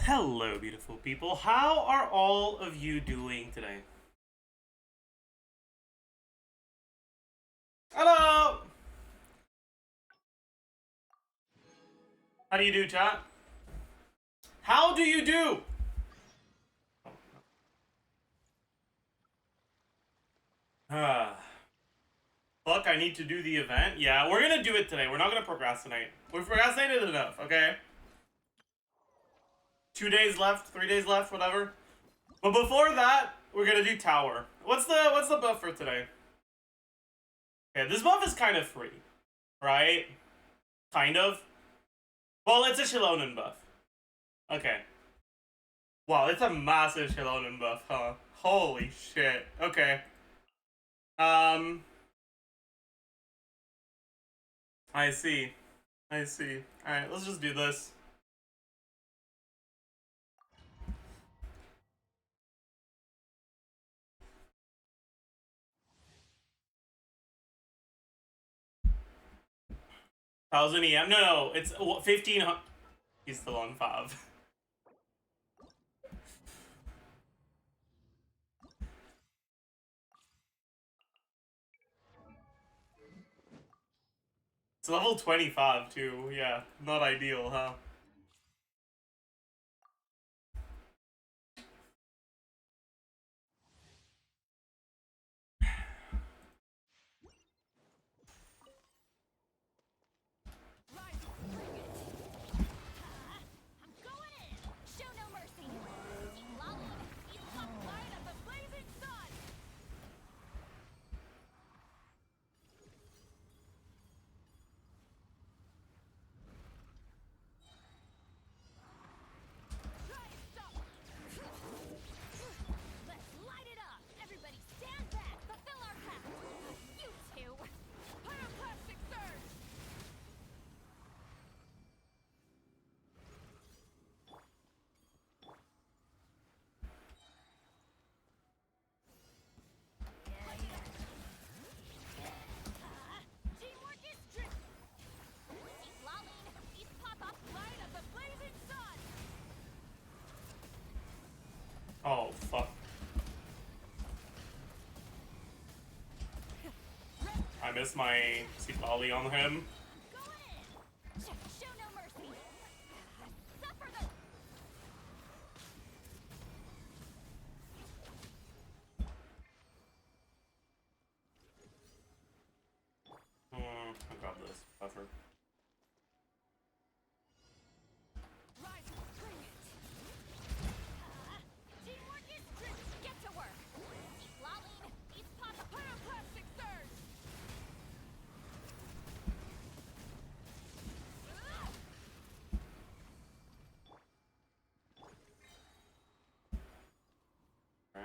Hello, beautiful people. How are all of you doing today? Hello! How do you do, chat? How do you do? Fuck, I need to do the event? Yeah, we're gonna do it today. We're not gonna procrastinate. We've procrastinated enough, okay? 2 days left, 3 days left, whatever. But before that, we're gonna do tower. What's the buff for today? Okay, this buff is kind of free, right? Kind of. Well, it's a Shilonen buff. Okay. Wow, it's a massive Shilonen buff, huh? Holy shit. Okay. Um, I see. I see. Alright, let's just do this. Thousand EM? No, it's 1500. He's still on 5. It's level 25 too. Yeah, not ideal, huh? Oh, fuck. I missed my Sipali on him. I'll grab this buffer. Right.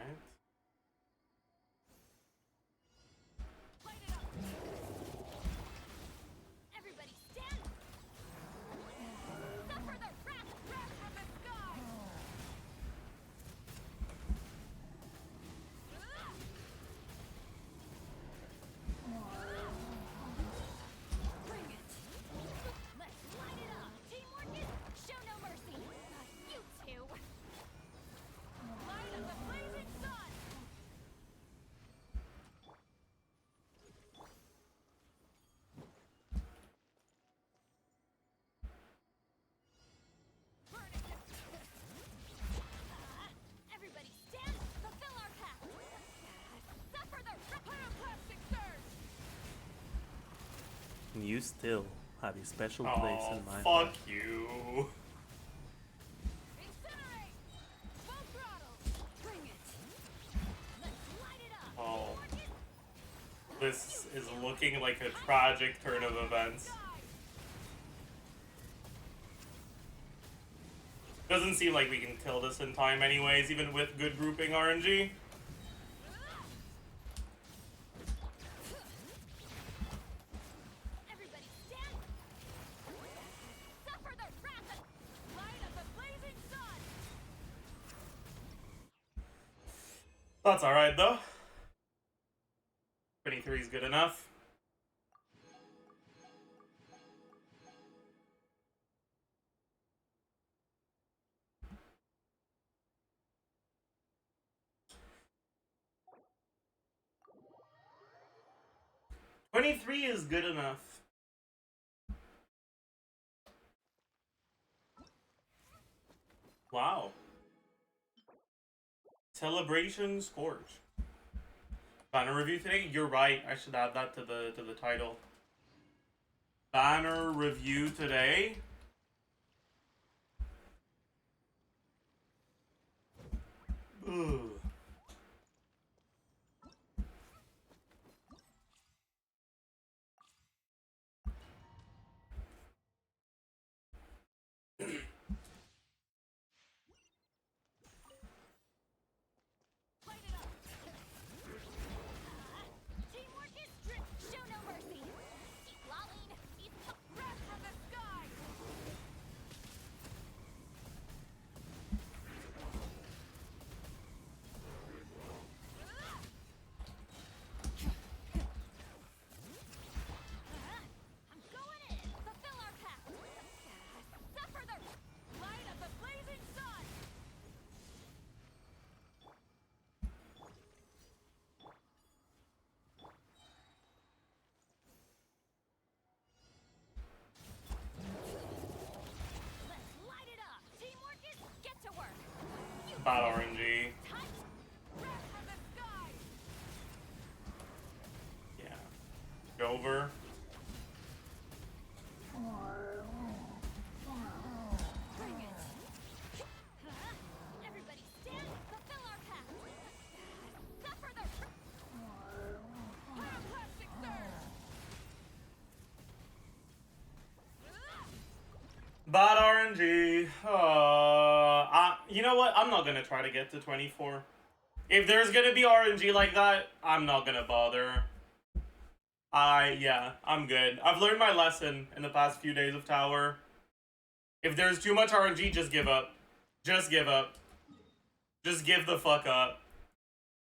You still have a special place in my fuck heart. you. Oh. This is looking like a tragic turn of events. Doesn't seem like we can kill this in time anyways, even with good grouping RNG. That's alright though. 23 is good enough. 23 is good enough. Wow. Celebration Scorch. Banner review today? You're right. I should add that to the title. Banner review today. Ugh. Bad RNG. Yeah. Go over. Bad RNG. You know what? I'm not gonna try to get to 24. If there's gonna be RNG like that, I'm not gonna bother. Yeah, I'm good. I've learned my lesson in the past few days of Tower. If there's too much RNG, just give up. Just give up. Just give the fuck up.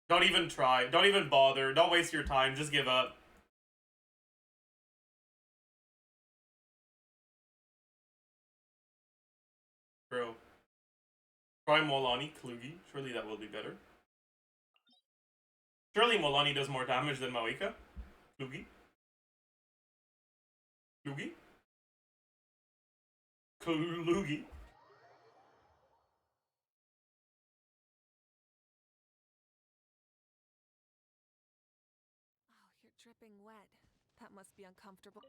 Don't even try. Don't even bother. Don't waste your time. Just give up. Bro. Try Molani, Klugi. Surely that will be better. Surely Molani does more damage than Maoika. Klugi. Klugi. Klugi. Oh, you're dripping wet. That must be uncomfortable.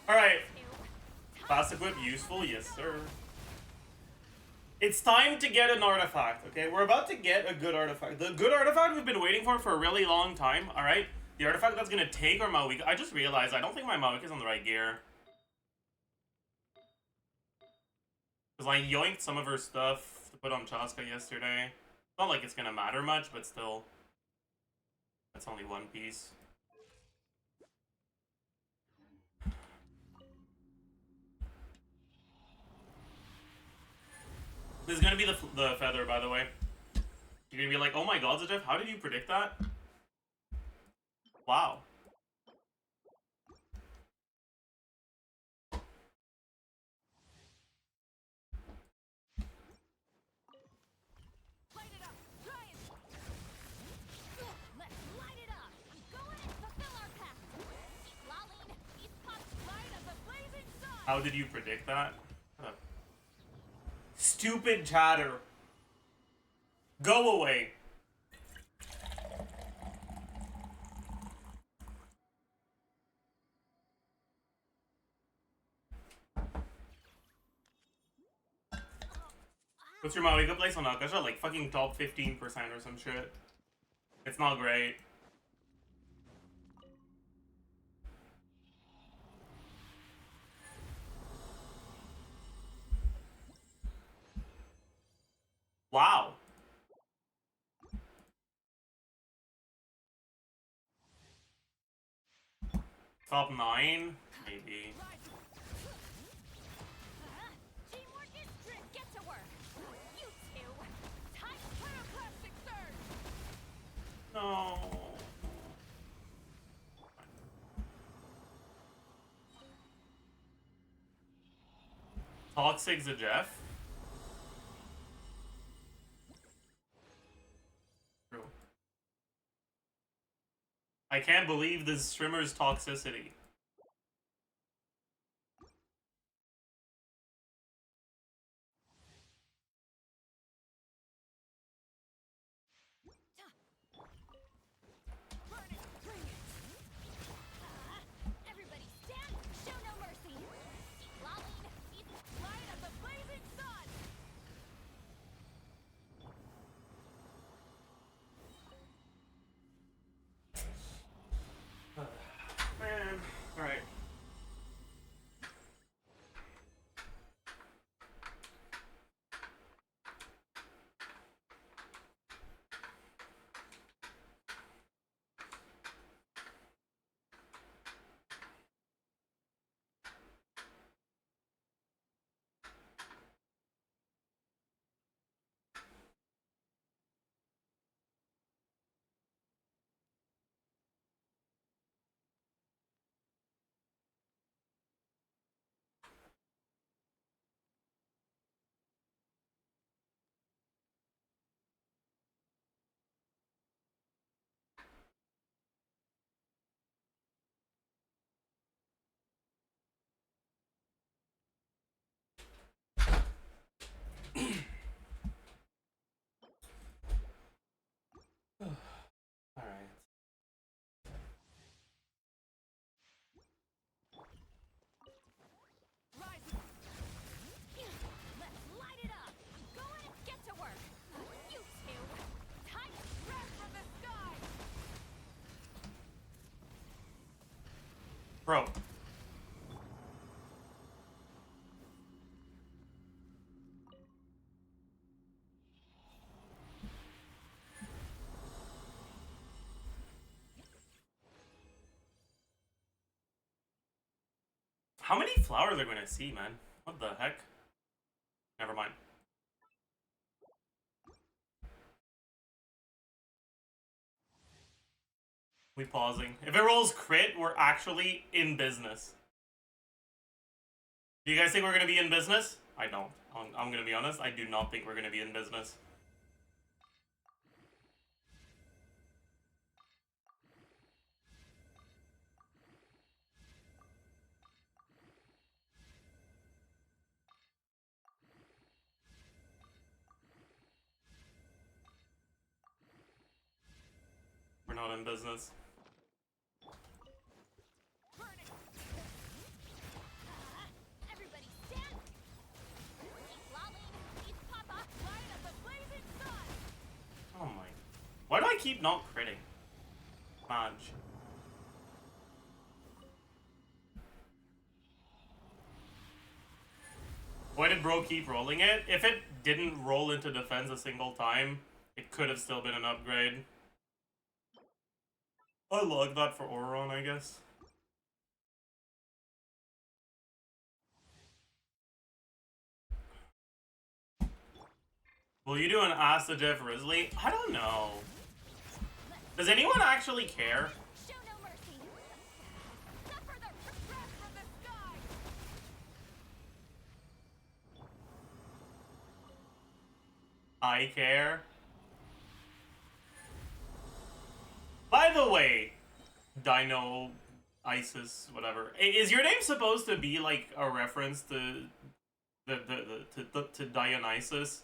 Alright. Classic Whip useful? Yes, sir. It's time to get an artifact, okay? We're about to get a good artifact. The good artifact we've been waiting for a really long time, alright? The artifact that's gonna take our Maoika. I just realized I don't think my Maoika is on the right gear. Because I yoinked some of her stuff to put on Chaska yesterday. It's not like it's gonna matter much, but still. That's only one piece. This is gonna be the feather, by the way. You're gonna be like, oh my god, Zajef, how did you predict that? Wow. How did you predict that? Huh. Stupid chatter. Go away. What's your Maoika place on Akasha? Like fucking top 15% or some shit. It's not great. Wow. Top 9? Maybe. Teamwork is strict. Get to work. You two. Time pyroclastic surge. No. Toxic Zajef? True. I can't believe this streamer's toxicity. Burn it. Bring it. Everybody stand. Show no mercy. Lolling. Eat light of the blazing sun. Man. Alright. Alright. Rise. Let's light it up. I'm going. Get to work. You two. Time to spread from the sky. Bro. How many flowers are gonna see, man? What the heck? Never mind. We pausing. If it rolls crit, we're actually in business. Do you guys think we're gonna be in business? I don't. I'm gonna be honest. I do not think we're gonna be in business. We're not in business. Burn it. Everybody stand. Lolling. Eat Papa. Light of the blazing sun. Oh my. Why do I keep not critting? Manj. Why did bro keep rolling it? If it didn't roll into defense a single time, it could have still been an upgrade. I log that for Auron, I guess. Will you do an Ask the Jeff Risley? I don't know. Does anyone actually care? Show no mercy. Suffer the wrath from the sky. I care. By the way, Dino, Isis, whatever. Is your name supposed to be like a reference to to Dionysus?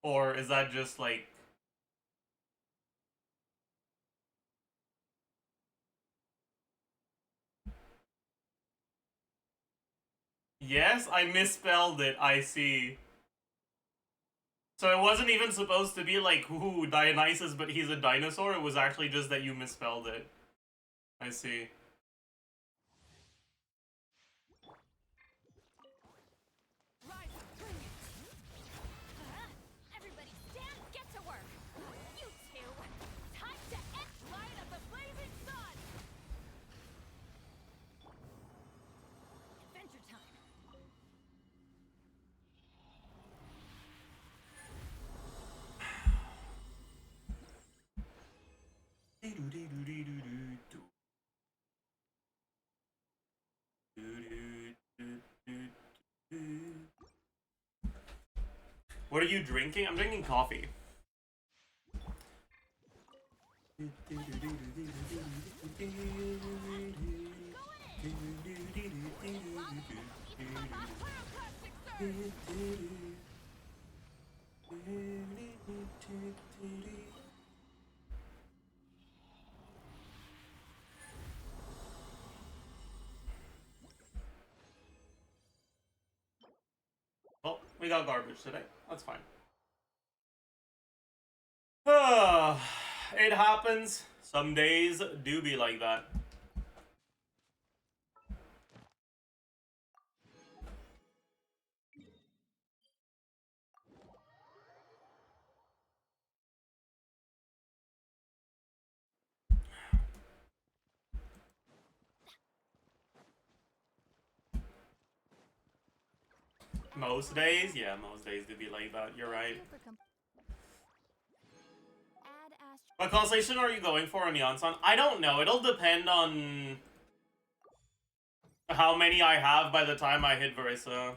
Or is that just like... Yes, I misspelled it, I see. So it wasn't even supposed to be like, ooh, Dionysus, but he's a dinosaur? It was actually just that you misspelled it. I see. Rise, bring it. Everybody stand. Get to work. You What are you drinking? I'm drinking coffee. Well, we got garbage today. That's fine. It happens. Some days do be like that. Most days? Yeah, most days do be like that. You're right. What constellation are you going for on Yansan? I don't know. It'll depend on how many I have by the time I hit Verissa.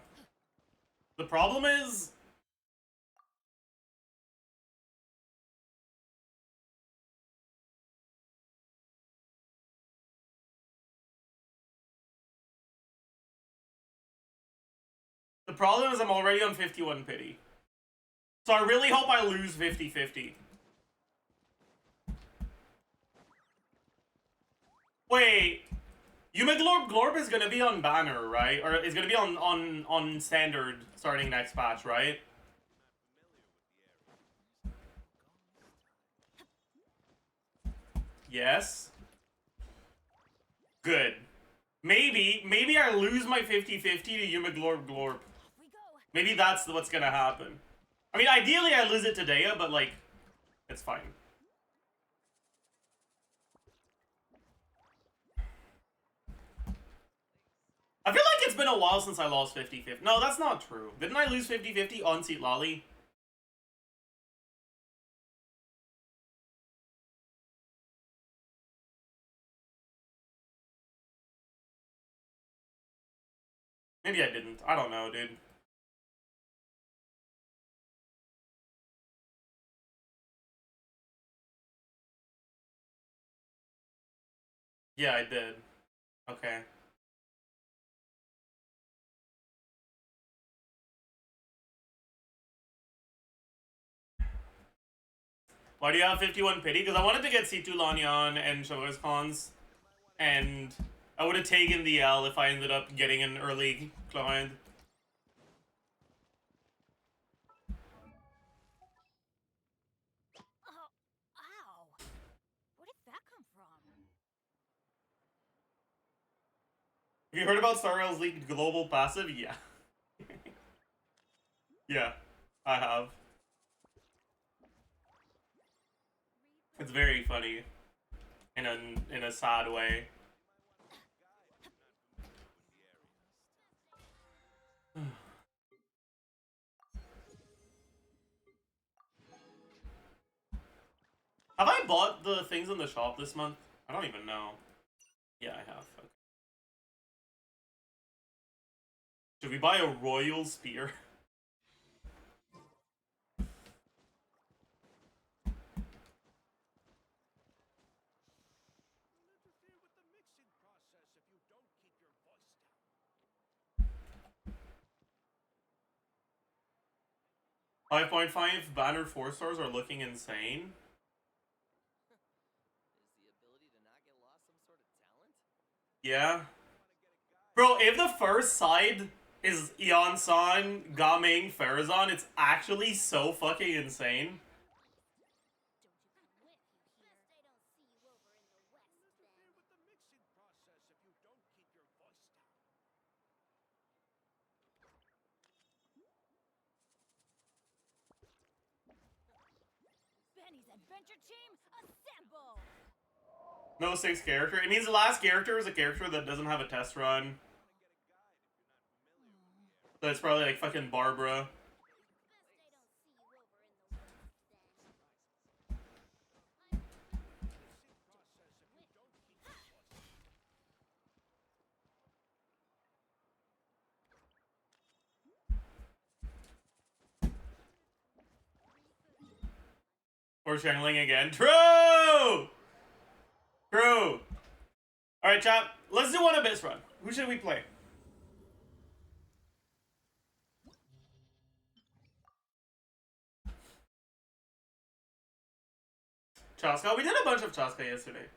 The problem is... The problem is I'm already on 51 pity. So I really hope I lose 50-50. Wait... Glorb is gonna be on banner, right? Or is gonna be on standard starting next patch, right? Yes. Good. Maybe I lose my 50-50 to Glorb. Maybe that's what's gonna happen. I mean, ideally I lose it to Dea, but like, it's fine. I feel like it's been a while since I lost 50-50. No, that's not true. Didn't I lose 50-50 on Seat Lolly? Maybe I didn't. I don't know, dude. Yeah, I did. Okay. Why do you have 51 pity? Because I wanted to get C2 Lanyan and Sugar's cons, and I would have taken the L if I ended up getting an early client. Oh, ow. Where did that come from? Have you heard about Star Rail's leaked global passive? Yeah. Yeah, I have. It's very funny. In a sad way. Have I bought the things in the shop this month? I don't even know. Yeah, I have. Okay. Should we buy a royal spear? Five 5.5 banner 4 stars are looking insane. Yeah. Bro, if the first side is Eon-san, Gaming, Farazan, it's actually so fucking insane. Benny's adventure team, assemble! No 6th character. It means the last character is a character that doesn't have a test run. So it's probably like fucking Barbara. we're channeling again. True! True. Alright, chat. Let's do one Abyss run. Who should we play? Chaska. We did a bunch of Chaska yesterday.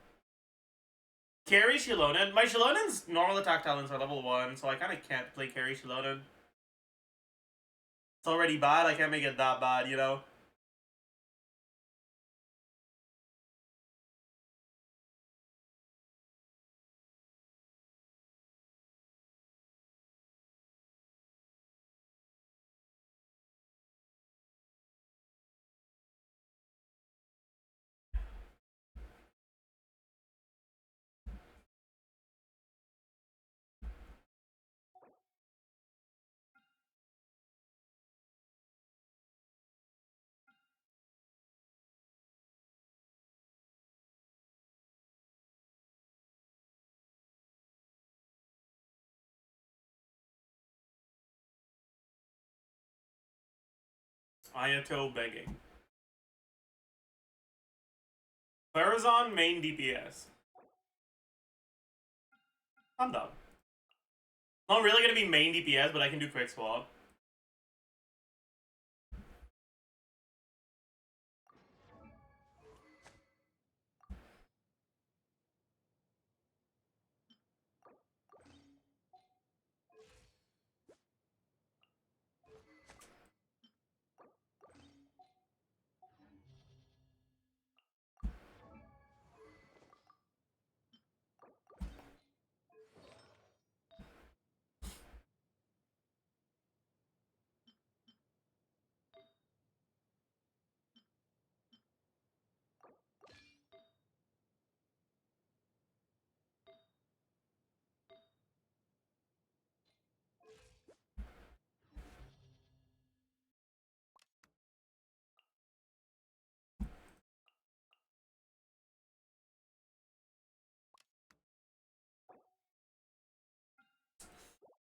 Carry Shilonen. My Shilonen's normal attack talents are level 1, so I kind of can't play Carry Shilonen. It's already bad, I can't make it that bad, you know? Ayato begging. Farazan main DPS. I'm done. Not really gonna be main DPS, but I can do quick swap.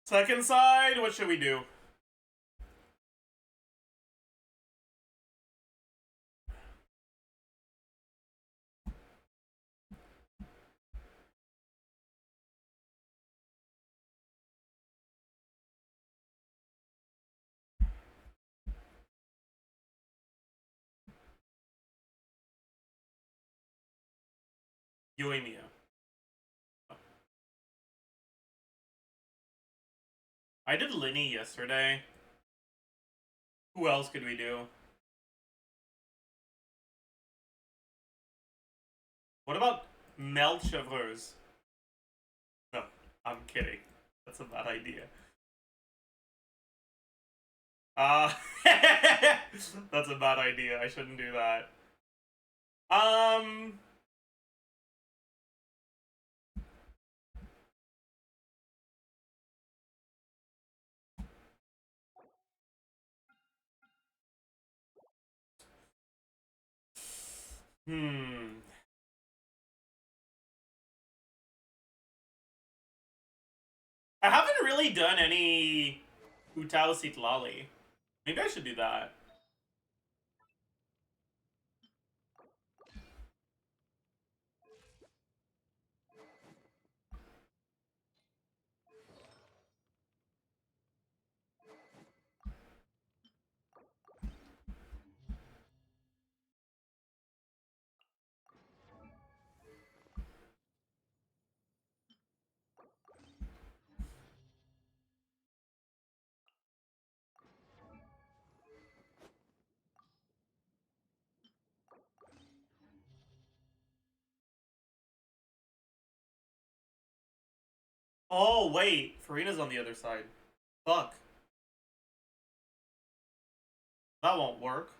Second side, what should we do? Yoimiya. I did Linny yesterday. Who else could we do? What about Melt Chevreuse? No, I'm kidding. That's a bad idea. That's a bad idea. I shouldn't do that. I haven't really done any Utao Sitlali. Maybe I should do that. Oh, wait. Farina's on the other side. Fuck. That won't work.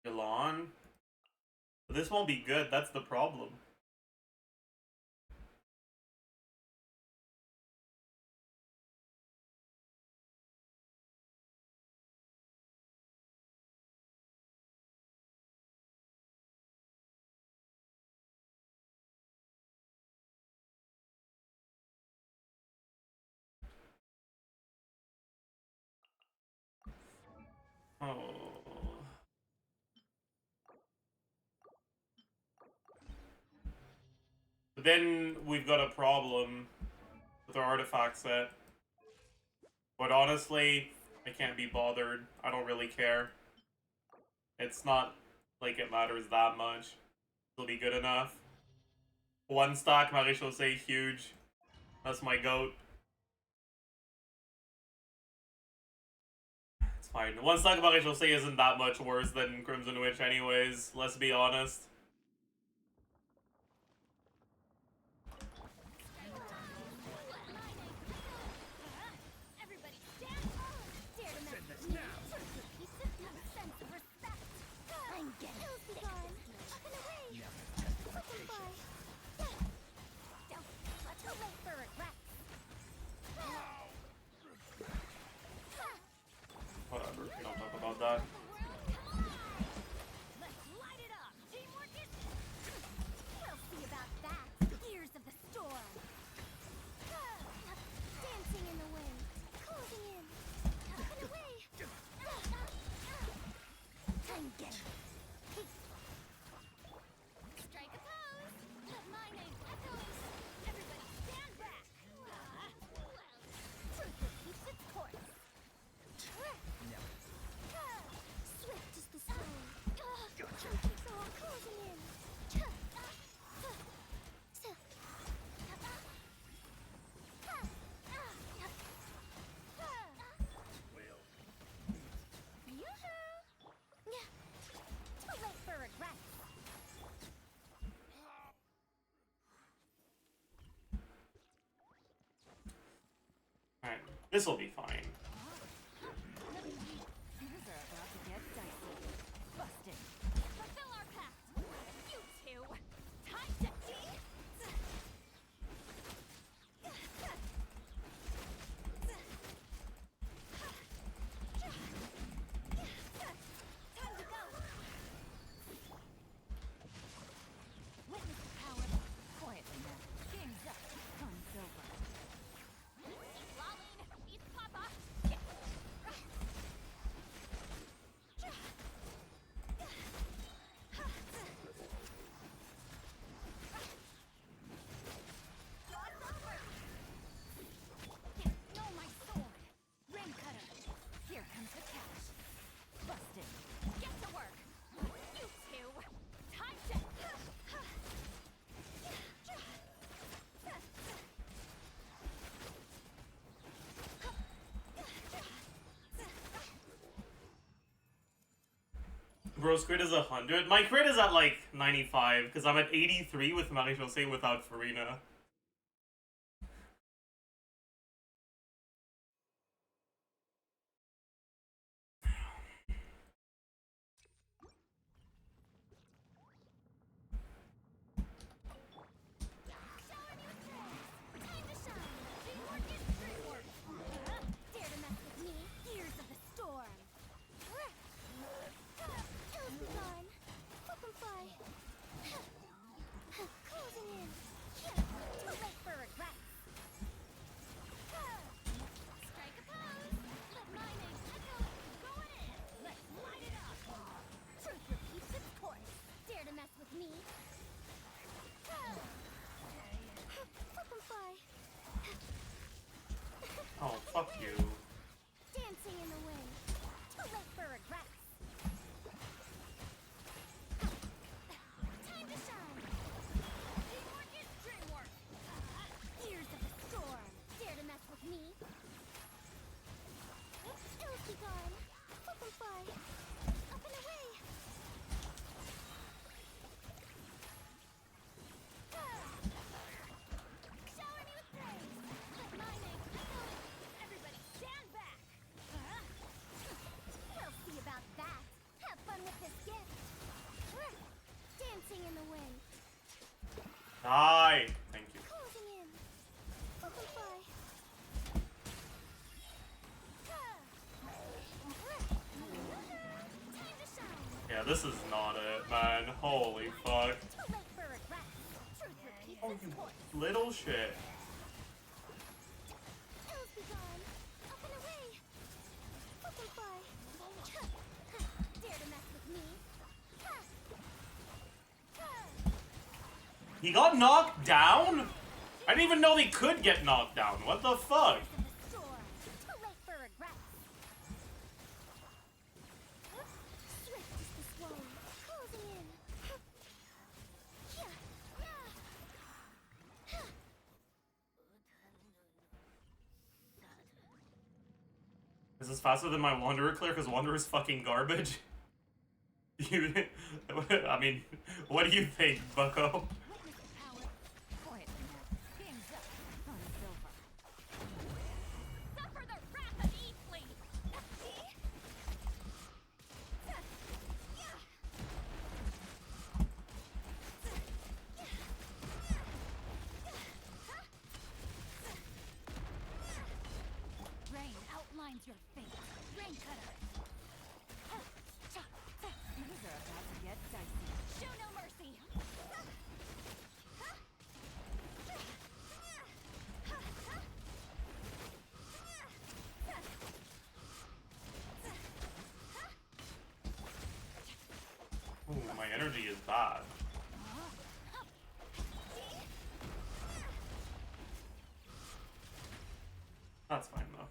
Elon? This won't be good. That's the problem. then we've got a problem with our artifact set. But honestly, I can't be bothered. I don't really care. It's not like it matters that much. It'll be good enough. One stock, Marie-José, huge. That's my goat. It's fine. One stock Marie-José isn't that much worse than Crimson Witch anyways, let's be honest. Everybody stand up! Dare to mess with me? You have a sense of respect. I'm getting it. Gone. Up and away. Quick and fly. Don't. Let's go wait for regrets. Whatever, we don't talk about that. Let's light it up. Teamwork is. We'll see about that. Gears of the storm. Dancing in the wind. Closing in. Up and away. I'm getting it. Strike a pose. Let my name echoes. Everybody stand back. Truth repeats its course. Swift is the stone. So I'm closing in. Too late for regrets. Alright, this'll be fine. Things are about to get dicey. Busted. Fulfill our pact. You two. Time to eat. Time to go. Witness the power. Quietly now. Game's up. Fun's over. Lolling. Eat Papa. Know my sword. Rim cutter. Here comes the cash. Busted. Get to work. You two. Time to. Bro's crit is 100. My crit is at like 95, because I'm at 83 with Marie-José without Farina. Shower me with praise. Time to shine. Teamwork is dreamwork. Dare to mess with me? Gears of the storm. Hills be gone. Flip and fly. Closing in. Too late for regrets. Strike a pose. Let my name echo. Going in. Let's light it up. Truth repeats its course. Dare to mess with me? Flip and fly. Oh, fuck you. Dancing in the wind. Too late for regrets. Time to shine. Teamwork is dreamwork. Gears of the storm. Dare to mess with me? Hills be gone. Flip and fly. Up and away. Shower me with praise. Let my name echo. Everybody stand back. We'll see about that. Have fun with this gift. Dancing in the wind. Die! Thank you. Closing in. Flip and fly. Time to shine. Yeah, this is not it, man. Holy fuck. Too late for regrets. Truth repeats Oh, its you course. little shit. Hills be gone. Up and away. Flip and fly. Dare to mess with me? He got knocked down? I didn't even know they could get knocked down. What the fuck? Is this faster than my Wanderer clear? Because Wanderer's fucking garbage. I mean, what do you think, Bucko? Your fate. Rain cutter. Things are about to get dicey. Show no mercy. Ooh, my energy is bad. That's fine though.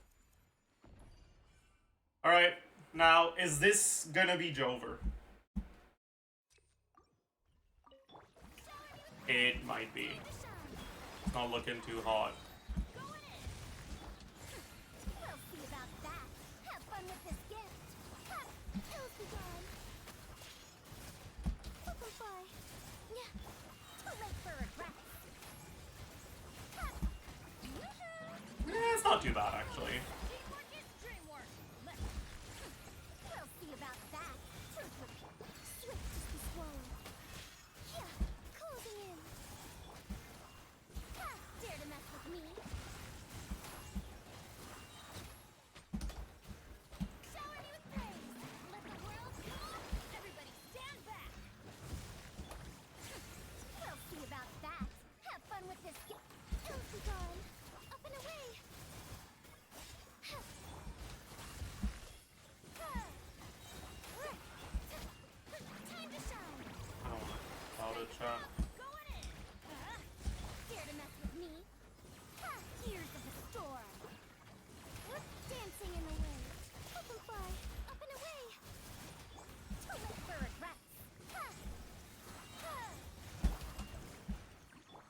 Alright, now, is this gonna be Jover? It might be. It's not looking too hot. We'll see about that. Have fun with this gift. Hills be gone. Welcome by. Too late for regret. It's not too bad, actually. Dare to mess with me? Years of the storm. Dancing in the wind. Up and fly, up and away. Too late for regrets.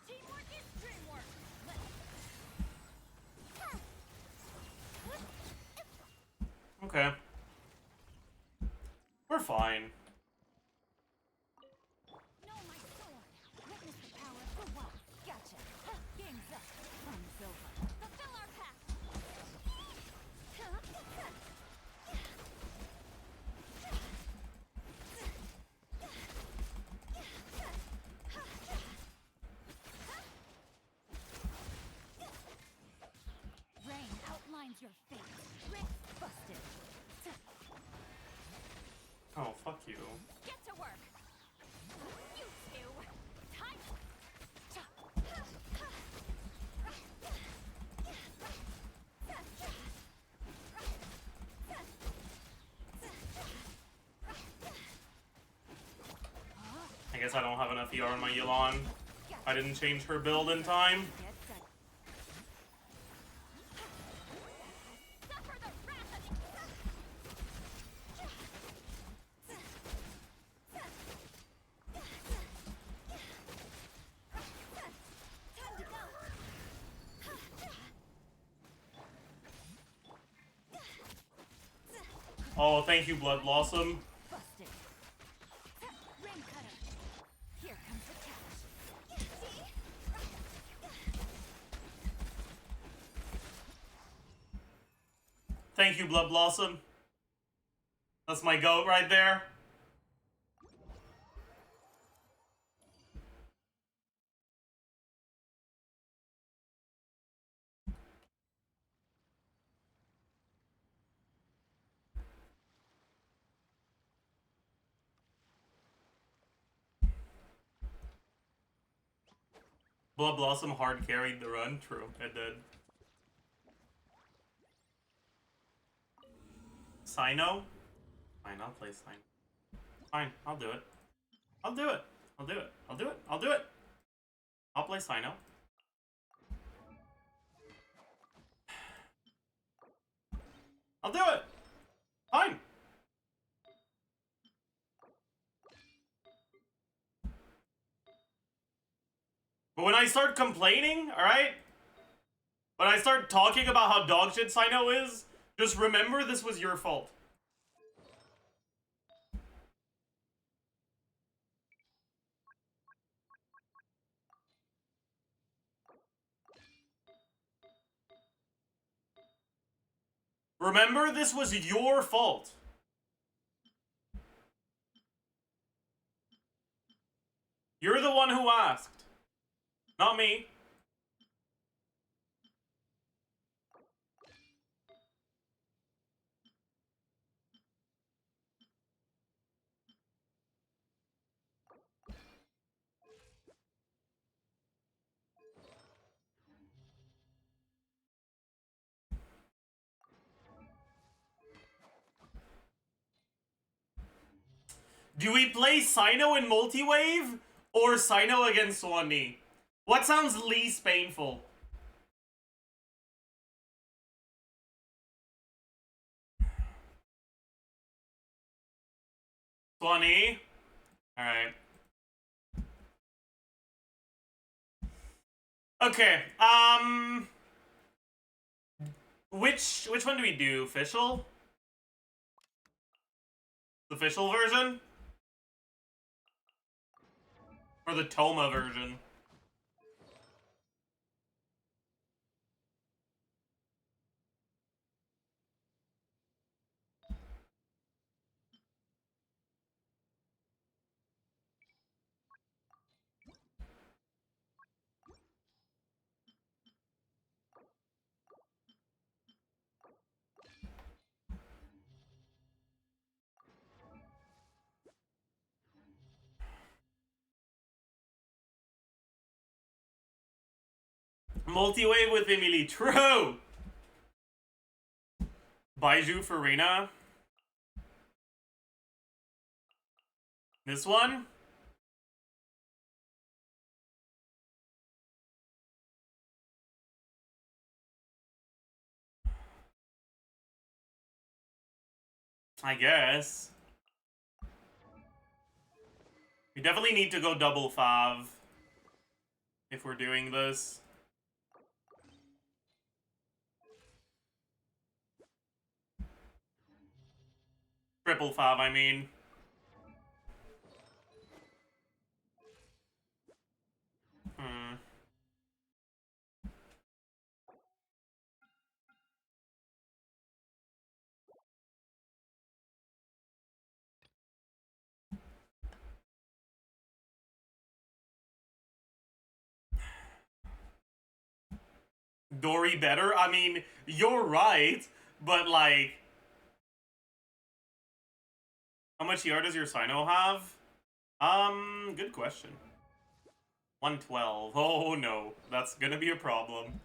Teamwork is dreamwork. Okay. We're fine. Your fate. Rick busted. Oh, fuck you. Get to work. You two. Time. I guess I don't have enough ER on my Yulon. I didn't change her build in time. Oh, thank you, Blood Blossom. Busted. Rain cutter. Here comes the catch. Thank you, Blood Blossom. That's my goat right there. Blood Blossom hard carried the run. True, it did. Sino? Fine, I'll play Sino. Fine, I'll do it. I'll do it. I'll do it. I'll do it. I'll do it. I'll play Sino. I'll do it. Fine. But when I start complaining, alright? When I start talking about how dog shit Sino is, just remember this was your fault. Remember this was your fault. You're the one who asked. Not me. Do we play Sino in multi-wave? Or Sino against Swanee? What sounds least painful? Swanee? Alright. Okay, which one do we do? Official? The official version? Or the Toma version? Multi-wave with Emily. True! Baiju for Reina. This one? I guess. We definitely need to go double fav if we're doing this. Triple fav, I mean. Dory better? I mean, you're right, but like... How much ER does your Sino have? Good question. 112. Oh no, that's gonna be a problem.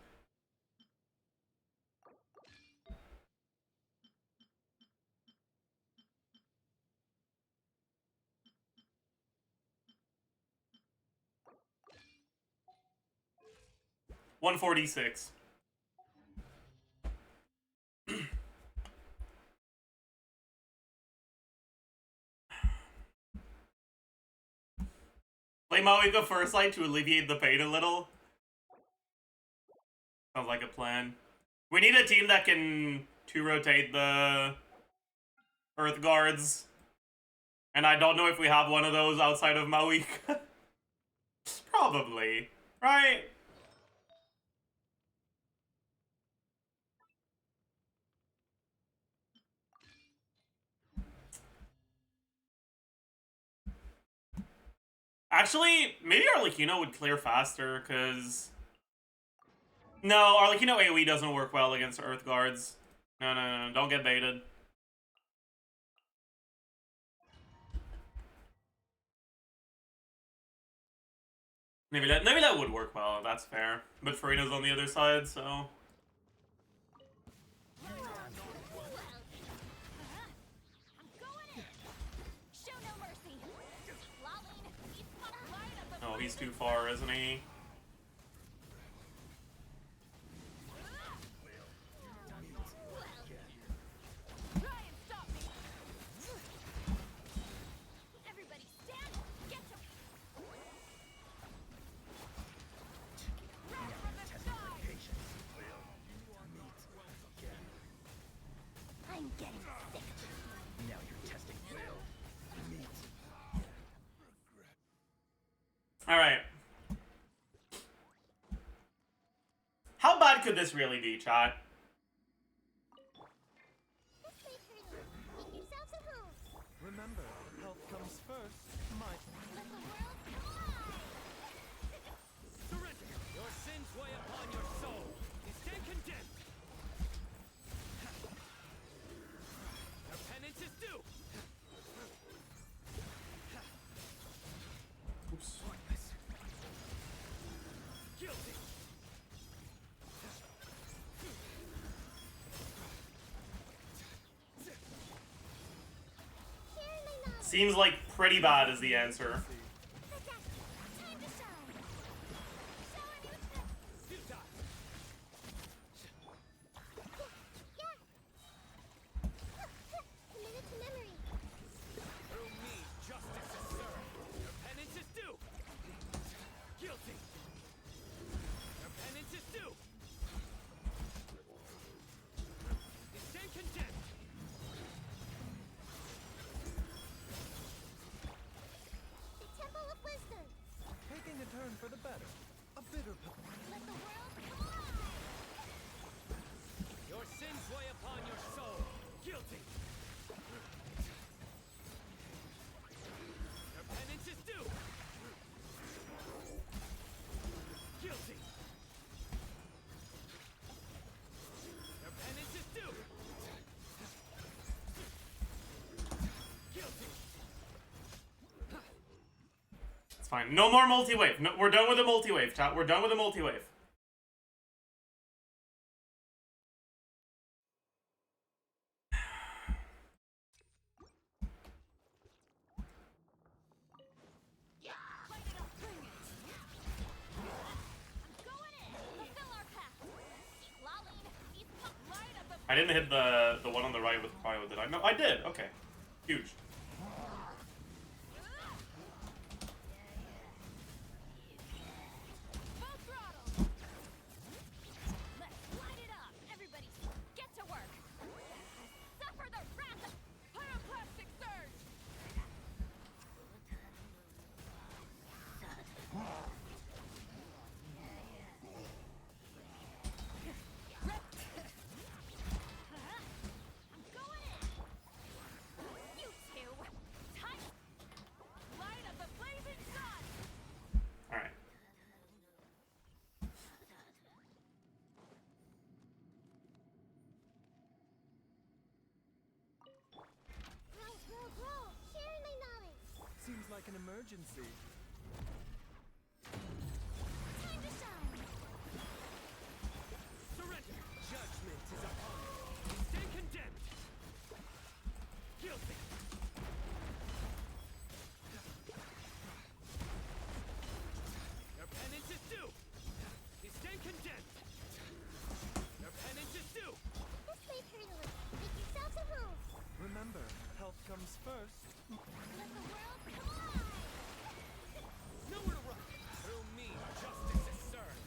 $146. Play Mawika first light to alleviate the pain a little. Sounds like a plan. We need a team that can 2-rotate the Earth Guards. And I don't know if we have one of those outside of Mawika. Probably. Right? Actually, maybe Arlecchino would clear faster, because... No, Arlecchino AoE doesn't work well against Earth Guards. No, don't get baited. Maybe that would work well, that's fair. But Farina's on the other side, so... Oh, he's too far, isn't he? could this really be, chat? This way, turtle. Make yourselves at home. Remember, health comes first. Might. Let the world collide. Surrender! Your sins weigh upon your soul. You stand condemned. Your penance is due. Oops. Pointless. Guilty. Sharing my knowledge. Seems like pretty bad is the answer. Time to shine. Show a new trick. Futile. Yeah. Committed to memory. Through me, justice is served. Your penance is due. Guilty. Your penance is due. You stand condemned. The Temple of Wisdom. Taking a turn for the better. A bitter Let the world collide. Your sins weigh upon your soul. Guilty. Your penance is due. Guilty. Your penance is due. Guilty. It's fine. No more multi-wave. No, we're done with the multi-wave, chat. We're done with the multi-wave. Light it up. Bring it. I'm going in. Fulfill our pact. Lolling. Eat the light of the. I didn't hit the one on the right with cryo, did I? No, I did. Okay. Huge. Full throttle. Let's light it up. Everybody, get to work. Suffer the wrath of pyroclastic surge. I'm going in. You two. Time. Light of the blazing sun. All right. Grow. Sharing my knowledge. Seems like an emergency. Time to shine. Surrender! Judgment is upon you. You stand condemned. Guilty. Your penance is due. You stand condemned. Your penance is due. This way, turtle. Make yourselves at home. Remember, health comes first. Let the world collide. Nowhere to run. Through me, justice is served.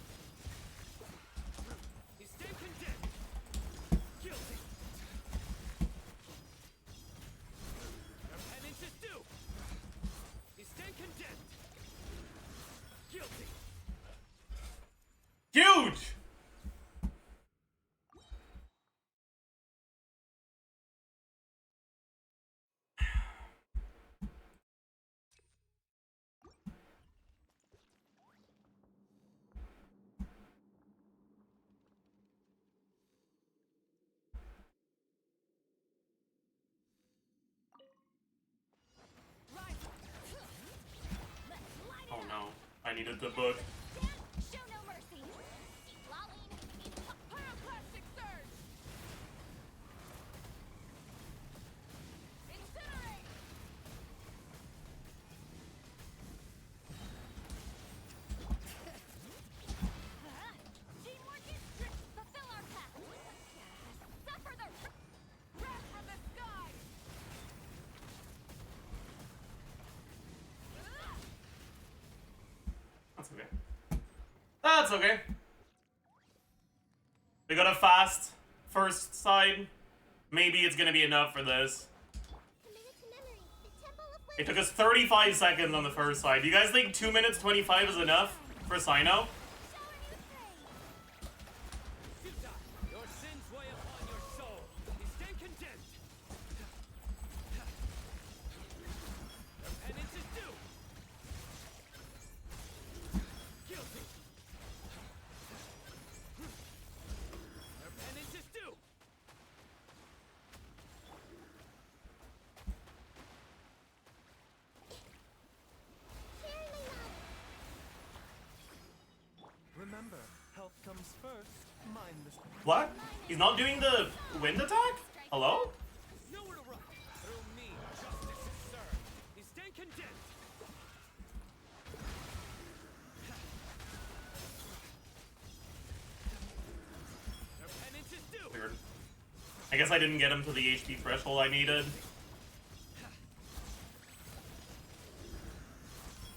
You stand condemned. Guilty. Your penance is due. You stand condemned. Guilty. Huge! Rise up. Let's light it Oh up. no. I needed the book. Stand, show no mercy. Lolling. Eat pyroclastic surge. Incinerate. Teamwork is strict. Fulfill our pact. Suffer the wrath from the sky. That's okay. That's okay. We got a fast first side. Maybe it's gonna be enough for this. Committed to memory. The Temple of It Wisdom. took us 35 seconds on the first side. Do you guys think 2 minutes 25 is enough for Sino? Show a new trade. What? He's not doing the wind attack? Hello? Nowhere to run. Through me, justice is served. You stand condemned. Your penance is due. Weird. I guess I didn't get him to the HP threshold I needed.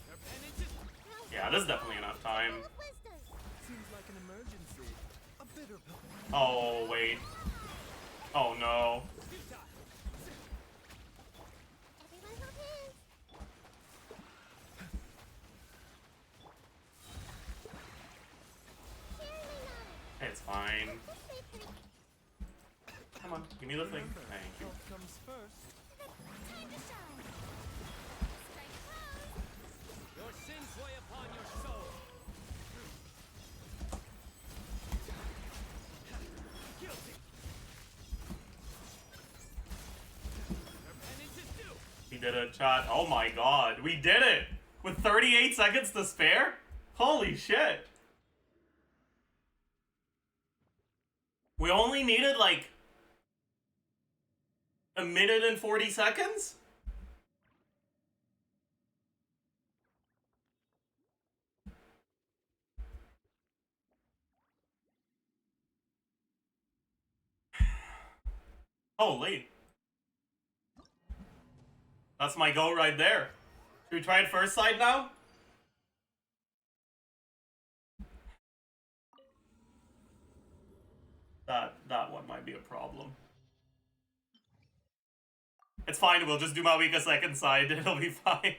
Your penance is Yeah, this is definitely enough time. Seems like an emergency. A bitter pill. Oh, wait. Oh, no. futile. Everyone hold hands. Carry me now. It's fine. This way, pretty. Come on, give me the thing. Thank you. Health comes first. Time to shine. Strike close. Your sins weigh upon your soul. Guilty. Your penance is due. We did it, chat. Oh my god, we did it! With 38 seconds to spare? Holy shit! We only needed like a minute and 40 seconds? Holy. That's my go right there. Should we try it first side now? That one might be a problem. It's fine, we'll just do Mawika second side, it'll be fine.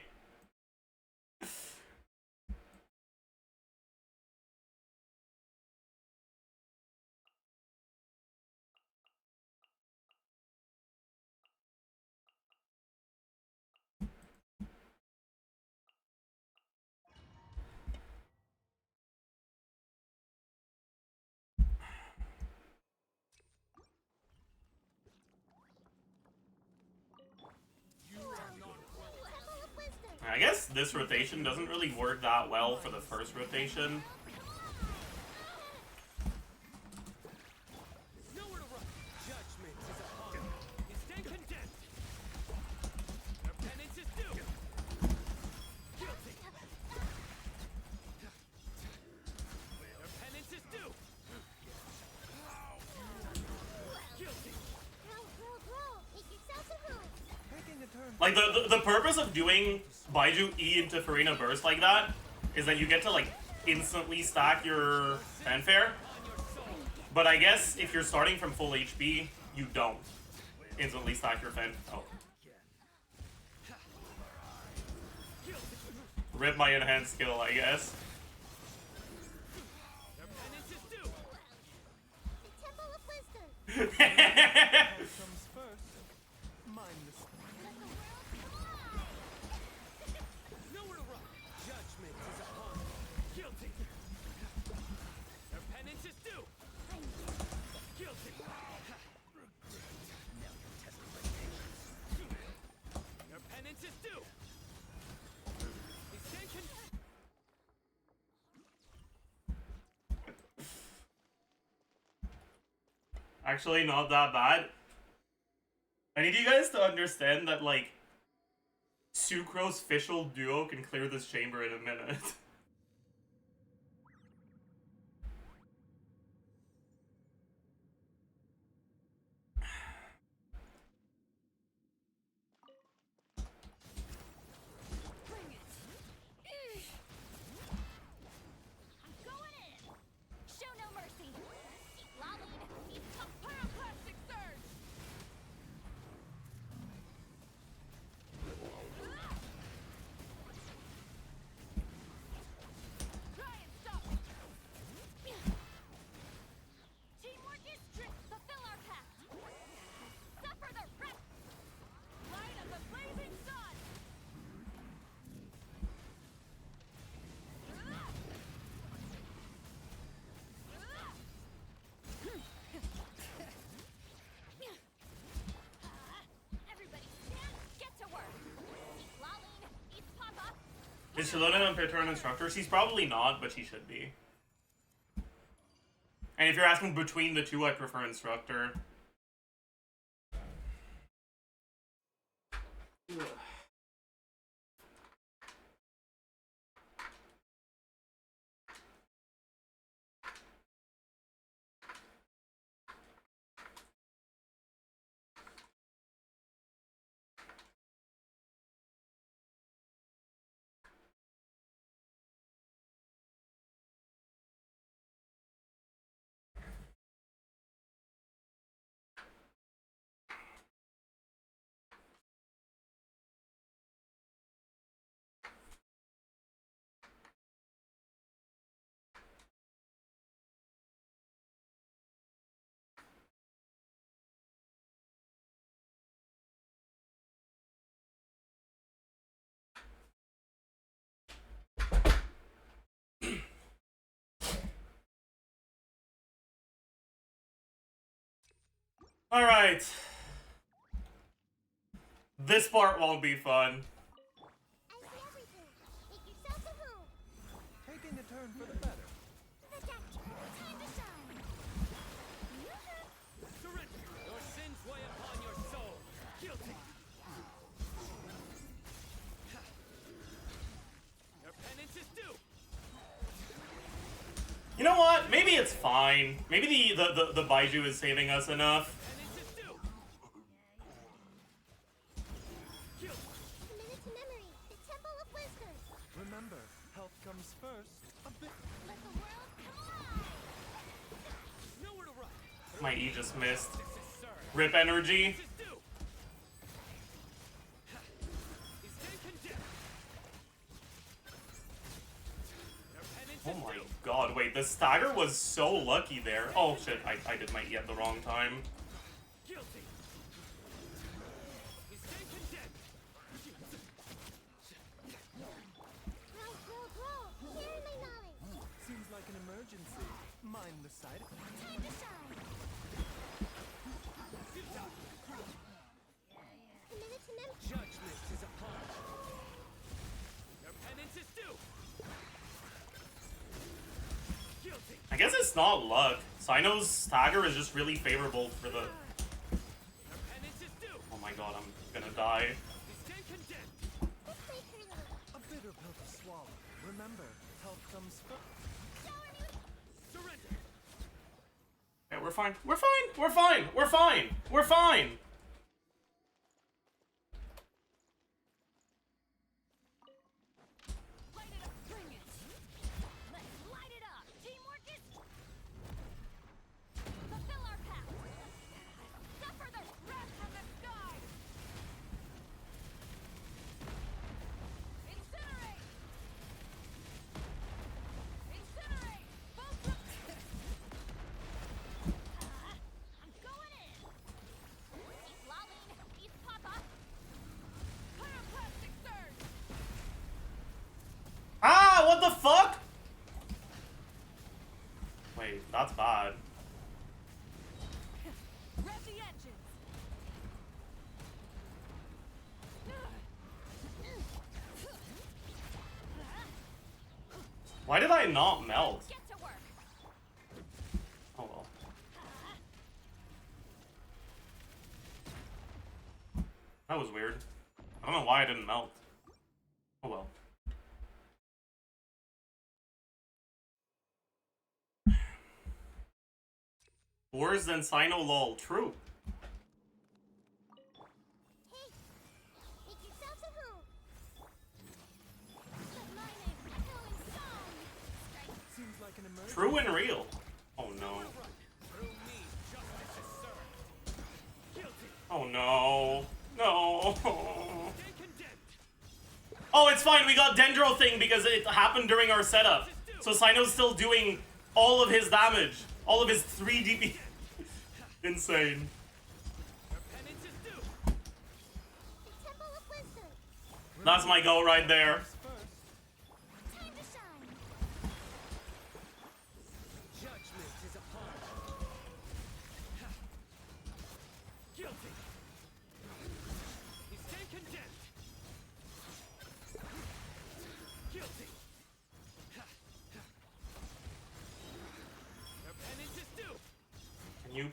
Temple of Wisdom. I guess this rotation doesn't really work that well for the first rotation. Nowhere to run. Judgment is upon you. You stand condemned. Your penance is due. Guilty. Your penance is due. Guilty. Grow. Make yourself a home. Taking a turn. Like, the purpose of doing Baiju E into Farina Burst like that is that you get to, like, instantly stack your fanfare. But I guess if you're starting from full HP, you don't instantly stack your fan. Oh. Rip my enhanced skill, I guess. Your penance is due. The Temple of Wisdom. Health comes first. Mindless. Nowhere to run. Judgment is upon you. Guilty. Your penance is due. Guilty. Your penance is due. You stand condemned. Actually, not that bad. I need you guys to understand that, like, Sucrose Fischl duo can clear this chamber in a minute. Bring it. I'm going in. Show no mercy. Lollied. A pyroclastic surge. Try and stop it. Teamwork is strength. Fulfill our pact. Suffer the wrath. Light of the blazing sun. Everybody stand, get to work. Eat Laline, eat Papa. Is Shalona an Patron instructor? She's probably not, but she should be. And if you're asking between the two, I prefer instructor. Alright. This part won't be fun. I see everything. Make yourself a home. Taking a turn for the better. The deck. Time to shine. Surrender. Your sins weigh upon your soul. Guilty. Your penance is due. You know what? Maybe it's fine. Maybe the Baiju is saving us enough. Penance is due. Guilty. A minute to memory. The Temple of Wisdom. Remember, health comes first. A bit. Let the world come alive. Nowhere to run. My E just missed. This is served. Rip energy. This is due. You stand condemned. Your penance Oh is my due. god, wait, the stagger was so lucky there. Oh shit, I did my E at the wrong time. Guilty. You stand condemned. Grow. Share my knowledge. Seems like an emergency. Mind the side. Time to shine. A minute to memory. Judgment is upon you. Your penance is due. Guilty. I guess it's not luck. Sino's stagger is just really favorable for the... Your penance is due. Oh my god, I'm gonna die. You stand condemned. This way, Curly. A bitter pill to swallow. Remember, health comes first. Shower me with Surrender. Yeah, we're fine. We're fine. We're fine. We're fine. We're fine. light it up. Bring it. Let's light it up. Teamwork is. Fulfill our path. Suffer the wrath from the sky. Incinerate. Incinerate. Both of I'm going in. East Laline. East Papa. Pyroclastic surge. Ah, what the fuck? Wait, that's bad. Rev the engines. Why did I not melt? Get to work. Oh well. That was weird. I don't know why I didn't melt. Oh well. Worse than Sino lol. True. Hey, make yourselves at home. Let my name echo in song. Strike. Seems like an emergency. True and real. Oh no. Through me, justice is served. Guilty. Oh no. No. Stand condemned. Oh, it's fine. We got Dendro thing because it happened during our setup. So Sino's still doing all of his damage. All of his 3 DP. Insane. Your penance is due. The Temple of Wisdom. That's my go right there. First. Time to shine. Judgment is upon you. Guilty. You stand condemned. Guilty. Your penance is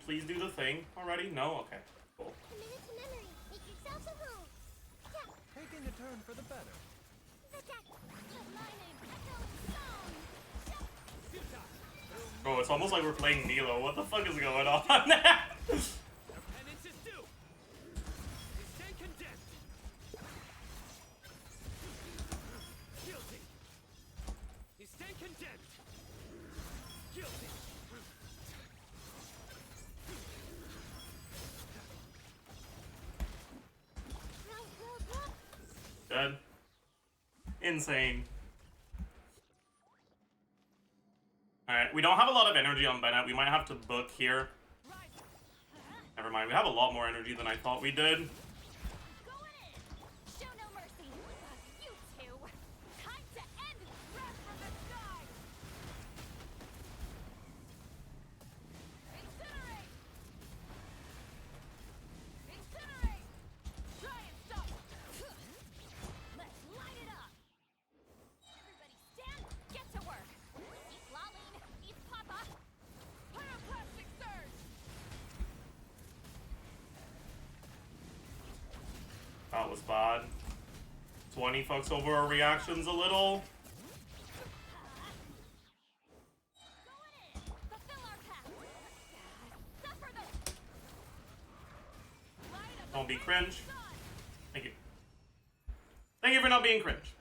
please do the thing already? No? Okay. Cool. Commit it to memory. Make yourself a home. Yeah. Taking a turn for the better. My name echoes song. Bro, it's almost like we're playing Nilo. What the fuck is going on? Your penance is due. You stand condemned. Guilty. You stand condemned. Guilty. Dead. Insane. Alright, we don't have a lot of energy on Bennett. We might have to book here. Never mind, we have a lot more energy than I thought we did. Going in. Show no mercy. You two. Time to end wrath from the sky. Incinerate. Incinerate. Try and stop. Let's light it up. Everybody stand. Get to work. Eat Laline. Eat Papa. Pyroclastic surge. That was bad. 20 fucks over our reactions a little. Going in. Fulfill our path. Suffer the light of the Don't be rising cringe. sun. Thank you. Thank you for not being cringe.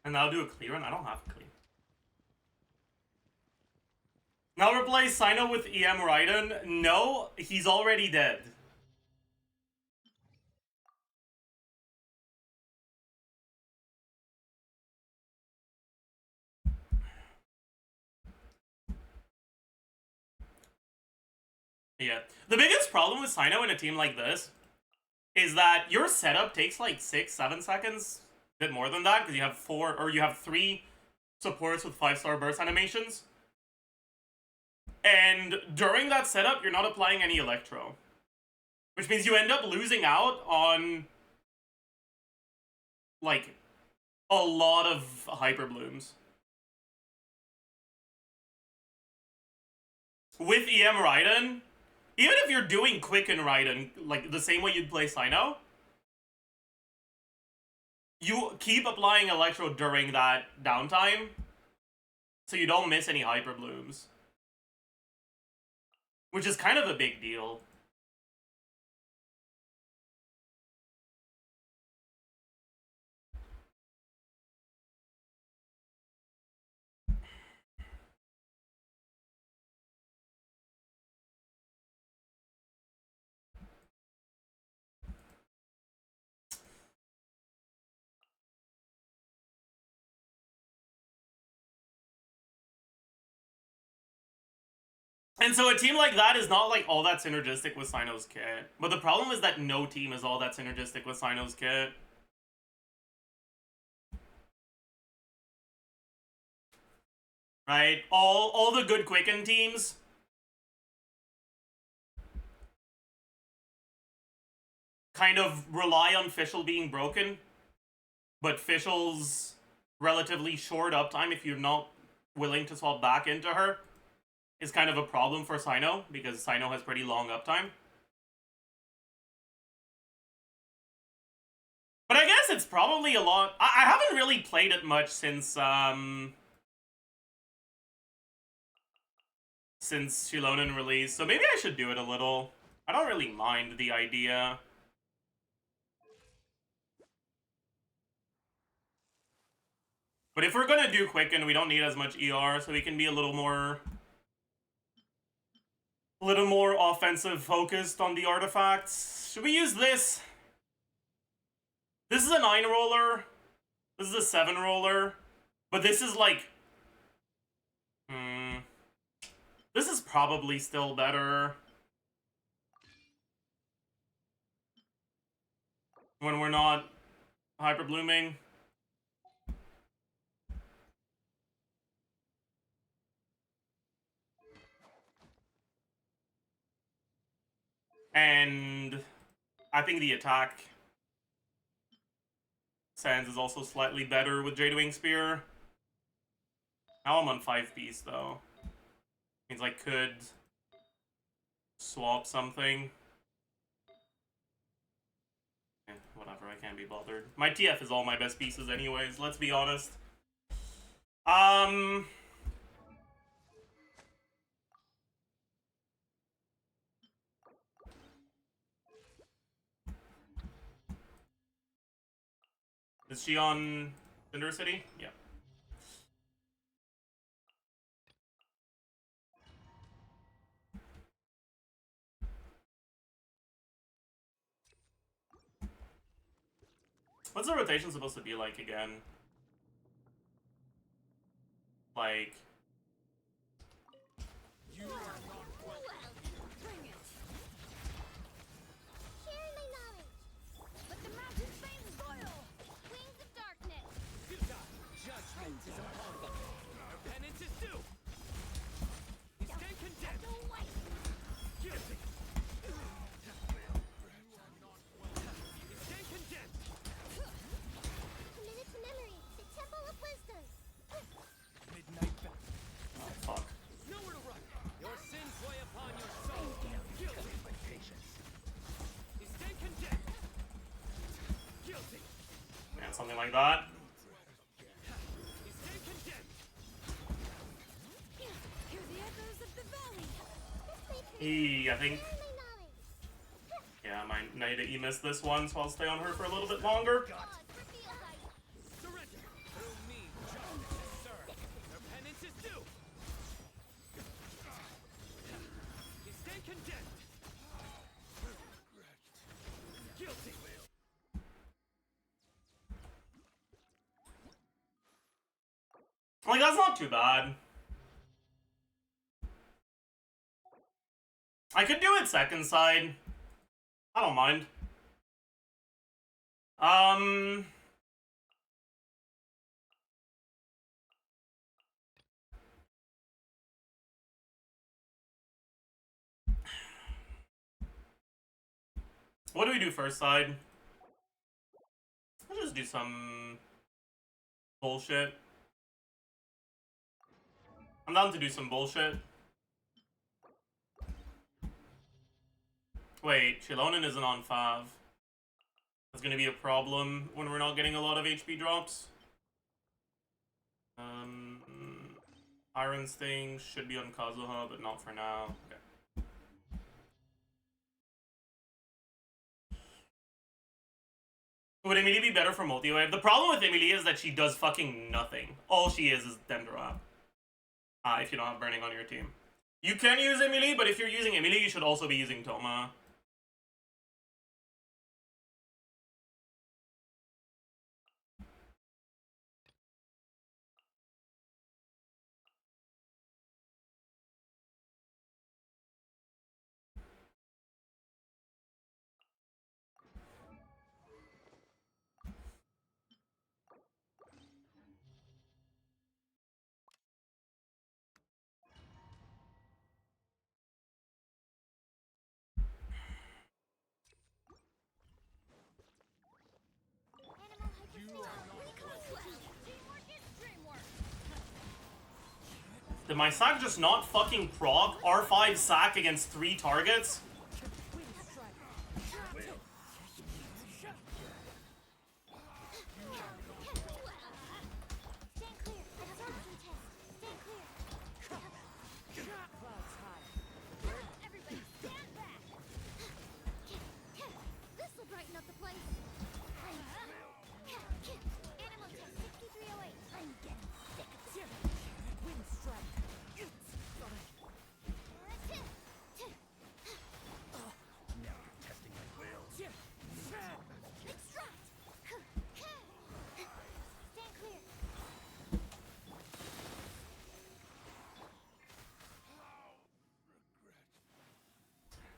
And I'll do a clear, and I don't have a clear. Now replace Sino with EM Raiden. No, he's already dead. Yeah. The biggest problem with Sino in a team like this is that your setup takes like 6-7 seconds. A bit more than that, because you have 3 supports with 5-star burst animations. And during that setup, you're not applying any electro. Which means you end up losing out on like a lot of hyper blooms. With EM Raiden, even if you're doing Quicken Raiden, like the same way you'd play Sino, you keep applying Electro during that downtime, so you don't miss any hyper blooms. Which is kind of a big deal. And so a team like that is not like all that synergistic with Sino's kit. But the problem is that no team is all that synergistic with Sino's kit. Right? All the good Quicken teams kind of rely on Fischl being broken. But Fischl's relatively short uptime, if you're not willing to swap back into her, is kind of a problem for Sino, because Sino has pretty long uptime. But I guess it's probably a lot. I haven't really played it much since Shilonen release, so maybe I should do it a little. I don't really mind the idea. But if we're gonna do Quicken, we don't need as much ER, so we can be a little more offensive focused on the artifacts. Should we use this? This is a 9 roller. This is a 7 roller. But this is like... This is probably still better. When we're not hyper blooming. And I think the attack Sans is also slightly better with Jade Wing Spear. Now I'm on 5 piece though. Means I could swap something. Whatever, I can't be bothered. My TF is all my best pieces anyways, let's be honest. Is she on Cinder City? Yeah. What's the rotation supposed to be like again? Like... You are not welcome. Bring it. Sharing my knowledge. But the mountain flames boil. Wings of darkness. Judgment is upon them. Your penance is due. Stand condemned. No way. Guilty. Stand condemned. Committed to memory. The temple of wisdom. Midnight bat. Oh, fuck. Nowhere to run. Your sins weigh upon your soul. Guilty. You stand condemned. Guilty. Yeah, something like that. You stand condemned. Hear the echoes of the valley. I think... Sharing my knowledge. Yeah, I might need to miss this one, so I'll stay on her for a little bit longer. Pause for field life. Surrender. Through me, justice is served. Your penance is due. You stand condemned. Guilty. Like, that's not too bad. I could do it second side. I don't mind. What do we do first side? Let's just do some bullshit. I'm down to do some bullshit. Wait, Chilonin isn't on 5. That's gonna be a problem when we're not getting a lot of HP drops. Iron Sting should be on Kazuha, but not for now. Okay. Would Emilie be better for multi-wave? The problem with Emilie is that she does fucking nothing. All she is Dendra. If you don't have Burning on your team. You can use Emilie, but if you're using Emilie, you should also be using Toma. Animal hyperspace. Teamwork is dreamwork. Did my sack just not fucking proc R5 sack against 3 targets? Stand clear. Absorption test. Stand clear. Everybody stand back. This will brighten up the place. Animal test 6308. I'm getting sick. Wind strike. Extract. Stand clear.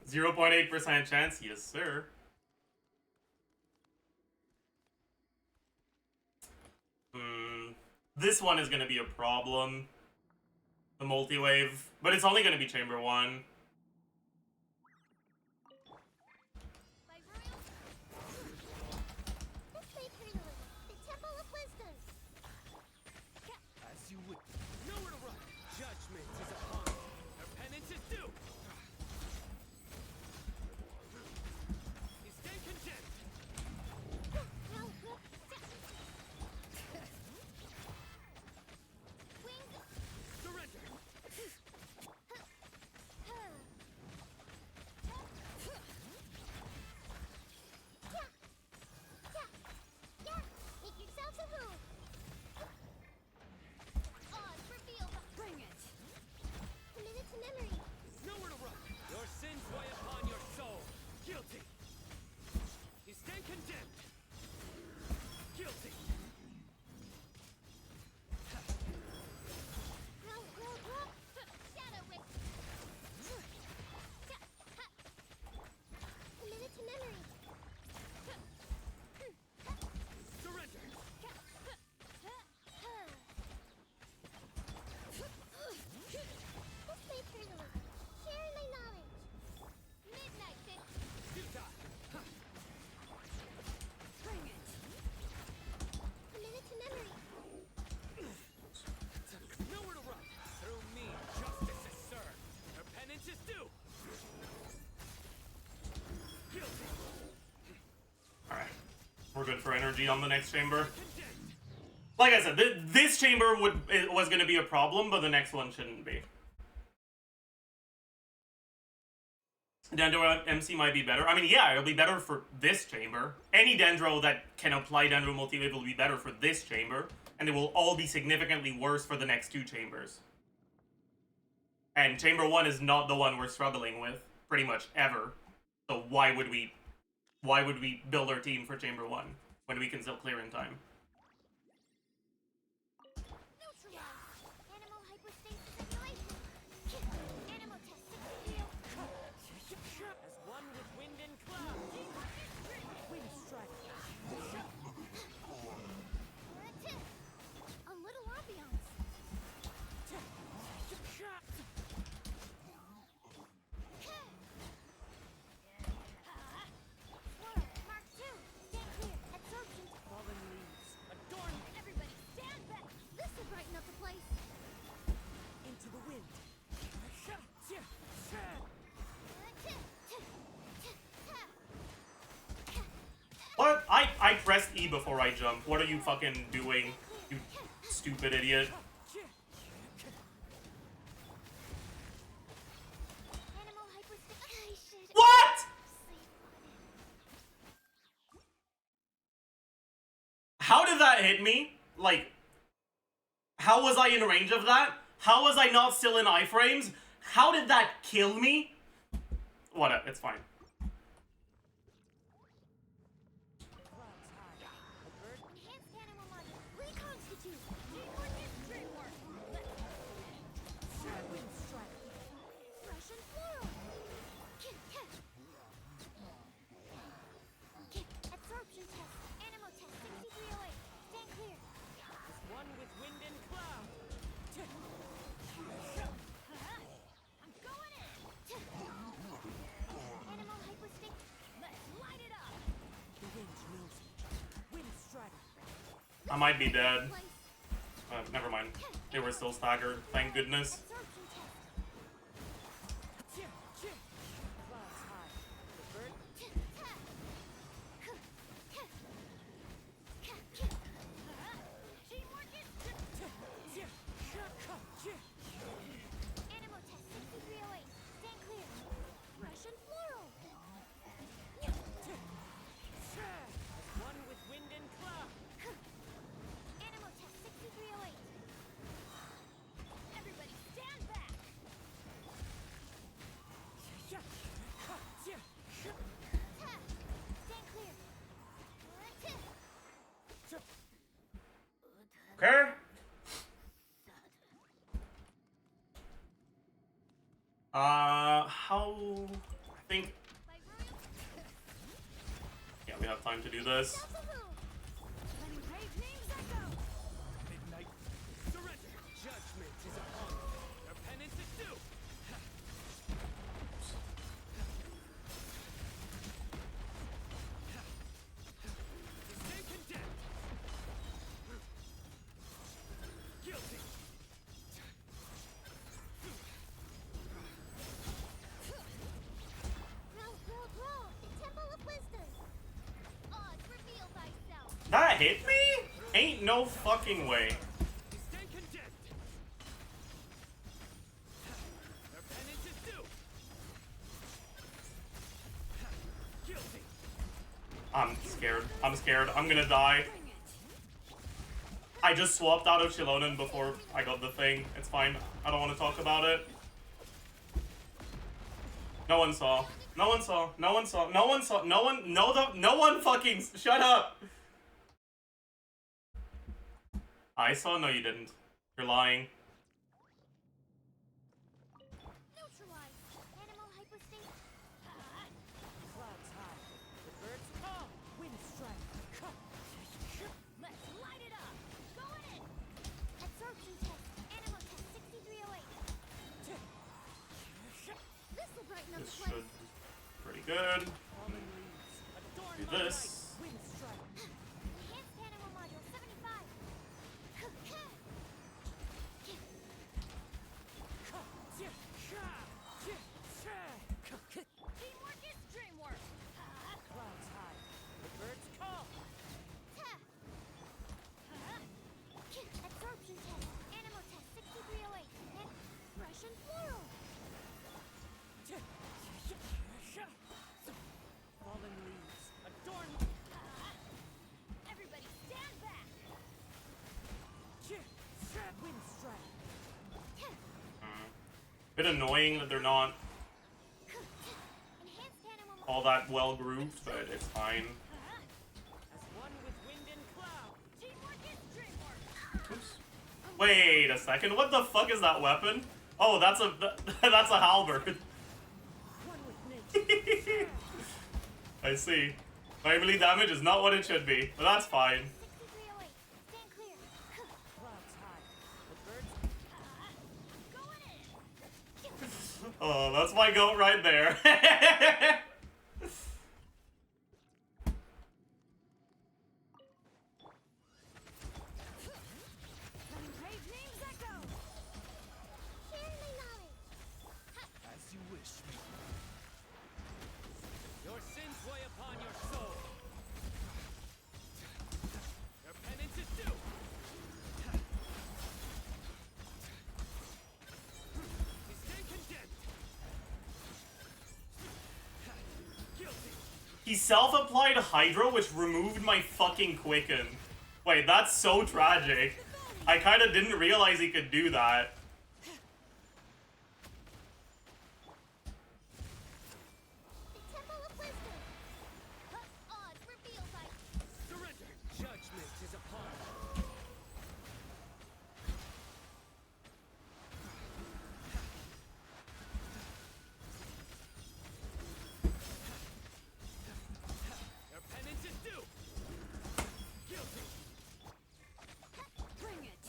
0.8% chance? Yes, sir. This one is gonna be a problem. The multi-wave. But it's only gonna be chamber 1. good for energy on the next chamber. Like I said, this chamber was going to be a problem, but the next one shouldn't be. Dendro MC might be better. I mean, yeah, it'll be better for this chamber. Any Dendro that can apply Dendro Multi-Wave will be better for this chamber. And they will all be significantly worse for the next two chambers. And chamber 1 is not the one we're struggling with, pretty much ever. So why would we build our team for chamber 1 when we can still clear in time? Animal hypostasis simulation. Animal test 60 As one with wind and cloud. Wind strike. A little ambiance. Mark 2. Stand clear. Absorption. Fallen leaves. Adorn Everybody stand back. This will brighten up the place. into the wind. What? I pressed E before I jumped. What are you fucking doing, you stupid idiot? Animal hypostasis. What? How did that hit me? Like, how was I in range of that? How was I not still in iframes? How did that kill me? Whatever, it's fine. Enhanced animal module. Reconstitute. Teamwork is dreamwork. Wind strike. Fresh and floral. Absorption test. Animal test 6308. Stand clear. As one with wind and cloud. I'm going in. Animal hypostasis. Let's light it up. The wind knows me. Wind strike. I might be dead. Place. Never mind. They were still staggered, thank goodness. Absorption test. Clouds high. The bird. Teamwork is Animal test 6308. Stand clear. Fresh and floral. One with wind and cloud. Animal test 6308. Everybody stand back. Stand clear. Okay. How... I think... Yeah, we have time to do this. Letting brave names echo. Midnight. Surrender. Judgment is upon you. Your penance is due. Stay condemned. Guilty. Roll. Temple of Wisdom. Oz, reveal thyself. That hit me? Ain't no fucking way. Stay condemned. Your penance is due. Guilty. I'm scared. I'm scared. I'm gonna die. I just swapped out of Shilonen before I got the thing. It's fine. I don't want to talk about it. No one saw. No one saw. No one saw. No one saw. No one. No one fucking. Shut up. I saw. No, you didn't. You're lying. Neutralize. Animal hypostasis. Clouds high. The birds call. Wind strike. Let's light it up. Going in. Absorption test. Animal test 6308. This will brighten up This the place. should be pretty good. Fallen leaves. Adorn Do my this. light. Wind strike. Enhanced animal module 75. Teamwork is dreamwork. Clouds high. The birds call. Bit annoying that they're not Enhanced animal all that well grooved, but it's fine. As one with wind and cloud. Teamwork is dreamwork. Oops. Wait a second, what the fuck is that weapon? Oh, that's a that's a halberd. One with nature. I see. My melee damage is not what it should be, but that's fine. 6308. Stand clear. Clouds high. The birds Going in. Oh, that's my goat right there. Brave names echo. Hearing knowledge. As you wish. Your sins weigh upon your soul. Your penance is due. You stand condemned. Guilty. He self-applied Hydro, which removed my fucking Quicken. Wait, that's so tragic. I kinda didn't realize he could do that. The Temple of Wisdom. Odds revealed by Surrender. Judgment is upon us. Your penance is due. Guilty. Bring it.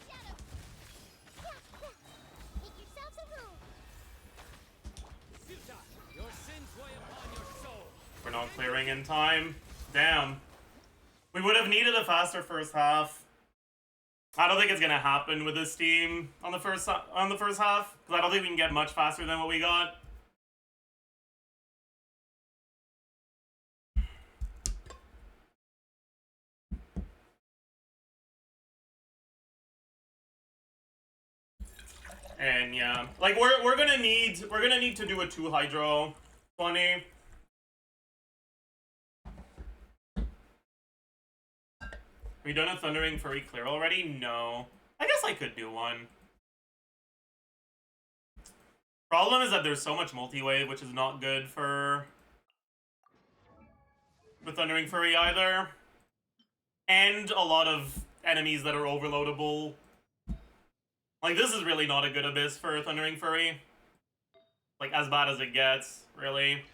Shadow. Make yourselves a room. Suta, your sins weigh upon your soul. We're not clearing in time. Damn. We would have needed a faster first half. I don't think it's gonna happen with this team on the first half, because I don't think we can get much faster than what we got. And yeah, like we're gonna need to do a 2 Hydro 20. Have we done a Thundering Fury clear already? No. I guess I could do one. Problem is that there's so much multi-wave, which is not good for the Thundering Fury either. And a lot of enemies that are overloadable. Like, this is really not a good Abyss for Thundering Fury. Like, as bad as it gets, really.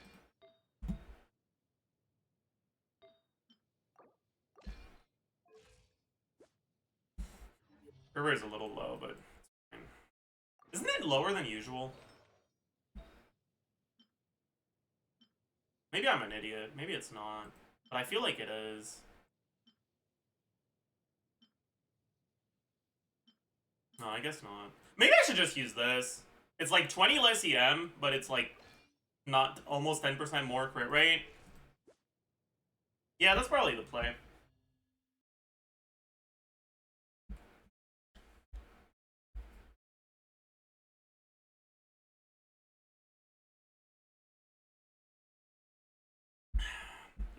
River is a little low, but it's fine. Isn't it lower than usual? Maybe I'm an idiot. Maybe it's not. But I feel like it is. No, I guess not. Maybe I should just use this. It's like 20 less EM, but it's like not almost 10% more crit rate. Yeah, that's probably the play.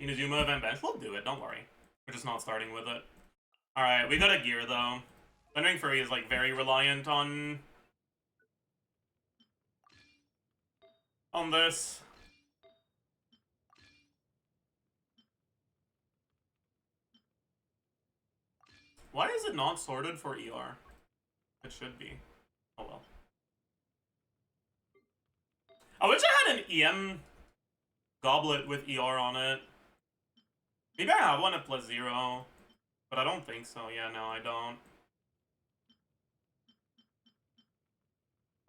INAZUMA event bench. We'll do it, don't worry. We're just not starting with it. Alright, we got a gear though. Thundering Fury is like very reliant on this. Why is it not sorted for ER? It should be. Oh well. I wish I had an EM goblet with ER on it. Maybe I have one at +0, but I don't think so. Yeah, no, I don't.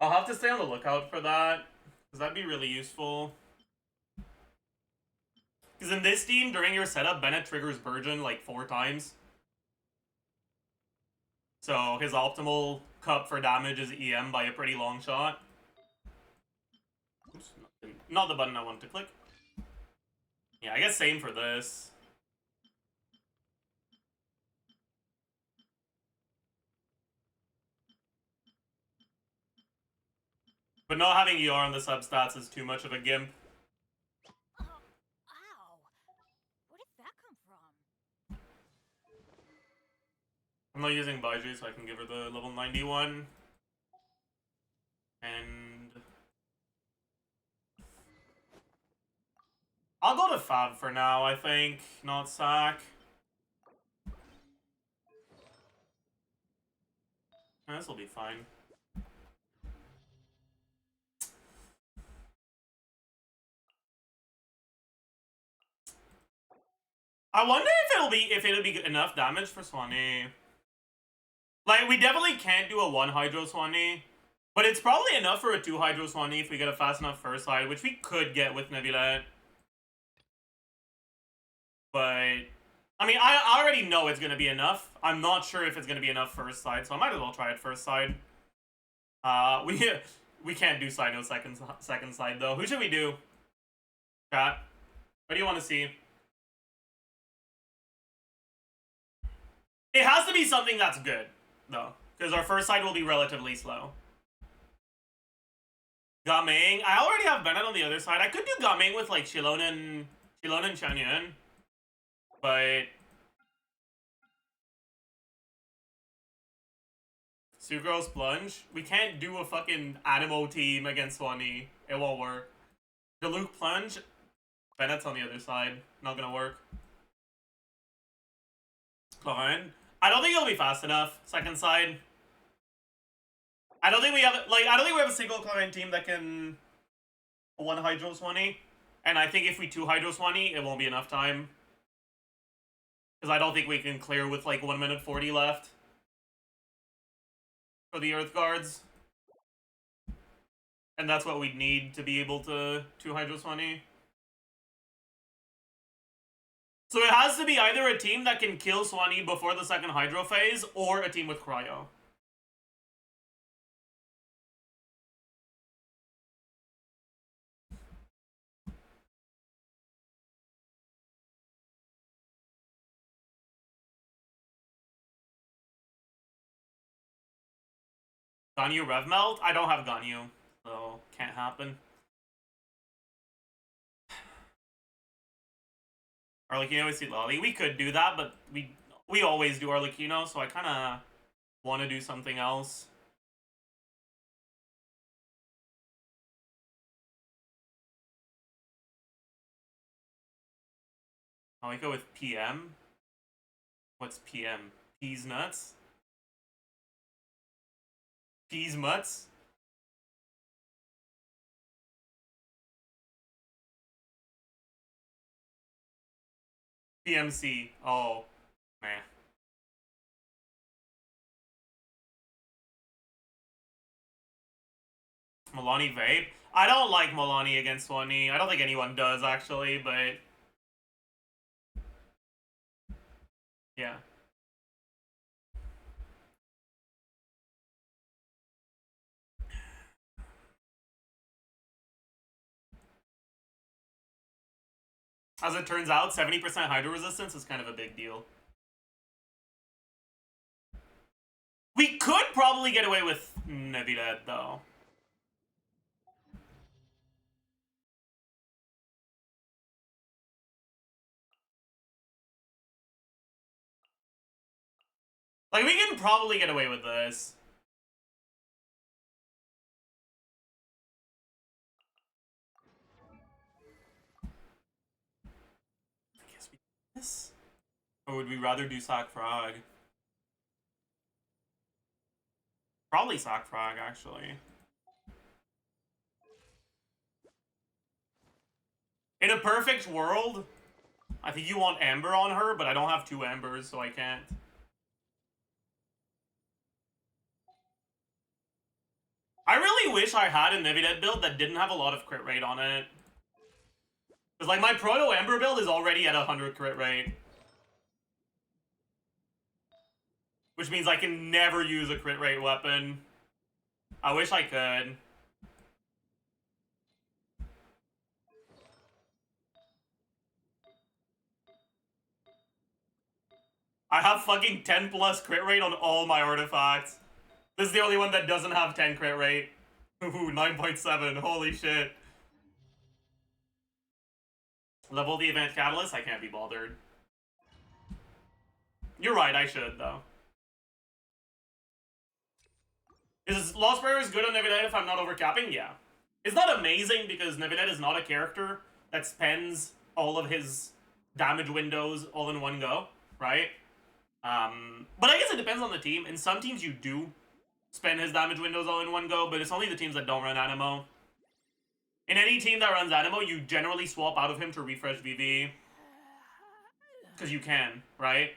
I'll have to stay on the lookout for that, because that'd be really useful. Because in this team, during your setup, Bennett triggers Burgeon like 4 times. So his optimal cup for damage is EM by a pretty long shot. Oops, not the button I wanted to click. Yeah, I guess same for this. But not having ER on the substats is too much of a gimp. Ow. Where did that come from? I'm not using Baiju, so I can give her the level 91. And I'll go to Fab for now, I think, not Sack. This will be fine. I wonder if it'll be enough damage for Swanee. Like, we definitely can't do a 1 Hydro Swanee, but it's probably enough for a 2 Hydro Swanee if we get a fast enough first side, which we could get with Nebulette. But I mean, I already know it's gonna be enough. I'm not sure if it's gonna be enough first side, so I might as well try it first side. We can't do side no second side though. Who should we do? Chat. What do you want to see? It has to be something that's good though, because our first side will be relatively slow. Gaming. I already have Bennett on the other side. I could do Gaming with like Shilon and Changyun, but Sucrose Plunge. We can't do a fucking Animo team against Swanee. It won't work. The Luke Plunge. Bennett's on the other side. Not gonna work. Fine. I don't think it'll be fast enough. Second side. I don't think we have a single client team that can 1 Hydro Swanee. And I think if we 2 Hydro Swanee, it won't be enough time. Because I don't think we can clear with like 1 minute 40 left. For the Earth Guards. And that's what we'd need to be able to 2 Hydro Swanee. So it has to be either a team that can kill Swanee before the second Hydro phase, or a team with Cryo. Ganyu Rev Melt? I don't have Ganyu, so can't happen. Arlecchino with Lolly. We could do that, but we always do Arlecchino, so I kind of want to do something else. Oh, we go with PM? What's PM? Peas Nuts? Peas Mutts? PMC. Oh, man. Milani Vape? I don't like Milani against Swanee. I don't think anyone does, actually, but... yeah. As it turns out, 70% Hydro Resistance is kind of a big deal. We could probably get away with Nebulette, though. Like, we can probably get away with this. I guess we do this? Or would we rather do Sock Frog? Probably Sock Frog, actually. In a perfect world, I think you want Amber on her, but I don't have 2 Ambers, so I can't. I really wish I had a Nebulette build that didn't have a lot of crit rate on it. Because, like, my Proto Amber build is already at 100 crit rate. Which means I can never use a crit rate weapon. I wish I could. I have fucking 10 plus crit rate on all my artifacts. This is the only one that doesn't have 10 crit rate. Ooh, 9.7. Holy shit. Level the Event Catalyst? I can't be bothered. You're right, I should, though. Is Lost Prayer is good on Nevidette if I'm not overcapping? Yeah. It's not amazing because Nevidette is not a character that spends all of his damage windows all in one go, right? But I guess it depends on the team. In some teams you do spend his damage windows all in one go, but it's only the teams that don't run Animo. In any team that runs Animo, you generally swap out of him to refresh VV. Because you can, right?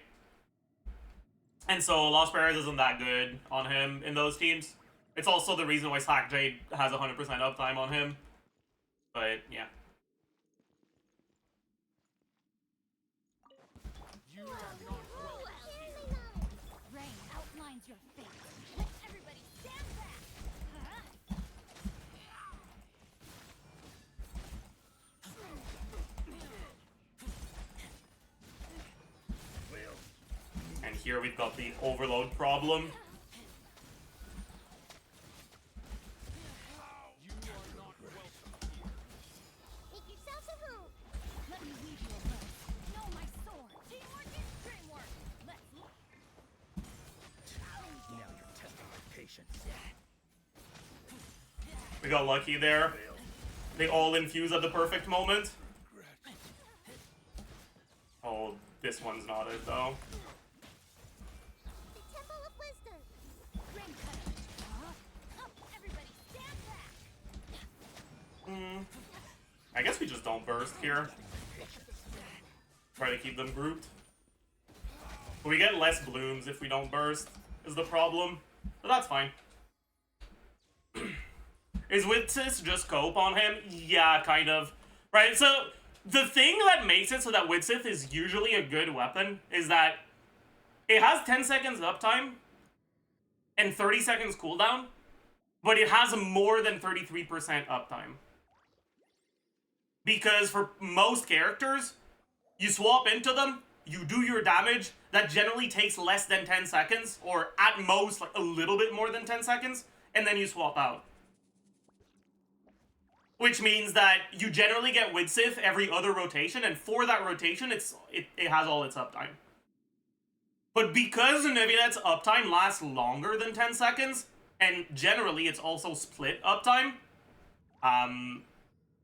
And so Lost Prayers isn't that good on him in those teams. It's also the reason why Slack Jade has 100% uptime on him. But, yeah. You are not welcome. Rain outlines your fate. Let everybody stand back. Huh? And here we've got the overload problem. You are not welcome here. Make yourselves a home. Let me weave you a web. Know my sword. Teamwork is dreamwork. Let's Now you're testing my patience. We got lucky there. They all infuse at the perfect moment. Oh, this one's not it though. the Temple of Wisdom. Rain cutter. Up, everybody stand back. I guess we just don't burst here. Try to keep them grouped. But we get less blooms if we don't burst, is the problem. But that's fine. Is Widsith just cope on him? Yeah, kind of. Right, so the thing that makes it so that Widsith is usually a good weapon is that it has 10 seconds uptime and 30 seconds cooldown, but it has more than 33% uptime. Because for most characters, you swap into them, you do your damage, that generally takes less than 10 seconds, or at most, like, a little bit more than 10 seconds, and then you swap out. Which means that you generally get Widsith every other rotation, and for that rotation, it has all its uptime. But because Nevidette's uptime lasts longer than 10 seconds, and generally it's also split uptime,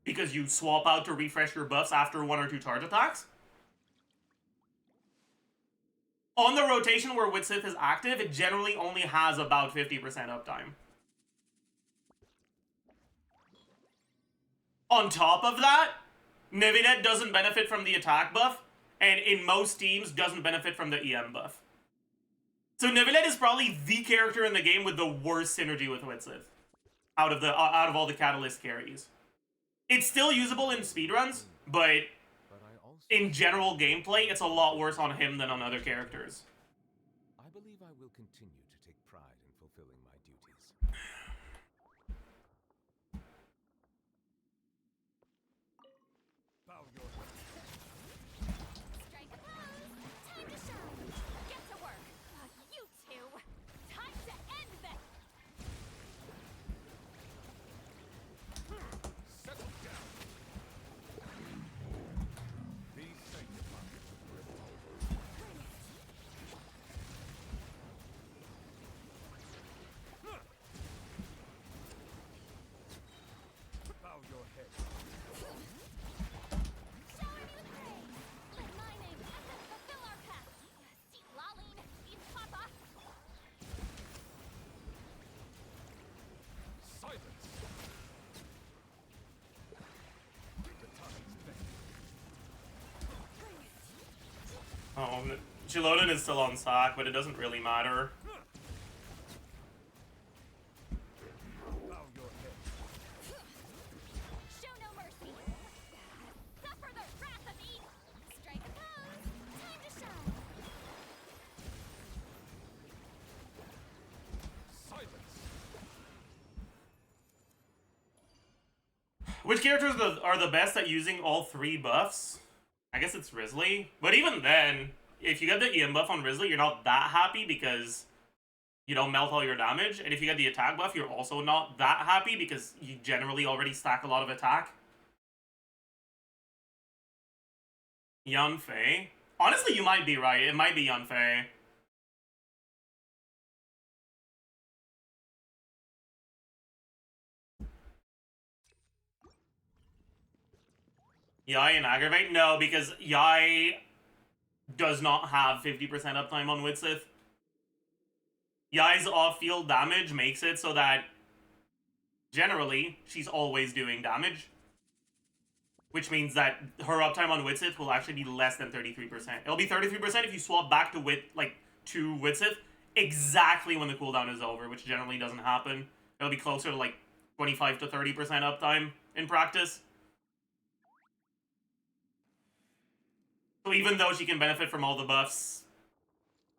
because you swap out to refresh your buffs after 1 or 2 charge attacks. On the rotation where Widsith is active, it generally only has about 50% uptime. On top of that, Nevidette doesn't benefit from the attack buff, and in most teams doesn't benefit from the EM buff. So Nevidette is probably the character in the game with the worst synergy with Widsith out of all the Catalyst carries. It's still usable in speedruns, but in general gameplay, it's a lot worse on him than on other characters. I believe I will continue to take pride in fulfilling my duties. Bow your head. Strike a pose. Time to shine. Get to work. You two. Time to end this. Settle down. Be sanctified. Bow your head. Shower me with praise. Let my name epic fulfill our path. Seat lolling. Eat papa. Silence. The time's bent. Chiloden is still on sack, but it doesn't really matter. Bow your head. Show no mercy. Suffer the wrath of Eden. Strike a pose. Time to shine. Silence. Which characters are the best at using all 3 buffs? I guess it's Risley. But even then, if you get the EM buff on Risley, you're not that happy because you don't melt all your damage. And if you get the attack buff, you're also not that happy because you generally already stack a lot of attack. Yunfei. Honestly, you might be right. It might be Yunfei. Yai and Aggravate? No, because Yai does not have 50% uptime on Widsith. Yai's off-field damage makes it so that generally she's always doing damage, which means that her uptime on Widsith will actually be less than 33%. It'll be 33% if you swap back to Widsith exactly when the cooldown is over, which generally doesn't happen. It'll be closer to like 25 to 30% uptime in practice. So even though she can benefit from all the buffs,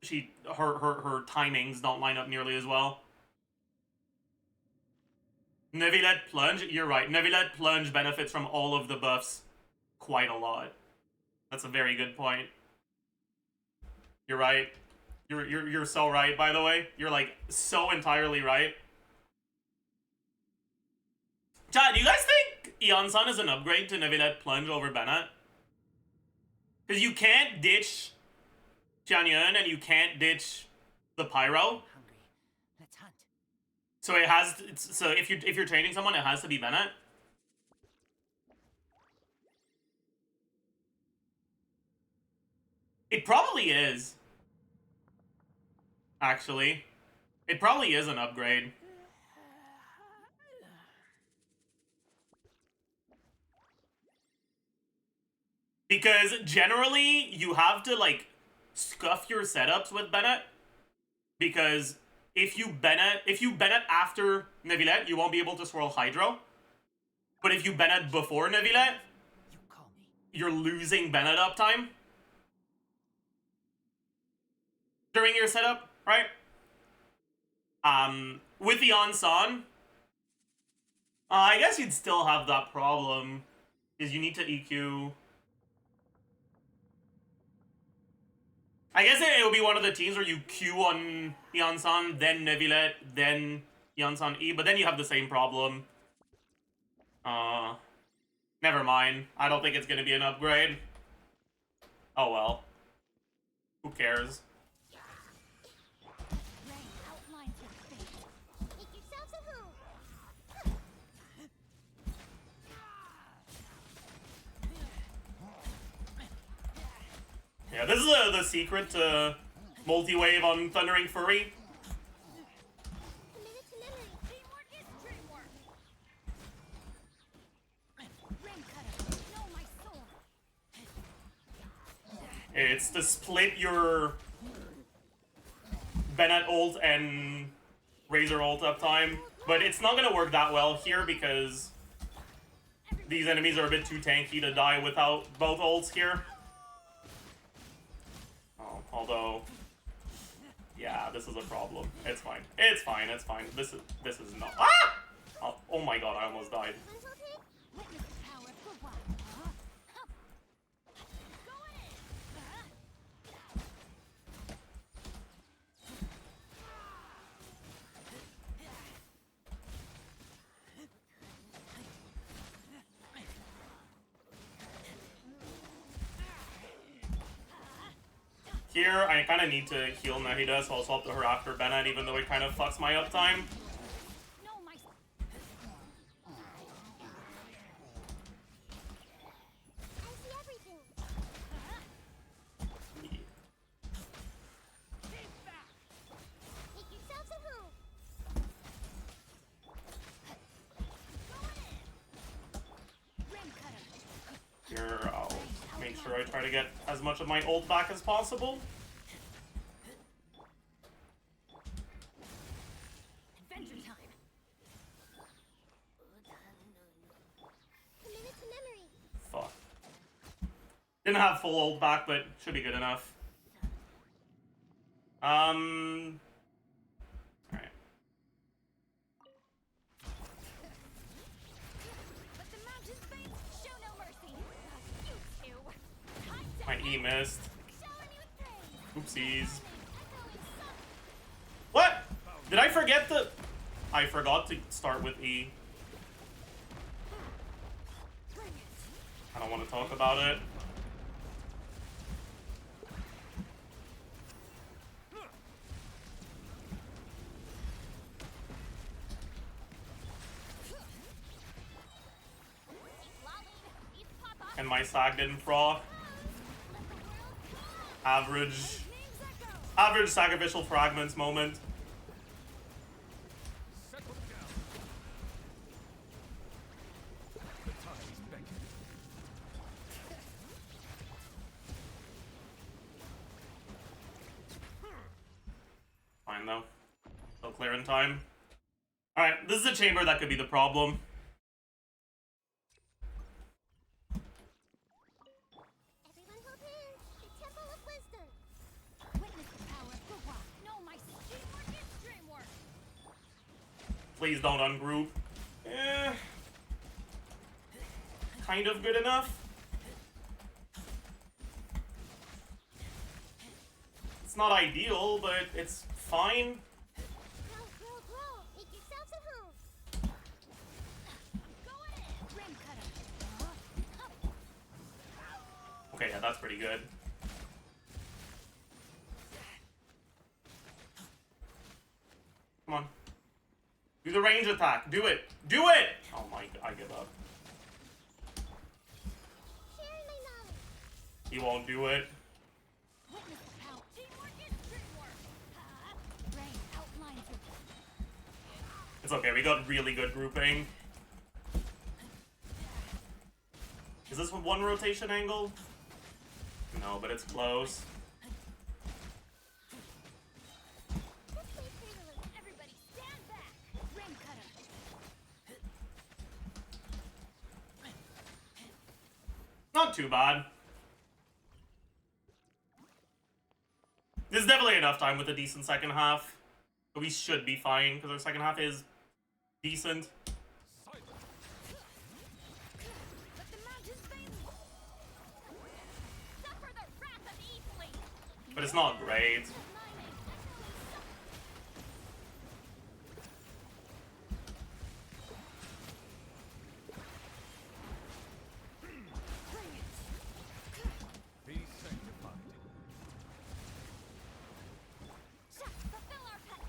her timings don't line up nearly as well. Neuvillette Plunge, you're right. Neuvillette Plunge benefits from all of the buffs quite a lot. That's a very good point. You're right. You're so right, by the way. You're like so entirely right. Chad, do you guys think Eon-san is an upgrade to Neuvillette Plunge over Bennett? Because you can't ditch Tianyun and you can't ditch the Pyro. Hungry. Let's hunt. So it has so if you're training someone, it has to be Bennett. It probably is. Actually. It probably is an upgrade. Because generally you have to like scuff your setups with Bennett. Because if you Bennett after Neuvillette, you won't be able to swirl Hydro. But if you Bennett before Neuvillette, You call me. you're losing Bennett uptime during your setup, right? With the Ansan, I guess you'd still have that problem, is you need to EQ. I guess it would be one of the teams where you Q on Yansan, then Neuvillette, then Yansan E, but then you have the same problem. Never mind. I don't think it's gonna be an upgrade. Oh well. Who cares? Rain outlines his fate. Make yourselves at home. Yeah, this is the secret to multi-wave on Thundering Fury. A minute to memory. Teamwork is dreamwork. Rain cutter. Know my soul. It's to split your Bennett ult and Razor ult uptime, but it's not gonna work that well here because these enemies are a bit too tanky to die without both ults here. Oh, although, yeah, this is a problem. It's fine. It's fine. It's fine. This is not. Ah! Oh my god! I almost died. Witness the power of the wild. Going in. Here, I kind of need to heal Nahida, so I'll swap to her after Bennett, even though it kind of fucks my uptime. Know my. I see everything. Make yourselves at home. Rain cutter. Here, I'll make sure I try to get as much of my ult back as possible. Adventure time. A minute to memory. Fuck. Didn't have full ult back, but should be good enough. Alright. But the mountain's face show no mercy. You two. Time to My E missed. showering you with praise. Oopsies. Echoing sun. What? Did I forget the... I forgot to start with E. Bring it. I don't want to talk about it. And my sack didn't proc. Average sacrificial fragments moment. Settle down. The time is beckoning. Fine though. Still clear in time. Alright, this is a chamber that could be the problem. Everyone prepare. The Temple of Wisdom. Witness the power of the rock. No, my streamwork is dreamwork. Please don't ungroup. Eh. Kind of good enough. It's not ideal, but it's fine. Grow, grow, grow. Make yourselves at home. Go ahead. Rim cutter. Okay, yeah, that's pretty good. Come on. Do the range attack. Do it. Do it! Oh my, I give up. Sharing my knowledge. He won't do it. Witness the power. Teamwork is dreamwork. Rain outlines your It's okay, we got really good grouping. Is this one rotation angle? No, but it's close. Everybody stand back. Rim cutter. Not too bad. There's definitely enough time with a decent second half. But we should be fine, because our second half is decent. Let the mountains vein. Suffer the wrath of Eastling. But it's not great. Be sanctified. Fulfill our pet.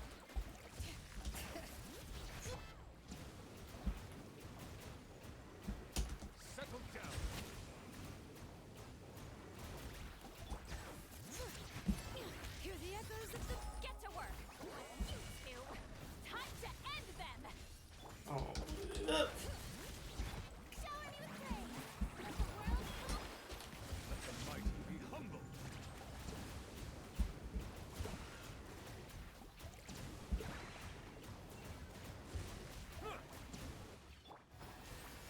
Settle down. Hear the echoes of the get to work. You two. Time to end them. Oh. Shower me with praise. Let the world Let the mighty be humble.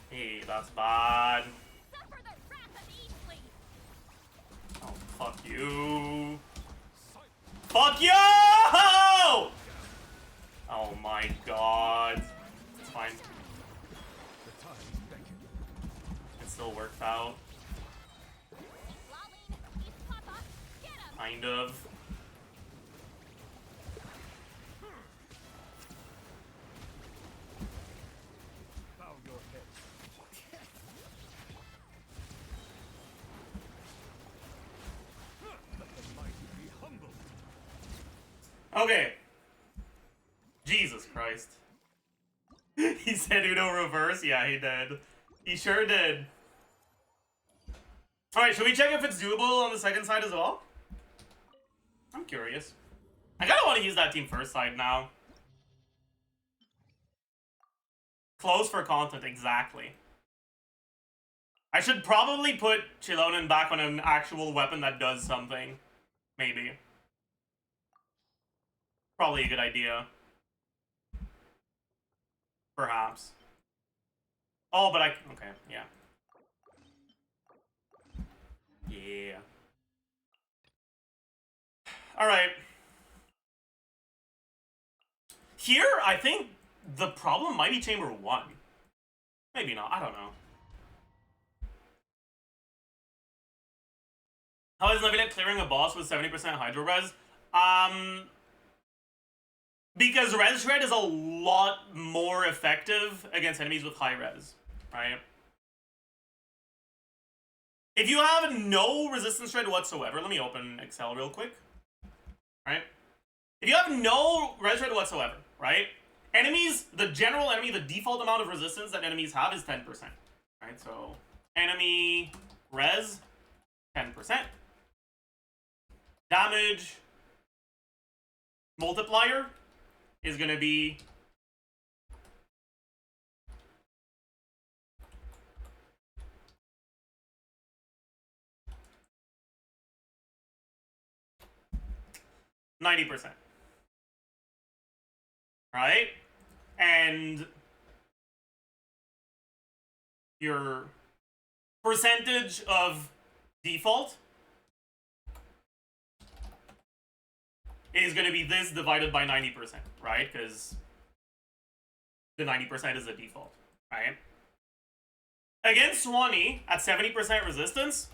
Hey, that's bad. suffer the wrath of Eastling. Oh, fuck you. Silence. Fuck you! Oh my god. It's fine. The time is beckoning. It still worked out. Lolling. He's Papa. Get him. Kind of. Bow your head. Let the mighty be humble. Okay. Jesus Christ. He said Uno reverse? Yeah, he did. He sure did. Alright, should we check if it's doable on the second side as well? I'm curious. I kinda want to use that team first side now. Close for content, exactly. I should probably put Chilonin back on an actual weapon that does something. Maybe. Probably a good idea. Perhaps. Oh, but okay, yeah. Yeah. Alright. Here, I think the problem might be Chamber 1. Maybe not, I don't know. How is Levinet clearing a boss with 70% Hydro Res? Because Res Shred is a lot more effective against enemies with high res, right? If you have no resistance shred whatsoever, let me open Excel real quick, right? If you have no res shred whatsoever, right? Enemies, the default amount of resistance that enemies have is 10%, right? So, enemy res, 10%. Damage multiplier is going to be %90. Right? And your percentage of default is going to be this divided by 90%, right? Because the 90% is the default, right? Against Swanee at 70% resistance,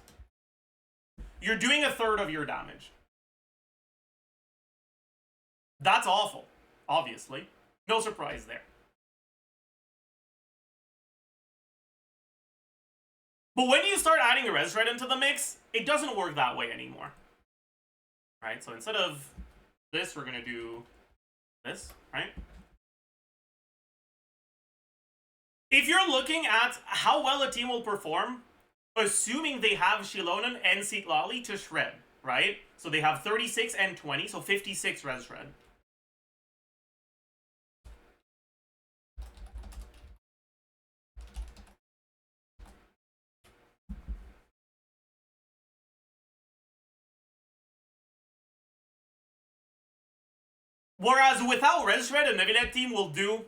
you're doing a third of your damage. That's awful, obviously. No surprise there. But when you start adding a res shred into the mix, it doesn't work that way anymore. Right? So instead of this, we're going to do this, right? If you're looking at how well a team will perform, assuming they have Shilonen and Sitlali to shred, right? So they have 36 and 20, so 56 res shred. Whereas without res shred, a Nevilet team will do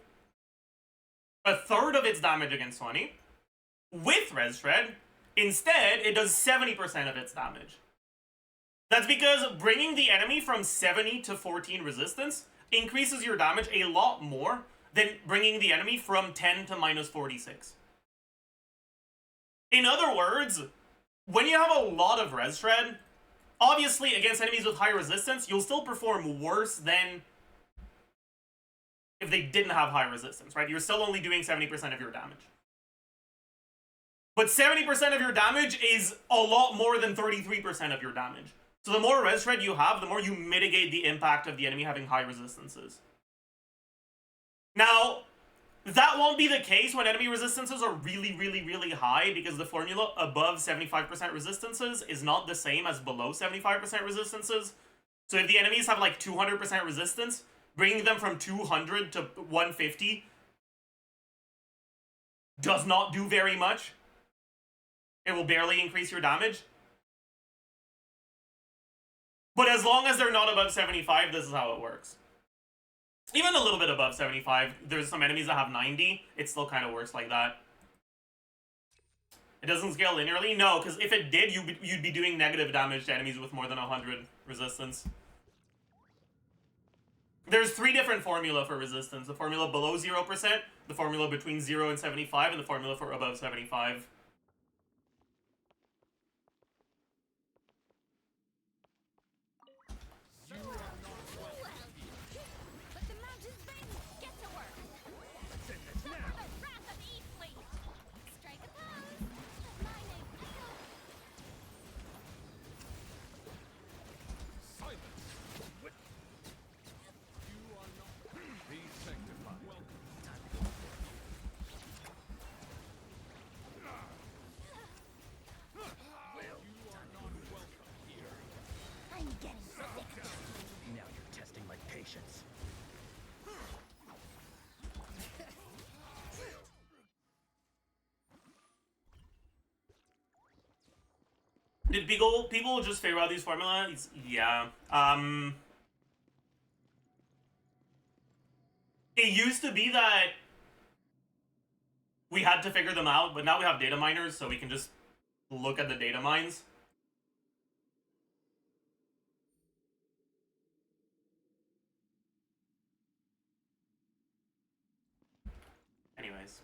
a third of its damage against Swanee. With res shred, instead, it does 70% of its damage. That's because bringing the enemy from 70 to 14 resistance increases your damage a lot more than bringing the enemy from 10 to minus 46. In other words, when you have a lot of res shred, obviously against enemies with high resistance, you'll still perform worse than if they didn't have high resistance, right? You're still only doing 70% of your damage. But 70% of your damage is a lot more than 33% of your damage. So the more res shred you have, the more you mitigate the impact of the enemy having high resistances. Now, that won't be the case when enemy resistances are really, really, really high, because the formula above 75% resistances is not the same as below 75% resistances. So if the enemies have like 200% resistance, bringing them from 200 to 150 does not do very much. It will barely increase your damage. But as long as they're not above 75, this is how it works. Even a little bit above 75, there's some enemies that have 90, it still kind of works like that. It doesn't scale linearly? No, because if it did, you'd be doing negative damage to enemies with more than 100 resistance. There's 3 different formula for resistance. The formula below 0%, the formula between 0 and 75, and the formula for above 75. Let the mountains bend. Get to work. Suffer the wrath of Eastleaf. Strike a pose. My name. Silence! What? You are not. Be sanctified. Welcome. You are not welcome here. I'm getting sick. Now you're testing my patience. Did people just figure out these formulas? Yeah. It used to be that we had to figure them out, but now we have data miners, so we can just look at the data mines. Anyways.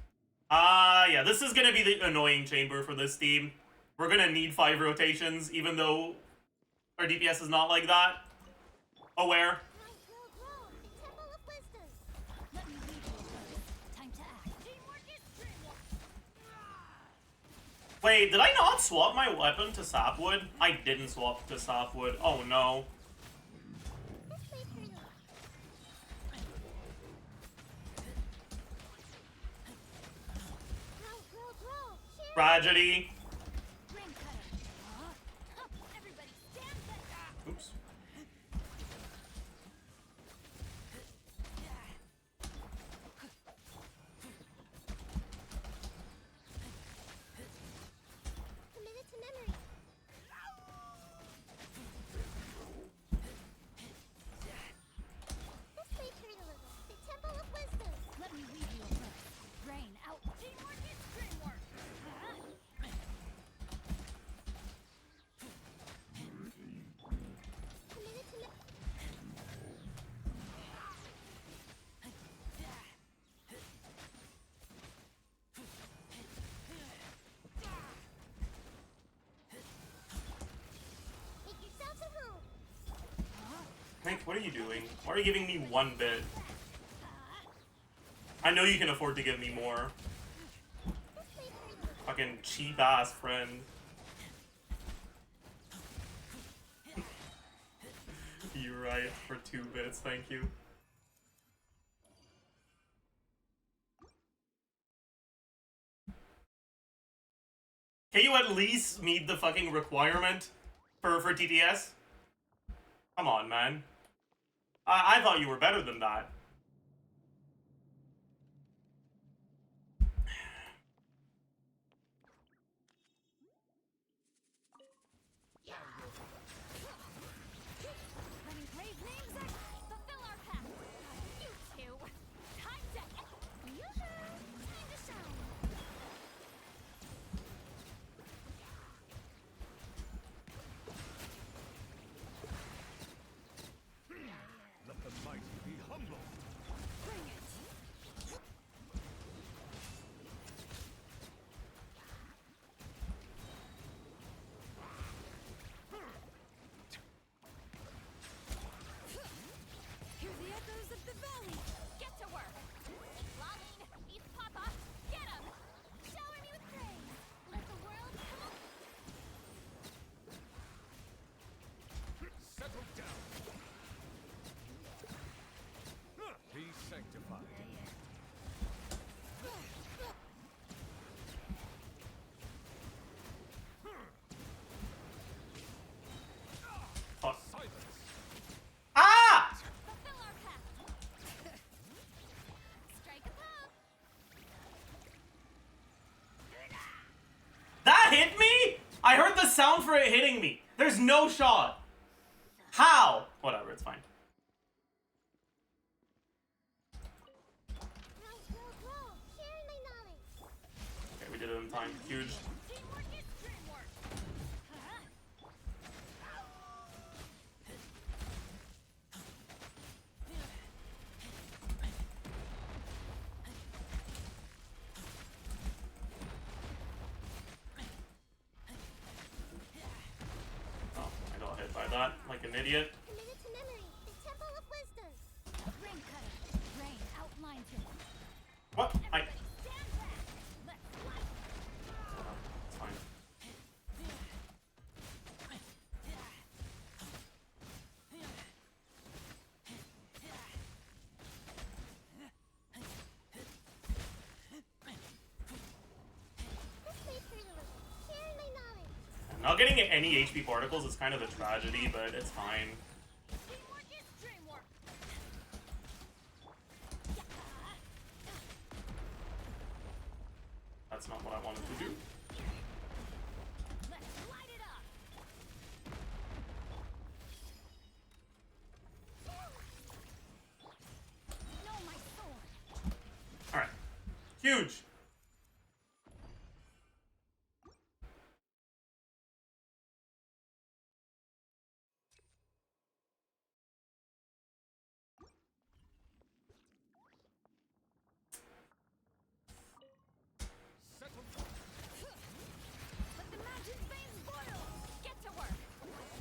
Yeah, this is gonna be the annoying chamber for this team. We're gonna need 5 rotations, even though our DPS is not like that. Aware. Temple of Wisdom. Let me read your words. Time to act. Teamwork is teamwork. Wait, did I not swap my weapon to sapwood? I didn't swap to sapwood. Oh no. Let's wait for you. Throw. Shield. Tragedy. Ring cutter. Nick, what are you doing? Why are you giving me 1 bit? I know you can afford to give me more. Fucking cheap ass friend. You're right, for 2 bits, thank you. Can you at least meet the fucking requirement for TTS? Come on, man. I thought you were better than that. Running brave names that fulfill our path. You two, time to yoo-hoo! Time to shine. Let the mighty be humble. Bring it. Hear the echoes of the valley. Get to work. Lolling, eat Papa. Get him. Shower me with praise. Let the world come up. Settle down. Be sanctified. Fuck. Silence. Ah! Fulfill our path. Strike a pop. That hit me? I heard the sound for it hitting me. There's no shot. How? Whatever, it's fine. Grow. Sharing my knowledge. Okay, we did it in time. Huge. Teamwork is dreamwork. Oh, I got hit by that like an idiot. Committed to memory. The temple of wisdom. Rain cutter. Rain outlines your. What? Everybody stand back. Let's fly. It's fine. This way through the room. Sharing my knowledge. Not getting any HP particles is kind of a tragedy, but it's fine. Teamwork is dreamwork. That's not what I wanted to do. Let's light it up. Know my sword. Alright. Huge. Settle down. Let the magic veins boil. Get to work.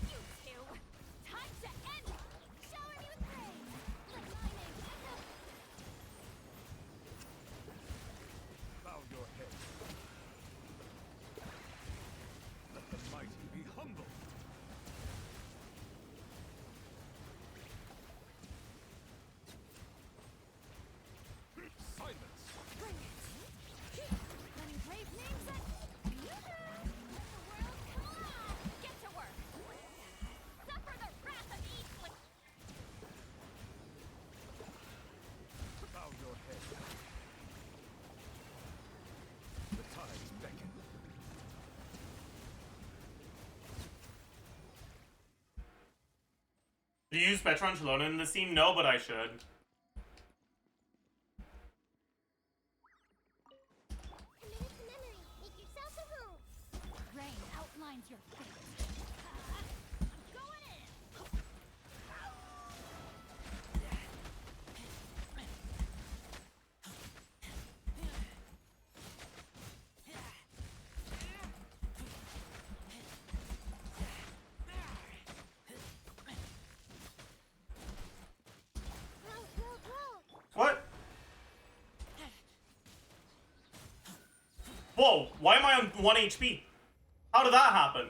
You two. Time to end it. Shower me with praise. Let my name echo. Bow your head. Let the mighty be humble. Silence. Bring it. Running brave names that. Yoo-hoo! Let the world come alive. Get to work. Suffer the wrath of each. Bow your head. The tides beckon. Do you use Petron Shalona in this scene? No, but I should. Committed to memory. Make yourself at home. Rain outlines your fate. I'm going in. Whoa, why am I on 1 HP? How did that happen?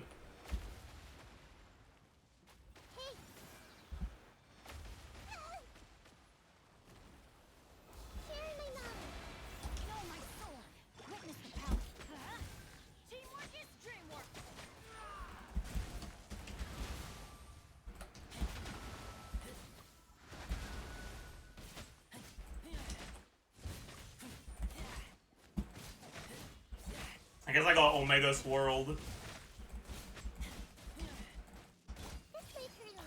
Sharing my knowledge. Know my sword. Witness the power. Teamwork is dreamwork. I guess I got Omega swirled. This way, Turtle.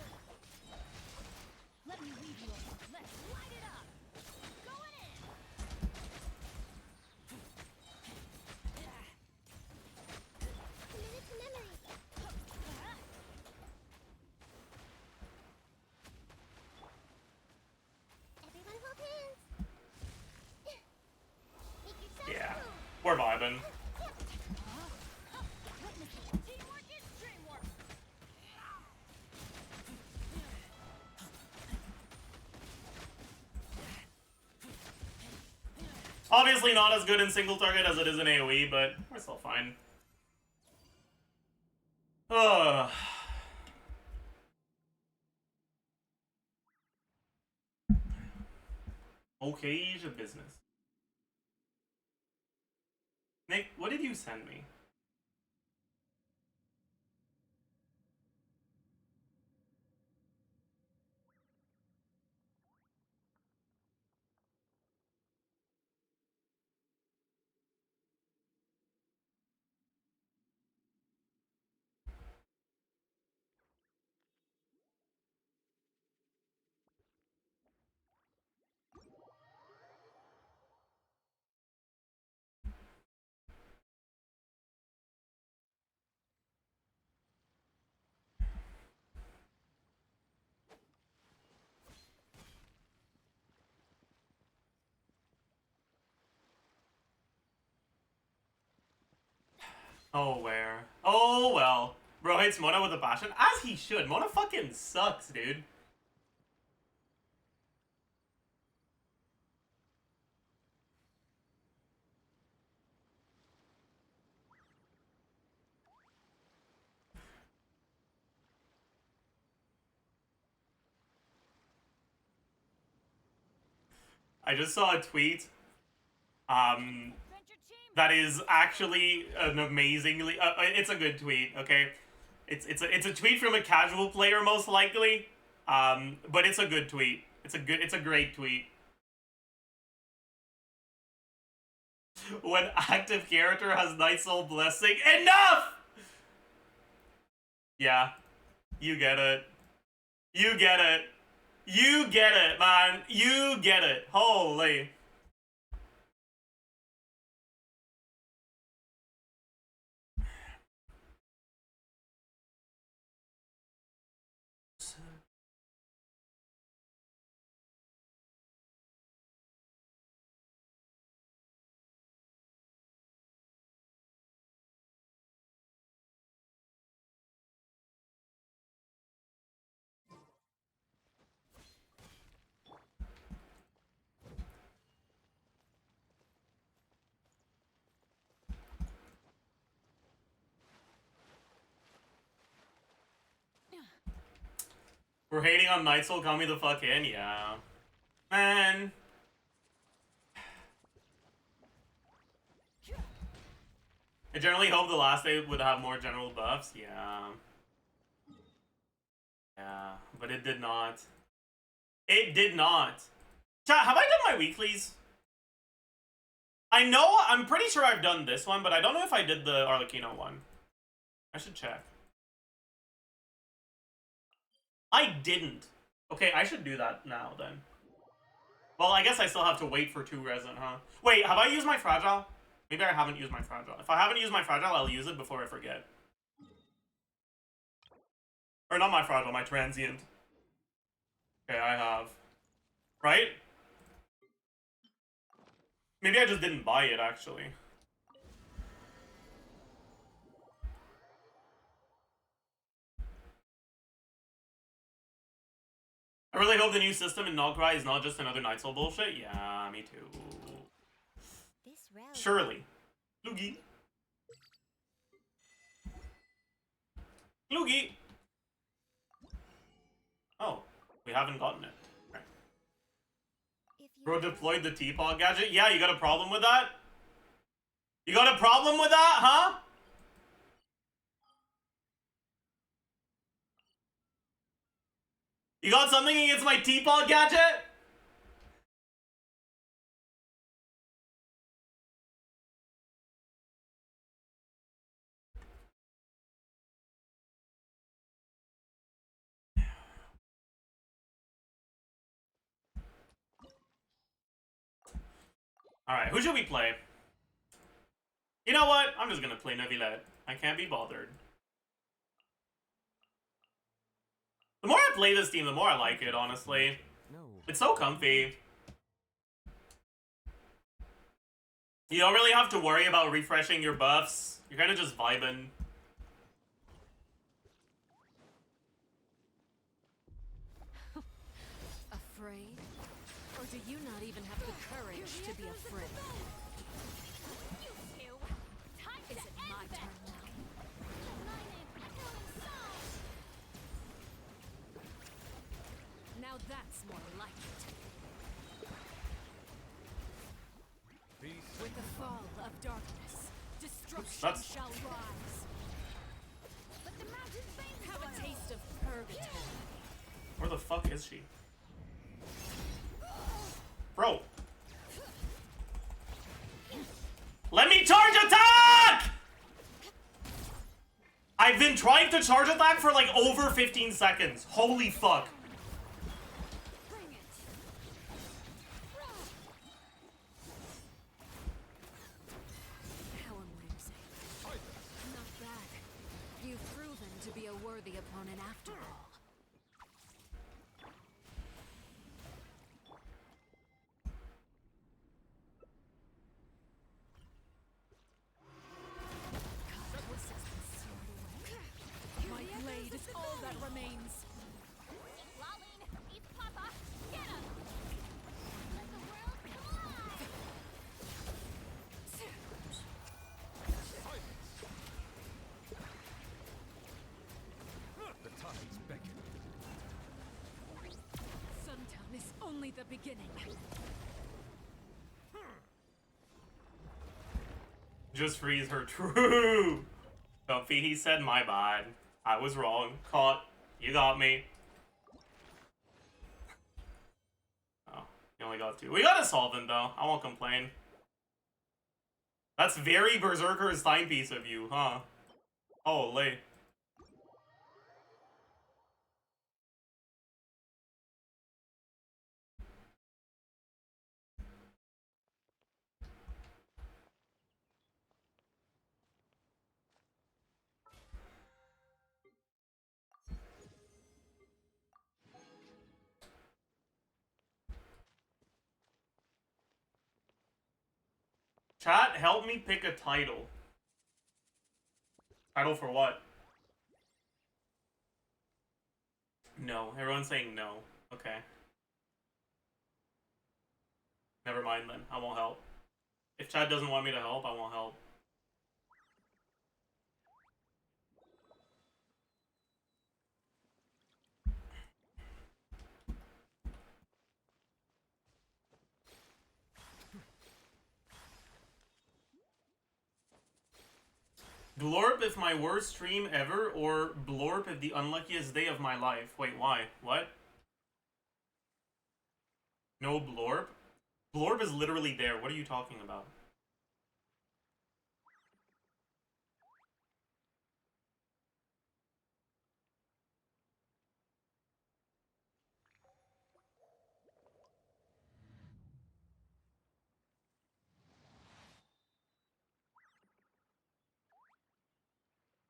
Let me lead you over. Let's light it up. Going in. Committed to memory. Everyone hold hands. Make yourself Yeah, known. we're vibing. Teamwork is dreamwork. Obviously not as good in single target as it is in AoE, but we're still fine. Ugh. Okay, the business. Nick, what did you send me? Oh, where? Oh, well. Bro hates Mona with a passion, as he should. Mona fucking sucks, dude. I just saw a tweet. Adventure team. That is actually an amazingly. It's a good tweet. Okay, it's a tweet from a casual player most likely. But it's a good tweet. It's a great tweet. When active character has Night Soul Blessing, enough. Yeah, you get it. You get it. You get it, man. You get it. Holy. We're hating on Night Soul, call me the fuck in, yeah. Man. I generally hope the last day would have more general buffs, yeah. Yeah, but it did not. It did not. Chat, have I done my weeklies? I'm pretty sure I've done this one, but I don't know if I did the Arlecchino one. I should check. I didn't. Okay, I should do that now, then. Well, I guess I still have to wait for 2 resin, huh? Wait, have I used my Fragile? Maybe I haven't used my Fragile. If I haven't used my Fragile, I'll use it before I forget. Or not my Fragile, my Transient. Okay, I have. Right? Maybe I just didn't buy it, actually. I really hope the new system in Nogcry is not just another Night Soul bullshit. Yeah, me too. This rally. Surely. Loogie. Loogie. Oh, we haven't gotten it. Right. If you Bro deployed the teapot gadget? Yeah, you got a problem with that? You got a problem with that, huh? You got something against my teapot gadget? Alright, who should we play? You know what? I'm just gonna play Neuvillette. I can't be bothered. The more I play this team, the more I like it, honestly. No. It's so comfy. You don't really have to worry about refreshing your buffs. You're kind of just vibing. Afraid? Or do you not even have the courage to be afraid? You two, time Is to it end my this. turn now? Aligning, echoing song. Now that's more like it. With the fall of darkness, destruction That's- shall rise. But the mountain's veins Have a taste of purgatory. Where the fuck is she? Bro. Let me charge attack! I've been trying to charge attack for like over 15 seconds. Holy fuck. Bring it. How amusing. Not bad. You've proven to be a worthy opponent after all. Cosmos has been sealed away. My blade is all that remains. Lolling, eat Papa, get him. Let the world come alive. The tides beckon. Sundown is only the beginning. Just freeze her. True. Comfy, he said my bad. I was wrong. Caught. You got me. Oh, you only got 2. We got a solvent though. I won't complain. That's very Berserker's timepiece of you, huh? Holy. Chat, help me pick a title. Title for what? No. Everyone's saying no. Okay. Never mind then. I won't help. If Chad doesn't want me to help, I won't help. Blorp if my worst stream ever, or Blorp if the unluckiest day of my life. Wait, why? What? No Blorp? Blorp is literally there. What are you talking about?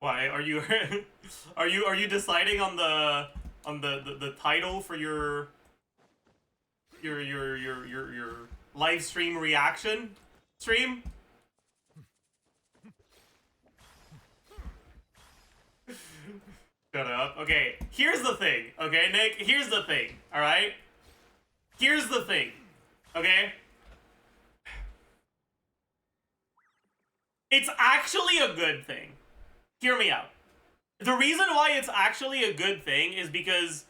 Why are you are you deciding on the title for your live stream reaction stream? Shut up. Okay, here's the thing. Okay, Nick, here's the thing. All right? Here's the thing. Okay? It's actually a good thing. Hear me out. The reason why it's actually a good thing is because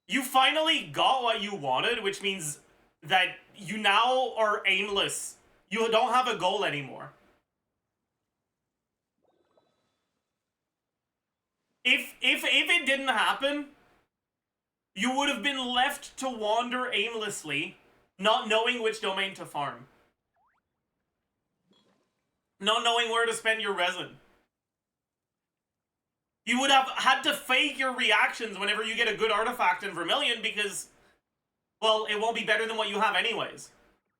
you finally got what you wanted, which means that you now are aimless. You don't have a goal anymore. If it didn't happen, you would have been left to wander aimlessly, not knowing which domain to farm. Not knowing where to spend your resin. You would have had to fake your reactions whenever you get a good artifact in Vermilion because, well, it won't be better than what you have anyways.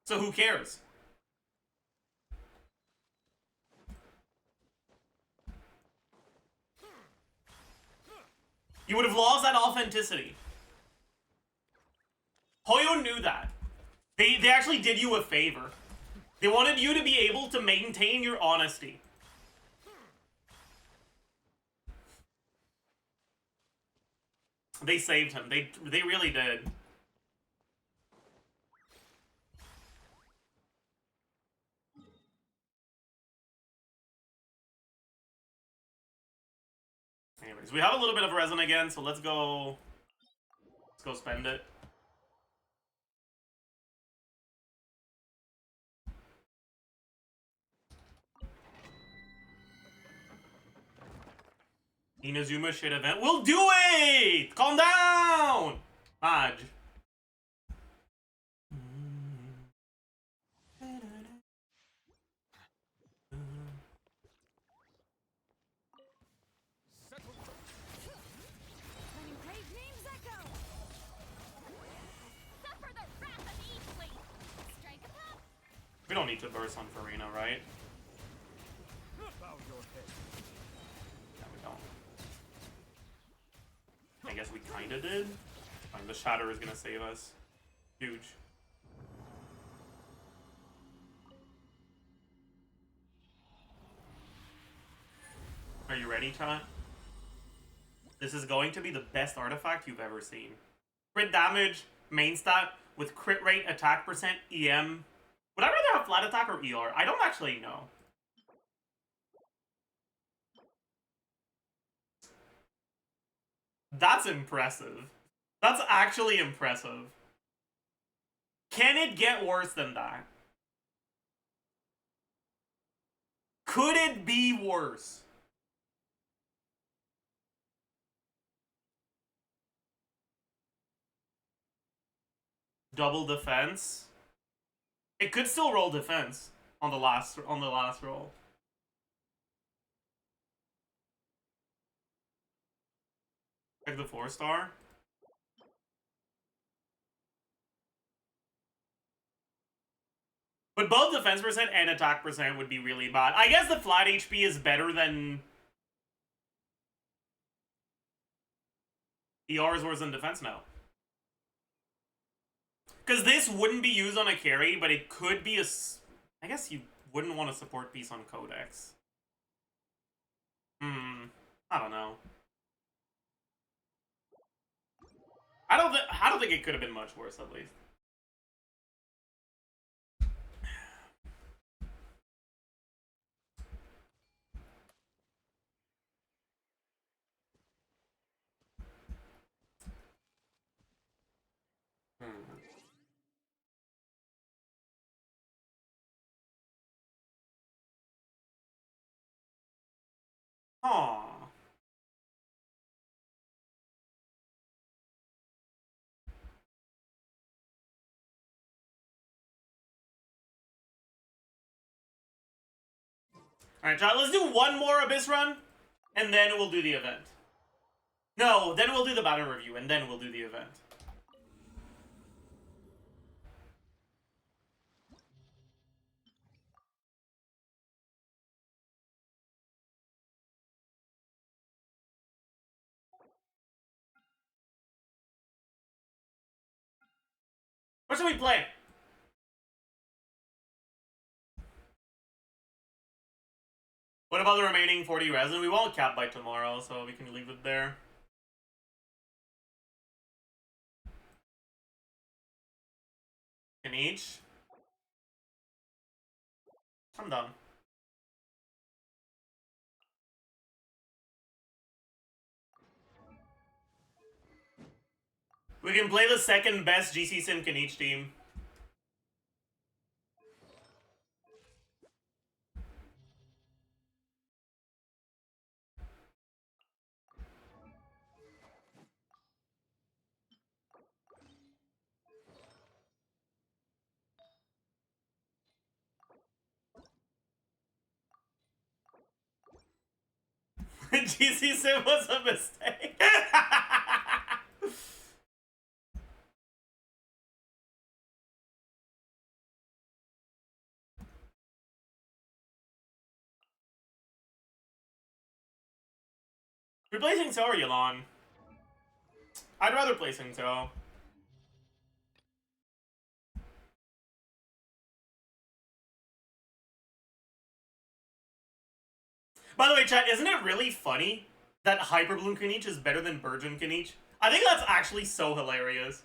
So who cares? You would have lost that authenticity. Hoyo knew that. They actually did you a favor. They wanted you to be able to maintain your honesty. They saved him. They really did. Anyways, we have a little bit of resin again, so let's go spend it. Inazuma shit event. We'll do it! Calm down! Maj. When your great names echo. Suffer the wrath of Eastleigh. Strike a pop. We don't need to burst on Farina, right? Bow your head. No, we don't. I guess we kinda did. Fine, the Shatter is gonna save us. Huge. Are you ready, chat? This is going to be the best artifact you've ever seen. Crit damage, main stat, with crit rate, attack percent, EM. Would I rather have flat attack or ER? I don't actually know. That's impressive. That's actually impressive. Can it get worse than that? Could it be worse? Double defense. It could still roll defense on the last roll. Check the 4-star. But both defense percent and attack percent would be really bad. I guess the flat HP is better than ER is worse than defense now. Because this wouldn't be used on a carry, but it could be a... I guess you wouldn't want to support piece on Codex. I don't know. I don't think it could have been much worse, at least. Aww. Alright, chat, let's do one more Abyss run, and then we'll do the event. No, then we'll do the battle review, and then we'll do the event. What should we play? What about the remaining 40 resin? We won't cap by tomorrow, so we can leave it there. In each. I'm done. We can play the second best GC Sim can each team. GC Sim was a mistake. You're play Singto or Yelan? I'd rather play Singto. By the way, chat, isn't it really funny that Hyper Bloom Kaniche is better than Burgeon Kaniche? I think that's actually so hilarious.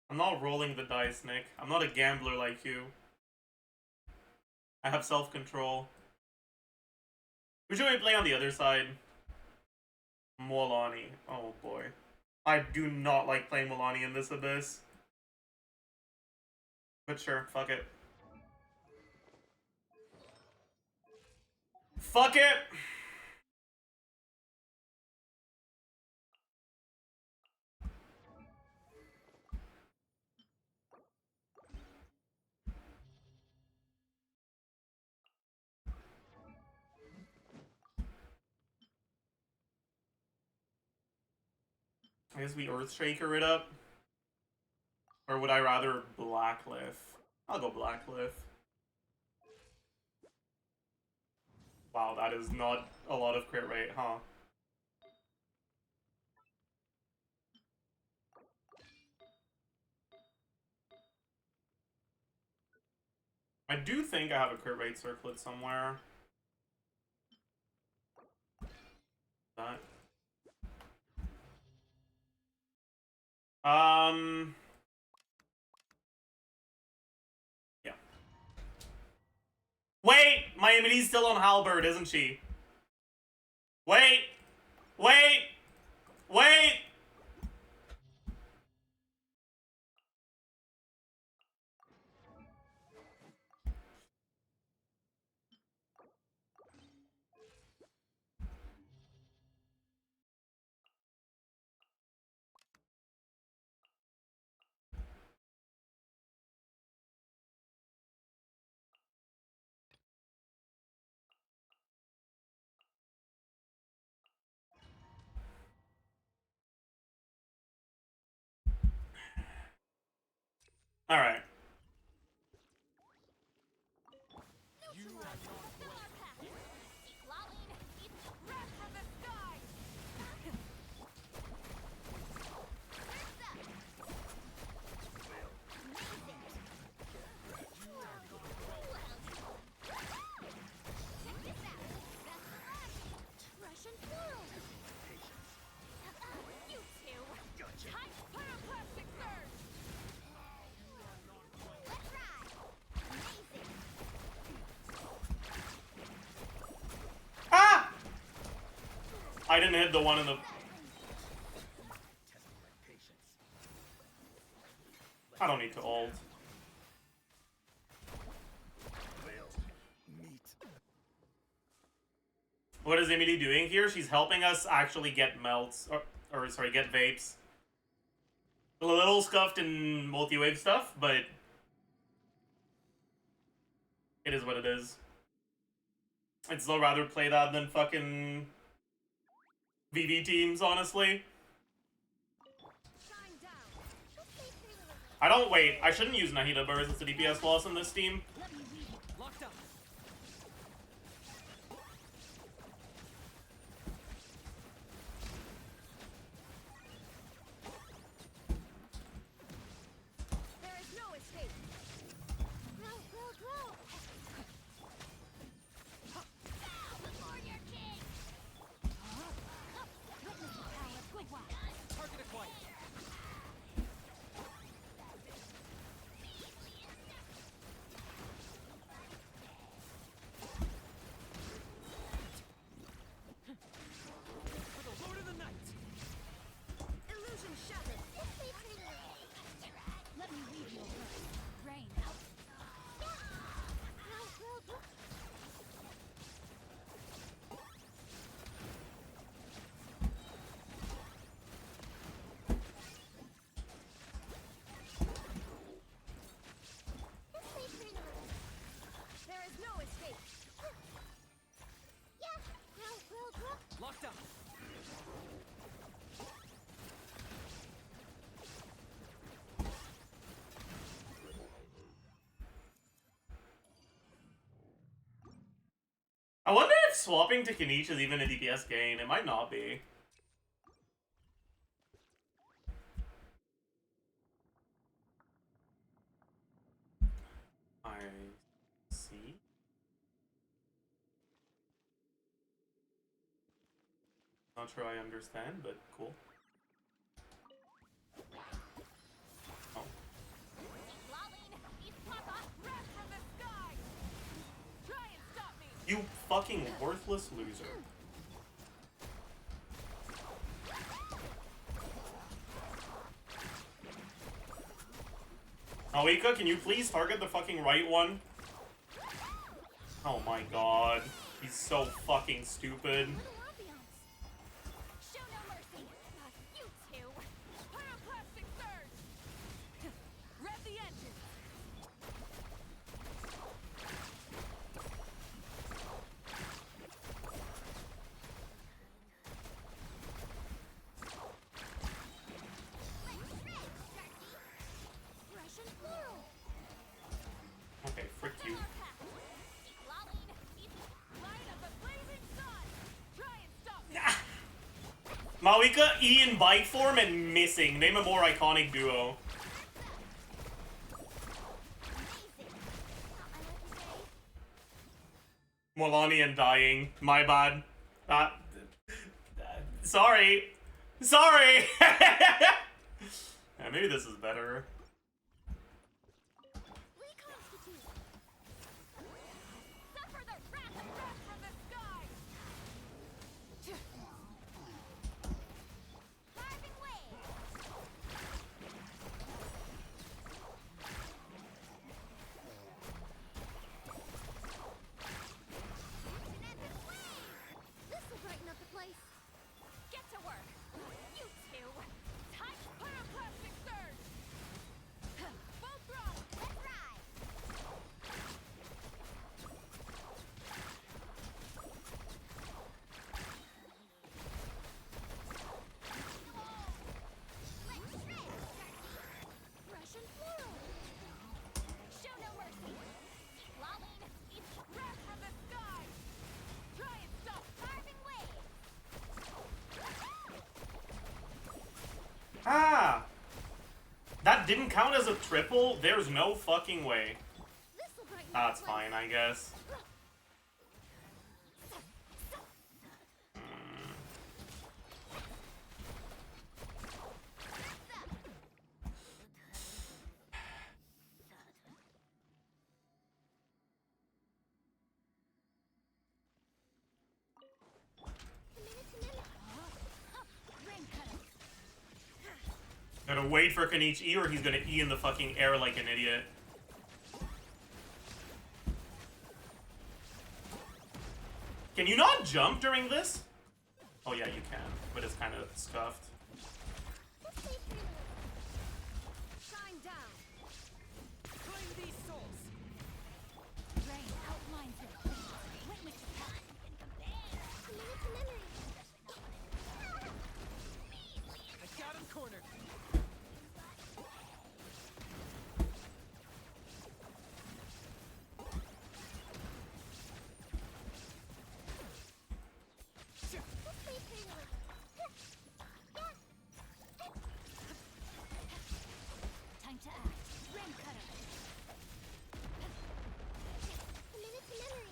I'm not rolling the dice, Nick. I'm not a gambler like you. I have self-control. Who should we play on the other side? Molani. Oh boy. I do not like playing Molani in this abyss. But sure, fuck it. Fuck it! I guess we Earthshaker it up. Or would I rather Blackcliff? I'll go Blackcliff. Wow, that is not a lot of crit rate, huh? I do think I have a crit rate circlet somewhere. That. Yeah. Wait! My Emily's still on Halberd, isn't she? Wait! Wait! Wait! Alright. Ah! I didn't hit the one in the... I don't need to ult. What is Emily doing here? She's helping us actually get melts, or sorry, get vapes. A little scuffed in multi-wave stuff, but it is what it is. I'd still rather play that than fucking VV teams, honestly. I don't wait. I shouldn't use Nahida Burst. It's a DPS loss in this team. Locked up. There is no escape. Grow, grow, grow. Bow before your king. Witness the power. Locked up. I wonder if swapping to Kaniche is even a DPS gain. It might not be. I see. Not sure I understand, but cool. Oh. You fucking worthless loser. Aoika, can you please target the fucking right one? Oh my god. He's so fucking stupid. Show no mercy. You two. Pyroclastic surge! Rev the engine! Russian floral. Okay, frick you. Light of the blazing sun! Try and stop me! Maoika, E in bike form and missing. Name a more iconic duo. Molani and dying. My bad. Sorry. Sorry! Yeah, maybe this is better. Reconstitute. Suffer the wrath of death from the sky! Carving wave. Genetic wave. This will brighten up the place. Get to work! You two! Type pyroclastic surge! Full throttle! Let's ride. Let's shred. Russian floral. Show no mercy! Lolling! Wrath from the sky! Try and stop! Carving wave. Ah! That didn't count as a triple? There's no fucking way. This will brighten up That's the place. fine, I guess. Rain cutter. Gotta wait for Kaniche E or he's gonna E in the fucking air like an idiot. Can you not jump during this? Oh yeah, you can, but it's kind of scuffed. Shine down! Claim these souls. Rain outlines it. Witness the time. Commit to memory. I got him cornered. Time to act. Rain cutter. Commit to memory.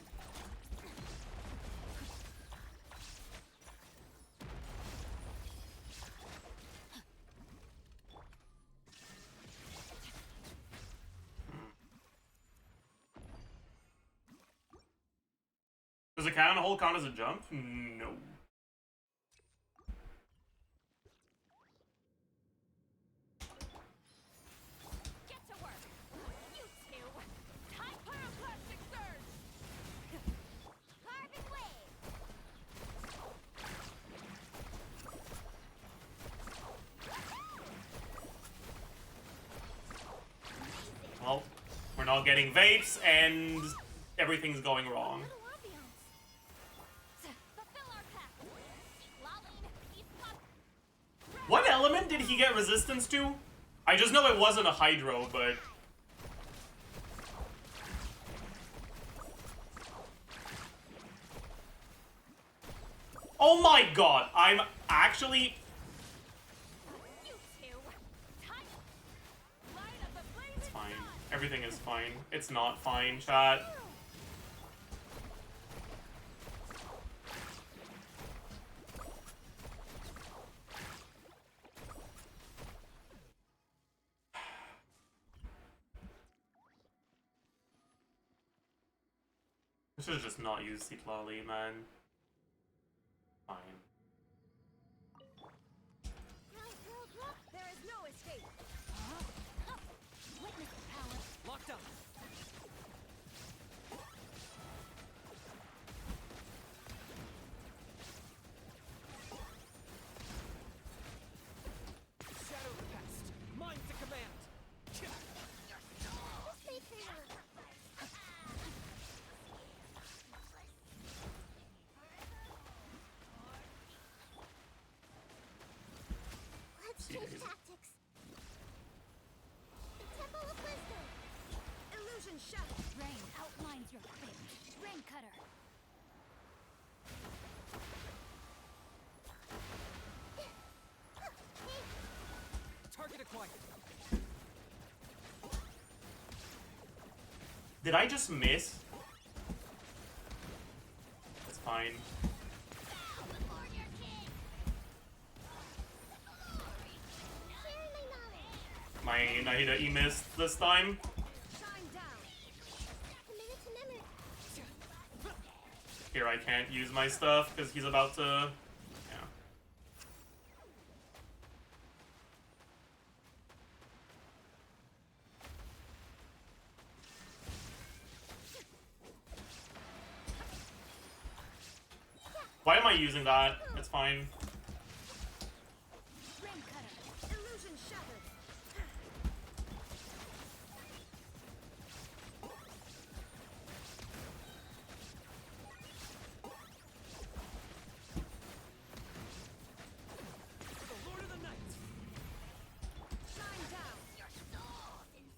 Does a cannon hole count as a jump? No. Get to work! You two! Type pyroclastic surge! Carving wave. Well, we're not getting vapes and everything's going wrong. Little ambiance. Fulfill our pact! he get resistance to? I just know it wasn't a Hydro, but... Oh my god, I'm actually... You two. Tight. Light up the blazing It's fine. sun. Everything is fine. It's not fine, chat. I should've just not used Citlali, man. Fine. There is no escape. Witness the power. Locked up. Shadow Pest. Mind to command. Let's change tactics. The Temple of Wisdom. Illusion shadow. Rain outlines your fate. Rain cutter. Target acquired. Did I just miss? It's fine. My Nahida missed this time. Shine down. Here I can't use my stuff because he's about to... Yeah. Why am I using that? It's fine. Rain cutter. Illusion shattered. The Lord of the Night. Shine down.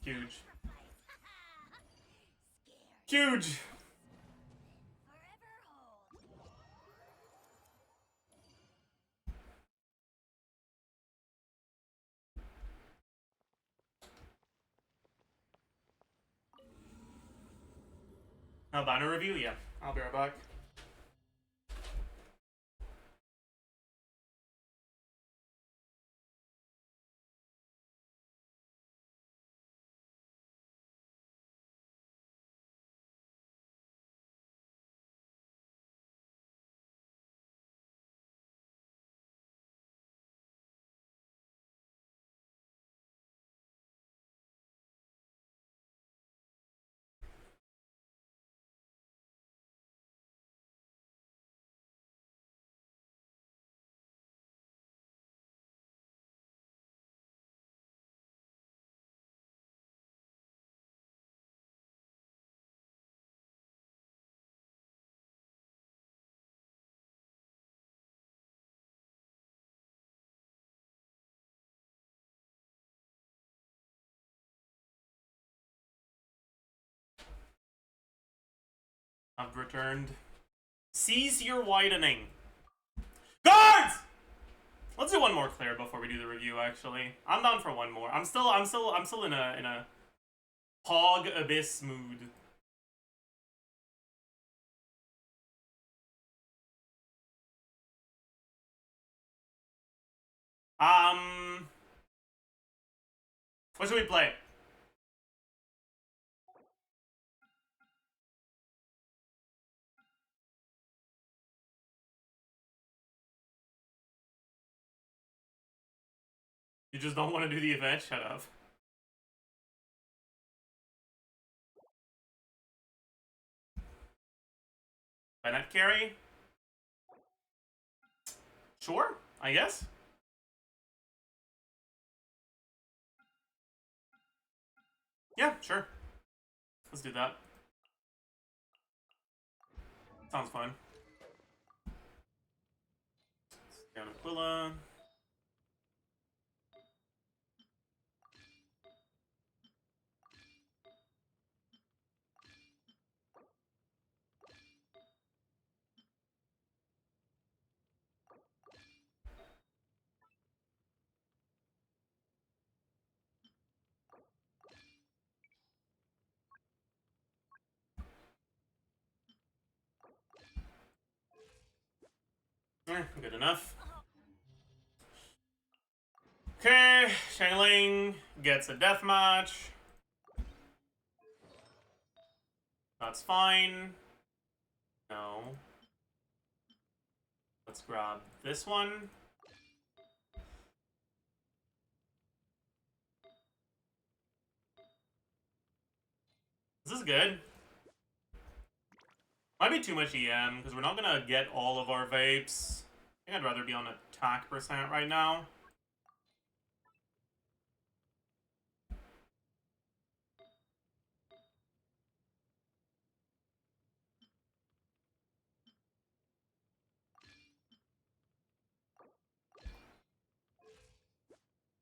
Huge. Huge! A banner review? Yeah. I'll be right back. I've returned. Seize your widening. Guards! Let's do one more clear before we do the review, actually. I'm down for one more. I'm still in a hog abyss mood. What should we play? You just don't want to do the event? Shut up. Bennett carry? Sure, I guess. Yeah, sure. Let's do that. Sounds fun. Down Aquila. Good enough. Okay, Shangling gets a deathmatch. That's fine. No. Let's grab this one. This is good. Might be too much EM, because we're not gonna get all of our vapes. I think I'd rather be on attack percent right now.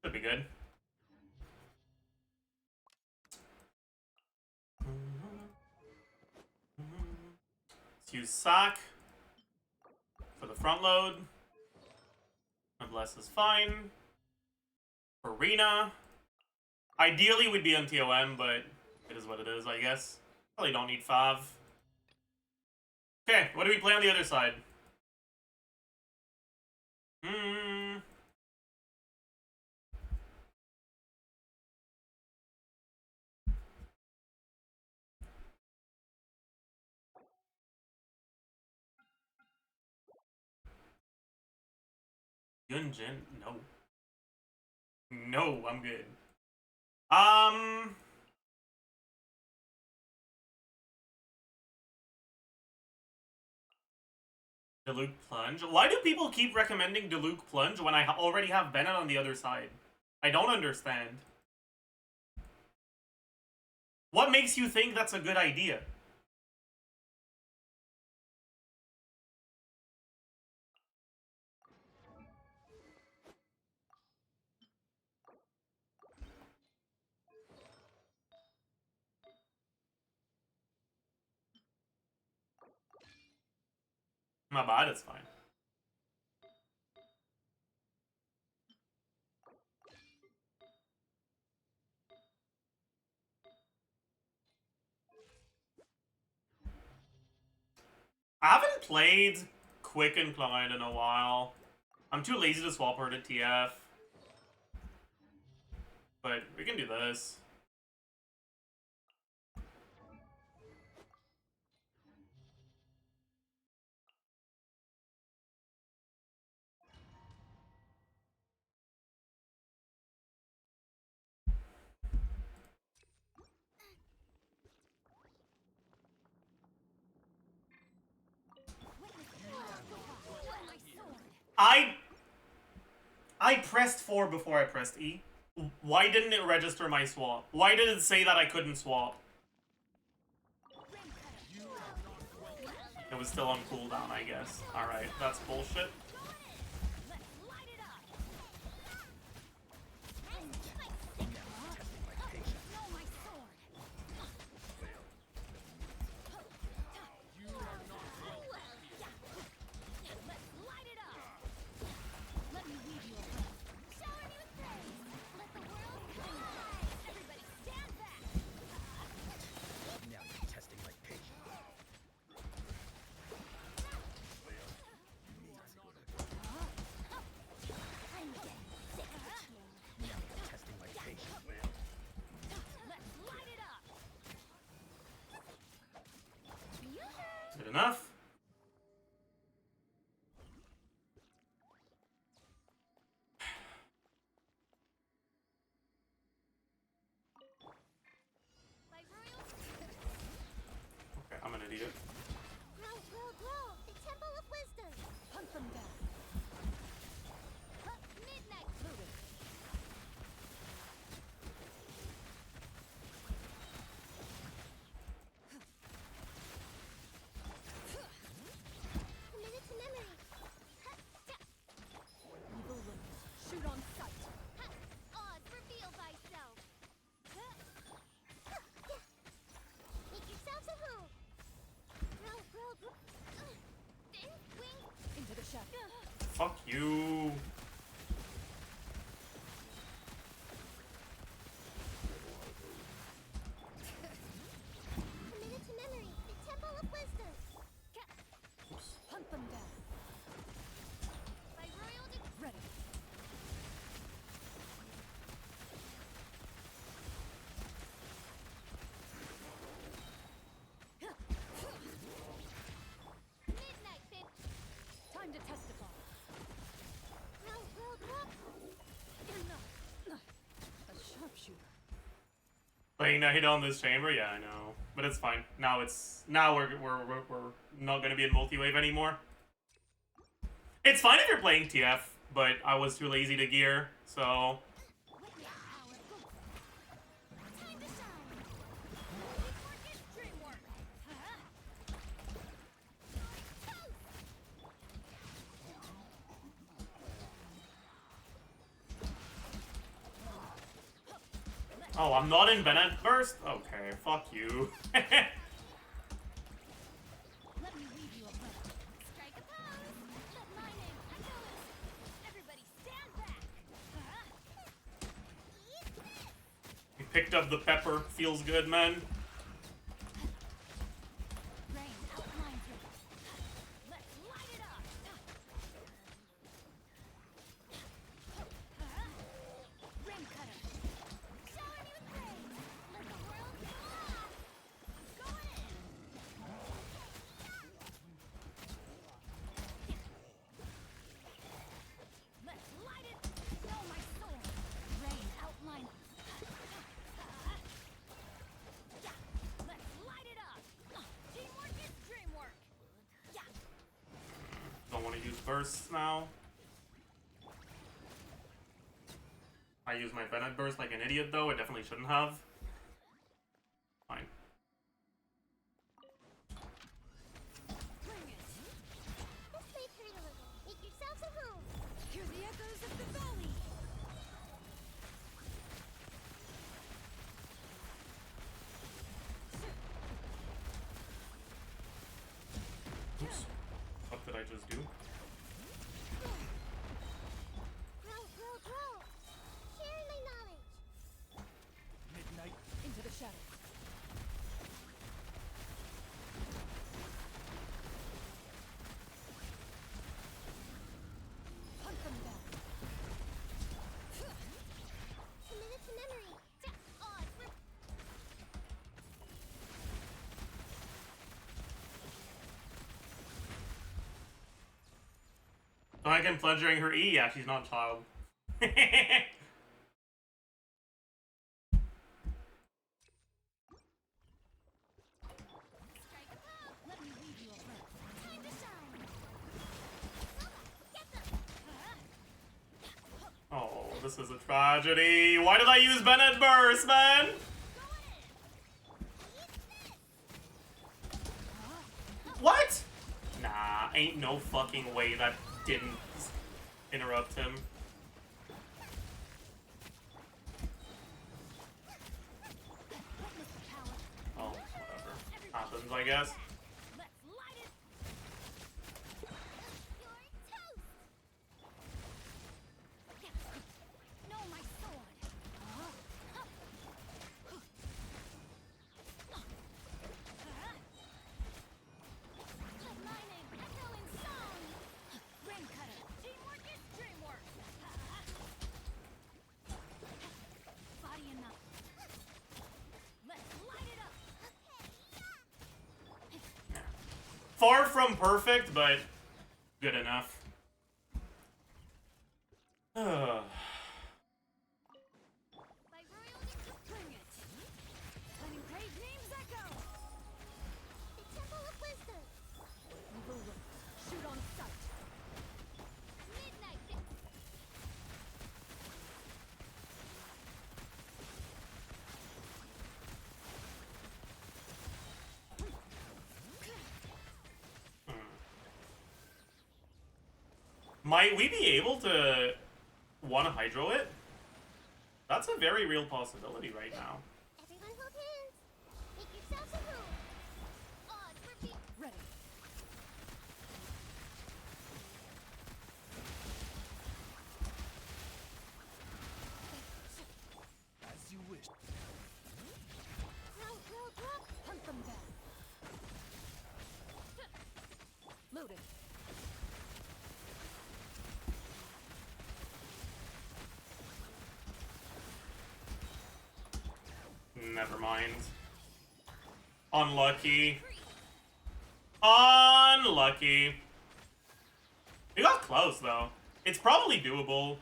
Should be good. Let's use Sack for the front load. Unless is fine. Arena. Ideally, we'd be on TOM, but it is what it is, I guess. Probably don't need Fav. Okay, what do we play on the other side? Yunjin? No. No, I'm good. Diluc Plunge? Why do people keep recommending Diluc Plunge when I already have Bennett on the other side? I don't understand. What makes you think that's a good idea? Not bad, it's fine. I haven't played Quick Inclined in a while. I'm too lazy to swap her to TF. But we can do this. I pressed 4 before I pressed E. Why didn't it register my swap? Why did it say that I couldn't swap? It was still on cooldown, I guess. Alright, that's bullshit. Good enough. Okay, I'm an idiot. Grow, grow, grow! The Temple of Wisdom! Hunt them down! Midnight Fluid! Minute to memory! Evil look. Shoot on sight! Oz, reveal thyself. Make yourselves at home! Grow, grow, grow! Wing. Into the shadow! Fuck you. A minute to memory! The Temple of Wisdom! Hunt them down! Playing Night on this chamber? Yeah, I know. But it's fine. Now we're not gonna be in multi-wave anymore. It's fine if you're playing TF, but I was too lazy to gear, so Witness power. Time to shine. Teamwork is dreamwork. oh, I'm not in Bennett Burst? Okay, fuck you. Let me read you a letter. Strike a pose. Let my name echo in. Everybody stand back. You picked up the pepper. Feels good, man. Rain outlines it. Let's light it up. Rim cutter. Shower me with praise. Let the world know. I'm going in. Let's light it. Know my sword. Rain outline. Let's light it up. Teamwork is dreamwork. Don't want to use bursts now. I use my Bennett Burst like an idiot, though. I definitely shouldn't have. Fine. Bring it. This may hurt a little. Make yourselves at home. Hear the echoes of the valley. Oops. What did I just do? Grow. Sharing my knowledge. Midnight. Into the shadows. Hunt them down. Commit to memory. Odds. So I can pledge during her E? Yeah, she's not a child. Strike a pose. Let me read you a letter. Time to shine. Get them. Oh, this is a tragedy. Why did I use Bennett Burst, man? What? Nah, ain't no fucking way that didn't interrupt him. Witness power. Oh, whatever. Happens, I guess. Let's light it. You're toast. Know my sword. Let my name echo in song. Rim cutter. Teamwork is dreamwork. Body enough. Let's light it up. Far from perfect, but good enough. By royal Bring it. Letting great names echo. the Temple of Wisdom. We will look. Shoot on sight. Midnight. Might we be able to want to hydro it? That's a very real possibility right now. Everyone hold hands. Make yourselves at home. Odds for people. Ready. As you wish. Grow. Hunt them down. Loaded. Never mind. Unlucky. Unlucky. We got close, though. It's probably doable.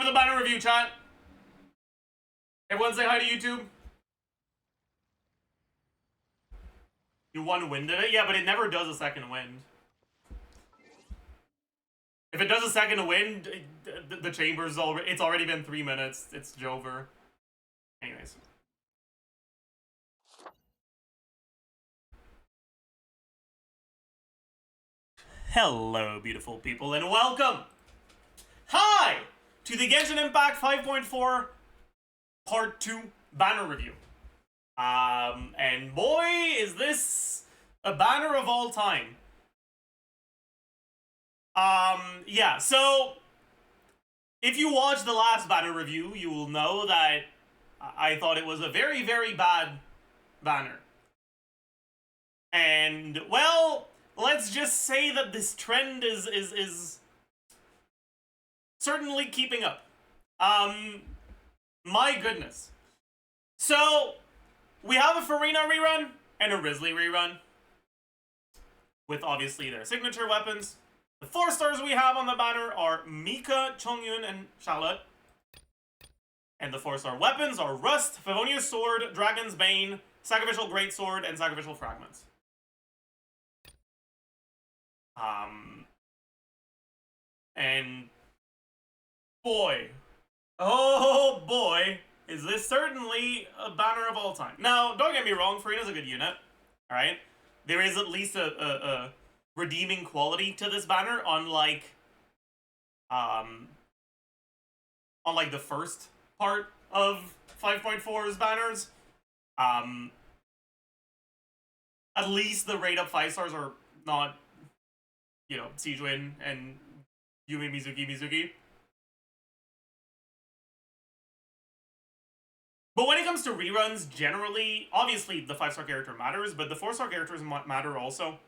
to the banner review, chat. Everyone say hi to YouTube. You one winded it? Yeah, but it never does a second wind. If it does a second wind, the chamber's already, it's already been 3 minutes. It's Jover. Anyways. Hello, beautiful people, and welcome! Hi! To the Genshin Impact 5.4 Part 2 banner review. And boy, is this a banner of all time. Yeah, so if you watched the last banner review, you will know that I thought it was a very, very bad banner. And, well, let's just say that this trend is certainly keeping up. My goodness. So, we have a Farina rerun and a Risley rerun, with obviously their signature weapons. The 4 stars we have on the banner are Mika, Chongyun, and Charlotte. And the 4-star weapons are Rust, Favonia's Sword, Dragon's Bane, Sacrificial Greatsword, and Sacrificial Fragments. And boy, oh boy, is this certainly a banner of all time. Now, don't get me wrong, Farina's a good unit, alright? There is at least a redeeming quality to this banner, unlike the first part of 5.4's banners. At least the rate up 5 stars are not, you know, Sijuin and Yumi Mizuki. But when it comes to reruns, generally, obviously the 5-star character matters, but the 4-star characters matter also.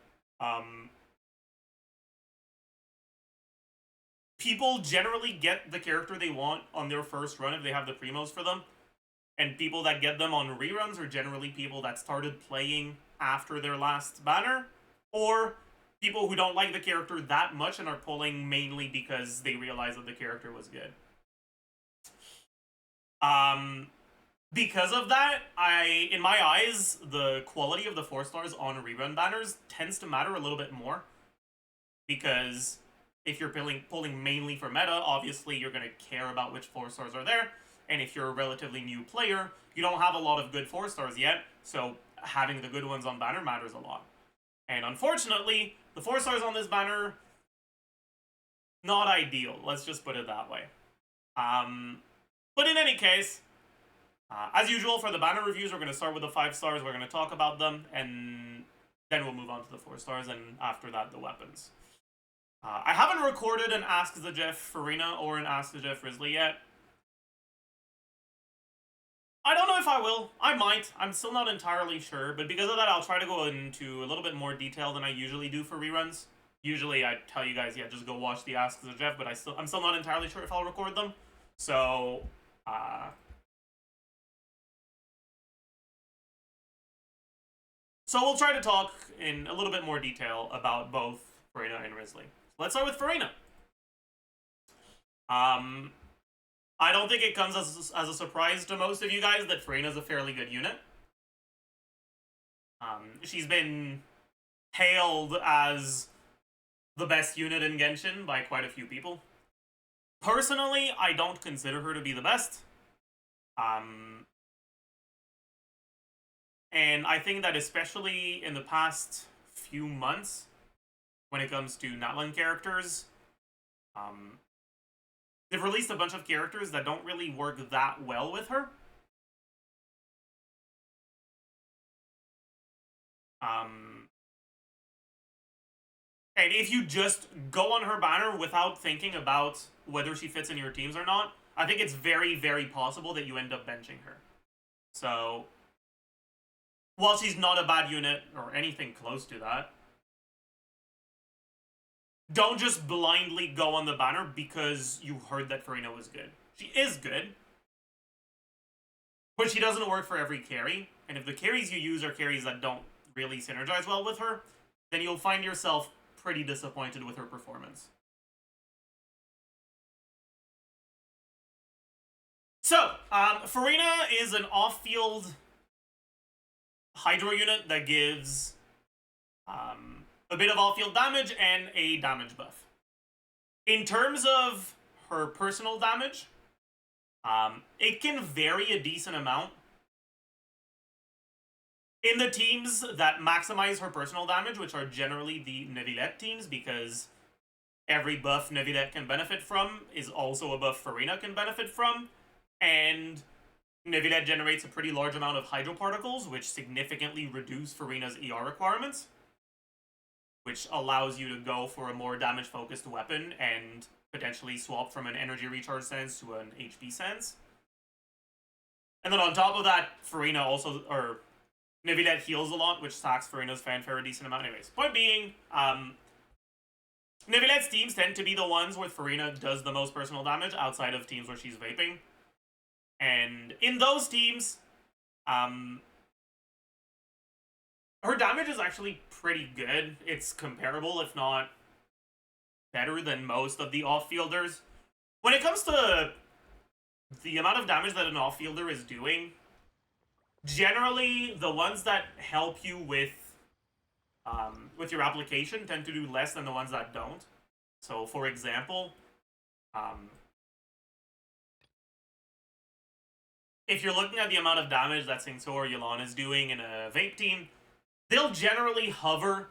People generally get the character they want on their first run if they have the primos for them. And people that get them on reruns are generally people that started playing after their last banner, or people who don't like the character that much and are pulling mainly because they realize that the character was good. Because of that, in my eyes, the quality of the 4 stars on rerun banners tends to matter a little bit more. Because if you're pulling mainly for meta, obviously you're going to care about which 4 stars are there. And if you're a relatively new player, you don't have a lot of good 4 stars yet, so having the good ones on banner matters a lot. And unfortunately, the 4 stars on this banner, not ideal. Let's just put it that way. But in any case, as usual for the banner reviews, we're going to start with the 5 stars, we're going to talk about them, and then we'll move on to the 4 stars, and after that, the weapons. I haven't recorded an Ask Zajef Farina or an Ask Zajef Risley yet. I don't know if I will. I might. I'm still not entirely sure, but because of that, I'll try to go into a little bit more detail than I usually do for reruns. Usually, I tell you guys, yeah, just go watch the Ask Zajef, but I'm still not entirely sure if I'll record them. So, we'll try to talk in a little bit more detail about both Farina and Risley. Let's start with Farina. I don't think it comes as a surprise to most of you guys that Farina's a fairly good unit. She's been hailed as the best unit in Genshin by quite a few people. Personally, I don't consider her to be the best. And I think that especially in the past few months, when it comes to Natlan characters, they've released a bunch of characters that don't really work that well with her. And if you just go on her banner without thinking about whether she fits in your teams or not, I think it's very, very possible that you end up benching her. So, while she's not a bad unit or anything close to that, don't just blindly go on the banner because you heard that Farina was good. She is good, but she doesn't work for every carry, and if the carries you use are carries that don't really synergize well with her, then you'll find yourself pretty disappointed with her performance. So, Farina is an off-field Hydro unit that gives a bit of off-field damage and a damage buff. In terms of her personal damage, it can vary a decent amount. In the teams that maximize her personal damage, which are generally the Neuvillette teams, because every buff Neuvillette can benefit from is also a buff Farina can benefit from, and Neuvillette generates a pretty large amount of hydro particles, which significantly reduce Farina's ER requirements, which allows you to go for a more damage-focused weapon and potentially swap from an energy recharge sense to an HP sense. And then on top of that, Farina also, or Neuvillette heals a lot, which sacks Farina's fanfare a decent amount. Anyways, point being, Neuvillette's teams tend to be the ones where Farina does the most personal damage outside of teams where she's vaping. And in those teams, her damage is actually pretty good. It's comparable, if not better than most of the off-fielders. When it comes to the amount of damage that an off-fielder is doing, generally the ones that help you with your application tend to do less than the ones that don't. So, for example, if you're looking at the amount of damage that Singso or Yelan is doing in a vape team, they'll generally hover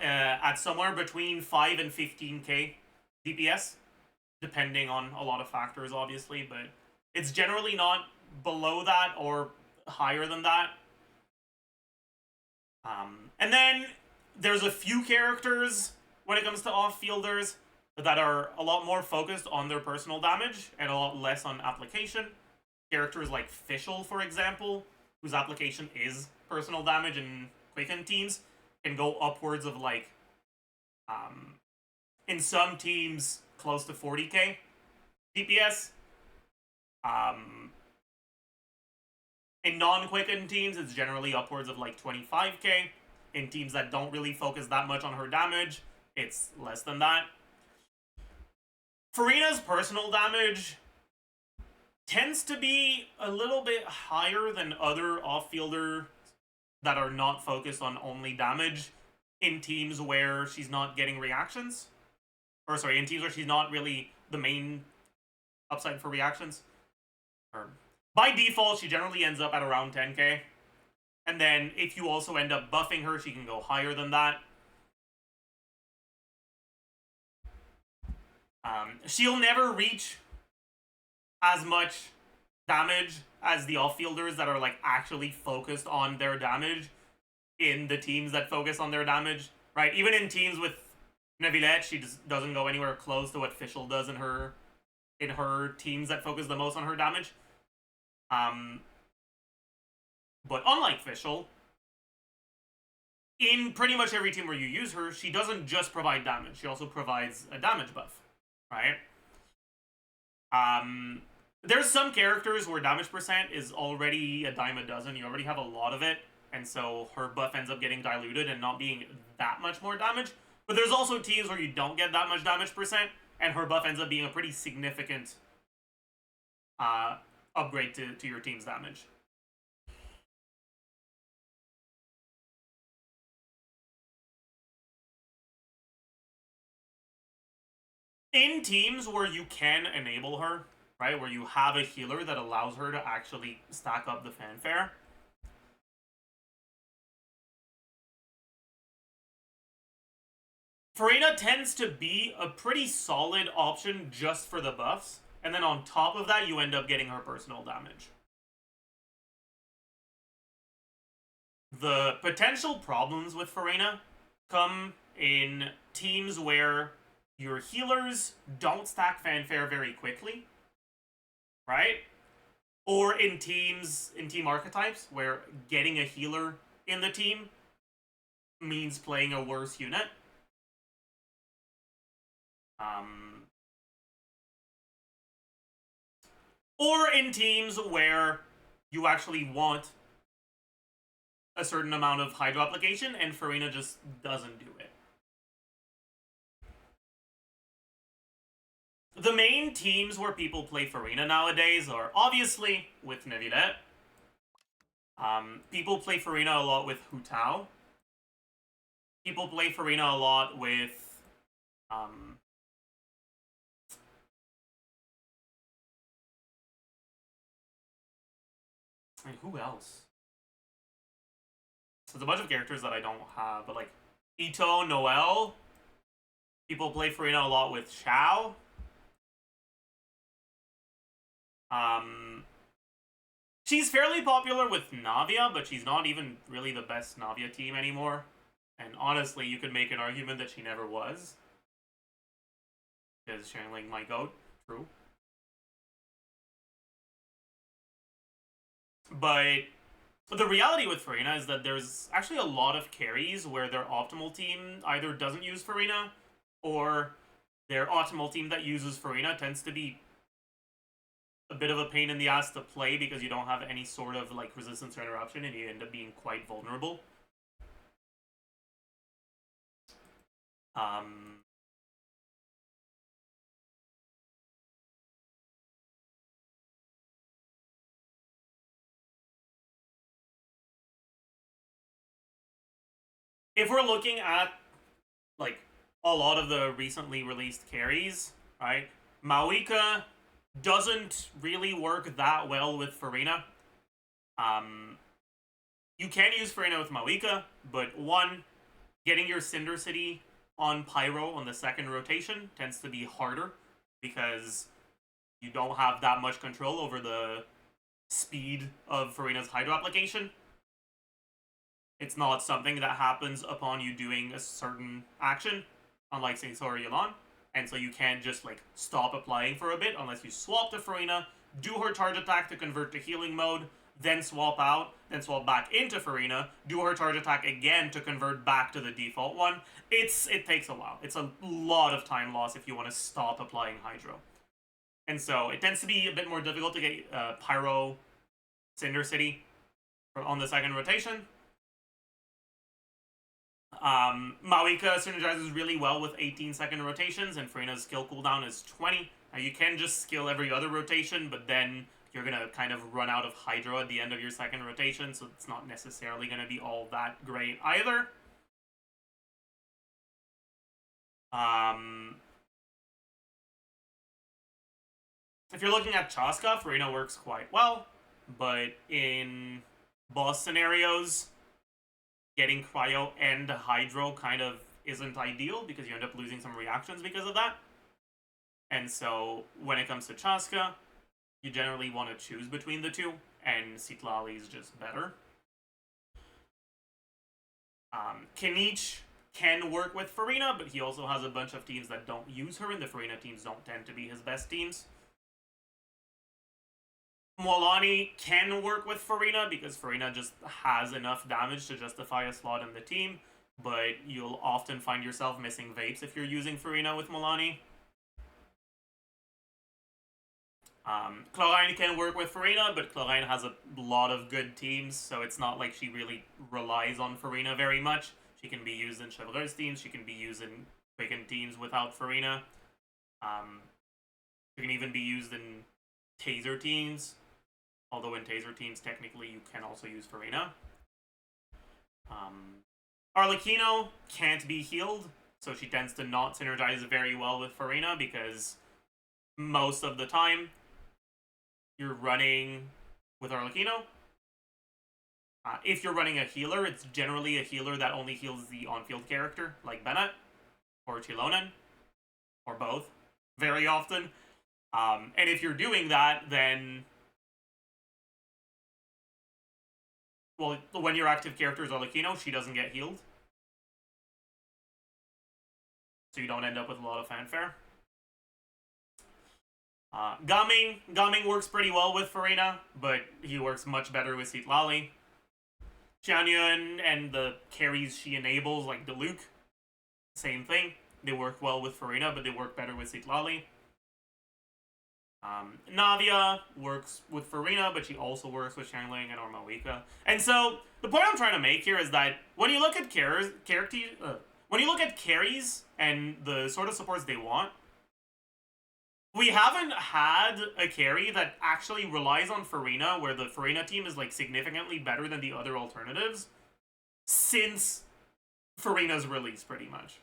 at somewhere between 5 and 15k DPS, depending on a lot of factors, obviously, but it's generally not below that or higher than that. And then there's a few characters when it comes to off-fielders that are a lot more focused on their personal damage and a lot less on application. Characters like Fischl, for example, whose application is personal damage in Quicken teams, can go upwards of like, in some teams, close to 40k DPS. In non-Quicken teams, it's generally upwards of like 25k. In teams that don't really focus that much on her damage, it's less than that. Farina's personal damage tends to be a little bit higher than other off-fielders that are not focused on only damage in teams where she's not getting reactions. Or sorry, in teams where she's not really the main upside for reactions. By default, she generally ends up at around 10k. And then if you also end up buffing her, she can go higher than that. She'll never reach as much damage as the off-fielders that are like actually focused on their damage in the teams that focus on their damage, right? Even in teams with Neuvillette, she just doesn't go anywhere close to what Fischl does in her teams that focus the most on her damage. But unlike Fischl, in pretty much every team where you use her, she doesn't just provide damage, she also provides a damage buff, right? There's some characters where damage percent is already a dime a dozen, you already have a lot of it, and so her buff ends up getting diluted and not being that much more damage. But there's also teams where you don't get that much damage percent, and her buff ends up being a pretty significant upgrade to your team's damage. In teams where you can enable her, right, where you have a healer that allows her to actually stack up the fanfare, Farina tends to be a pretty solid option just for the buffs, and then on top of that, you end up getting her personal damage. The potential problems with Farina come in teams where your healers don't stack fanfare very quickly, right? Or in team archetypes where getting a healer in the team means playing a worse unit. Or in teams where you actually want a certain amount of hydro application and Farina just doesn't do it. the main teams where people play Farina nowadays are obviously with Nevillet. People play Farina a lot with Hu Tao. People play Farina a lot with and who else? There's a bunch of characters that I don't have, but like Ito, Noel. People play Farina a lot with Xiao. She's fairly popular with Navia, but she's not even really the best Navia team anymore. And honestly, you could make an argument that she never was. Because Xiangling my goat, true. But the reality with Farina is that there's actually a lot of carries where their optimal team either doesn't use Farina, or their optimal team that uses Farina tends to be a bit of a pain in the ass to play because you don't have any sort of like resistance or interruption and you end up being quite vulnerable. If we're looking at like a lot of the recently released carries, right? Mawika doesn't really work that well with Farina. You can use Farina with Mawika, but one, getting your Cinder City on Pyro on the second rotation tends to be harder because you don't have that much control over the speed of Farina's Hydro application. It's not something that happens upon you doing a certain action, unlike Saint or Yelan. And so you can't just like stop applying for a bit unless you swap to Farina, do her charge attack to convert to healing mode, then swap out, then swap back into Farina, do her charge attack again to convert back to the default one. It takes a while. It's a lot of time loss if you want to stop applying Hydro. And so it tends to be a bit more difficult to get Pyro Cinder City on the second rotation. Mawika synergizes really well with 18-second rotations, and Farina's skill cooldown is 20. Now you can just skill every other rotation, but then you're gonna kind of run out of Hydro at the end of your second rotation, so it's not necessarily gonna be all that great either. If you're looking at Chaska, Farina works quite well, but in boss scenarios, getting Cryo and Hydro kind of isn't ideal because you end up losing some reactions because of that. And so when it comes to Chaska, you generally want to choose between the two, and Citlali is just better. Kinich can work with Farina, but he also has a bunch of teams that don't use her, and the Farina teams don't tend to be his best teams. Molani can work with Farina because Farina just has enough damage to justify a slot in the team, but you'll often find yourself missing Vapes if you're using Farina with Molani. Chlorine can work with Farina, but Chlorine has a lot of good teams, so it's not like she really relies on Farina very much. She can be used in Chevreuse teams, she can be used in Quicken teams without Farina. She can even be used in Taser teams, although in Taser teams, technically, you can also use Farina. Arlecchino can't be healed, so she tends to not synergize very well with Farina because most of the time, you're running with Arlecchino. If you're running a healer, it's generally a healer that only heals the on-field character, like Bennett, or Chilonen, or both, very often. And if you're doing that, then well, when your active character is Arlecchino, she doesn't get healed. So you don't end up with a lot of fanfare. Gaming works pretty well with Farina, but he works much better with Citlali. Xianyun and the carries she enables, like Diluc, same thing. They work well with Farina, but they work better with Citlali. Navia works with Farina, but she also works with Xiangling and Mawika. And so the point I'm trying to make here is that when you look at carries and the sort of supports they want, we haven't had a carry that actually relies on Farina, where the Farina team is like significantly better than the other alternatives since Farina's release, pretty much.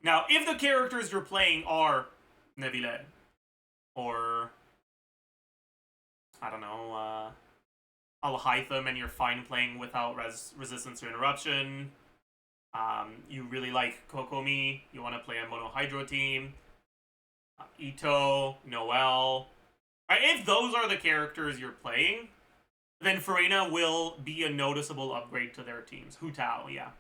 Now, if the characters you're playing are Neville, or I don't know, Alhaitham, and you're fine playing without resistance or interruption, you really like Kokomi, you want to play a Mono Hydro team, Ito, Noel. Right? If those are the characters you're playing, then Farina will be a noticeable upgrade to their teams. Hu Tao, yeah.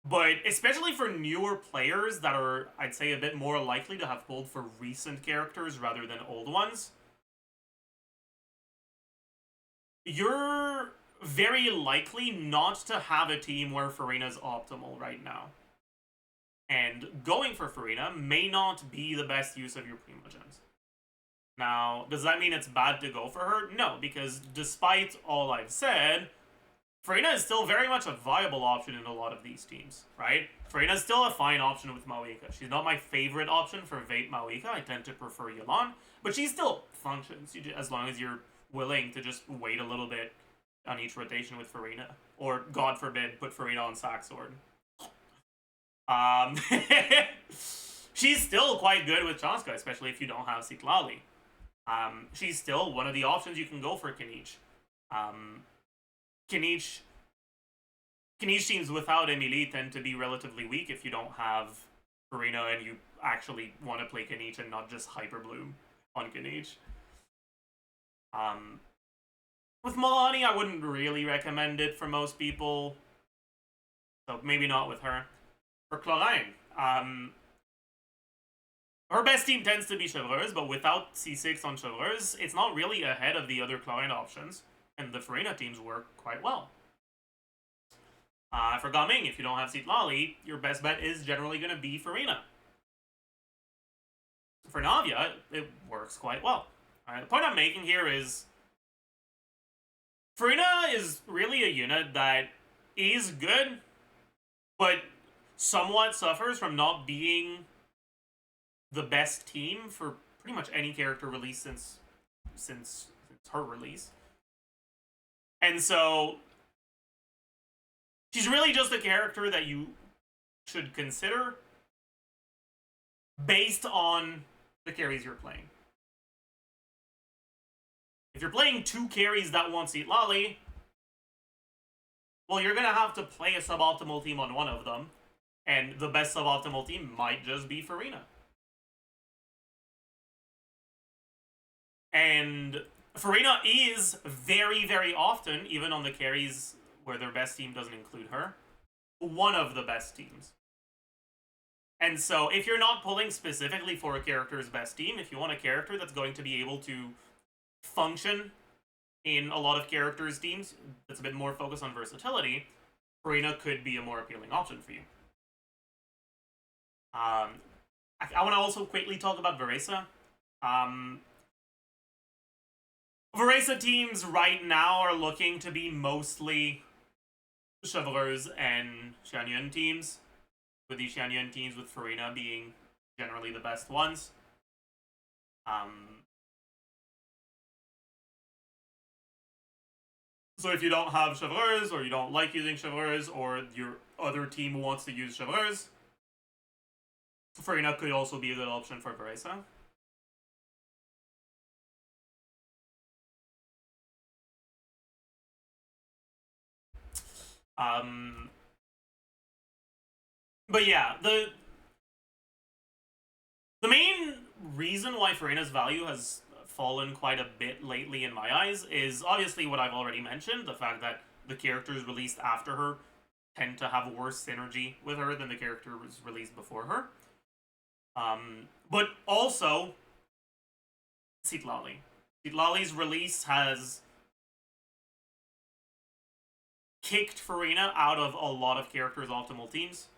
But especially for newer players that are, I'd say, a bit more likely to have pulled for recent characters rather than old ones, you're very likely not to have a team where Farina's optimal right now. And going for Farina may not be the best use of your Primogems. Now, does that mean it's bad to go for her? No, because despite all I've said, Farina is still very much a viable option in a lot of these teams, right? Farina is still a fine option with Maoika. She's not my favorite option for Vape Maoika. I tend to prefer Yelan, but she still functions as long as you're willing to just wait a little bit on each rotation with Farina. Or, God forbid, put Farina on Saxord. She's still quite good with Chanska, especially if you don't have Citlali. She's still one of the options you can go for Kinich. Kinich teams without Emilie tend to be relatively weak if you don't have Farina and you actually want to play Kinich and not just Hyper Bloom on Kinich. With Milani, I wouldn't really recommend it for most people. So maybe not with her. For Chlorine, her best team tends to be Chevreuse, but without C6 on Chevreuse, it's not really ahead of the other Chlorine options, and the Farina teams work quite well. For Gaming, if you don't have Citlali, your best bet is generally going to be Farina. For Navia, it works quite well. The point I'm making here is Farina is really a unit that is good, but somewhat suffers from not being the best team for pretty much any character release since her release. And so she's really just a character that you should consider based on the carries you're playing. If you're playing two carries that want Citlali, well, you're going to have to play a suboptimal team on one of them. And the best suboptimal team might just be Farina. And Farina is very, very often, even on the carries where their best team doesn't include her, one of the best teams. And so if you're not pulling specifically for a character's best team, if you want a character that's going to be able to function in a lot of characters' teams that's a bit more focused on versatility, Farina could be a more appealing option for you. I want to also quickly talk about Varesa. Varesa teams right now are looking to be mostly Chevreuse and Xianyun teams, with the Xianyun teams with Farina being generally the best ones. So if you don't have Chevreuse, or you don't like using Chevreuse, or your other team wants to use Chevreuse, Farina could also be a good option for Varesa. But yeah, the main reason why Farina's value has fallen quite a bit lately in my eyes is obviously what I've already mentioned, the fact that the characters released after her tend to have worse synergy with her than the characters released before her. But also, Citlali. Citlali's release has kicked Farina out of a lot of characters' optimal teams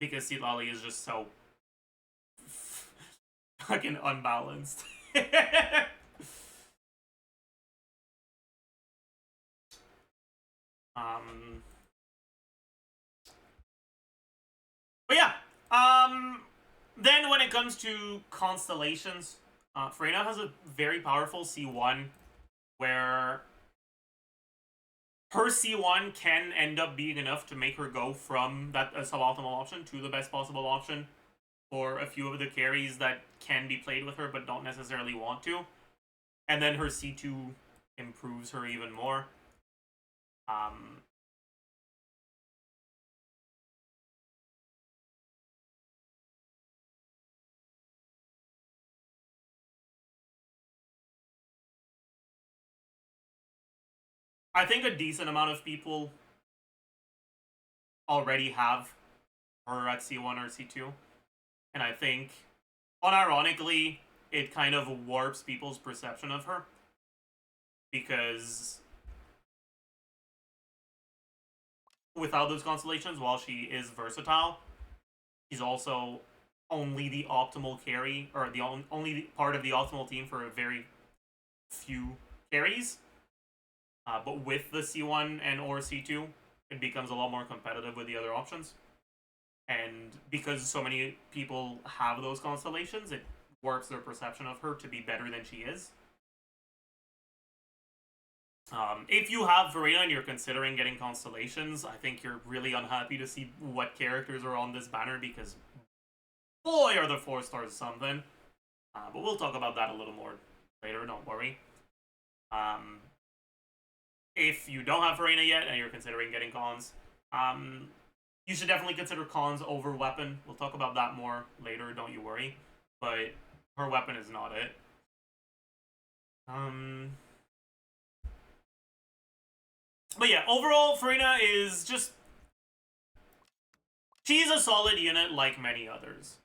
because Citlali is just so fucking unbalanced. But yeah, Then when it comes to constellations, Freyna has a very powerful C1 where her C1 can end up being enough to make her go from that suboptimal option to the best possible option for a few of the carries that can be played with her but don't necessarily want to. And then her C2 improves her even more. I think a decent amount of people already have her at C1 or C2. And I think, unironically, it kind of warps people's perception of her. Because without those constellations, while she is versatile, she's also only the optimal carry, or the only part of the optimal team for a very few carries. But with the C1 and or C2, it becomes a lot more competitive with the other options. And because so many people have those constellations, it warps their perception of her to be better than she is. If you have Verena and you're considering getting constellations, I think you're really unhappy to see what characters are on this banner, because boy are the 4 stars something. But we'll talk about that a little more later, don't worry. If you don't have Verena yet and you're considering getting cons, you should definitely consider cons over weapon. We'll talk about that more later, don't you worry. But her weapon is not it. But yeah, overall, Verena is just... she's a solid unit like many others.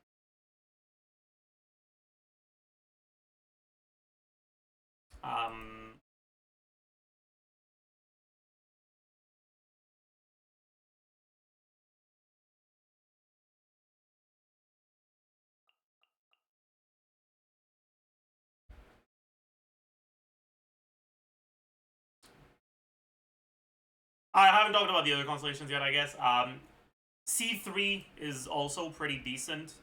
I haven't talked about the other constellations yet, I guess. C3 is also pretty decent.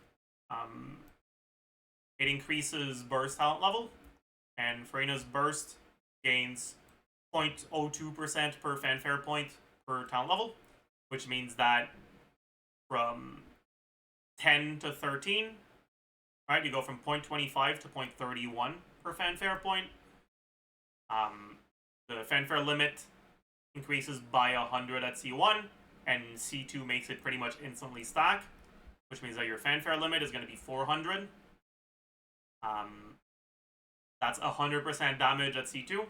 It increases burst talent level, and Verena's burst gains 0.02% per fanfare point per talent level, which means that from 10 to 13, right, you go from 0.25 to 0.31 per fanfare point. The fanfare limit increases by 100 at C1, and C2 makes it pretty much instantly stack, which means that your fanfare limit is going to be 400. That's 100% damage at C2,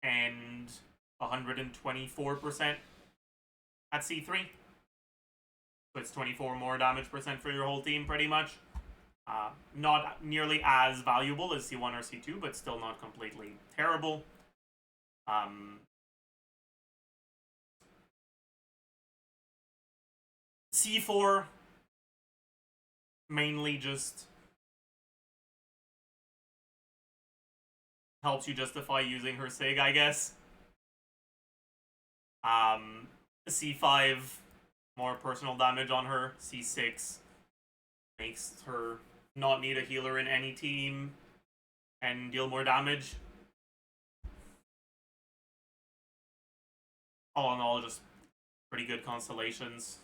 and 124% at C3. So it's 24 more damage percent for your whole team, pretty much. Not nearly as valuable as C1 or C2, but still not completely terrible. C4 mainly just helps you justify using her SIG, I guess. C5, more personal damage on her. C6 makes her not need a healer in any team and deal more damage. All in all, just pretty good constellations.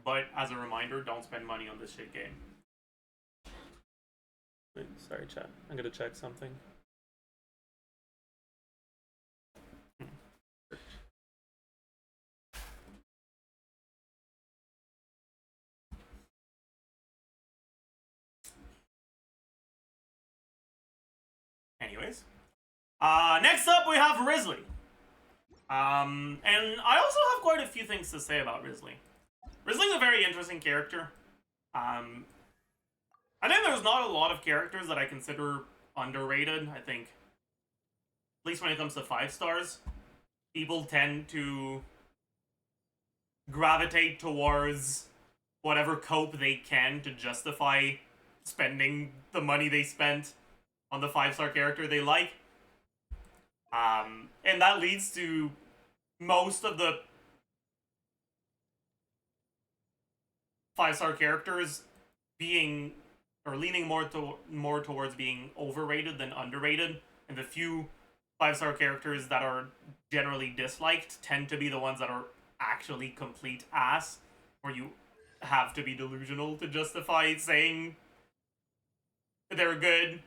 But as a reminder, don't spend money on this shit game. Wait, sorry, chat. I'm gonna check something. Anyways. Next up, we have Risley. And I also have quite a few things to say about Risley. Risley's a very interesting character. I think there's not a lot of characters that I consider underrated. I think, at least when it comes to 5 stars, people tend to gravitate towards whatever cope they can to justify spending the money they spent on the 5-star character they like. And that leads to most of the 5-star characters being or leaning more towards being overrated than underrated, and the few 5-star characters that are generally disliked tend to be the ones that are actually complete ass, where you have to be delusional to justify saying they're good.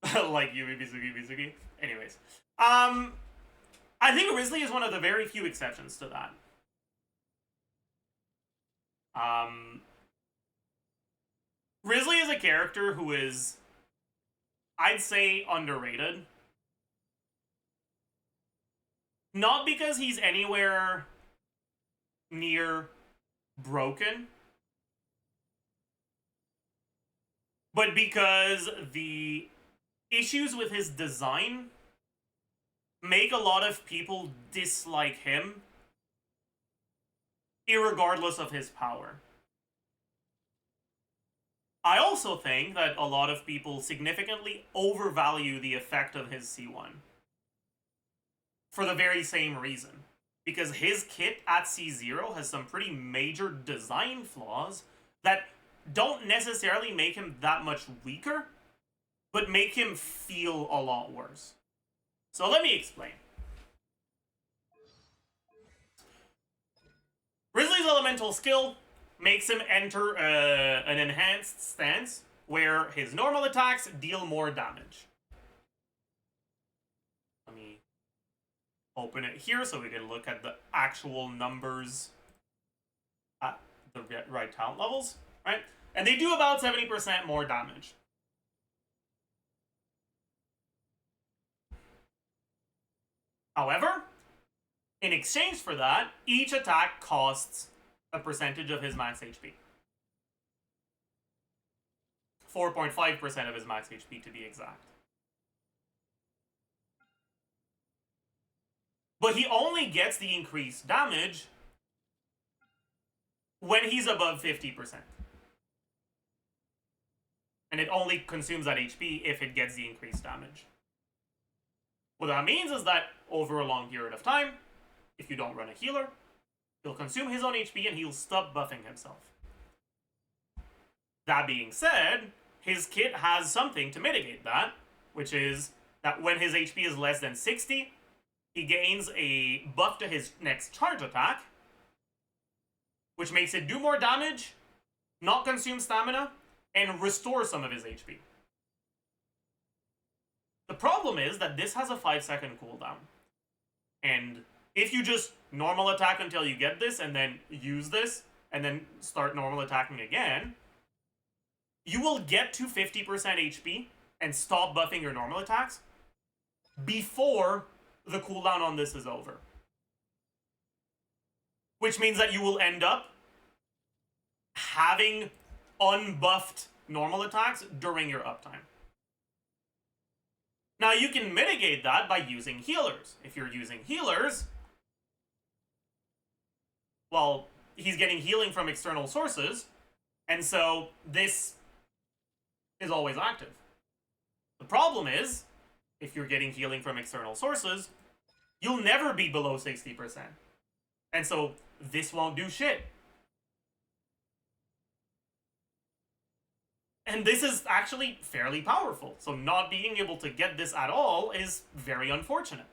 Like Yumi Mizuki. Anyways. I think Risley is one of the very few exceptions to that. Risley is a character who is, I'd say, underrated. Not because he's anywhere near broken, but because the issues with his design make a lot of people dislike him, irregardless of his power. I also think that a lot of people significantly overvalue the effect of his C1. For the very same reason. Because his kit at C0 has some pretty major design flaws that don't necessarily make him that much weaker, but make him feel a lot worse. So let me explain. Risley's elemental skill makes him enter an enhanced stance where his normal attacks deal more damage. Let me open it here so we can look at the actual numbers at the right talent levels, right? And they do about 70% more damage. However, in exchange for that, each attack costs a percentage of his max HP. 4.5% of his max HP to be exact. But he only gets the increased damage when he's above 50%. And it only consumes that HP if it gets the increased damage. What that means is that over a long period of time, if you don't run a healer, he'll consume his own HP and he'll stop buffing himself. That being said, his kit has something to mitigate that, which is that when his HP is less than 60, he gains a buff to his next charge attack, which makes it do more damage, not consume stamina, and restore some of his HP. The problem is that this has a 5-second cooldown. And if you just normal attack until you get this, and then use this, and then start normal attacking again, you will get to 50% HP and stop buffing your normal attacks before the cooldown on this is over. Which means that you will end up having unbuffed normal attacks during your uptime. Now you can mitigate that by using healers. If you're using healers, well, he's getting healing from external sources, and so this is always active. The problem is, if you're getting healing from external sources, you'll never be below 60%. And so this won't do shit. And this is actually fairly powerful, so not being able to get this at all is very unfortunate.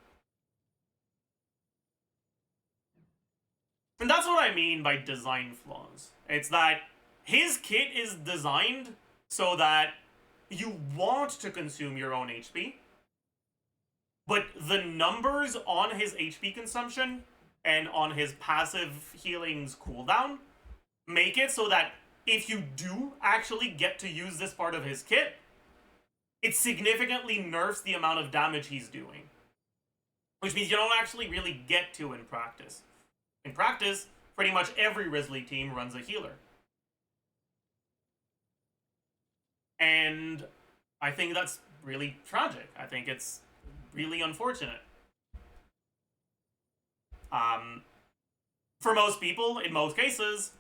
And that's what I mean by design flaws. It's that his kit is designed so that you want to consume your own HP, but the numbers on his HP consumption and on his passive healing's cooldown make it so that if you do actually get to use this part of his kit, it significantly nerfs the amount of damage he's doing. Which means you don't actually really get to in practice. In practice, pretty much every Risley team runs a healer. And I think that's really tragic. I think it's really unfortunate. For most people, in most cases,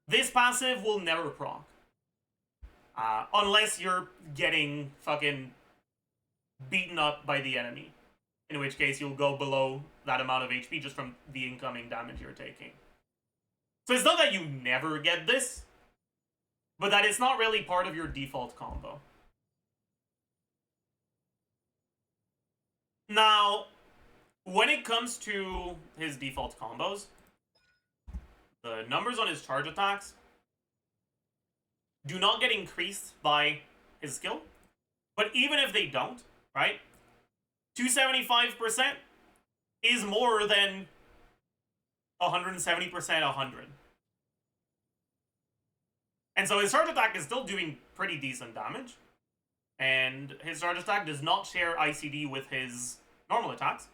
this passive will never proc. Unless you're getting fucking beaten up by the enemy. In which case you'll go below that amount of HP just from the incoming damage you're taking. So it's not that you never get this, but that it's not really part of your default combo. Now, when it comes to his default combos, the numbers on his charge attacks do not get increased by his skill. But even if they don't, right? 275% is more than 170%, 100. And so his charge attack is still doing pretty decent damage. And his charge attack does not share ICD with his normal attacks,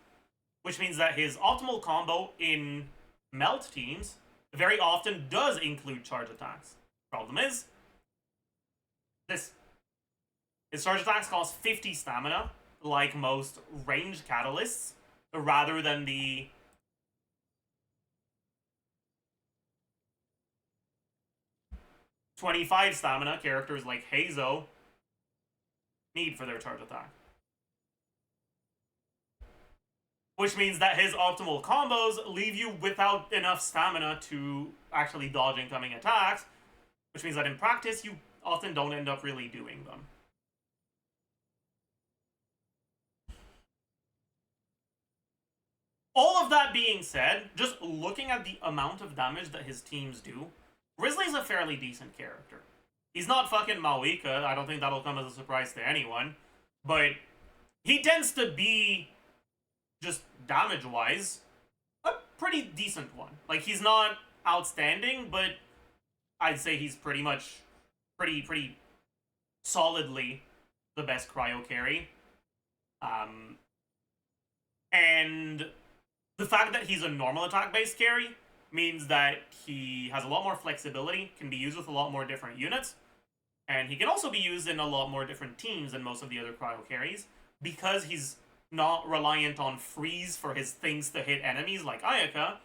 which means that his optimal combo in melt teams very often does include charge attacks. Problem is, this. His charge attacks cost 50 stamina, like most ranged catalysts, rather than the 25 stamina characters like Hazo need for their charge attack. Which means that his optimal combos leave you without enough stamina to actually dodge incoming attacks, which means that in practice you often don't end up really doing them. All of that being said, just looking at the amount of damage that his teams do, Grizzly's a fairly decent character. He's not fucking Mawika, I don't think that'll come as a surprise to anyone, but he tends to be, just damage-wise, a pretty decent one. Like, he's not outstanding, but I'd say he's pretty much, pretty solidly the best cryo carry. And the fact that he's a normal attack-based carry means that he has a lot more flexibility, can be used with a lot more different units, and he can also be used in a lot more different teams than most of the other cryo carries, because he's not reliant on freeze for his things to hit enemies like Ayaka,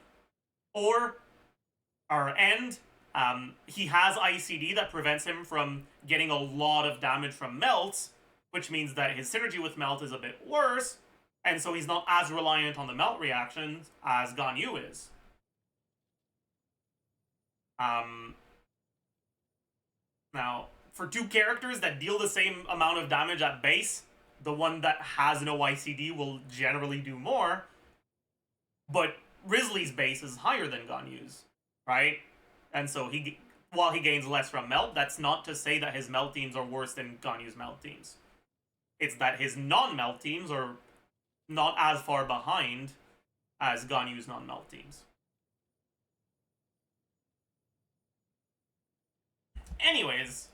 he has ICD that prevents him from getting a lot of damage from melts, which means that his synergy with melt is a bit worse, and so he's not as reliant on the melt reactions as Ganyu is. Now, for two characters that deal the same amount of damage at base, the one that has no ICD will generally do more, but Risley's base is higher than Ganyu's, right? And so while he gains less from melt, that's not to say that his melt teams are worse than Ganyu's melt teams. It's that his non-melt teams are not as far behind as Ganyu's non-melt teams. Anyways,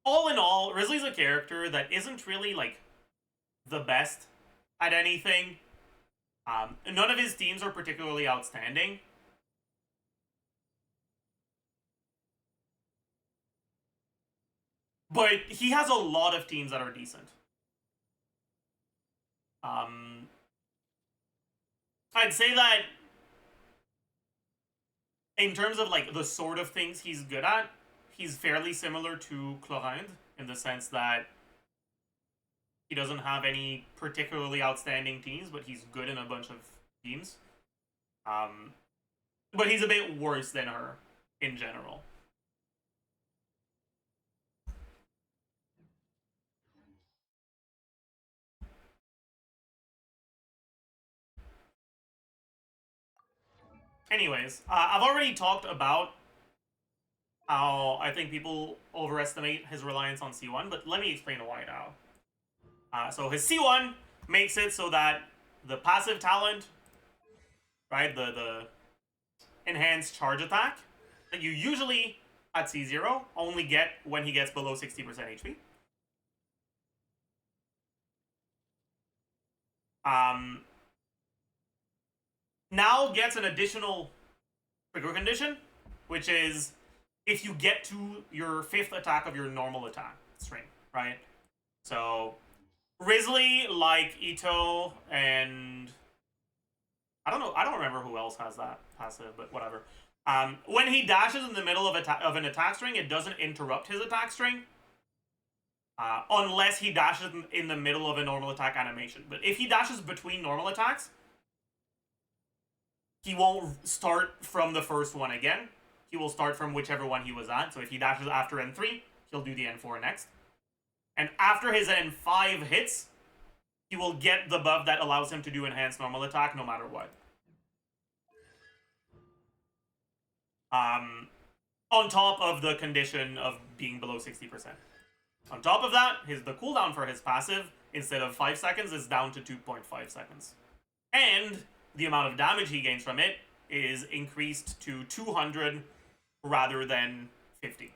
all in all, Risley's a character that isn't really, like, the best at anything. None of his teams are particularly outstanding. But he has a lot of teams that are decent. I'd say that in terms of, like, the sort of things he's good at, he's fairly similar to Chlorinde in the sense that he doesn't have any particularly outstanding teams, but he's good in a bunch of teams. But he's a bit worse than her in general. Anyways, I've already talked about how I think people overestimate his reliance on C1, but let me explain why now. So his C1 makes it so that the passive talent, right, the enhanced charge attack, that you usually, at C0, only get when he gets below 60% HP. Now gets an additional trigger condition, which is if you get to your 5th attack of your normal attack string, right? So Risley, like Ito, and I don't remember who else has that passive, but whatever. When he dashes in the middle of an attack string, it doesn't interrupt his attack string. unless he dashes in the middle of a normal attack animation. But if he dashes between normal attacks, he won't start from the first one again. He will start from whichever one he was at. So if he dashes after N3, he'll do the N4 next. And after his N5 hits, he will get the buff that allows him to do enhanced normal attack no matter what. On top of the condition of being below 60%. On top of that, the cooldown for his passive, instead of 5 seconds, is down to 2.5 seconds. And the amount of damage he gains from it is increased to 200 rather than 50.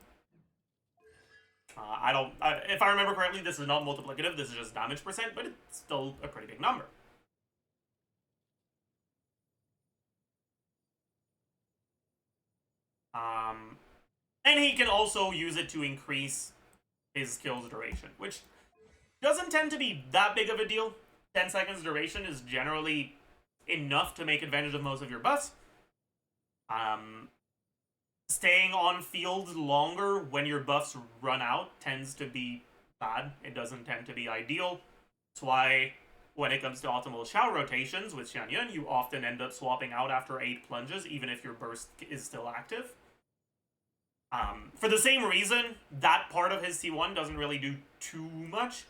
If I remember correctly, this is not multiplicative, this is just damage percent, but it's still a pretty big number. And he can also use it to increase his skill's duration, which doesn't tend to be that big of a deal. 10 seconds duration is generally enough to make advantage of most of your buffs. Staying on field longer when your buffs run out tends to be bad. It doesn't tend to be ideal. That's why when it comes to optimal Xiao rotations with Xianyun, you often end up swapping out after 8 plunges, even if your burst is still active. For the same reason, that part of his C1 doesn't really do too much.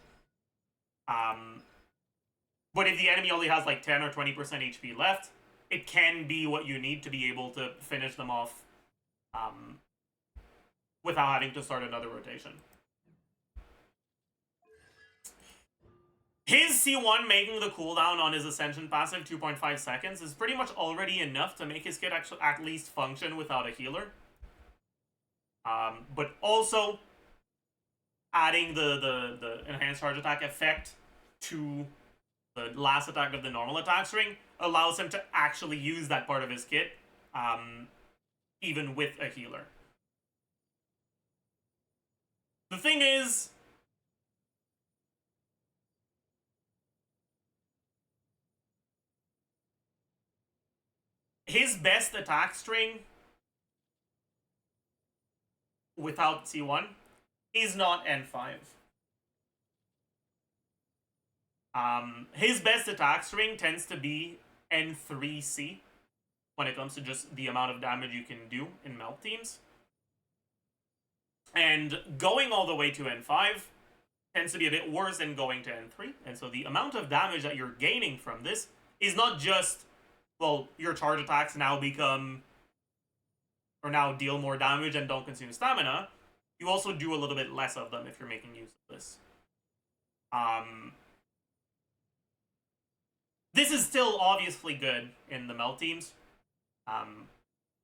But if the enemy only has like 10 or 20% HP left, it can be what you need to be able to finish them off without having to start another rotation. His C1 making the cooldown on his Ascension passive 2.5 seconds is pretty much already enough to make his kit actually at least function without a healer. But also, adding the enhanced charge attack effect to the last attack of the normal attack string allows him to actually use that part of his kit, even with a healer. The thing is, his best attack string without C1 is not N5. His best attack string tends to be N3C when it comes to just the amount of damage you can do in melt teams. And going all the way to N5 tends to be a bit worse than going to N3. And so the amount of damage that you're gaining from this is not just, well, your charge attacks now become, or now deal more damage and don't consume stamina. You also do a little bit less of them if you're making use of this. This is still obviously good in the melt teams.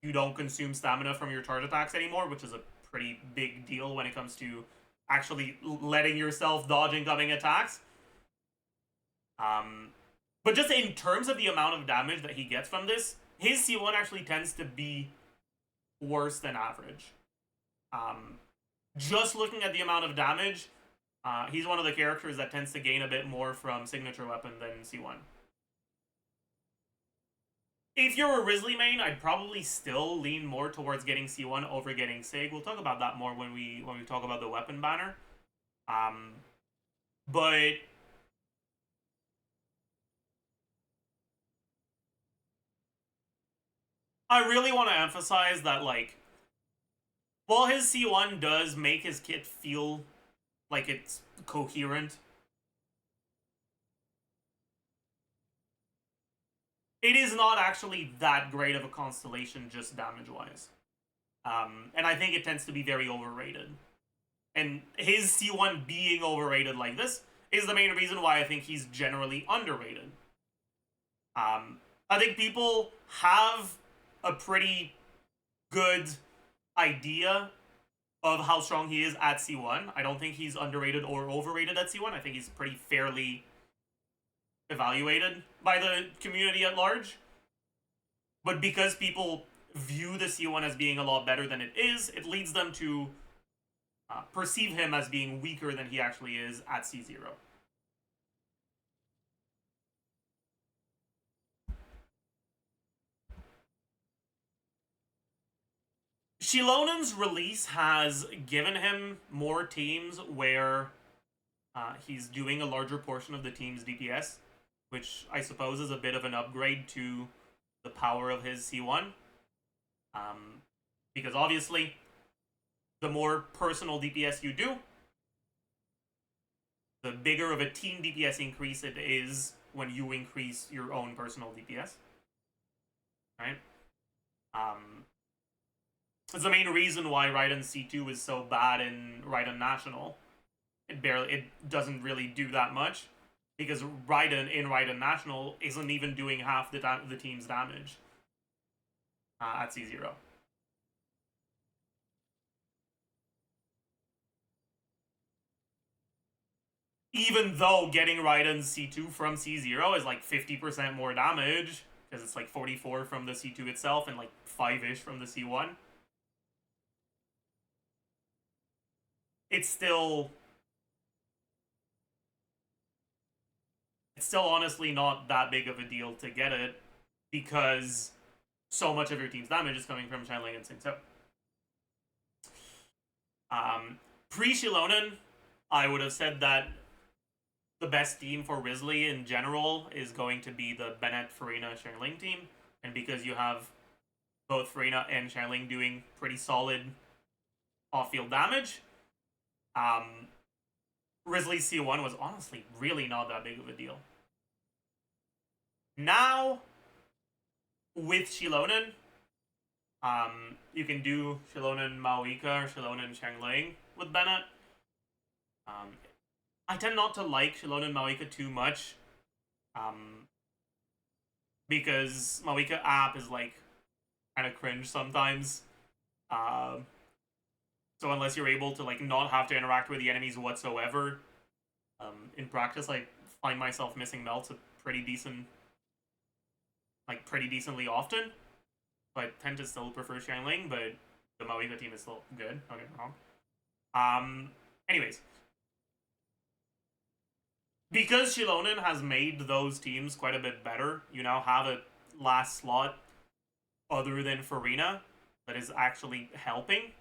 You don't consume stamina from your charge attacks anymore, which is a pretty big deal when it comes to actually letting yourself dodge incoming attacks. But just in terms of the amount of damage that he gets from this, his C1 actually tends to be worse than average. Just looking at the amount of damage, he's one of the characters that tends to gain a bit more from signature weapon than C1. If you're a Risley main, I'd probably still lean more towards getting C1 over getting Sig. We'll talk about that more when we talk about the weapon banner. But I really want to emphasize that, like, while his C1 does make his kit feel like it's coherent, it is not actually that great of a constellation just damage-wise. And I think it tends to be very overrated. And his C1 being overrated like this is the main reason why I think he's generally underrated. I think people have a pretty good idea of how strong he is at C1. I don't think he's underrated or overrated at C1. I think he's pretty fairly evaluated by the community at large. But because people view the C1 as being a lot better than it is, it leads them to perceive him as being weaker than he actually is at C0. Shilonen's release has given him more teams where He's doing a larger portion of the team's DPS, which I suppose is a bit of an upgrade to the power of his C1. Because obviously, the more personal DPS you do, the bigger of a team DPS increase it is when you increase your own personal DPS. Right? It's the main reason why Raiden C2 is so bad in Raiden National. It doesn't really do that much, because Raiden in Raiden National isn't even doing half the team's damage at C0. Even though getting Raiden C2 from C0 is like 50% more damage, because it's like 44 from the C2 itself and like 5-ish from the C1. It's still honestly not that big of a deal to get it, because so much of your team's damage is coming from Xiangling and Xingqiu. Pre-Shilonen, I would have said that the best team for Risley in general is going to be the Bennett, Farina, Xiangling team, and because you have both Farina and Xiangling doing pretty solid off-field damage, Risley's C1 was honestly really not that big of a deal. Now, with Shilonen, you can do Shilonen Maoika or Shilonen Xiangling with Bennett. I tend not to like Shilonen Maoika too much, because Maoika app is like kind of cringe sometimes. So unless you're able to like not have to interact with the enemies whatsoever, in practice I find myself missing melts pretty decently often. So I tend to still prefer Xiangling, but the Maoika team is still good, don't get me wrong. Anyways. Because Shilonen has made those teams quite a bit better, you now have a last slot other than Farina that is actually helping.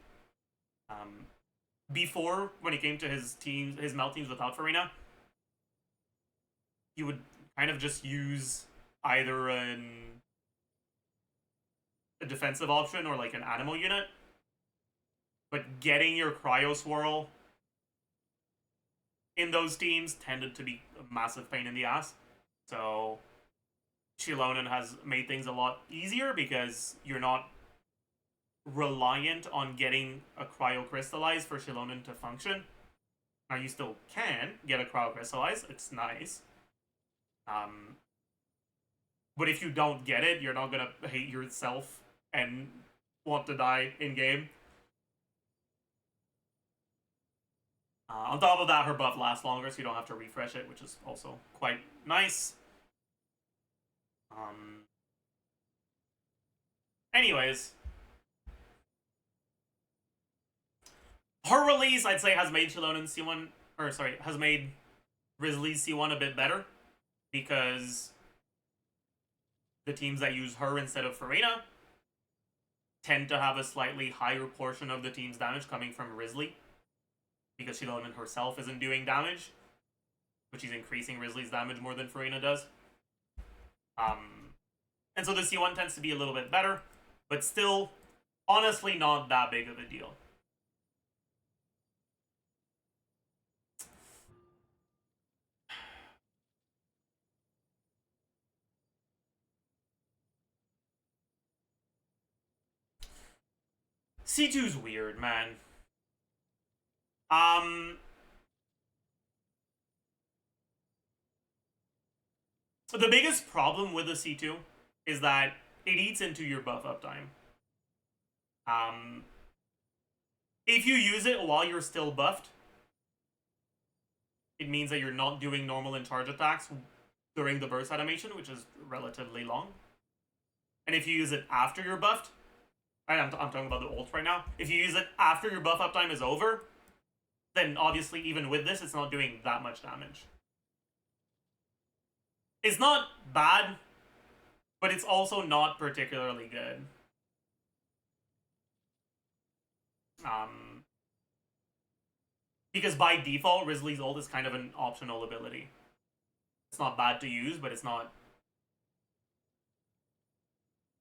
Before, when it came to his melt teams without Farina, he would kind of just use either a defensive option or like an animal unit. But getting your Cryo Swirl in those teams tended to be a massive pain in the ass. So Shilonen has made things a lot easier because you're not reliant on getting a Cryo Crystallize for Shilonen to function. Now you still can get a Cryo Crystallize, it's nice. But if you don't get it, you're not gonna hate yourself and want to die in-game. On top of that, her buff lasts longer, so you don't have to refresh it, which is also quite nice. Anyways. Her release, I'd say, has made Shilonen's C1, has made Risley's C1 a bit better, because the teams that use her instead of Farina tend to have a slightly higher portion of the team's damage coming from Risley, because Shilonen herself isn't doing damage, but she's increasing Risley's damage more than Farina does. And so the C1 tends to be a little bit better, but still, honestly, not that big of a deal. C2's weird, man. The biggest problem with the C2 is that it eats into your buff uptime. If you use it while you're still buffed, it means that you're not doing normal and charge attacks during the burst animation, which is relatively long. And if you use it after you're buffed, I'm talking about the ult right now. If you use it after your buff uptime is over, then obviously even with this, it's not doing that much damage. It's not bad, but it's also not particularly good. Because by default, Risley's ult is kind of an optional ability. It's not bad to use, but it's not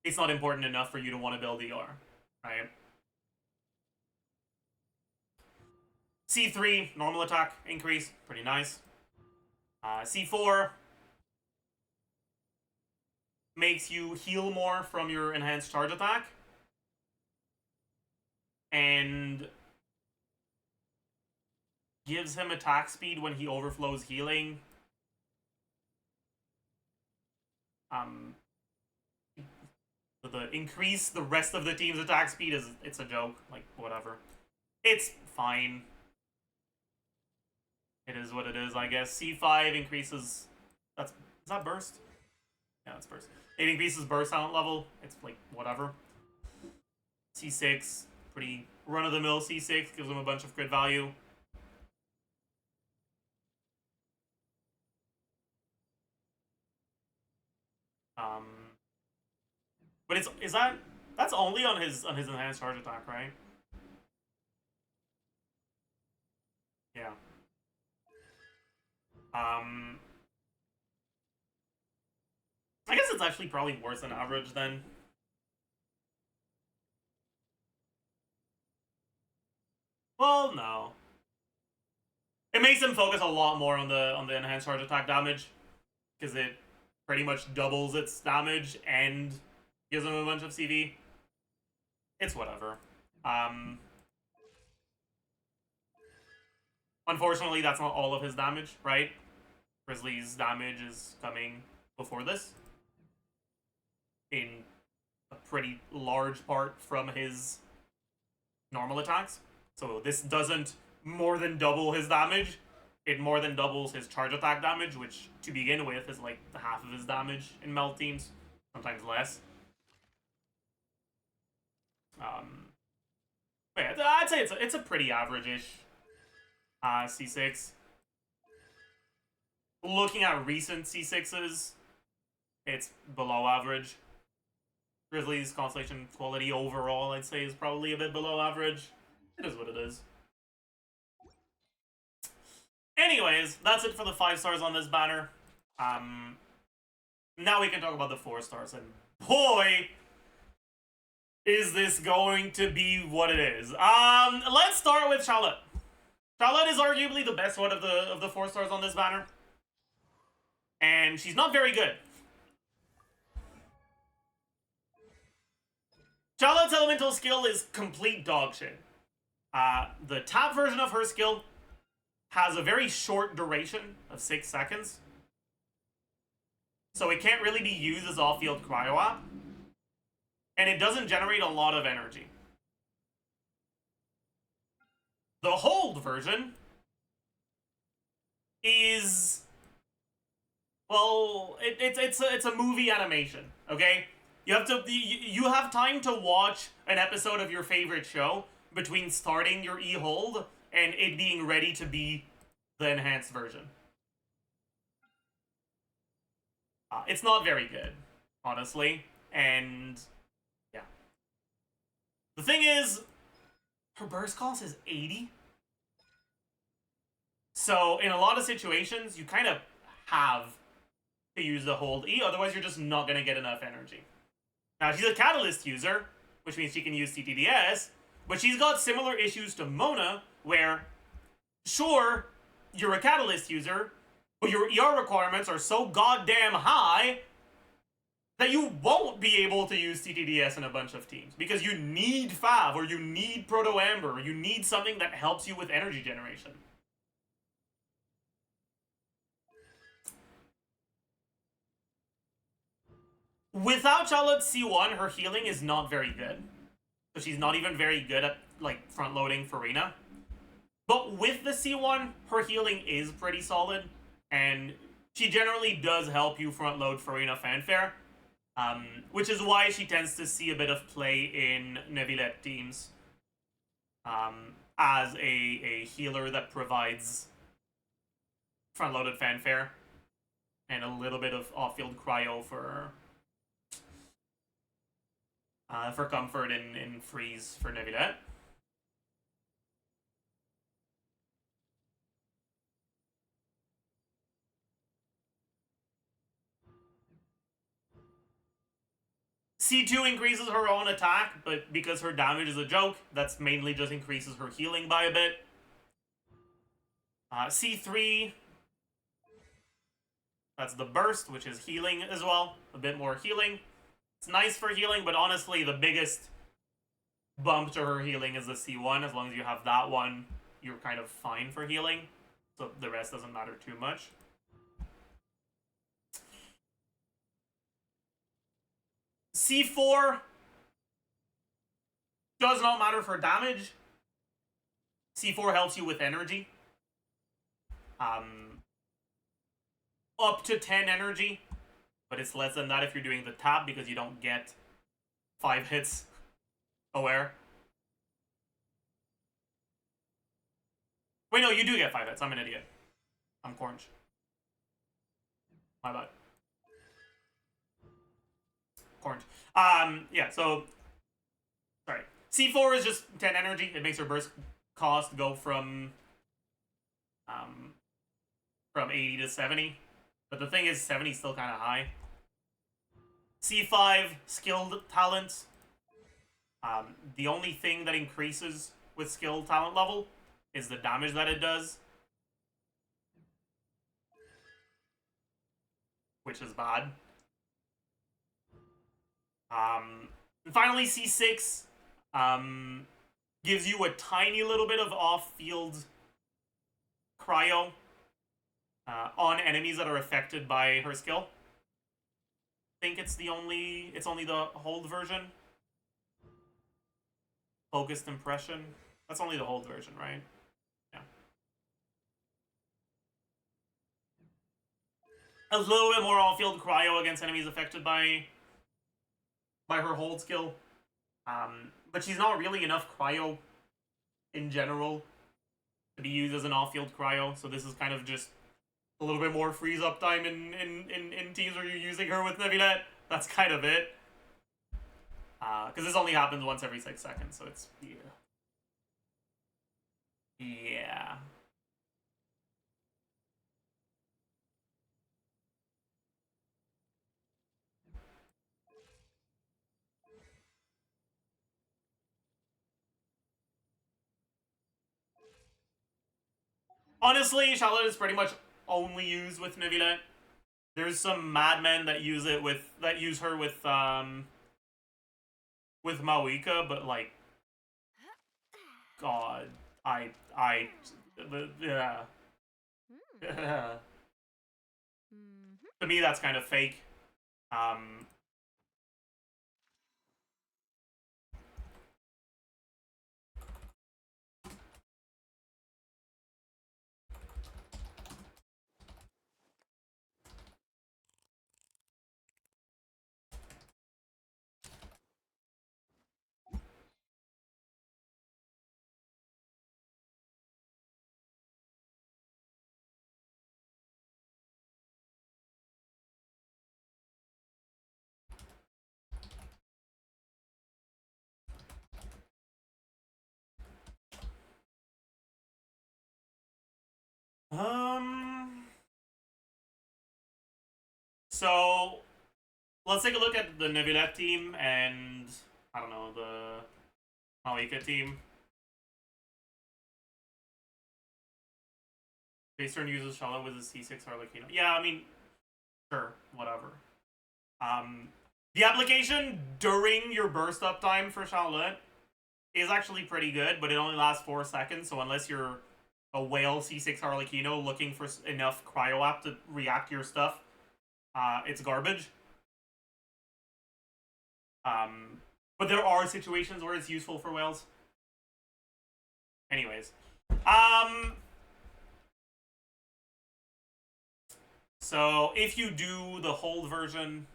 important enough for you to want to build ER, right? C3, normal attack increase, pretty nice. C4 makes you heal more from your enhanced charge attack. And gives him attack speed when he overflows healing. The increase the rest of the team's attack speed it's a joke. Like, whatever. It's fine. It is what it is, I guess. C5 increases... is that burst? Yeah, that's burst. It increases burst talent level. It's, like, whatever. C6, pretty run-of-the-mill C6. Gives him a bunch of crit value. But that's only on his enhanced charge attack, right? Yeah. I guess it's actually probably worse than average then. Well, no. It makes him focus a lot more on the enhanced charge attack damage, because it pretty much doubles its damage and gives him a bunch of CV. It's whatever. Unfortunately, that's not all of his damage, right? Grizzly's damage is coming before this, in a pretty large part from his normal attacks. So this doesn't more than double his damage. It more than doubles his charge attack damage, which to begin with is like half of his damage in melt teams, sometimes less. Yeah, I'd say it's a pretty average-ish C6. Looking at recent C6s, it's below average. Grizzly's constellation quality overall, I'd say, is probably a bit below average. It is what it is. Anyways, that's it for the 5 stars on this banner. Now we can talk about the 4 stars, and boy, is this going to be what it is. Let's start with Charlotte. Charlotte is arguably the best one of the 4 stars on this banner, and she's not very good. Charlotte's elemental skill is complete dog shit. The top version of her skill has a very short duration of 6 seconds, so it can't really be used as off-field cryo-op, and it doesn't generate a lot of energy. The hold version is, well, it's a movie animation, okay? You have time to watch an episode of your favorite show between starting your e-hold and it being ready to be the enhanced version. It's not very good, honestly, and yeah. The thing is, her burst cost is 80. So in a lot of situations, you kind of have to use the hold E, otherwise you're just not going to get enough energy. Now, she's a catalyst user, which means she can use CTDS, but she's got similar issues to Mona, where, sure, you're a catalyst user, but your ER requirements are so goddamn high that you won't be able to use CTDS in a bunch of teams, because you need Fav, or you need Proto Amber, or you need something that helps you with energy generation. Without Charlotte's C1, her healing is not very good. So she's not even very good at, like, front-loading Farina. But with the C1, her healing is pretty solid, and she generally does help you front-load Farina Fanfare, which is why she tends to see a bit of play in Neuvillette teams, as a healer that provides front-loaded Fanfare, and a little bit of off-field cryo for comfort in freeze for Neuvillette. C2 increases her own attack, but because her damage is a joke, that's mainly just increases her healing by a bit. C3, that's the burst, which is healing as well. A bit more healing. It's nice for healing, but honestly, the biggest bump to her healing is the C1. As long as you have that one, you're kind of fine for healing. So the rest doesn't matter too much. C4 does not matter for damage. C4 helps you with energy. Up to 10 energy, but it's less than that if you're doing the tap because you don't get 5 hits aware. Wait, no, you do get 5 hits. I'm an idiot. I'm Cornge. My bad. Cornge. Yeah, so... Sorry. C4 is just 10 energy. It makes her burst cost go from 80 to 70. But the thing is, 70 is still kind of high. C5, skilled talent. The only thing that increases with skilled talent level is the damage that it does. Which is bad. And finally, C6 gives you a tiny little bit of off-field cryo on enemies that are affected by her skill. I think it's only the hold version. Focused impression. That's only the hold version, right? Yeah. A little bit more off-field cryo against enemies affected by her hold skill. But she's not really enough cryo in general to be used as an off-field cryo, so this is kind of just a little bit more freeze up time in teams where you're using her with Neuvillette. That's kind of it. Because this only happens once every 6 seconds, so it's... Yeah. Honestly, Charlotte is pretty much only used with Neuvillette. There's some madmen that use her with Maoika, but like, God, yeah. To me, that's kind of fake. So let's take a look at the Neuvillette team and I don't know, the Maoika team. Base turn uses Charlotte with his C6 Arlecchino. Yeah, I mean, sure, whatever. The application during your burst up time for Charlotte is actually pretty good, but it only lasts 4 seconds, so unless you're a whale C6 Arlecchino looking for enough cryo app to react to your stuff, it's garbage. But there are situations where it's useful for whales. Anyways. So if you do the hold version...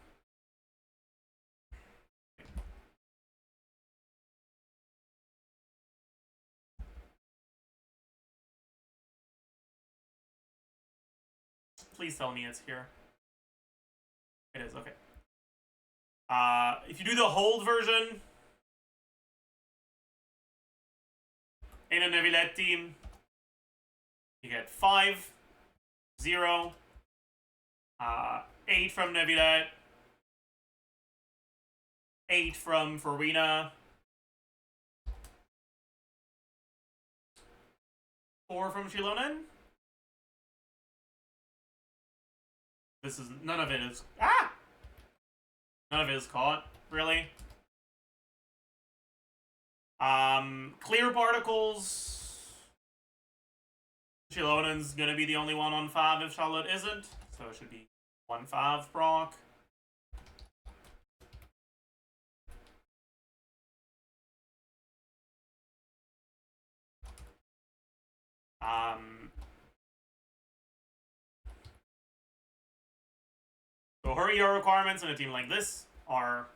Please tell me it's here. It is, okay. If you do the hold version in a Neuvillette team, you get 5, 0, 8 from Neuvillette, 8 from Farina. 4 from Shilonen. This is none of it is none of it is caught, really. Clear particles. Shilonen's gonna be the only one on 5 if Charlotte isn't, so it should be 1-5 proc. So her ER requirements in a team like this are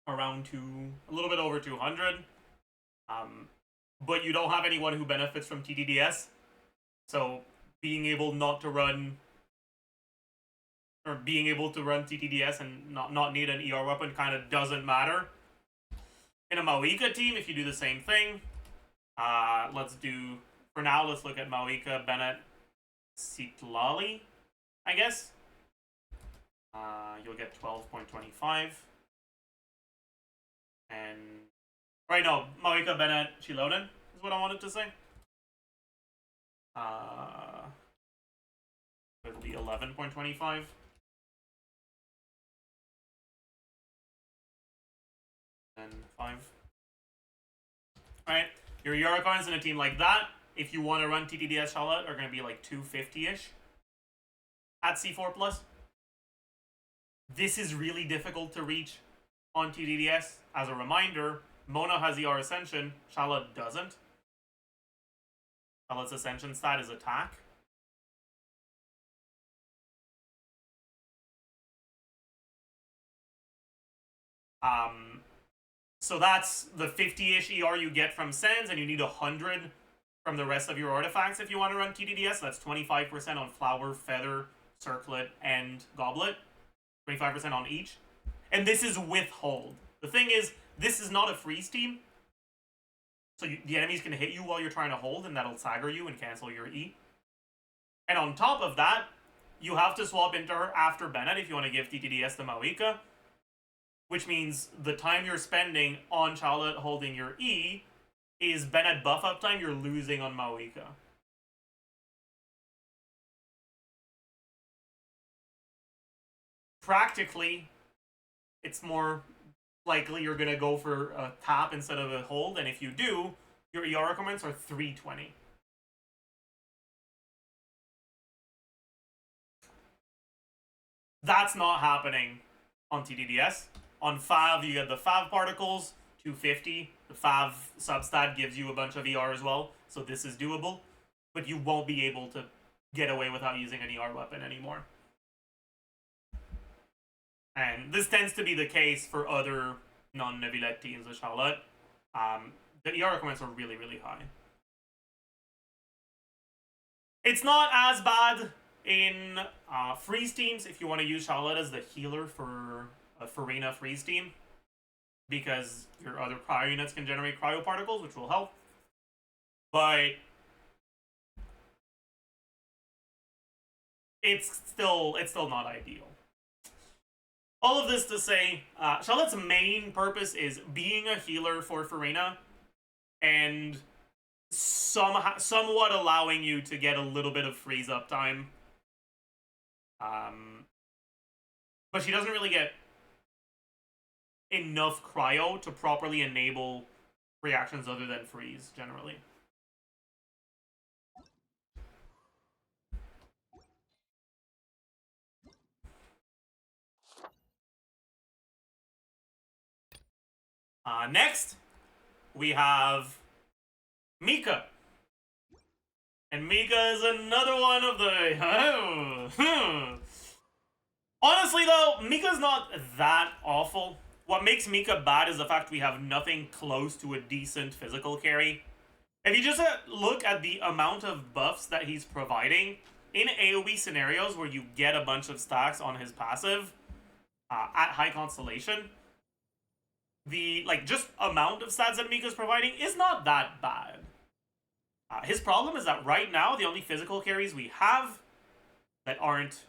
around a little bit over 200. But you don't have anyone who benefits from TDDS. So being able not to run, or being able to run TTDS and not need an ER weapon kind of doesn't matter. In a Mawika team, if you do the same thing, for now, let's look at Mawika, Bennett, Sitlali, I guess. You'll get 12.25. And, right, no, Mawika, Bennett, Shilonen is what I wanted to say. It'll be 11.25. And 5. Alright, your Yurikons in a team like that, if you want to run TTDS Charlotte, are going to be like 250-ish at C4+. This is really difficult to reach on TTDS. As a reminder, Mona has ER Ascension, Charlotte doesn't. Charlotte's Ascension stat is attack. So that's the 50-ish ER you get from Sands, and you need 100 from the rest of your artifacts if you want to run TDDS. That's 25% on Flower, Feather, Circlet, and Goblet. 25% on each. And this is with hold. The thing is, this is not a freeze team. So the enemies can hit you while you're trying to hold, and that'll stagger you and cancel your E. And on top of that, you have to swap into her after Bennett if you want to give TTDS to Mawika. Which means the time you're spending on Charlotte holding your E is Bennett buff up time you're losing on Mawika. Practically, it's more likely you're going to go for a tap instead of a hold, and if you do, your ER requirements are 320. That's not happening on TDDS. On 5, you get the 5 particles, 250. The 5 substat gives you a bunch of ER as well, so this is doable. But you won't be able to get away without using an ER weapon anymore. And this tends to be the case for other non-Nebulette teams with Charlotte. The ER requirements are really, really high. It's not as bad in freeze teams if you want to use Charlotte as the healer for a Farina freeze team, because your other cryo units can generate cryo particles, which will help. But it's still not ideal. All of this to say, Charlotte's main purpose is being a healer for Farina and somewhat allowing you to get a little bit of freeze up time. But she doesn't really get enough cryo to properly enable reactions other than freeze, generally. Next, we have Mika. And Mika is another one of the... Honestly, though, Mika's not that awful. What makes Mika bad is the fact we have nothing close to a decent physical carry. If you just look at the amount of buffs that he's providing in AoE scenarios where you get a bunch of stacks on his passive at high constellation, the just amount of stats that Mika's providing is not that bad. His problem is that right now the only physical carries we have that aren't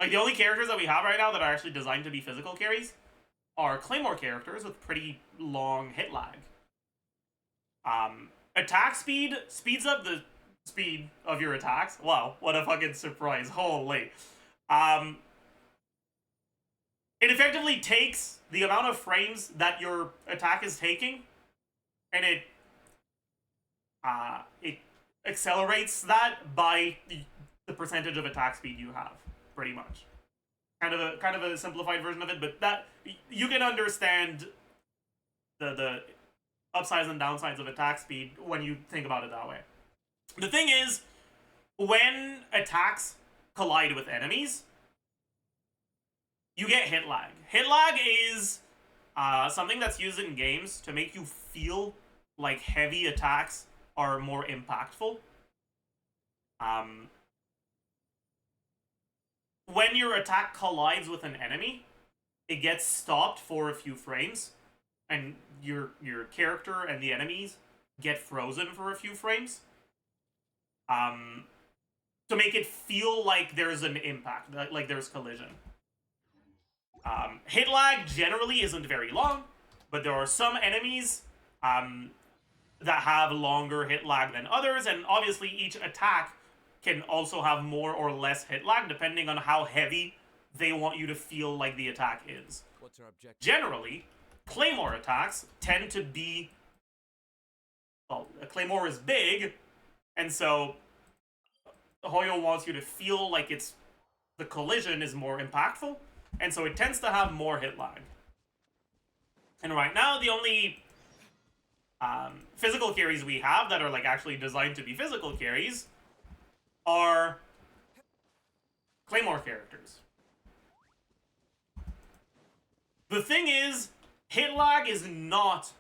Like, the only characters that we have right now that are actually designed to be physical carries are Claymore characters with pretty long hit lag. Attack speed speeds up the speed of your attacks. Wow, what a fucking surprise. Holy. It effectively takes the amount of frames that your attack is taking, and it accelerates that by the percentage of attack speed you have, pretty much. Kind of a simplified version of it, but that you can understand the upsides and downsides of attack speed when you think about it that way. The thing is, when attacks collide with enemies, you get hit lag. Hit lag is something that's used in games to make you feel like heavy attacks are more impactful. When your attack collides with an enemy, it gets stopped for a few frames, and your character and the enemies get frozen for a few frames. To make it feel like there's an impact, like there's collision. Hit lag generally isn't very long, but there are some enemies that have longer hit lag than others, and obviously each attack can also have more or less hit lag depending on how heavy they want you to feel like the attack is. What's our objective? Generally, Claymore attacks tend to be... Well, a Claymore is big, and so Hoyo wants you to feel like the collision is more impactful, and so it tends to have more hit lag. And right now, the only physical carries we have that are like actually designed to be physical carries are Claymore characters. The thing is, hit lag is not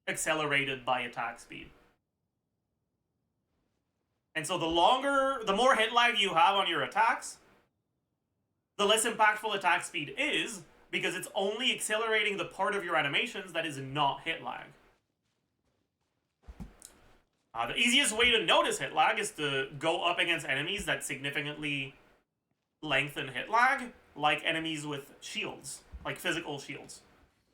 accelerated by attack speed. And so the more hit lag you have on your attacks, the less impactful attack speed is, because it's only accelerating the part of your animations that is not hit lag. The easiest way to notice hit lag is to go up against enemies that significantly lengthen hit lag, like enemies with shields, like physical shields,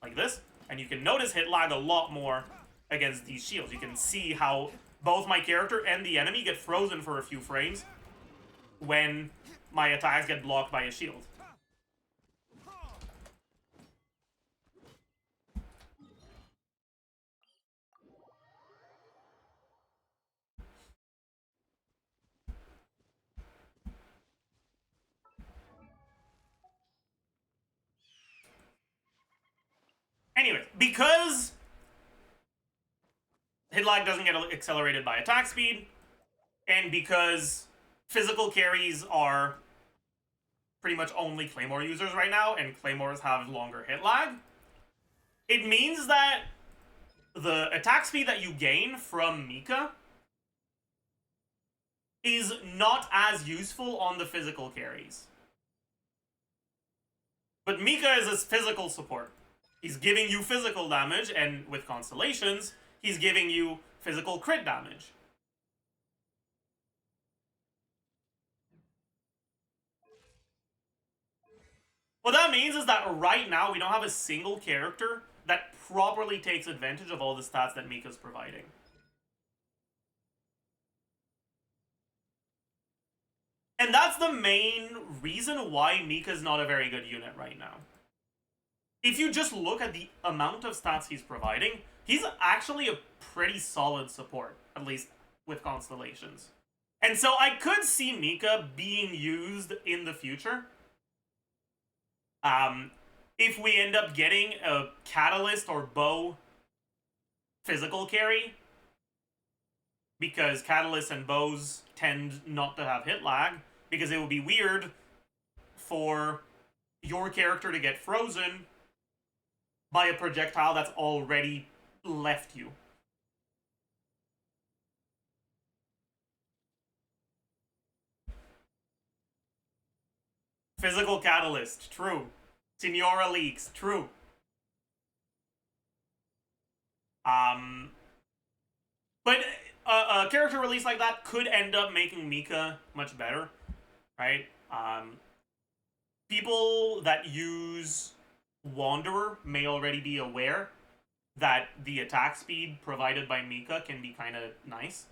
like this. And you can notice hit lag a lot more against these shields. You can see how both my character and the enemy get frozen for a few frames when my attacks get blocked by a shield. Anyway, because hit lag doesn't get accelerated by attack speed, and because physical carries are pretty much only Claymore users right now, and Claymores have longer hit lag, it means that the attack speed that you gain from Mika is not as useful on the physical carries. But Mika is a physical support. He's giving you physical damage, and with Constellations, he's giving you physical crit damage. What that means is that right now, we don't have a single character that properly takes advantage of all the stats that Mika's providing. And that's the main reason why Mika's not a very good unit right now. If you just look at the amount of stats he's providing, he's actually a pretty solid support, at least with Constellations. And so I could see Mika being used in the future. If we end up getting a Catalyst or Bow physical carry, because Catalysts and Bows tend not to have hit lag, because it would be weird for your character to get frozen by a projectile that's already left you. Physical Catalyst, true. Signora Leaks, true. But a character release like that could end up making Mika much better. right? People that use Wanderer may already be aware that the attack speed provided by Mika can be kind of nice.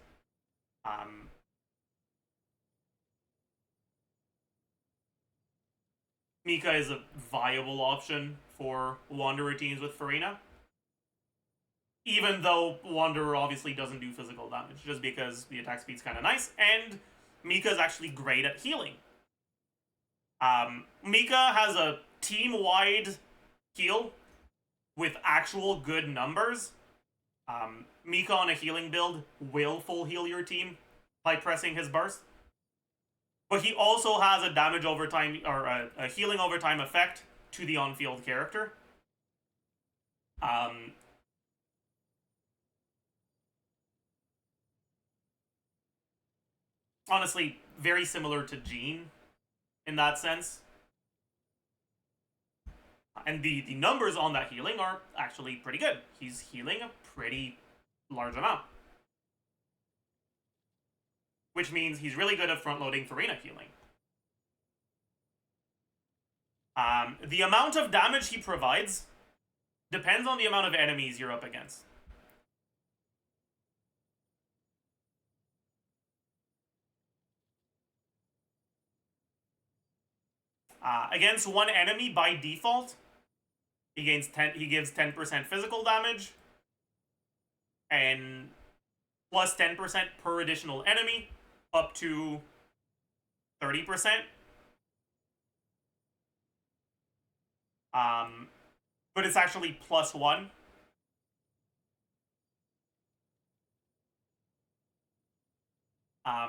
Mika is a viable option for Wanderer teams with Farina. Even though Wanderer obviously doesn't do physical damage, just because the attack speed's kind of nice, and Mika's actually great at healing. Mika has a team-wide heal with actual good numbers. Mika on a healing build will full heal your team by pressing his burst. But he also has a damage over time, or a healing over time effect to the on-field character. Honestly, very similar to Jean in that sense. And the numbers on that healing are actually pretty good. He's healing a pretty large amount. Which means he's really good at front-loading Farina healing. The amount of damage he provides depends on the amount of enemies you're up against. Against one enemy by default, he gives 10% physical damage, and plus 10% per additional enemy, up to 30%. But it's actually +1.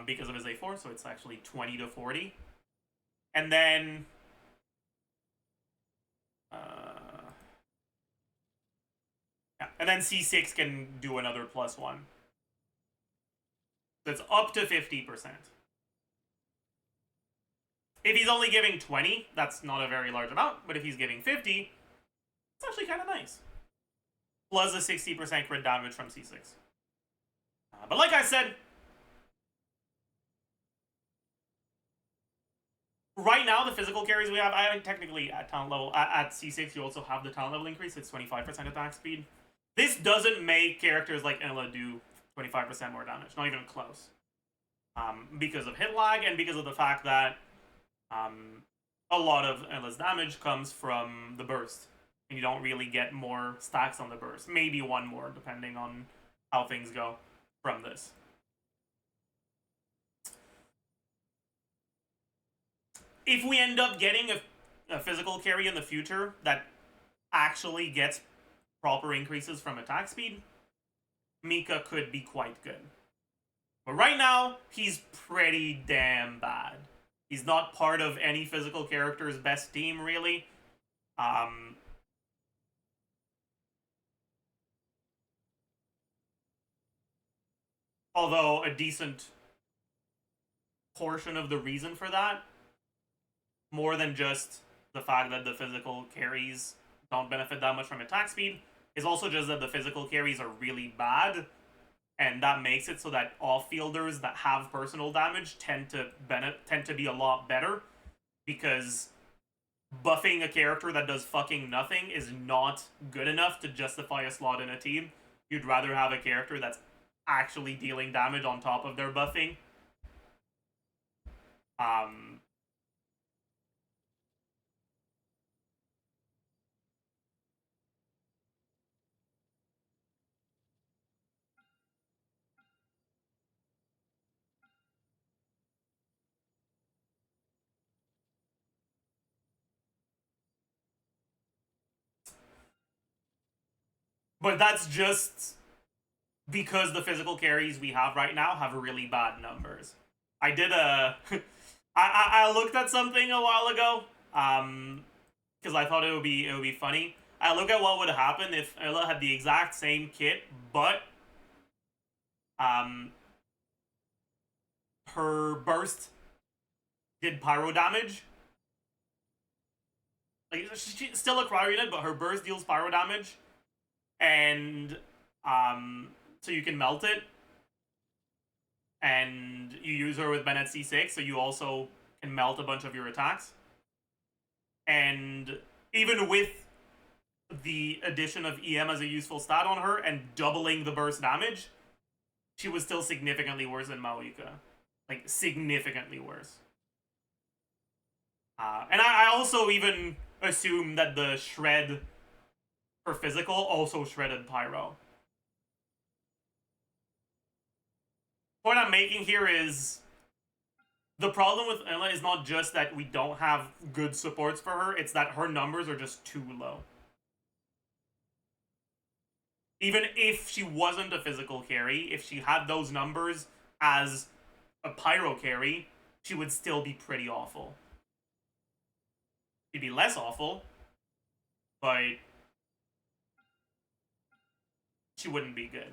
Because of his A4, so it's actually 20 to 40. And then yeah, and then C6 can do another +1. So it's up to 50%. If he's only giving 20, that's not a very large amount, but if he's giving 50, it's actually kind of nice. Plus a 60% crit damage from C6. But like I said, right now, the physical carries we have, technically at talent level, at C6, you also have the talent level increase. It's 25% attack speed. This doesn't make characters like Ella do 25% more damage. Not even close. Because of hit lag and because of the fact that a lot of Ella's damage comes from the burst. And you don't really get more stacks on the burst. Maybe one more, depending on how things go from this. If we end up getting a physical carry in the future that actually gets proper increases from attack speed, Mika could be quite good. But right now, he's pretty damn bad. He's not part of any physical character's best team, really. Although a decent portion of the reason for that, more than just the fact that the physical carries don't benefit that much from attack speed, is also just that the physical carries are really bad, and that makes it so that off-fielders that have personal damage tend to be a lot better, because buffing a character that does fucking nothing is not good enough to justify a slot in a team. You'd rather have a character that's actually dealing damage on top of their buffing. But that's just because the physical carries we have right now have really bad numbers. I did a... I looked at something a while ago, because I thought it would be funny. I looked at what would happen if Ella had the exact same kit, but her burst did pyro damage. Like, she's still a cryo unit, but her burst deals pyro damage. And so you can melt it, and you use her with Ben at C6, so you also and melt a bunch of your attacks. And even with the addition of EM as a useful stat on her and doubling the burst damage, she was still significantly worse than Maoika. Like, significantly worse. And I also even assume that the shred for physical also shredded Pyro. What I'm making here is the problem with Ella is not just that we don't have good supports for her, it's that her numbers are just too low. Even if she wasn't a physical carry, if she had those numbers as a Pyro carry, she would still be pretty awful. She'd be less awful, but she wouldn't be good.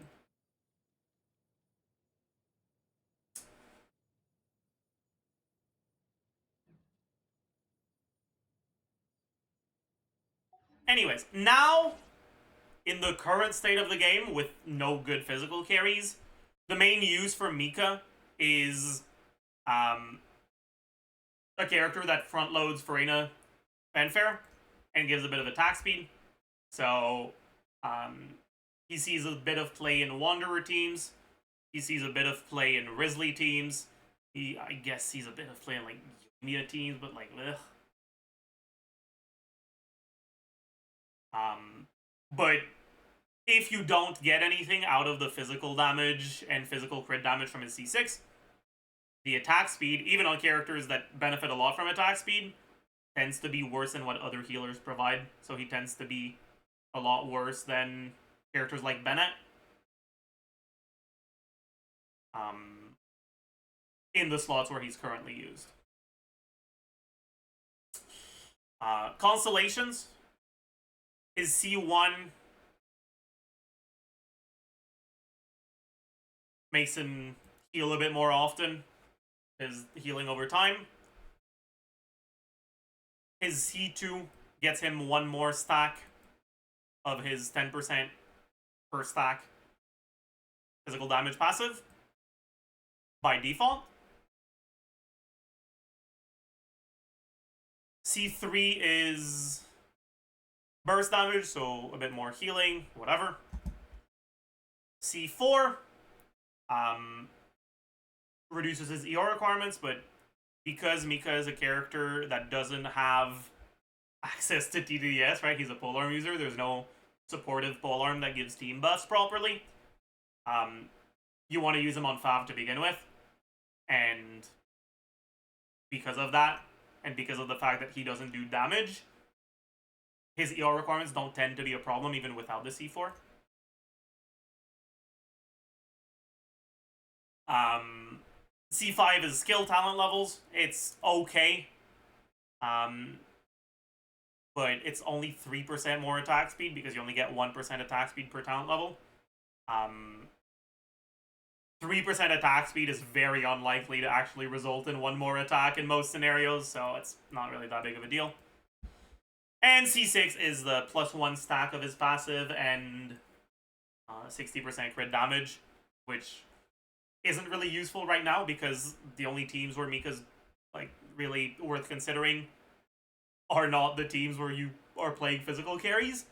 Anyways, now, in the current state of the game, with no good physical carries, the main use for Mika is a character that front loads Farina Fanfare and gives a bit of attack speed. So, he sees a bit of play in Wanderer teams. He sees a bit of play in Risley teams. I guess sees a bit of play in, like, Yumiya teams, but, like, ugh. But if you don't get anything out of the physical damage and physical crit damage from his C6, the attack speed, even on characters that benefit a lot from attack speed, tends to be worse than what other healers provide. So he tends to be a lot worse than characters like Bennett. In the slots where he's currently used. Constellations. His C1 makes him heal a bit more often. His healing over time. His C2 gets him one more stack of his 10% per stack physical damage passive by default. C3 is burst damage, so a bit more healing, whatever. C4 reduces his ER requirements, but because Mika is a character that doesn't have access to TDS, right? He's a polearm user. There's no supportive polearm that gives team buffs properly. You want to use him on Fav to begin with, and because of that, and because of the fact that he doesn't do damage, his ER requirements don't tend to be a problem even without the C4. C5 is skill talent levels. It's okay. But it's only 3% more attack speed because you only get 1% attack speed per talent level. 3% attack speed is very unlikely to actually result in one more attack in most scenarios, so it's not really that big of a deal. And C6 is the +1 stack of his passive and 60% crit damage, which isn't really useful right now because the only teams where Mika's like really worth considering are not the teams where you are playing physical carries.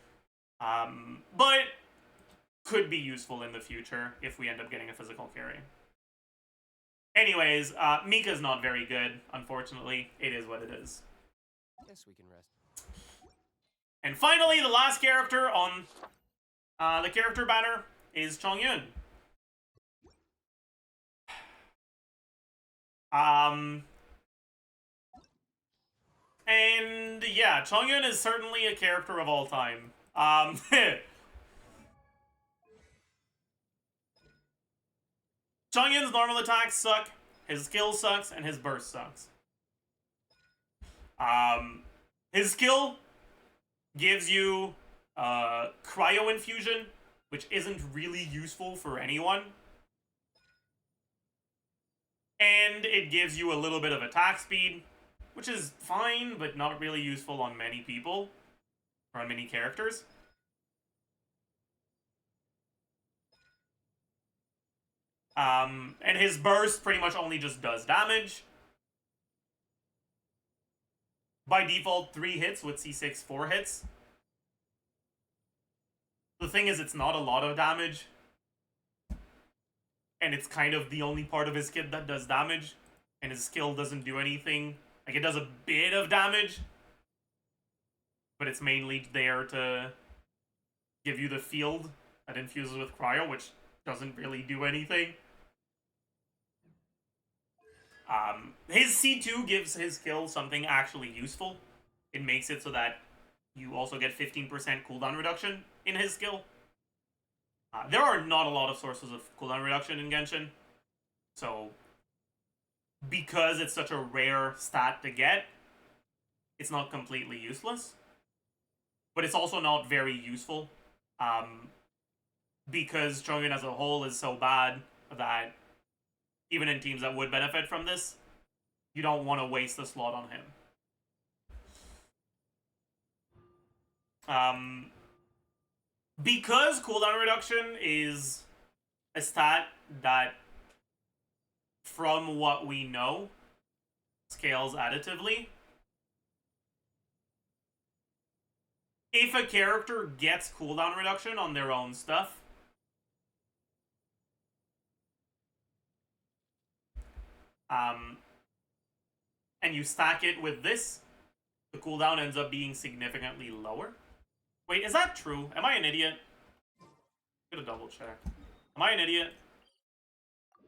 But could be useful in the future if we end up getting a physical carry. Anyways, Mika's not very good, unfortunately. It is what it is. Guess we can rest. And finally, the last character on the character banner is Chongyun. And yeah, Chongyun is certainly a character of all time. Chongyun's normal attacks suck, his skill sucks, and his burst sucks. His skill gives you cryo infusion, which isn't really useful for anyone. And it gives you a little bit of attack speed, which is fine, but not really useful on many people, or on many characters. And his burst pretty much only just does damage. by default 3 hits with C6 4 hits. The thing is, it's not a lot of damage. And it's kind of the only part of his kit that does damage. And his skill doesn't do anything. Like, it does a bit of damage. But it's mainly there to give you the field that infuses with cryo, which doesn't really do anything. His C2 gives his skill something actually useful. It makes it so that you also get 15% cooldown reduction in his skill. There are not a lot of sources of cooldown reduction in Genshin. So, because it's such a rare stat to get, it's not completely useless. But it's also not very useful. Because Chongyun as a whole is so bad that even in teams that would benefit from this, you don't want to waste the slot on him. Because cooldown reduction is a stat that, from what we know, scales additively. If a character gets cooldown reduction on their own stuff, and you stack it with this, the cooldown ends up being significantly lower. Wait, is that true? Am I an idiot? I'm gonna double check. Am I an idiot?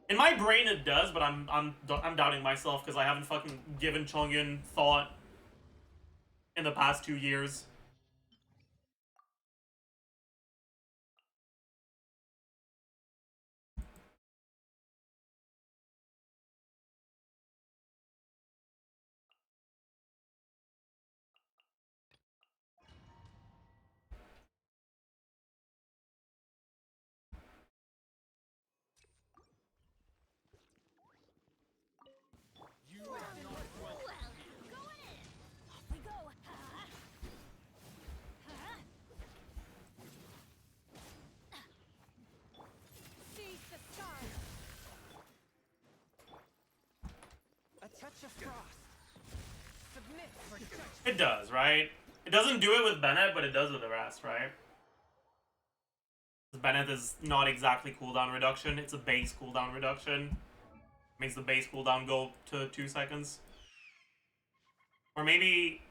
In my brain it does, but I'm doubting myself because I haven't fucking given Chongyun thought in the past 2 years. Touch of frost. Submit for judgment. It does, right? It doesn't do it with Bennett, but it does with the rest, right? Bennett is not exactly cooldown reduction, it's a base cooldown reduction. Makes the base cooldown go to 2 seconds. Or maybe...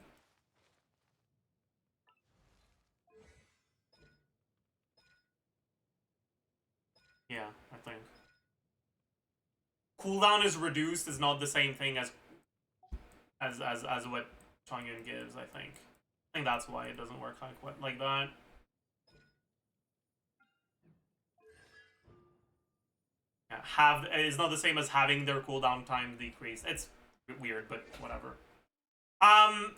yeah, I think. Cooldown is reduced is not the same thing as what Chongyun gives, I think. I think that's why it doesn't work like that. Yeah, it's not the same as having their cooldown time decrease. It's weird, but whatever. But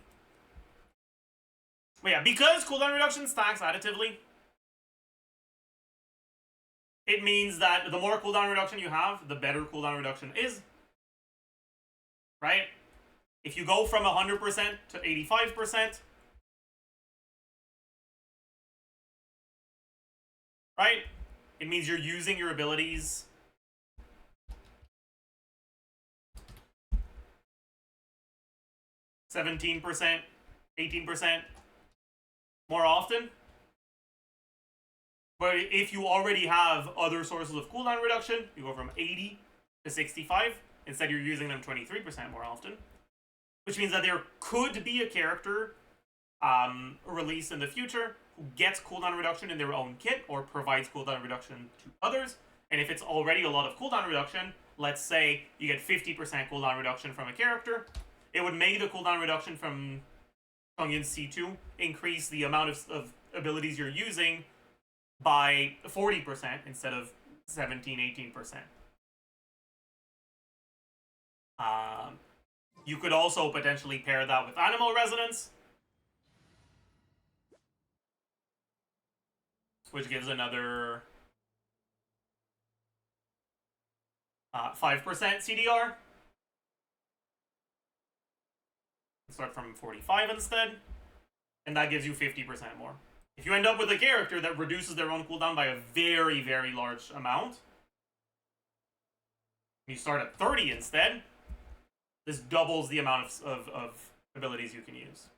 yeah, because cooldown reduction stacks additively, it means that the more cooldown reduction you have, the better cooldown reduction is. Right? If you go from 100% to 85%, right? It means you're using your abilities %, 18% more often. But if you already have other sources of cooldown reduction, you go from 80 to 65. Instead, you're using them 23% more often. Which means that there could be a character released in the future who gets cooldown reduction in their own kit or provides cooldown reduction to others. And if it's already a lot of cooldown reduction, let's say you get 50% cooldown reduction from a character, it would make the cooldown reduction from Chongyun's C2 increase the amount of abilities you're using by 40% instead of 17-18%. You could also potentially pair that with Animal Resonance, which gives another 5% CDR. Start from 45 instead, and that gives you 50% more. If you end up with a character that reduces their own cooldown by a very, very large amount, you start at 30 instead, this doubles the amount of abilities you can use.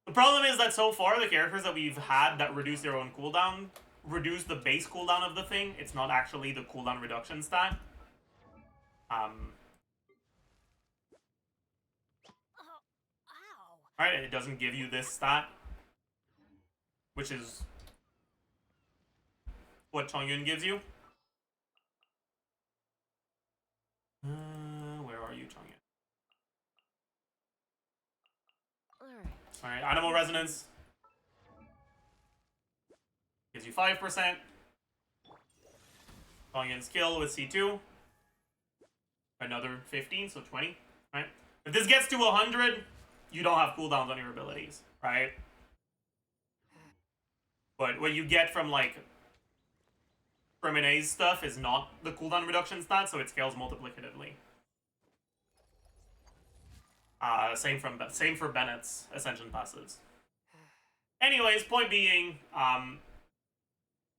The problem is that so far, the characters that we've had that reduce their own cooldown reduce the base cooldown of the thing. It's not actually the cooldown reduction stat. Ow. Alright, and it doesn't give you this stat, which is what Chongyun gives you. Where are you, Chongyun? Alright, Animal Resonance. Gives you 5%. Chongyun skill with C2. Another 15, so 20. Right? If this gets to 100, you don't have cooldowns on your abilities, right? But what you get from, like, Renee's stuff is not the cooldown reduction stat, so it scales multiplicatively. Same for Bennett's Ascension passes. Anyways, point being,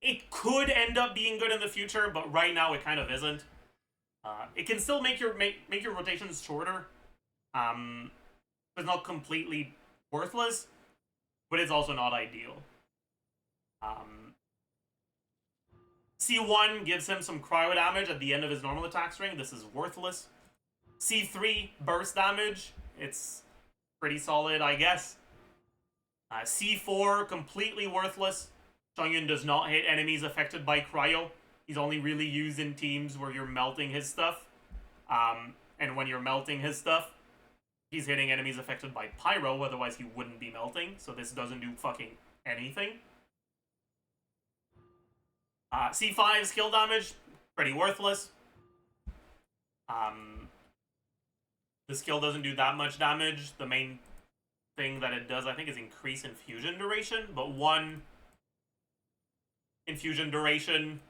it could end up being good in the future, but right now it kind of isn't. It can still make your rotations shorter. It's not completely worthless, but it's also not ideal. C1 gives him some cryo damage at the end of his normal attack string. This is worthless. C3 burst damage. It's pretty solid, I guess. C4 completely worthless. Chongyun does not hit enemies affected by cryo. He's only really used in teams where you're melting his stuff. And when you're melting his stuff, he's hitting enemies affected by pyro, otherwise he wouldn't be melting. So this doesn't do fucking anything. C5 skill damage, pretty worthless. The skill doesn't do that much damage. The main thing that it does, I think, is increase infusion duration. But 1, infusion duration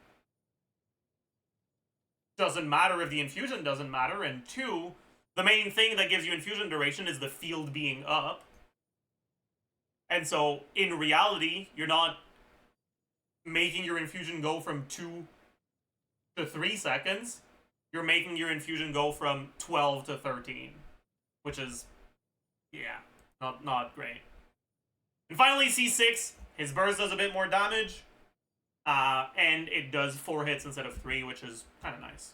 doesn't matter if the infusion doesn't matter. And 2, the main thing that gives you infusion duration is the field being up. And so, in reality, you're not making your infusion go from 2 to 3 seconds. You're making your infusion go from 12 to 13. Which is, yeah, not great. And finally, C6. His burst does a bit more damage. And it does 4 hits instead of 3, which is kind of nice.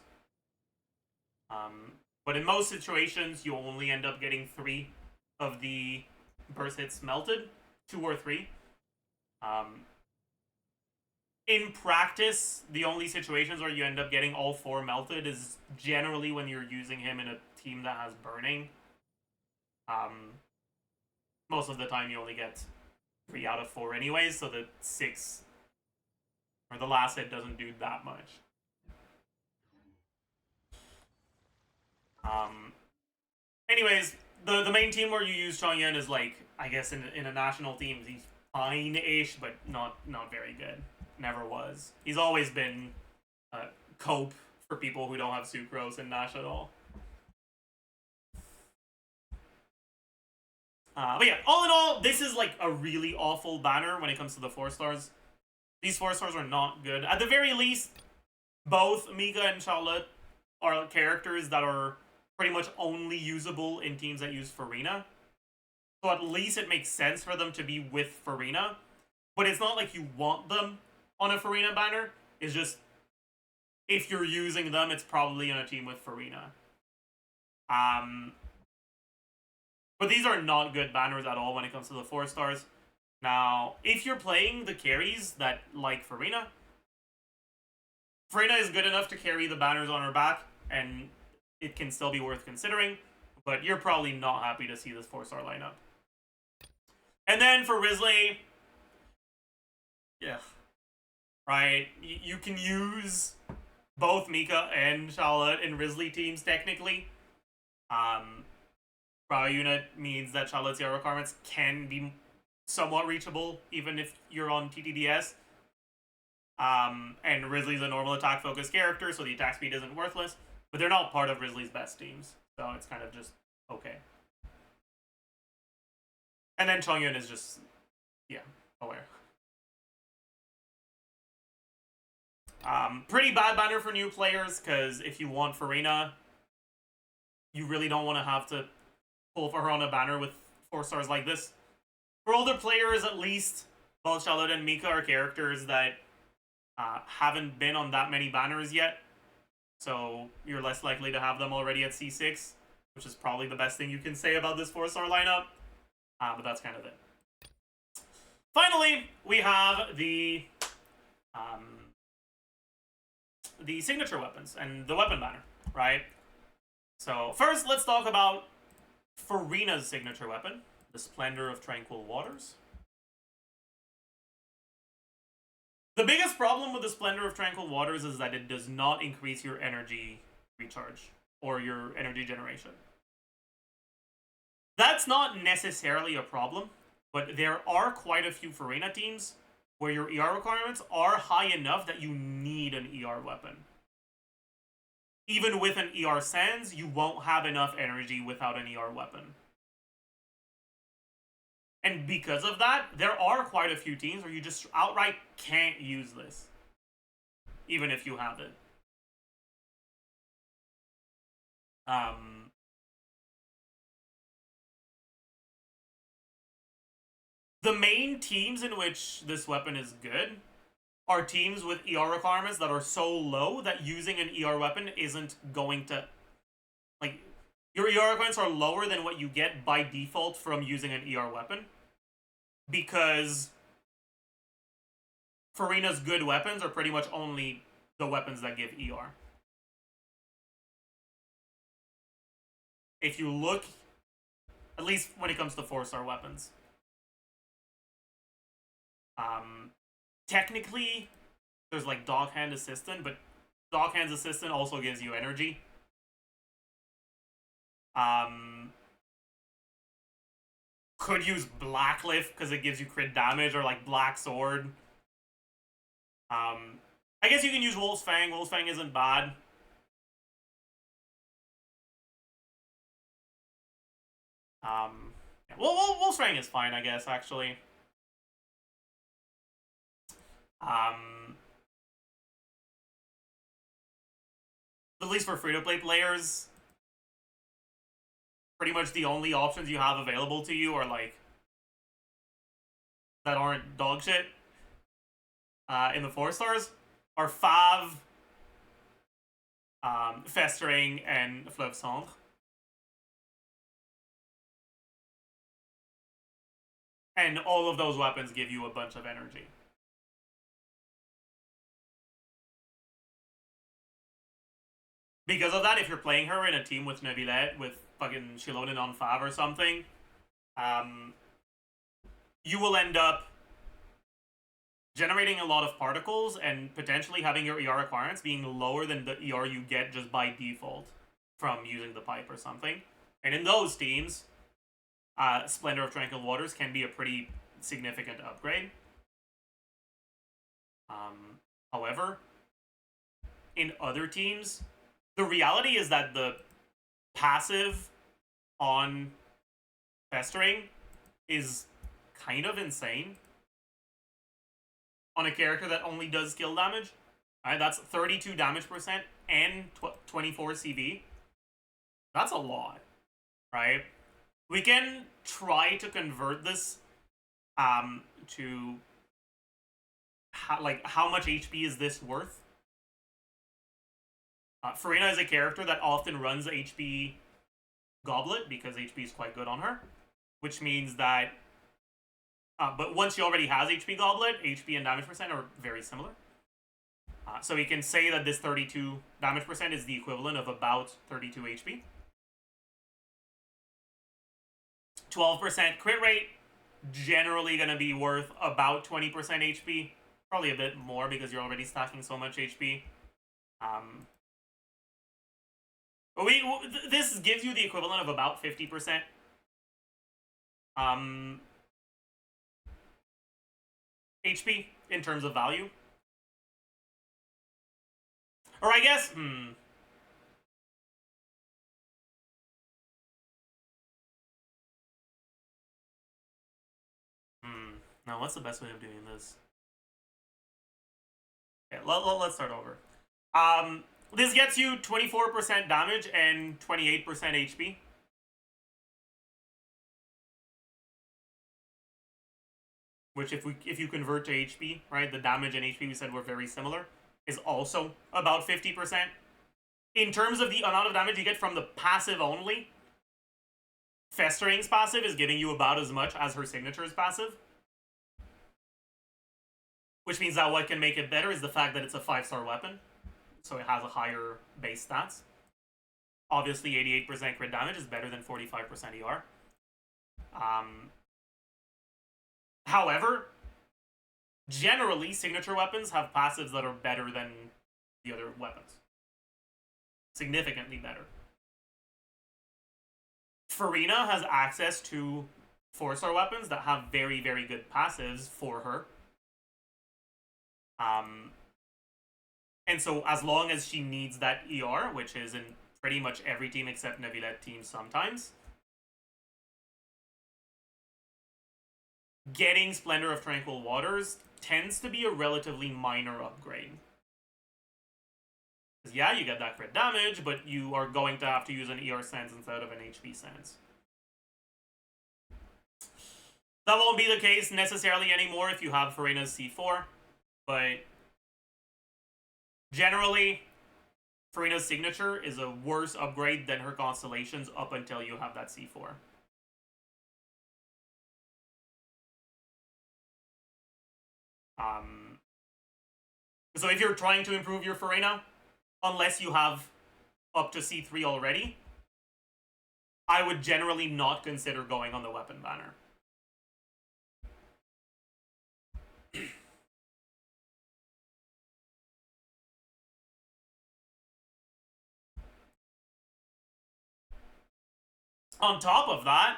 But in most situations, you only end up getting 3 of the burst hits melted. 2 or 3. In practice, the only situations where you end up getting all 4 melted is generally when you're using him in a team that has burning. Most of the time you only get 3 out of 4 anyways, so the 6, or the last hit doesn't do that much. Anyways, the main team where you use Chongyun is, like, I guess in a national team, he's fine-ish, but not very good. Never was. He's always been cope for people who don't have sucrose in national. But yeah, all in all, this is like a really awful banner when it comes to the 4 stars. These 4 stars are not good. At the very least, both Mika and Charlotte are characters that are pretty much only usable in teams that use Farina. So at least it makes sense for them to be with Farina. But it's not like you want them on a Farina banner. It's just, if you're using them, it's probably on a team with Farina. But these are not good banners at all when it comes to the 4 stars. Now, if you're playing the carries that like Farina, Farina is good enough to carry the banners on her back, and it can still be worth considering, but you're probably not happy to see this 4-star lineup. And then for Risley, yeah, right, you can use both Mika and Charlotte in Risley teams, technically. Cryo unit means that Charlotte's hero requirements can be somewhat reachable, even if you're on TTDS. And Risley's a normal attack focused character, so the attack speed isn't worthless. But they're not part of Risley's best teams, so it's kind of just okay. And then Chongyun is just, yeah, aware. Pretty bad banner for new players, because if you want Farina, you really don't want to have to pull for her on a banner with 4 stars like this. For older players, at least, both Charlotte and Mika are characters that haven't been on that many banners yet. So you're less likely to have them already at C6, which is probably the best thing you can say about this 4-star lineup. But that's kind of it. Finally, we have the signature weapons and the weapon banner, right? So first, let's talk about Furina's signature weapon, the Splendor of Tranquil Waters. The biggest problem with the Splendor of Tranquil Waters is that it does not increase your energy recharge or your energy generation. That's not necessarily a problem, but there are quite a few Furina teams where your ER requirements are high enough that you need an ER weapon. Even with an ER Sans, you won't have enough energy without an ER weapon. And because of that, there are quite a few teams where you just outright can't use this, even if you have it. The main teams in which this weapon is good are teams with ER requirements that are so low that using an ER weapon isn't going to... Like, your ER requirements are lower than what you get by default from using an ER weapon. Because Furina's good weapons are pretty much only the weapons that give ER. If you look, at least when it comes to 4-star weapons. Technically, there's like Dog Hand Assistant, but Dog Hand's Assistant also gives you energy. Could use Blacklift because it gives you crit damage, or like Black Sword. I guess you can use Wolf's Fang. Wolf's Fang isn't bad. Well, Wolf's Fang is fine, I guess, actually. At least for free-to-play players, pretty much the only options you have available to you are like that aren't dog shit in the 4 stars are Fav, Festering, and Fleuve Cendre. And all of those weapons give you a bunch of energy. Because of that, if you're playing her in a team with Neuvillette, with fucking Shilonen on Fav or something, you will end up generating a lot of particles and potentially having your ER requirements being lower than the ER you get just by default from using the pipe or something. And in those teams, Splendor of Tranquil Waters can be a pretty significant upgrade. However, in other teams, the reality is that the passive on Festering is kind of insane on a character that only does skill damage. Alright, that's 32 damage percent and 24 CV. That's a lot, right? We can try to convert this to how much HP is this worth? Furina is a character that often runs HP Goblet because HP is quite good on her, which means that but once she already has HP Goblet, HP and damage percent are very similar. So we can say that this 32 damage percent is the equivalent of about 32 HP. 12% crit rate, generally going to be worth about 20% HP. Probably a bit more because you're already stacking so much HP. This gives you the equivalent of about 50%. HP in terms of value. Or I guess, Now, what's the best way of doing this? Okay, let's start over. This gets you 24% damage and 28% HP. which if you convert to HP, right, the damage and HP we said were very similar, is also about 50%. In terms of the amount of damage you get from the passive only, Festering's passive is giving you about as much as her signature's passive. Which means that what can make it better is the fact that it's a 5-star weapon. So it has a higher base stats. Obviously, 88% crit damage is better than 45% ER. However, generally, signature weapons have passives that are better than the other weapons. Significantly better. Farina has access to 4-star weapons that have very, very good passives for her. And so as long as she needs that ER, which is in pretty much every team except Neuvillette teams sometimes, getting Splendor of Tranquil Waters tends to be a relatively minor upgrade. Because yeah, you get that crit damage, but you are going to have to use an ER sense instead of an HP sense. That won't be the case necessarily anymore if you have Farina's C4, but generally, Farina's signature is a worse upgrade than her constellations up until you have that C4. So if you're trying to improve your Farina, unless you have up to C3 already, I would generally not consider going on the weapon banner. On top of that,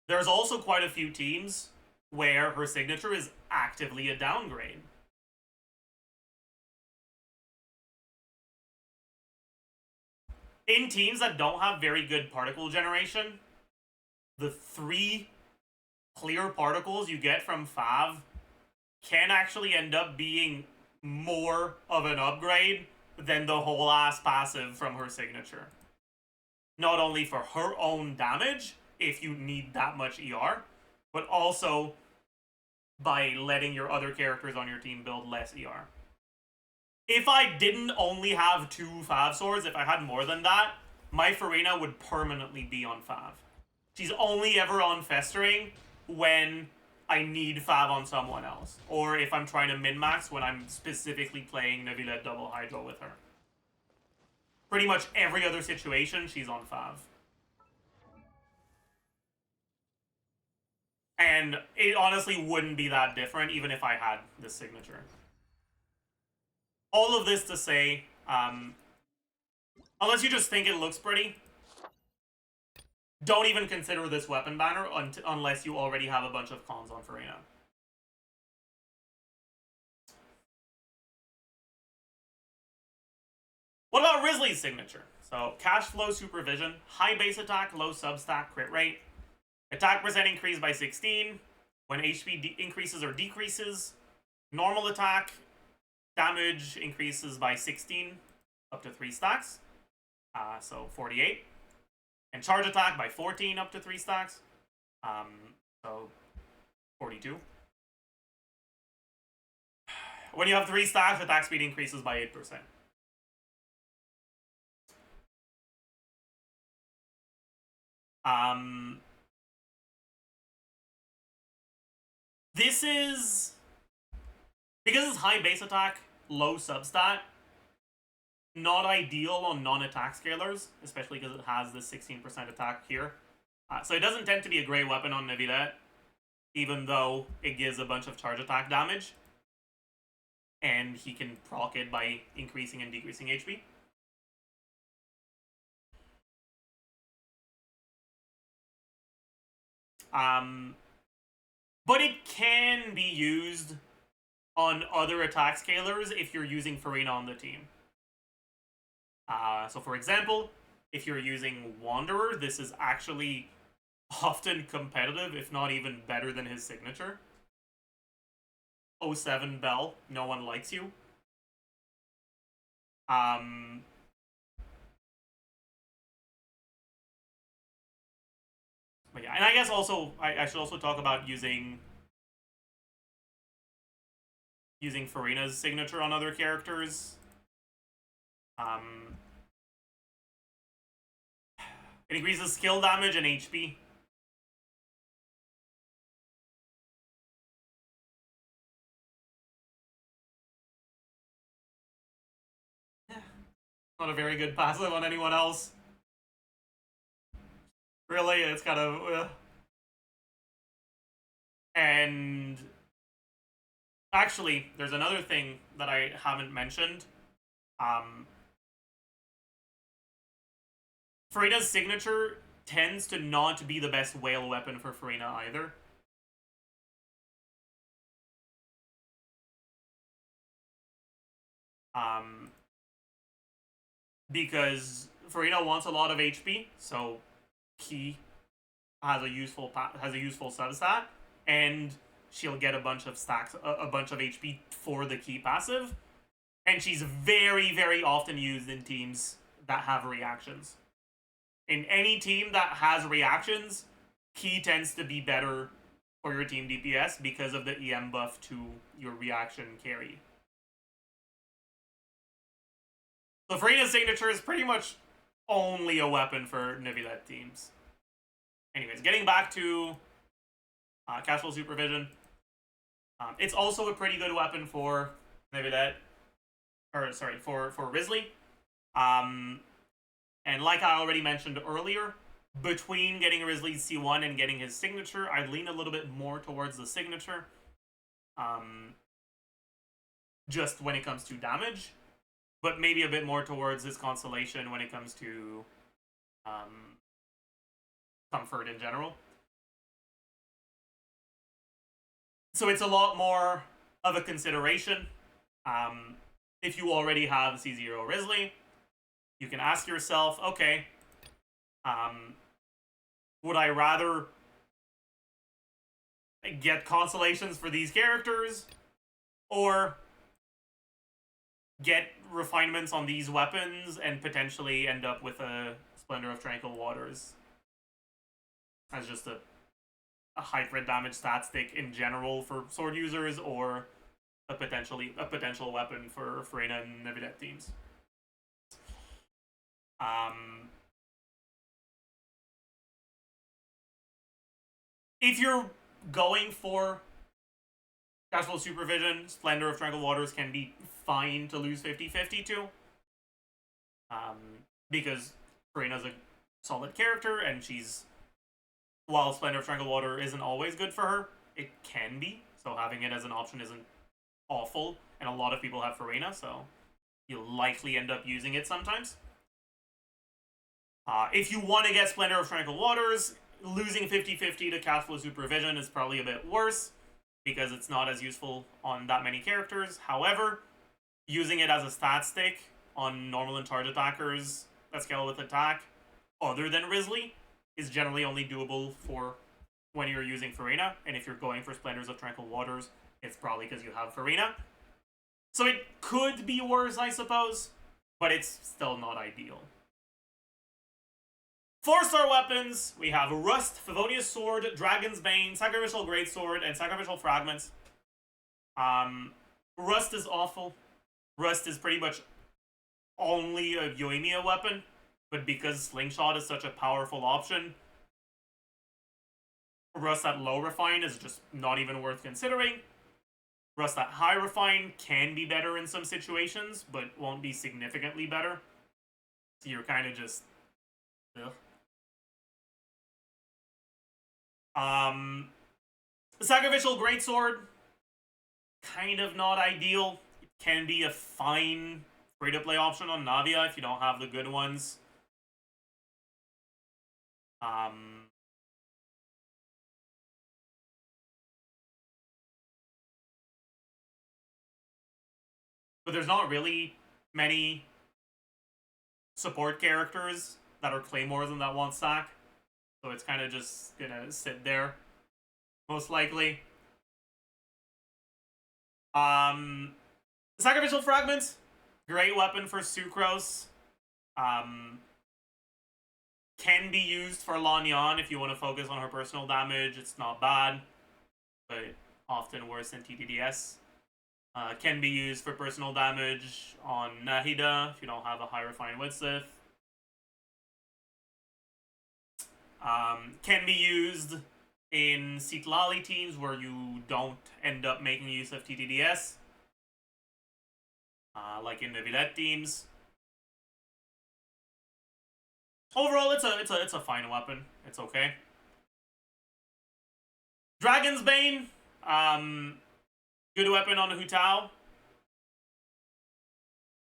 there's also quite a few teams where her signature is actively a downgrade. In teams that don't have very good particle generation, the 3 clear particles you get from Fav can actually end up being more of an upgrade than the whole ass passive from her signature. Not only for her own damage, if you need that much ER, but also by letting your other characters on your team build less ER. If I didn't only have 2 Fav swords, if I had more than that, my Farina would permanently be on Fav. She's only ever on Festering when I need Fav on someone else. Or if I'm trying to min-max when I'm specifically playing Neuvillette Double Hydro with her. Pretty much every other situation, she's on Fav. And it honestly wouldn't be that different even if I had this signature. All of this to say, unless you just think it looks pretty, don't even consider this weapon banner unless you already have a bunch of cons on Farina. What about Risley's signature? So, cash flow supervision, high base attack, low substat crit rate, attack percent increased by 16, when HP increases or decreases, normal attack, damage increases by 16, up to 3 stacks, so 48. And charge attack by 14, up to 3 stacks, so 42. When you have 3 stacks, attack speed increases by 8%. This is... because it's high base attack, low substat, not ideal on non-attack scalers, especially because it has this 16% attack here. So it doesn't tend to be a great weapon on Neuvillette, even though it gives a bunch of charge attack damage. And he can proc it by increasing and decreasing HP. But it can be used on other attack scalers if you're using Farina on the team. So for example, if you're using Wanderer, this is actually often competitive, if not even better than his signature. 07 Bell, no one likes you. But yeah, and I guess also, I should also talk about using using Farina's signature on other characters. It increases skill damage and HP. Not a very good passive on anyone else. Really, it's kind of... And... Actually, there's another thing that I haven't mentioned. Farina's signature tends to not be the best whale weapon for Farina either. Because Farina wants a lot of HP, so Ki has a useful substat, and she'll get a bunch of stacks, a bunch of HP for the Ki passive, and she's very, very often used in teams that have reactions. In any team that has reactions, Ki tends to be better for your team DPS because of the EM buff to your reaction carry. So Farina's signature is pretty much only a weapon for Neuvillette teams. Anyways, getting back to Casual Supervision. It's also a pretty good weapon for Neuvillette. Or, sorry, for Risley. And like I already mentioned earlier, between getting Risley's C1 and getting his signature, I'd lean a little bit more towards the signature. Just when it comes to damage. But maybe a bit more towards his constellation when it comes to comfort in general. So it's a lot more of a consideration. If you already have C0 Risley, you can ask yourself, okay, would I rather get constellations for these characters, or get refinements on these weapons and potentially end up with a Splendor of Tranquil Waters as just a high crit damage stat stick in general for sword users, or a potential weapon for Farina and Neuvillette teams. If you're going for Casual Supervision, Splendor of Tranquil Waters can be fine to lose 50-50 to. Because Farina's a solid character, and she's... While Splendor of Tranquil Water isn't always good for her, it can be. So having it as an option isn't awful. And a lot of people have Farina, so you'll likely end up using it sometimes. If you want to get Splendor of Tranquil Waters, losing 50-50 to Casual Supervision is probably a bit worse, because it's not as useful on that many characters. However, using it as a stat stick on normal and charge attackers that scale with attack, other than Risley, is generally only doable for when you're using Farina, and if you're going for Splendors of Tranquil Waters, it's probably because you have Farina. So it could be worse, I suppose, but it's still not ideal. 4-star weapons, we have Rust, Favonius Sword, Dragon's Bane, Sacrificial Greatsword, and Sacrificial Fragments. Rust is awful. Rust is pretty much only a Yoimiya weapon, but because Slingshot is such a powerful option, Rust at low refine is just not even worth considering. Rust at high refine can be better in some situations, but won't be significantly better. So you're kind of just... ugh. Sacrificial Greatsword, kind of not ideal. It can be a fine free-to-play option on Navia if you don't have the good ones. But there's not really many support characters that are Claymores and that want stack. So it's kind of just gonna sit there, most likely. Sacrificial Fragments, great weapon for Sucrose. Can be used for Lanyan if you want to focus on her personal damage. It's not bad, but often worse than TTDS. Can be used for personal damage on Nahida if you don't have a high refined with Sith. Can be used in Citlali teams where you don't end up making use of TTDS. Like in the Villette teams. Overall, it's a fine weapon. It's okay. Dragon's Bane, good weapon on Hu Tao.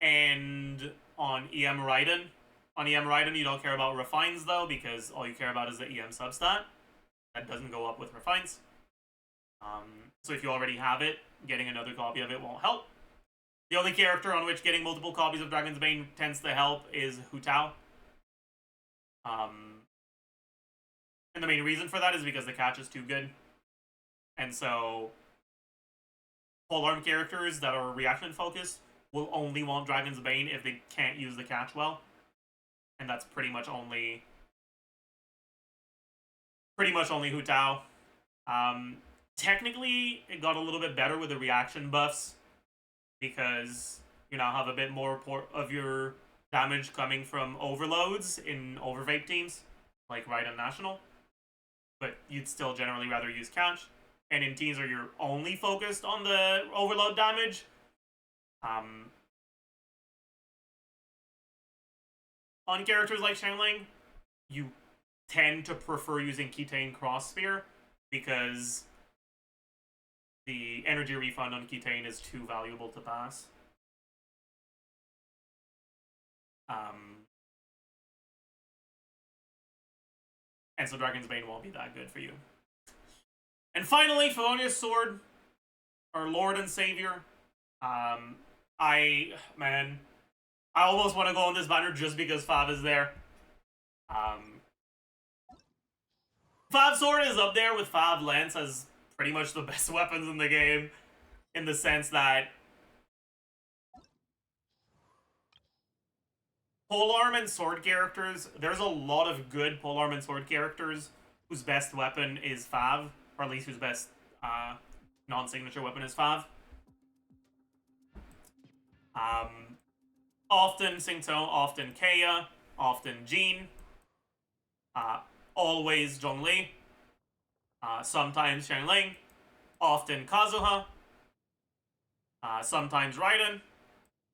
And on EM Raiden. On EM Raiden, you don't care about refines though, because all you care about is the EM substat. That doesn't go up with refines. So if you already have it, getting another copy of it won't help. The only character on which getting multiple copies of Dragon's Bane tends to help is Hu Tao. And the main reason for that is because the catch is too good. And so, polearm characters that are reaction focused will only want Dragon's Bane if they can't use the catch well. And that's pretty much only Hu Tao. Technically, it got a little bit better with the reaction buffs because you now have a bit more of your damage coming from overloads in overvape teams, like Raiden National. But you'd still generally rather use catch. And in teams where you're only focused on the overload damage, on characters like Xiangling, you tend to prefer using Kitane Cross Spear because the energy refund on Kitane is too valuable to pass. And so Dragon's Bane won't be that good for you. And finally, Felonious Sword, our Lord and Savior. I almost want to go on this banner just because Fav is there. Fav Sword is up there with Fav Lance as pretty much the best weapons in the game, in the sense that polearm and sword characters, there's a lot of good polearm and sword characters whose best weapon is Fav, or at least whose best non-signature weapon is Fav. Often Singto, often Kea, often Jean, always Zhongli, sometimes Xiangling, often Kazuha, sometimes Raiden,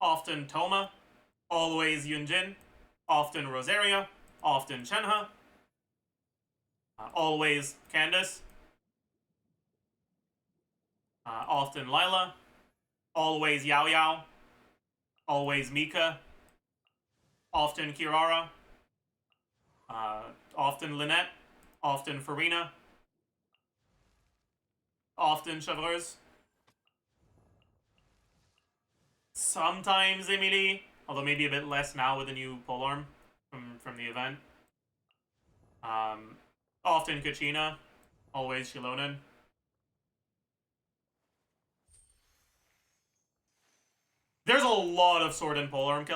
often Toma, always Yunjin, often Rosaria, often Shenhe, always Candace, often Lila, always Yao Yao, always Mika, often Kirara, often Lynette, often Farina, often Chevreuse, sometimes Emilie, although maybe a bit less now with the new polearm from the event. Often Kachina, always Shilonen. There's a lot of sword and polearm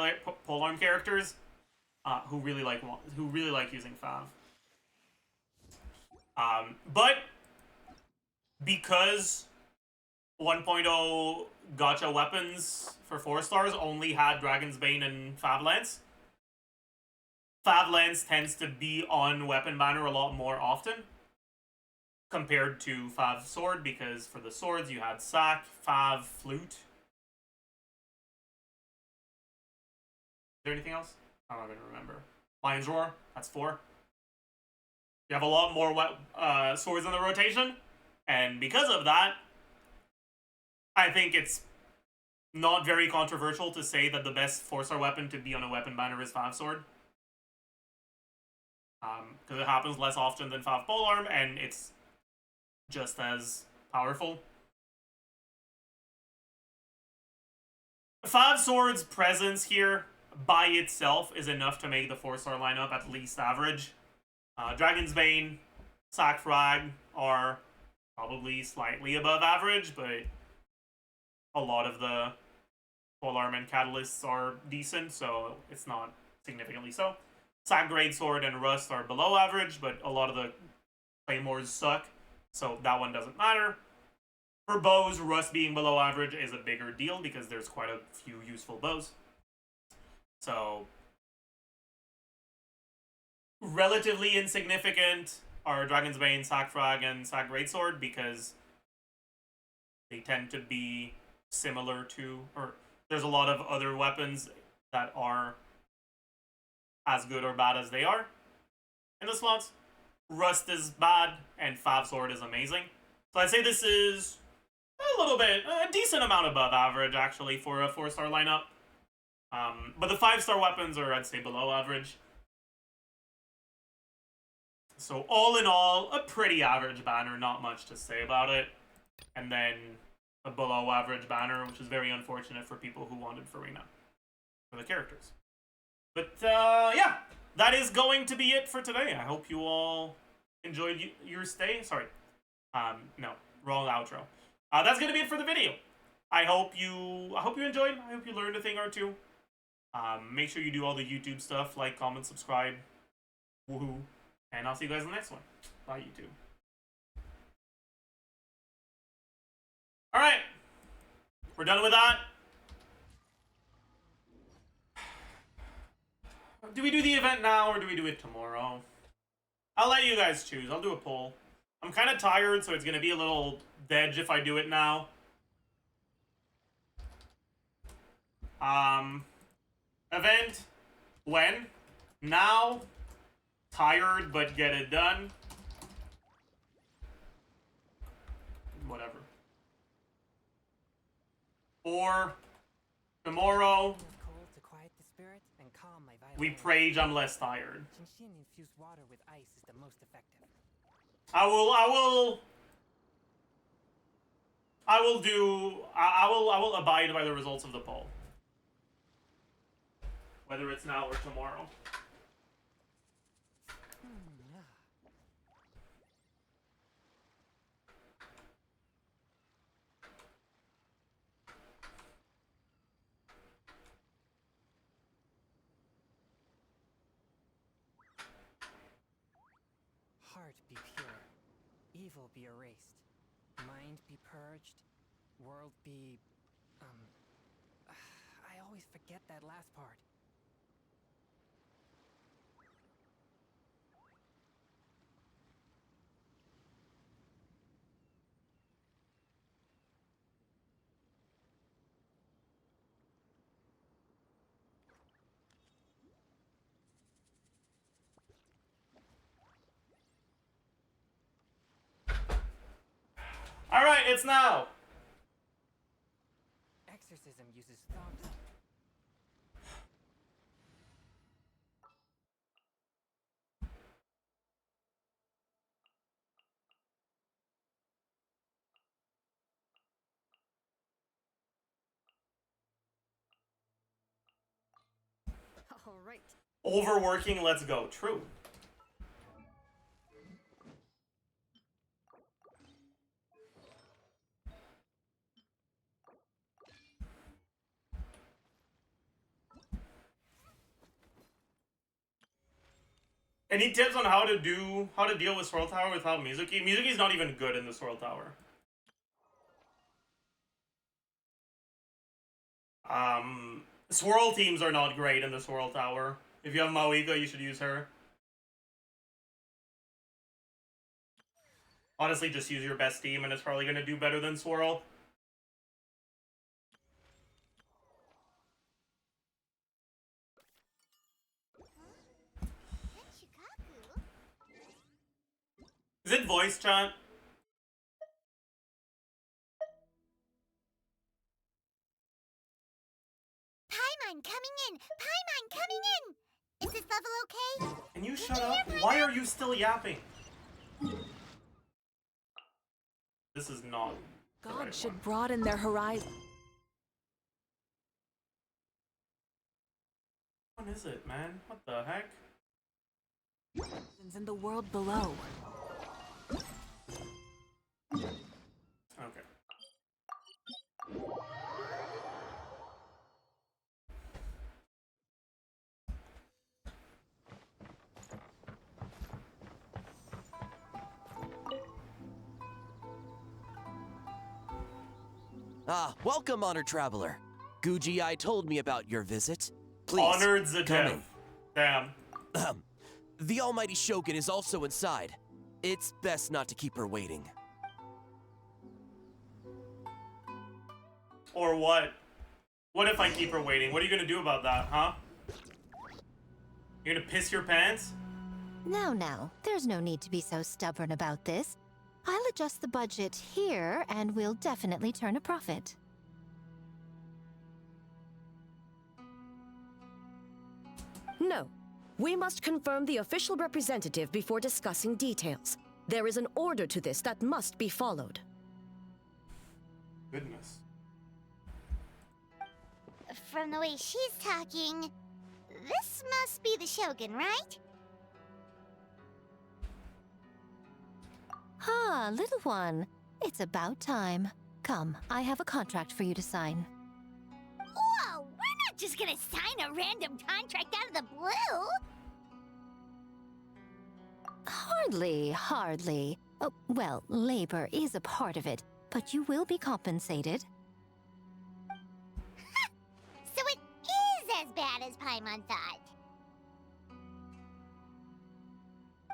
characters who really like using Fav. But because 1.0 gacha weapons for 4 stars only had Dragon's Bane and Fav Lance, Fav Lance tends to be on weapon banner a lot more often compared to Fav Sword, because for the swords you had Sack, Fav, Flute. Is there anything else? I'm not going to remember. Lion's Roar, that's 4. You have a lot more swords in the rotation, and because of that, I think it's not very controversial to say that the best 4-star weapon to be on a weapon banner is Fav Sword. Because it happens less often than Fav Polearm, and it's just as powerful. Fav Sword's presence here by itself is enough to make the 4-star lineup at least average. Dragon's Bane, Sack Frag are probably slightly above average, but a lot of the polearm and catalysts are decent, so it's not significantly so. Sack Grade Sword and Rust are below average, but a lot of the claymores suck, so that one doesn't matter. For bows, rust being below average is a bigger deal because there's quite a few useful bows. So, relatively insignificant are Dragon's Bane, Sackfrag, and Sack Greatsword because they tend to be similar to, or there's a lot of other weapons that are as good or bad as they are in the slots. Rust is bad, and Fab Sword is amazing. So I'd say this is a little bit, a decent amount above average, actually, for a 4-star lineup. But the 5-star weapons are, I'd say, below average. So all in all, a pretty average banner, not much to say about it. And then a below average banner, which is very unfortunate for people who wanted Farina for the characters. But yeah, that is going to be it for today. I hope you all enjoyed your stay. Sorry, no, wrong outro. That's gonna be it for the video. I hope you enjoyed. I hope you learned a thing or two. Make sure you do all the YouTube stuff, like, comment, subscribe, woohoo, and I'll see you guys in the next one. Bye, YouTube. All right, we're done with that. Do we do the event now or do we do it tomorrow? I'll let you guys choose. I'll do a poll. I'm kind of tired, so it's going to be a little dead if I do it now. Event. When? Now. Tired, but get it done. Whatever. Or tomorrow. To quiet the spirit and calm my vital We rage, I'm less tired. Shinshin infused water with ice is the most effective. I will abide by the results of the poll. Whether it's now or tomorrow. Heart be pure, evil be erased, mind be purged, world be... I always forget that last part. Alright, it's now! Exorcism uses thought. All right. Overworking, let's go. True. Any tips on how to deal with Swirl Tower without Mizuki? Mizuki's not even good in the Swirl Tower. Swirl teams are not great in the Swirl Tower. If you have Maoika, you should use her. Honestly, just use your best team and it's probably going to do better than Swirl. Is it voice chat? Paimon coming in! Paimon coming in! Is this level okay? Can you shut up? Why are you still yapping? This is not the God right should one. broaden their horizon. What is it, man? What the heck? In the world below. Okay. Welcome, honored traveler. Guji told me about your visit. Please, Honored come Zajef. in. Damn. The almighty Shogun is also inside. It's best not to keep her waiting. Or what? What if I keep her waiting? What are you gonna do about that, huh? You're gonna piss your pants? Now, there's no need to be so stubborn about this. I'll adjust the budget here, and we'll definitely turn a profit. No. We must confirm the official representative before discussing details. There is an order to this that must be followed. Goodness. From the way she's talking, this must be the Shogun, right? Ah, little one. It's about time. Come, I have a contract for you to sign. Whoa, we're not just gonna sign a random contract out of the blue! Hardly. Oh, well, labor is a part of it, but you will be compensated. So it is as bad as Paimon thought.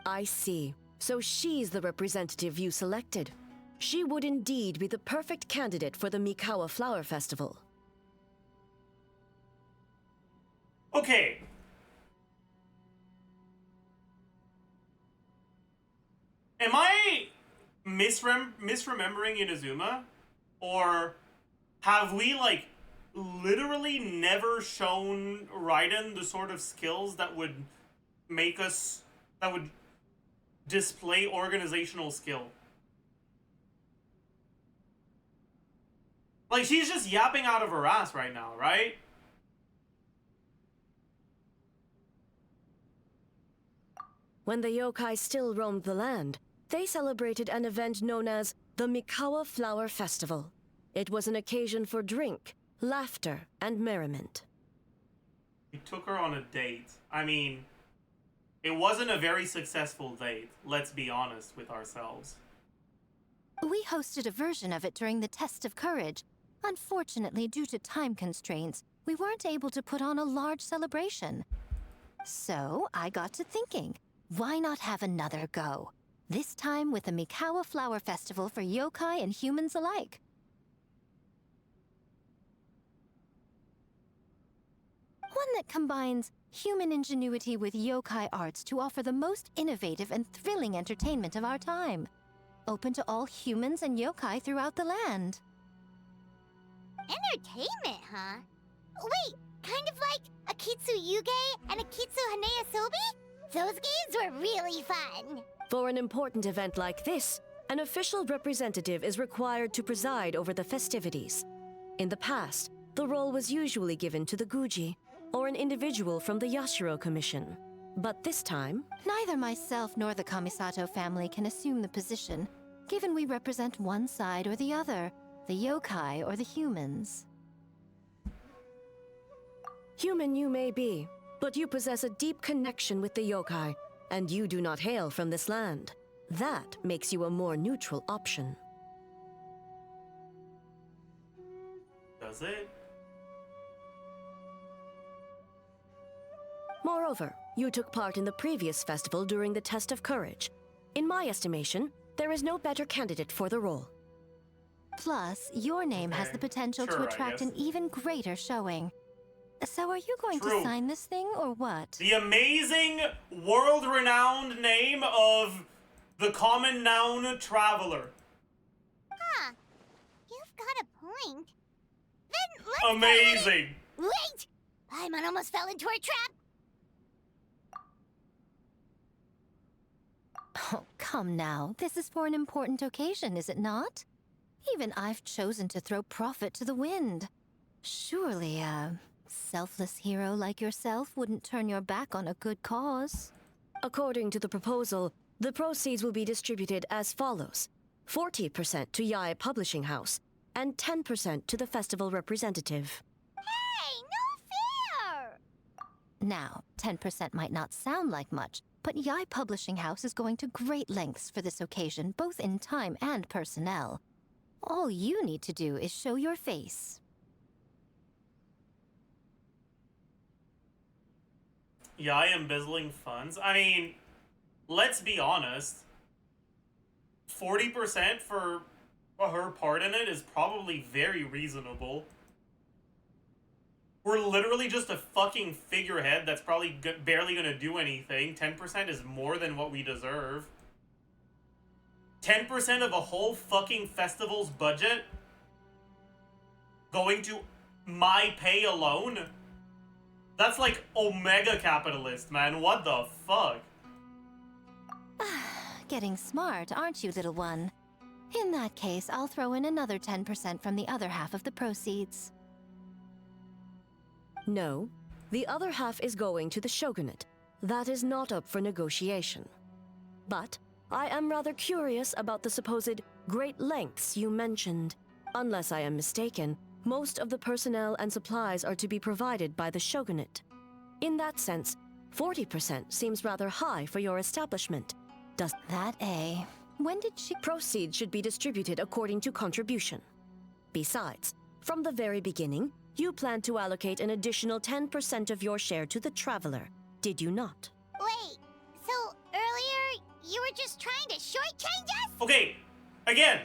I see. So she's the representative you selected. She would indeed be the perfect candidate for the Mikawa Flower Festival. Okay. Am I misremembering Inazuma? Or have we, like, literally never shown Raiden the sort of skills that would make us... that would display organizational skill? Like, she's just yapping out of her ass right now, right? When the yokai still roamed the land, they celebrated an event known as the Mikawa Flower Festival. It was an occasion for drink, laughter, and merriment. We took her on a date. I mean, it wasn't a very successful date, let's be honest with ourselves. We hosted a version of it during the test of courage. Unfortunately, due to time constraints, we weren't able to put on a large celebration. So I got to thinking, why not have another go? This time with the Mikawa Flower Festival for yokai and humans alike. One that combines human ingenuity with yokai arts to offer the most innovative and thrilling entertainment of our time. Open to all humans and yokai throughout the land. Entertainment, huh? Wait, kind of like Akitsu Yuge and Akitsu Hanea Sobi? Those games were really fun. For an important event like this, an official representative is required to preside over the festivities. In the past, the role was usually given to the Guji, or an individual from the Yashiro Commission. But this time... Neither myself nor the Kamisato family can assume the position, given we represent one side or the other, the yokai or the humans. Human you may be, but you possess a deep connection with the yokai, and you do not hail from this land. That makes you a more neutral option. Does it? Moreover, you took part in the previous festival during the test of courage. In my estimation, there is no better candidate for the role. Plus, your name has the potential Sure, to I attract guess. an even greater showing. So are you going True. to sign this thing, or what? The amazing, world-renowned name of the common noun traveler. Huh. You've got a point. Then let's Amazing. Wait! Paimon almost fell into our trap. Oh, come now. This is for an important occasion, is it not? Even I've chosen to throw profit to the wind. Surely a selfless hero like yourself wouldn't turn your back on a good cause. According to the proposal, the proceeds will be distributed as follows. 40% to Yae Publishing House, and 10% to the festival representative. Hey, no fair! Now, 10% might not sound like much, but Yae Publishing House is going to great lengths for this occasion, both in time and personnel. All you need to do is show your face. Yeah, I am embezzling funds. I mean, let's be honest. 40% for her part in it is probably very reasonable. We're literally just a fucking figurehead that's probably barely gonna do anything. 10% is more than what we deserve. 10% of a whole fucking festival's budget going to my pay alone? That's like omega capitalist, man. What the fuck? Getting smart, aren't you, little one? In that case, I'll throw in another 10% from the other half of the proceeds. No, the other half is going to the shogunate. That is not up for negotiation. But I am rather curious about the supposed great lengths you mentioned. Unless I am mistaken, most of the personnel and supplies are to be provided by the shogunate. In that sense, 40% seems rather high for your establishment. Does that A? When did she... Proceeds should be distributed according to contribution. Besides, from the very beginning, you plan to allocate an additional 10% of your share to the traveler, did you not? Wait, so earlier you were just trying to shortchange us? Okay, again,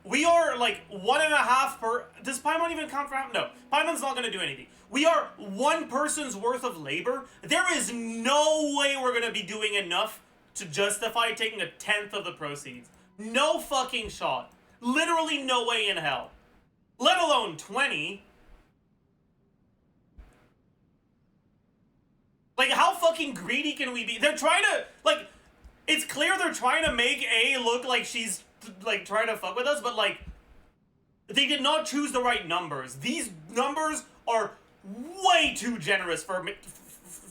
we are like 1.5 per... Does Paimon even count for half? No, Paimon's not going to do anything. We are one person's worth of labor. There is no way we're going to be doing enough to justify taking 1/10 of the proceeds. No fucking shot. Literally no way in hell. Let alone 20. Like, how fucking greedy can we be? They're trying to, like, it's clear they're trying to make A look like she's, like, trying to fuck with us, but, like, they did not choose the right numbers. These numbers are way too generous for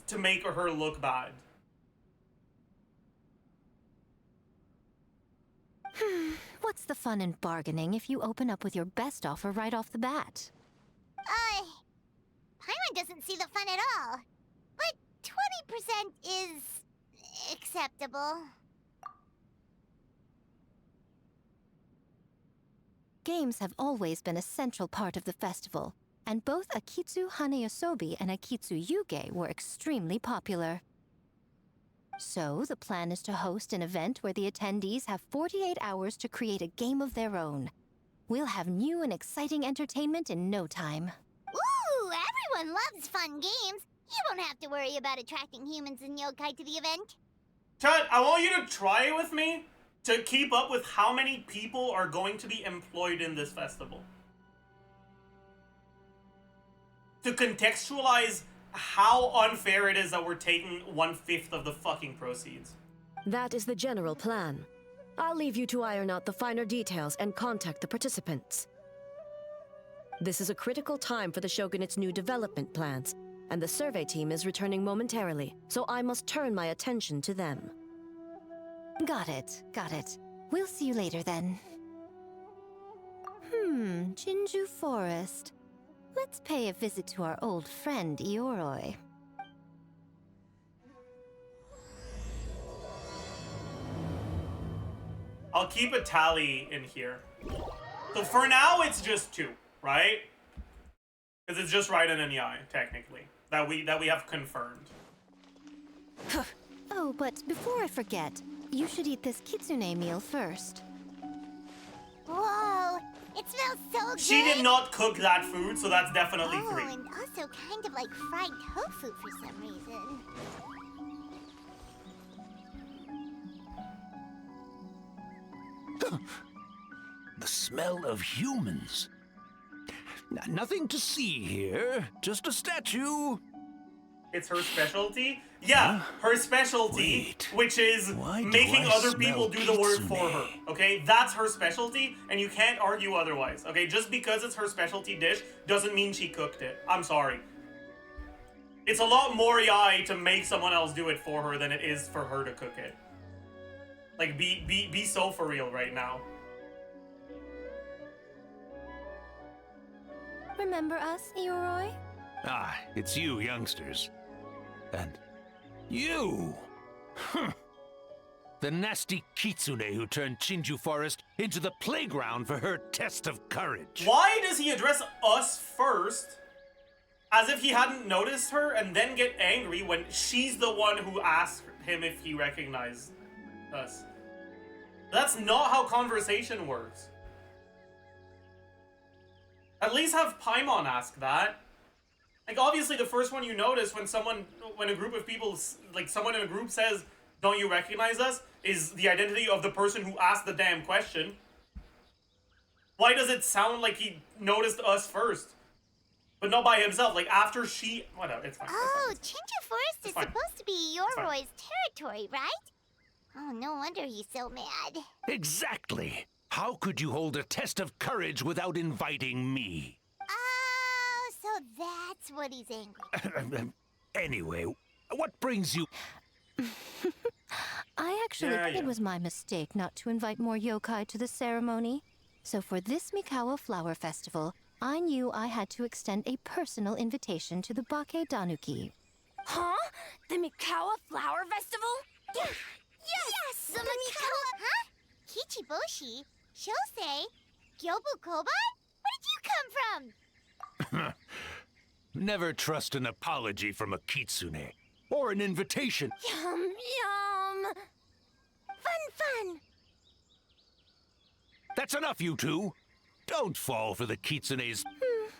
to make her look bad. What's the fun in bargaining if you open up with your best offer right off the bat? Paimon doesn't see the fun at all. But 20% is acceptable. Games have always been a central part of the festival, and both Akitsu Haneyosobi and Akitsu Yuge were extremely popular. So, the plan is to host an event where the attendees have 48 hours to create a game of their own. We'll have new and exciting entertainment in no time. Ooh, everyone loves fun games. You won't have to worry about attracting humans and yokai to the event. Chad, I want you to try it with me to keep up with how many people are going to be employed in this festival. To contextualize how unfair it is that we're taking 1/5 of the fucking proceeds. That is the general plan. I'll leave you to iron out the finer details and contact the participants. This is a critical time for the Shogunate's new development plans, and the survey team is returning momentarily, so I must turn my attention to them. Got it, got it. We'll see you later then. Jinju Forest. Let's pay a visit to our old friend, Ioroi. I'll keep a tally in here. So for now, it's just 2, right? Because it's just Raiden and Yai, technically, that we have confirmed. Oh, but before I forget, you should eat this kitsune meal first. Whoa, it smells so good. She did not cook that food, so that's definitely 3. And also kind of like fried tofu for some reason. The smell of humans. Nothing to see here, just a statue. It's her specialty? Yeah, her specialty, Wait, which is why do making I other people do smell the work kitsune? for her, okay? That's her specialty, and you can't argue otherwise, okay? Just because it's her specialty dish doesn't mean she cooked it. I'm sorry. It's a lot more yai to make someone else do it for her than it is for her to cook it. Like, be so for real right now. Remember us, Ioroi? Ah, it's you, youngsters. And you. The nasty kitsune who turned Chinju Forest into the playground for her test of courage. Why does he address us first, as if he hadn't noticed her, and then get angry when she's the one who asked him if he recognized us? That's not how conversation works. At least have Paimon ask that. Like, obviously the first one you notice when a group of people, like someone in a group says, "Don't you recognize us?" is the identity of the person who asked the damn question. Why does it sound like he noticed us first? But not by himself, like after she... Whatever, it's fine. Oh, Chinju Forest is supposed to be Yoroi's territory, right? Oh, no wonder he's so mad. Exactly. How could you hold a test of courage without inviting me? Oh, so that's what he's angry. Anyway, what brings you... I actually think it was my mistake not to invite more yokai to the ceremony. So for this Mikawa Flower Festival, I knew I had to extend a personal invitation to the Bake Danuki. Huh? The Mikawa Flower Festival? Yes! The Mikawa... Huh? Kichiboshi? Shosei? Gyobu Koban? Where did you come from? Never trust an apology from a kitsune. Or an invitation. Yum, yum. Fun. That's enough, you two. Don't fall for the kitsune's...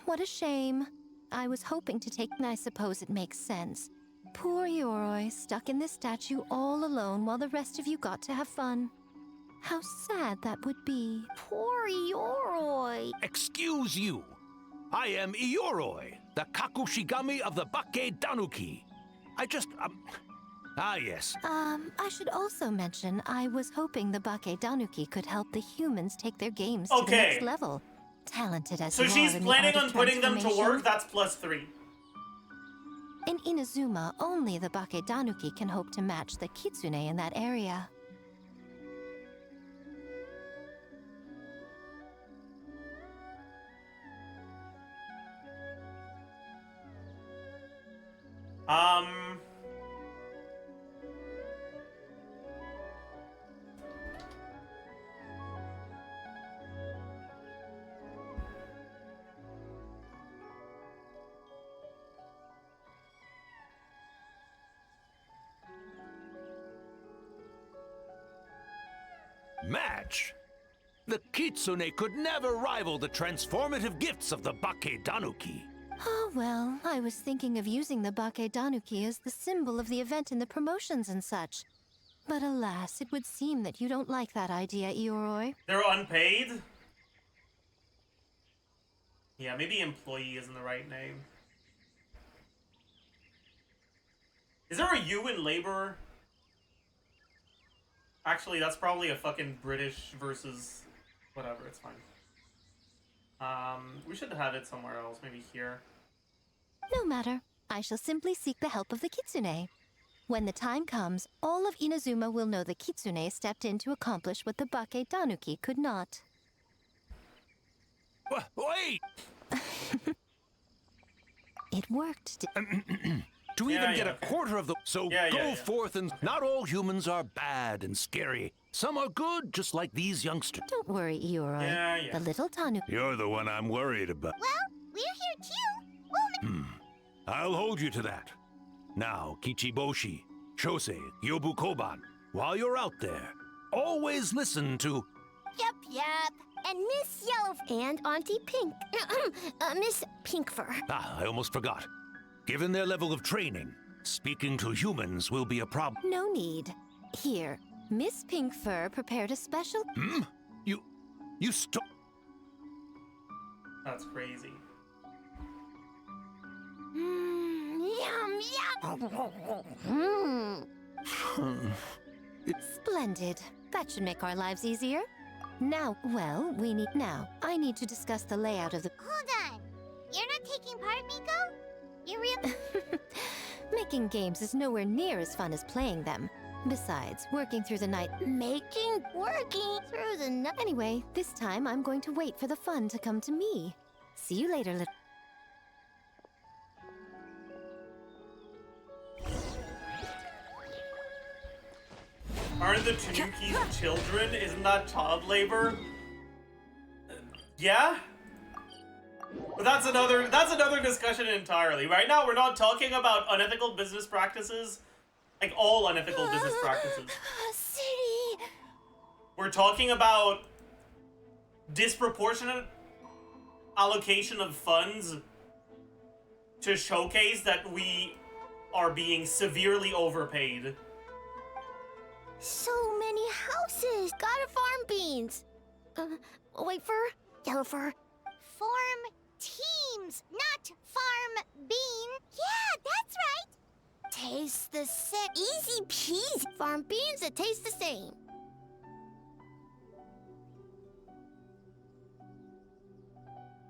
What a shame. I was hoping to take... I suppose it makes sense. Poor Yoroi, stuck in this statue all alone while the rest of you got to have fun. How sad that would be. Poor Yoroi. Excuse you. I am Ioroi, the Kakushigami of the Bake Danuki. I just, yes. I should also mention I was hoping the Bake Danuki could help the humans take their games to the next level. Talented as So you she's are in the planning art on of putting them to work, transformation. that's +3. In Inazuma, only the Bake Danuki can hope to match the Kitsune in that area. Match? The kitsune could never rival the transformative gifts of the Bake Danuki. Oh, well, I was thinking of using the Bake Danuki as the symbol of the event in the promotions and such. But alas, it would seem that you don't like that idea, Ioroi. They're unpaid? Yeah, maybe employee isn't the right name. Is there a U in laborer? Actually, that's probably a fucking British versus whatever, it's fine. We should have it somewhere else, maybe here. No matter. I shall simply seek the help of the Kitsune. When the time comes, all of Inazuma will know the Kitsune stepped in to accomplish what the Bake Danuki could not. Wait! It worked. To even get a quarter of the... So go forth and... Not all humans are bad and scary. Some are good, just like these youngsters. Don't worry, Ioroi. The little Tanuki... You're the one I'm worried about. Well, we're here too. I'll hold you to that. Now, Kichiboshi, Shosei, Yobu Koban, while you're out there, always listen to... Yep. And Miss Yellow... And Auntie Pink. Miss Pinkfur. I almost forgot. Given their level of training, speaking to humans will be a problem. No need. Here, Miss Pinkfur prepared a special... You stop... That's crazy. Yum. Splendid. That should make our lives easier. Now, I need to discuss the layout of the... Hold on. You're not taking part, Miko? You're real... Making games is nowhere near as fun as playing them. Besides, working through the night... Working through the night... Anyway, this time I'm going to wait for the fun to come to me. See you later, little... Aren't the Tanukis children? Isn't that child labor? Yeah? But that's another discussion entirely. Right now, we're not talking about unethical business practices. Like, all unethical business practices. City. We're talking about disproportionate allocation of funds to showcase that we are being severely overpaid. So many houses. Gotta farm beans. White fur, yellow fur. Farm teams, not farm bean. Yeah, that's right. Taste the same. Easy peasy. Farm beans that taste the same.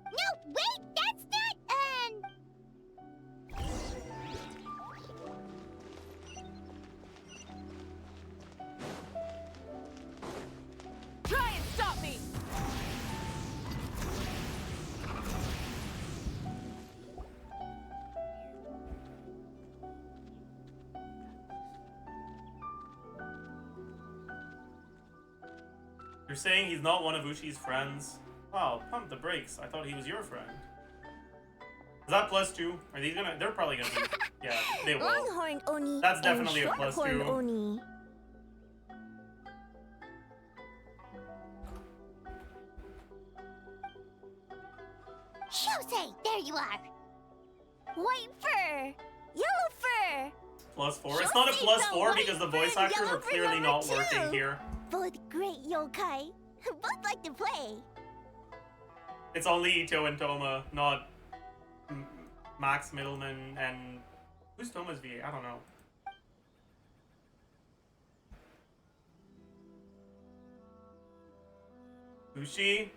No, wait, that's not, Try and stop me! You're saying he's not one of Ushi's friends? Wow, pump the brakes. I thought he was your friend. Is that +2? Are these gonna... They're probably gonna be... Yeah, they will. Longhorn Oni. That's definitely a and +2. Shorthorn Oni. Shosei, there you are. White fur, yellow fur. +4? It's not a +4 because the voice actors are clearly not working here. Both great yokai. Both like to play. It's only Ito and Toma, not Max Middleman and... Who's Toma's VA? I don't know. Ushi?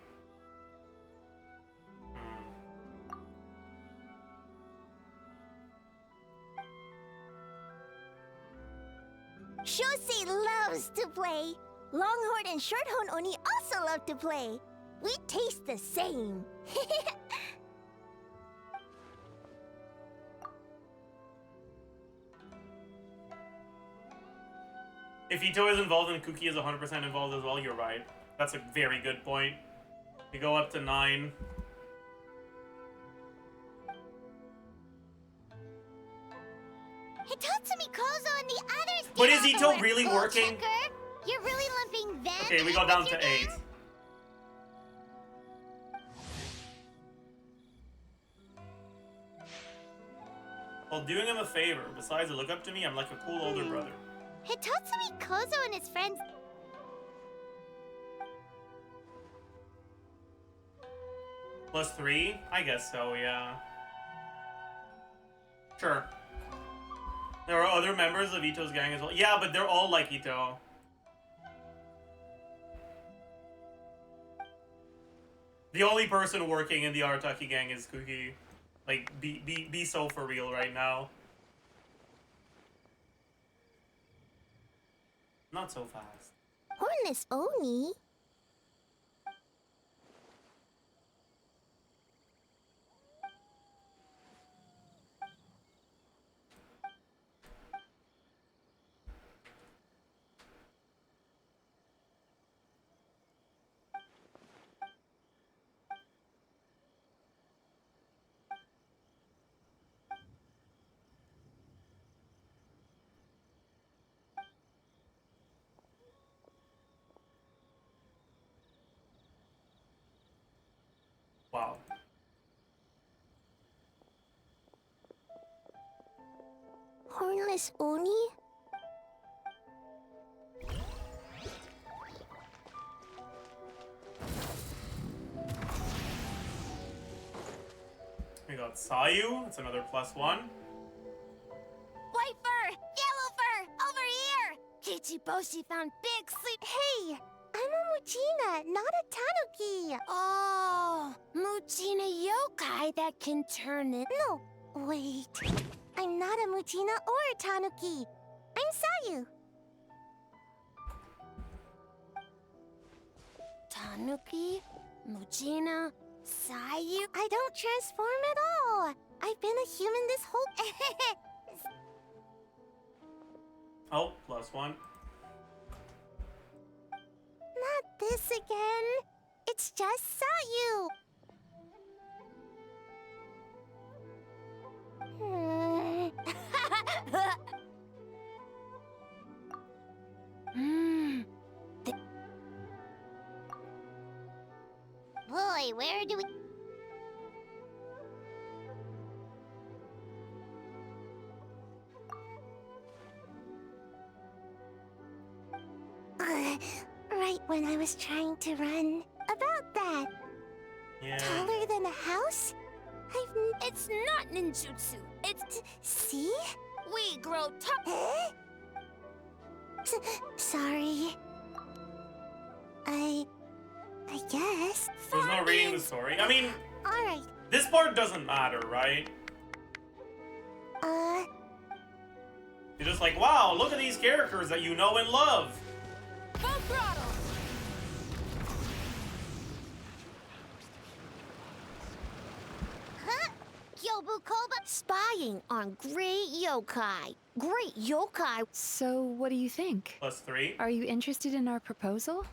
Shosei loves to play. Longhorn and Shorthorn Oni also love to play. We taste the same. If Ito is involved and Kuki is 100% involved as well, you're right. That's a very good point. We go up to 9. Hitatsumi Kozo and the others. But get is out the Ito way. really Gold working? checker, you're really lumping them. Okay, we in go down with your to 8. game? While doing him a favor, besides to look up to me, I'm like a cool older brother. Hitatsumi Kozo and his friends. +3? I guess so, yeah. Sure. There are other members of Ito's gang as well. Yeah, but they're all like Ito. The only person working in the Arataki gang is Kuki. Like, be so for real right now. Not so fast. Hornless Oni. Wow. Hornless Oni? We got Sayu. It's another +1. White fur! Yellow fur! Over here! Kichiboshi found big sleep. Hey! I'm a Muchina, not a Tanuki. Oh, Muchina yokai that can turn it. No, wait. I'm not a Muchina or a Tanuki. I'm Sayu. Tanuki? Muchina? Sayu? I don't transform at all. I've been a human this whole... Oh, +1. this again. It's just Sayu. Boy, where do we... right when I was trying to run. About that. Yeah. Taller than a house? It's not ninjutsu. It's... See? We grow top. Huh? Sorry. I guess. There's no reading the story. I mean, Alright. this part doesn't matter, right? You're just like, wow, look at these characters that you know and love. Full throttle. Huh? Kyobu Koba spying on great yokai. Great yokai. So, what do you think? +3. Are you interested in our proposal?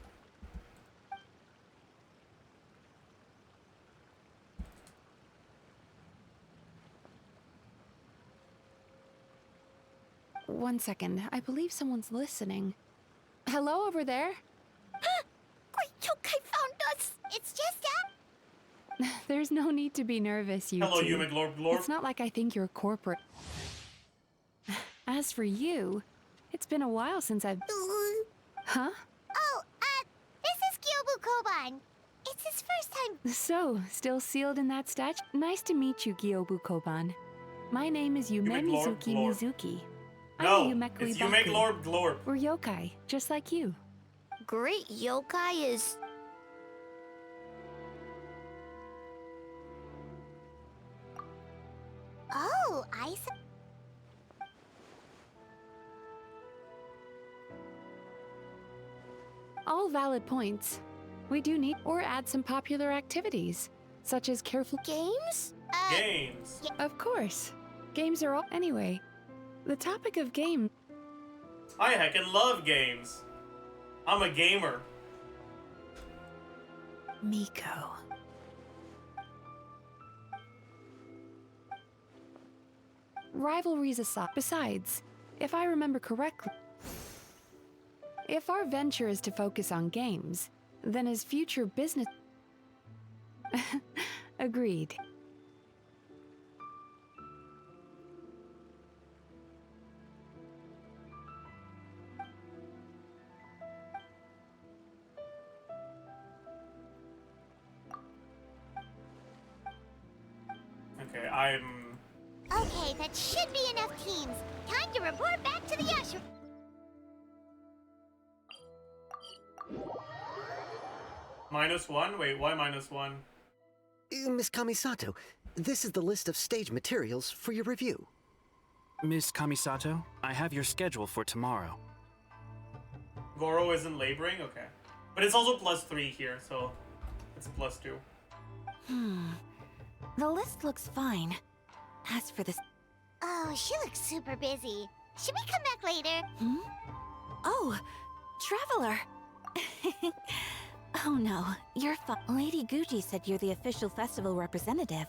One second. I believe someone's listening. Hello over there? Great yokai found us. It's just that. There's no need to be nervous, you Hello, two. Yume Glorb Glorb. It's not like I think you're corporate. As for you, it's been a while since I've... Huh? Oh, this is Kyobu Koban. It's his first time. So, still sealed in that statue? Nice to meet you, Gyobu Koban. My name is Yume Yume Glorb Mizuki Glorb. Mizuki. No, I'm a Yume it's Yume Glorb Glorb. We're yokai, just like you. Great yokai is... Oh, I see. All valid points. We do need or add some popular activities, such as careful Games? Games. Of course. Games are all anyway. The topic of game. I heckin' love games. I'm a gamer. Miko. Rivalries aside. Besides, if I remember correctly, if our venture is to focus on games, then his future business. Agreed. Okay, I'm... Okay, that should be enough teams. Time to report back to the ashram. -1? Wait, why -1? Miss Kamisato, this is the list of stage materials for your review. Miss Kamisato, I have your schedule for tomorrow. Goro isn't laboring? Okay. But it's also +3 here, so it's a +2. The list looks fine. As for this... Oh, she looks super busy. Should we come back later? Oh, Traveler! Oh no, you're Lady Guji said you're the official festival representative.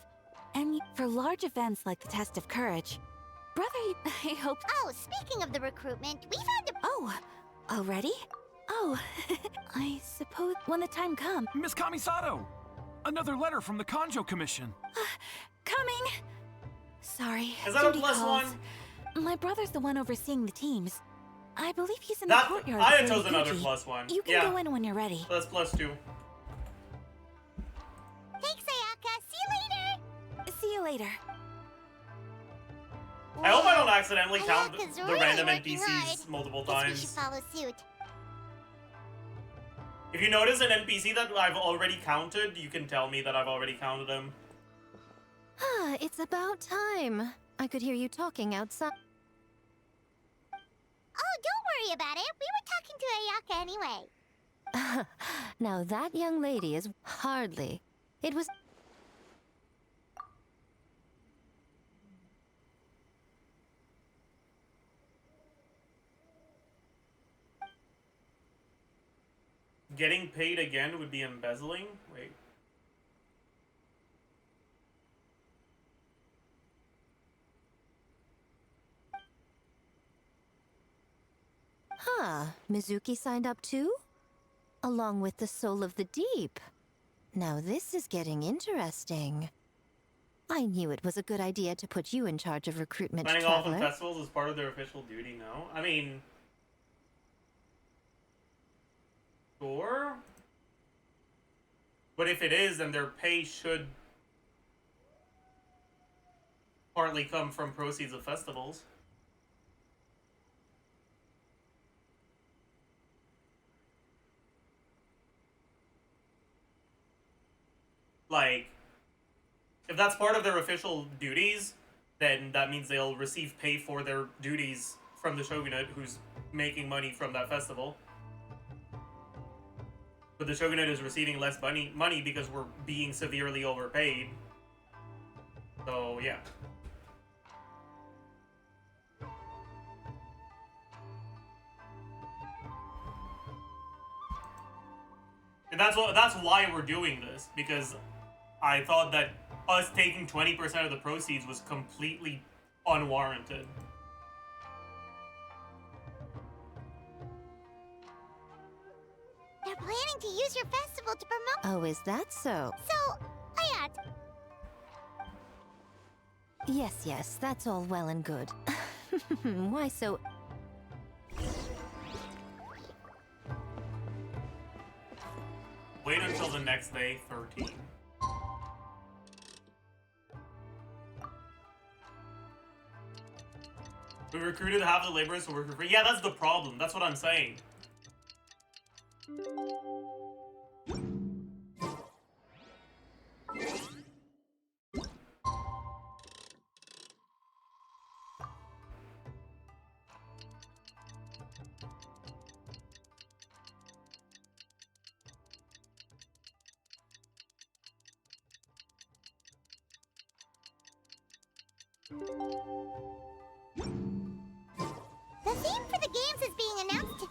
And for large events like the Test of Courage, brother, I hope... Oh, speaking of the recruitment, we found a... Oh, already? Oh, I suppose when the time comes... Miss Kamisato! Another letter from the Kanjo Commission. Coming! Sorry, Is that a duty +1? calls. My brother's the one overseeing the teams. I believe he's in That, the courtyard. I with chose Lady another Guji. +1. You can Yeah, go in when you're ready. so that's +2. Thanks, Ayaka. See you later. See you later. I hope I don't accidentally count Ayaka's the really random working NPCs hard. multiple Guess we should times. follow suit. If you notice an NPC that I've already counted, you can tell me that I've already counted him. It's about time. I could hear you talking outside. Oh, don't worry about it. We were talking to Ayaka anyway. Now that young lady is hardly. It was... Getting paid again would be embezzling? Wait. Huh, Mizuki signed up too? Along with the Soul of the Deep. Now this is getting interesting. I knew it was a good idea to put you in charge of recruitment, Signing off on Traveler. festivals is part of their official duty, no? I mean... Sure? But if it is, then their pay should partly come from proceeds of festivals. Like, if that's part of their official duties, then that means they'll receive pay for their duties from the shogunate, who's making money from that festival. But the shogunate is receiving less money because we're being severely overpaid. So, yeah. And that's why we're doing this, because I thought that us taking 20% of the proceeds was completely unwarranted. They're planning to use your festival to promote. Oh, is that so? So, Ayat, Yes, that's all well and good. Why so... Wait until the next day, 13. We recruited half the laborers to work for free. Yeah, that's the problem. That's what I'm saying. the theme for the games is being announced.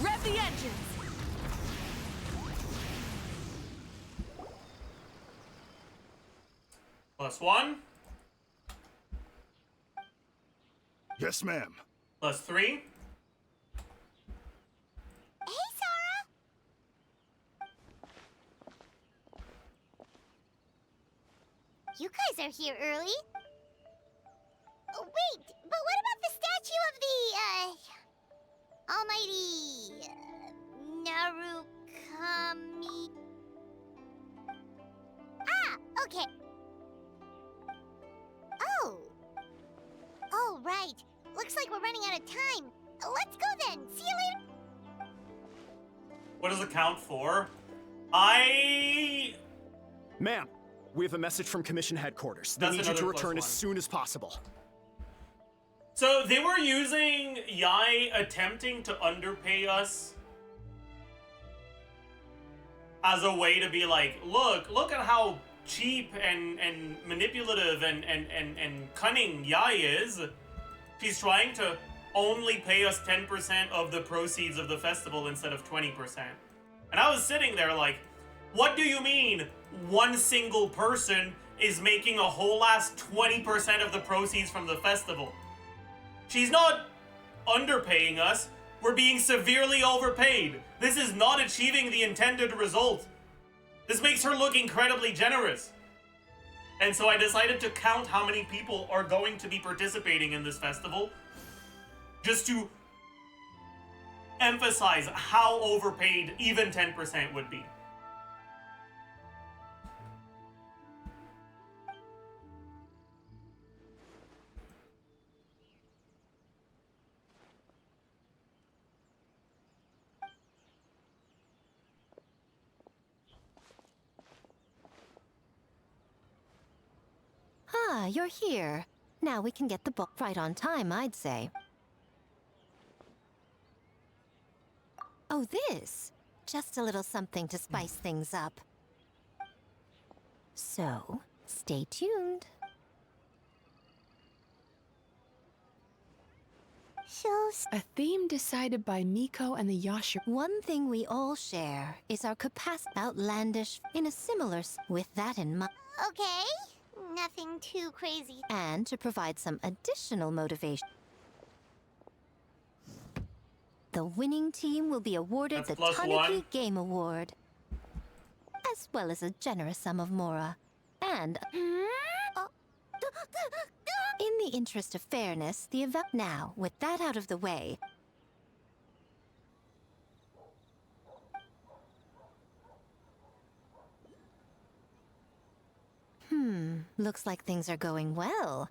Rev the engines! +1. Yes, ma'am. +3. Hey, Sarah. You guys are here early. Oh, wait, but what about the statue of the, almighty, Narukami? Ah, okay. Oh, right. Looks like we're running out of time. Let's go then. See you later. What does it count for? Ma'am, we have a message from Commission Headquarters. They That's need you to another return as +1. soon as possible. So they were using Yai attempting to underpay us as a way to be like, look at how cheap and manipulative and cunning Yai is. She's trying to only pay us 10% of the proceeds of the festival instead of 20%. And I was sitting there like, what do you mean one single person is making a whole ass 20% of the proceeds from the festival? She's not underpaying us. We're being severely overpaid. This is not achieving the intended result. This makes her look incredibly generous. And so I decided to count how many people are going to be participating in this festival, just to emphasize how overpaid even 10% would be. Ah, you're here. Now we can get the book right on time, I'd say. Oh, this? Just a little something to spice things up. So, stay tuned. Shows. A theme decided by Miko and the Yashir. One thing we all share is our capacity outlandish in a similar with that in mind. Okay. Nothing too crazy. And to provide some additional motivation. The winning team will be awarded That's the +1. Tanuki Game Award, as well as a generous sum of mora. And in the interest of fairness, the event now, with that out of the way. Looks like things are going well.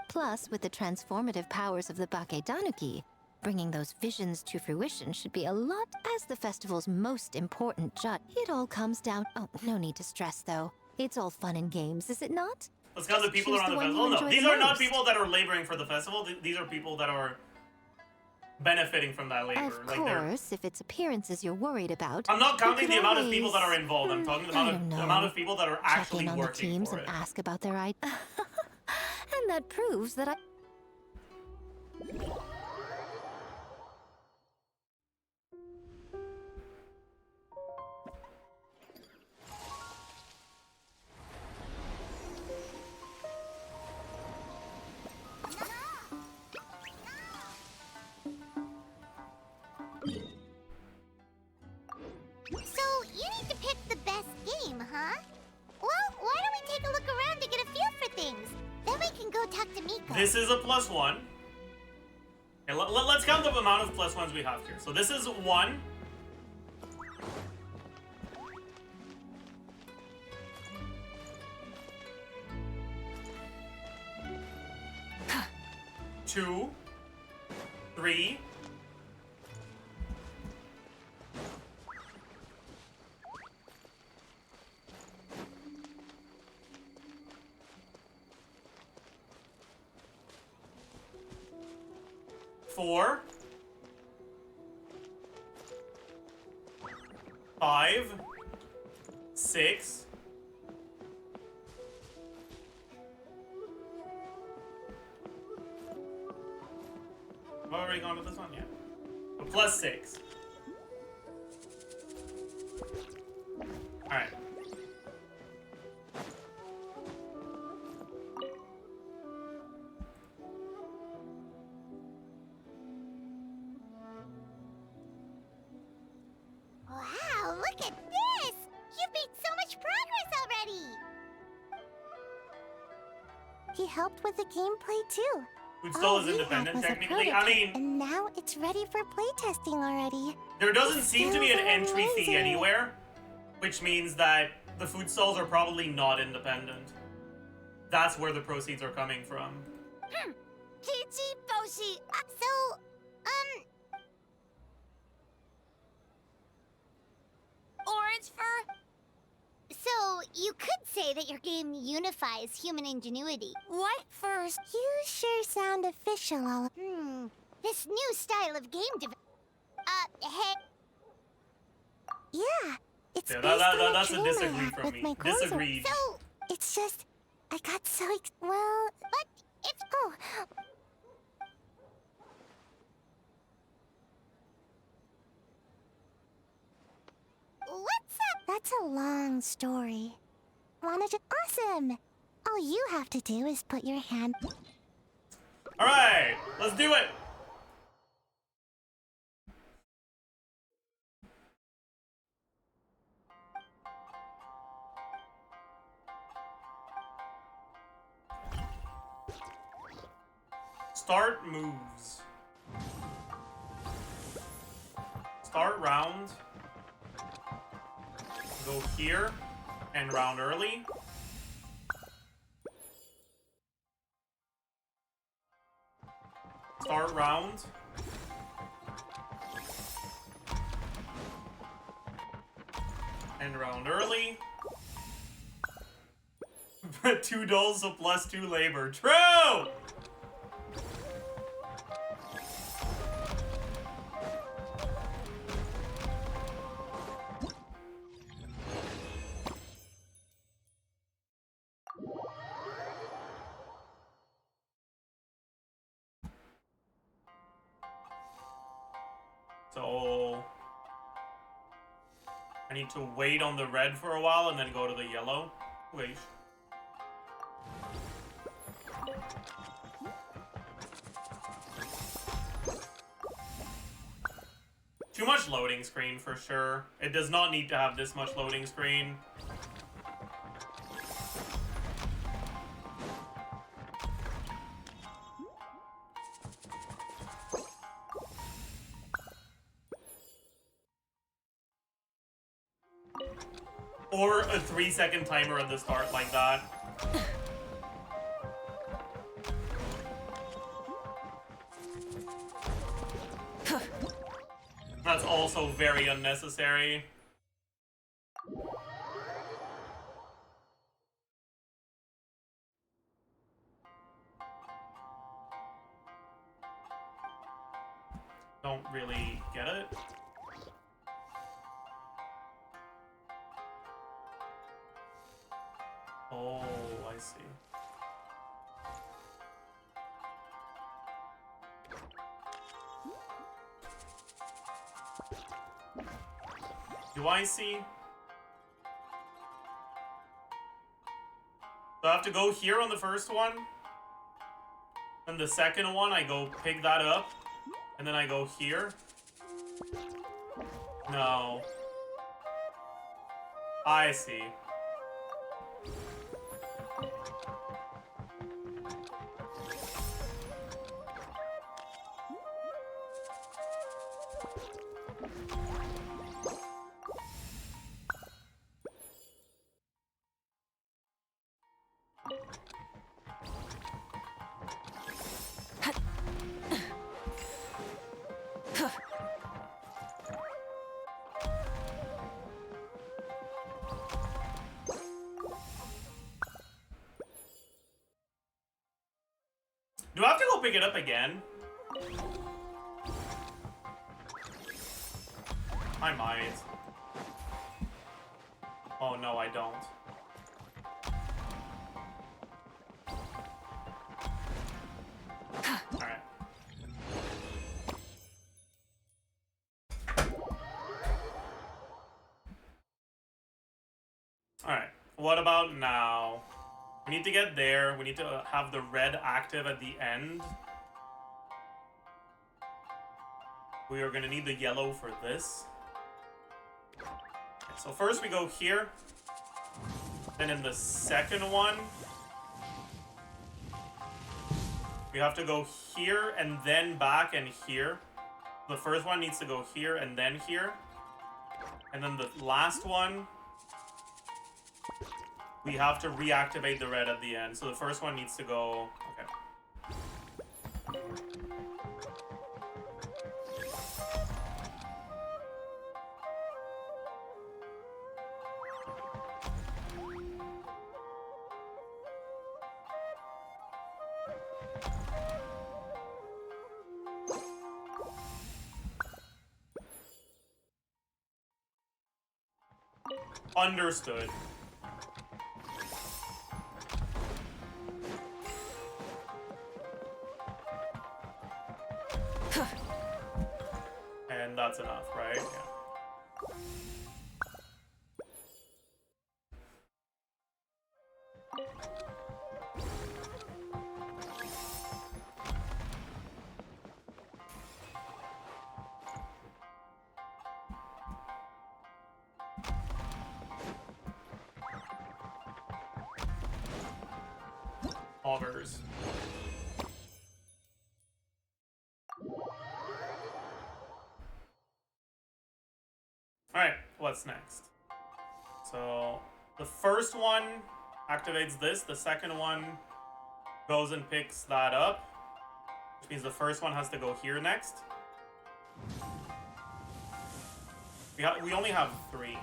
Plus, with the transformative powers of the Bakedanuki, bringing those visions to fruition should be a lot as the festival's most important judge. It all comes down. Oh, no need to stress, though. It's all fun and games, is it not? Let's count the people that are on the festival. No, these are not people that are laboring for the festival. These are people that are benefiting from that labor. Of course, if it's appearances you're worried about. I'm not counting the amount of people that are involved. I'm talking about the amount of people that are actually Check in on working the teams for and it. ask about their and that proves that I. So, you need to pick the best game, huh? Well, why don't we take a look around to get a feel for things? Then we can go talk to Miko. This is a +1. Okay, let's count the amount of +1s we have here. So this is 1. Two, 3, 4, 5, 6, 've already gone with this one, yeah. A +6. Alright. Wow, look at this! You've made so much progress already! He helped with the gameplay too. Food All stall is we had independent, was a technically. I prototype, mean, and now it's ready for playtesting already. there doesn't The seem to be an skills are entry fee amazing. anywhere, which means that the food stalls are probably not independent. That's where the proceeds are coming from. Kichi Boshi. Orange fur? So, you could say that your game unifies human ingenuity. What first? You sure sound official all. This new style of game hey. Yeah, it's Yeah, based on that's a dream I disagree had from with me. my clothes on. Disagreed. So, it's just, I got so well, but it's, What's up? That's a long story. Wanna just awesome! All you have to do is put your hand. Alright, let's do it! Start moves. Start round. Go here and round early. Start round. And round early. $2 so +2 labor. True! So I need to wait on the red for a while and then go to the yellow. Wait. Too much loading screen for sure. It does not need to have this much loading screen. Or a 3-second timer at the start like that. That's also very unnecessary. Don't really get it. Oh, I see. Do I see? So I have to go here on the first one. And the second one, I go pick that up. And then I go here. No. I see. Do I have to go pick it up again? I might. Oh no, I don't. Alright. Alright, what about now? We need to get there. We need to have the red active at the end. We are going to need the yellow for this. Okay, so first we go here. Then in the second one, we have to go here and then back and here. The first one needs to go here and then here. And then the last one, we have to reactivate the red at the end. So the first one needs to go... Okay. Understood. And that's enough, right? Yeah. Augers. Alright, what's next? So, the first one activates this, the second one goes and picks that up, which means the first one has to go here next. We only have 3. Okay.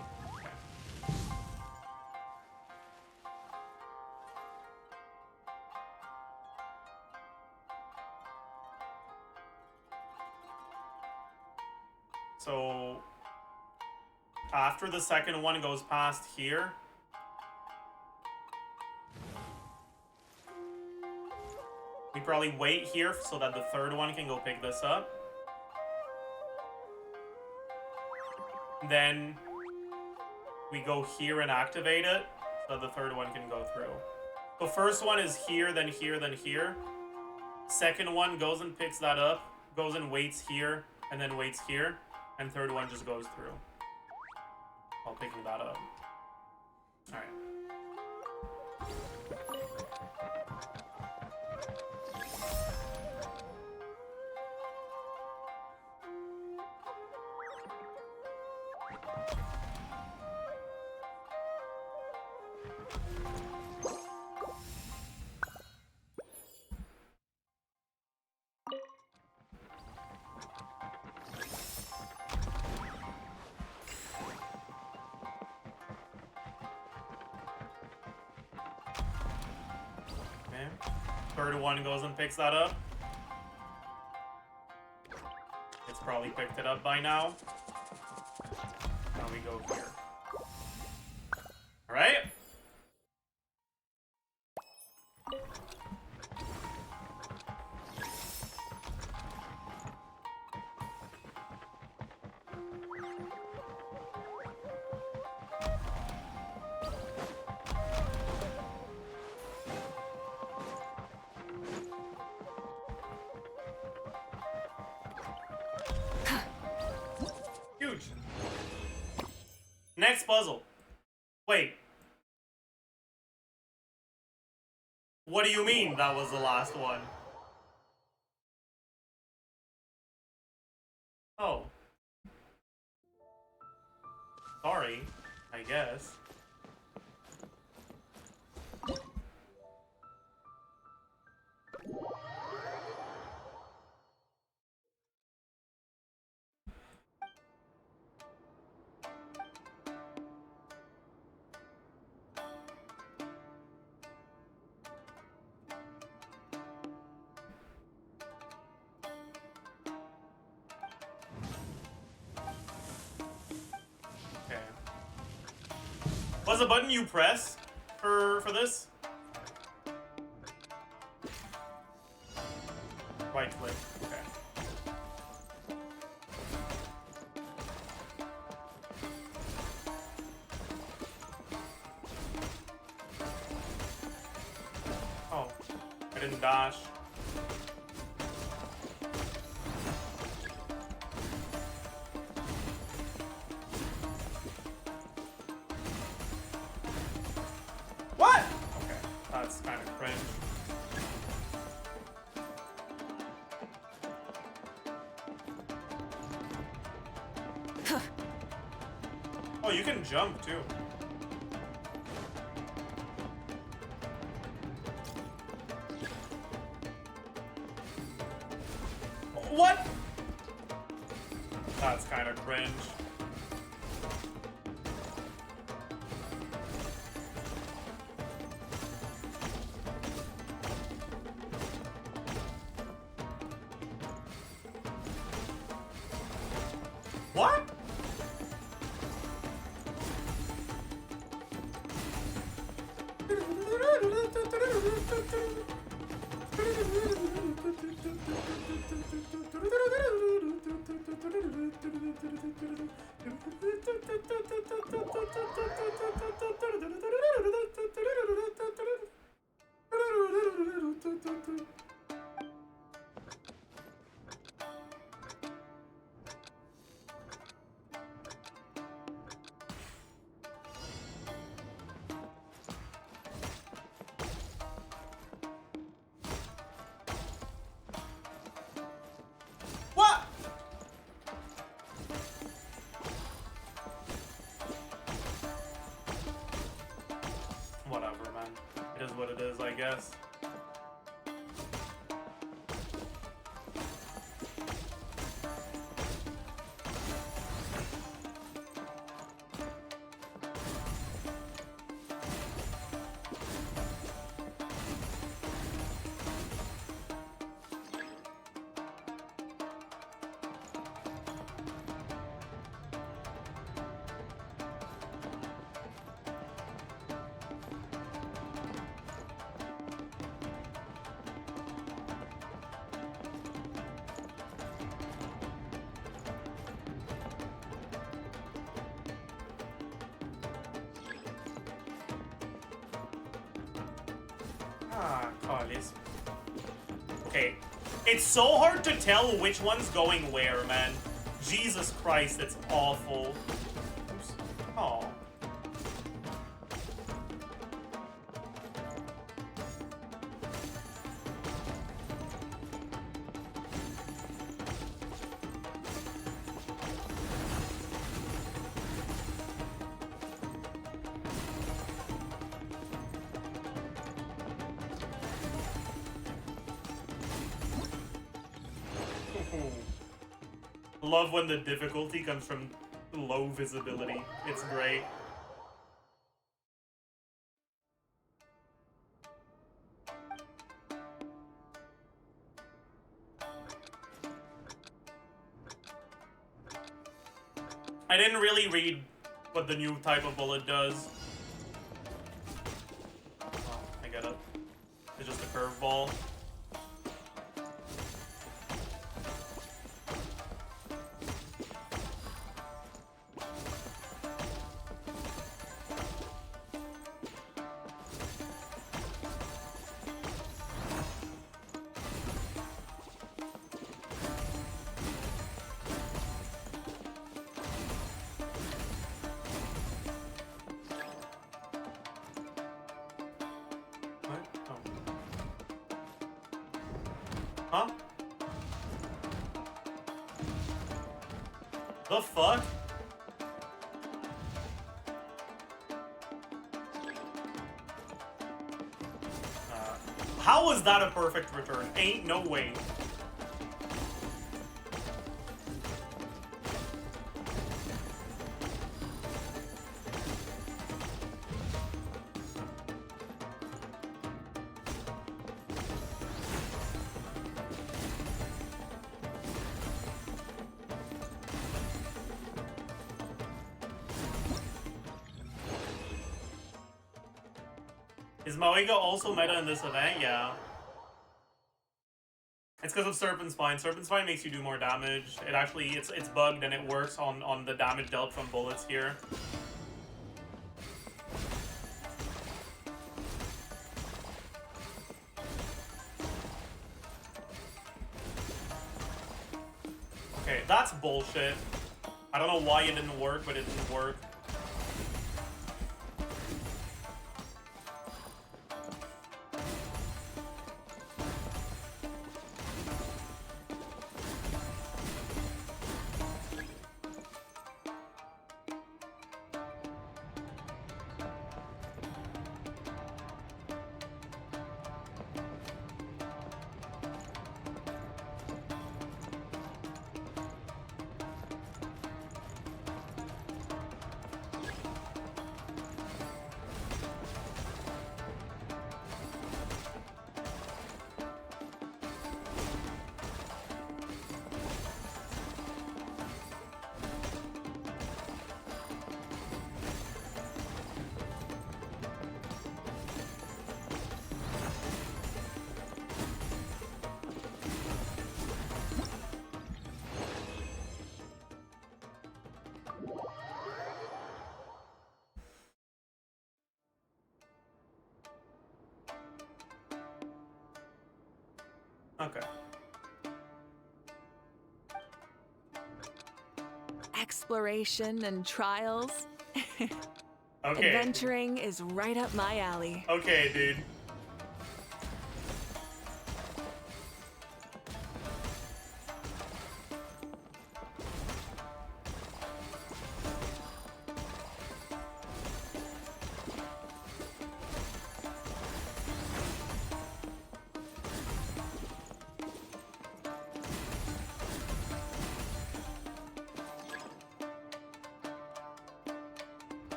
So, after the second one goes past here, we probably wait here so that the third one can go pick this up. Then we go here and activate it, so the third one can go through. The first one is here, then here, then here. Second one goes and picks that up, goes and waits here, and then waits here. And third one just goes through while picking that up. Alright. Third one goes and picks that up. It's probably picked it up by now. Now we go here. Alright? Huge. Next puzzle. Wait. What do you mean that was the last one? Oh. Sorry, I guess. What's the button you press for this? Right click. Okay. Oh, I didn't dash. What? Okay, that's kind of cringe. Oh, you can jump too. What? That's kind of cringe. What? What? Whatever, man. It is what it is, I guess. this. Okay. It's so hard to tell which one's going where, man. Jesus Christ, it's awful. Oops. Oh. Love when the difficulty comes from low visibility. It's great. I didn't really read what the new type of bullet does. Oh, I get it. It's just a curveball. Huh? The fuck? How was that a perfect return? Ain't no way. Is Moega also meta in this event? Yeah. It's because of Serpent Spine. Serpent Spine makes you do more damage. It actually, it's bugged and it works on the damage dealt from bullets here. Okay, that's bullshit. I don't know why it didn't work, but it didn't work. Okay. Exploration and trials. Okay. Adventuring is right up my alley. Okay, dude.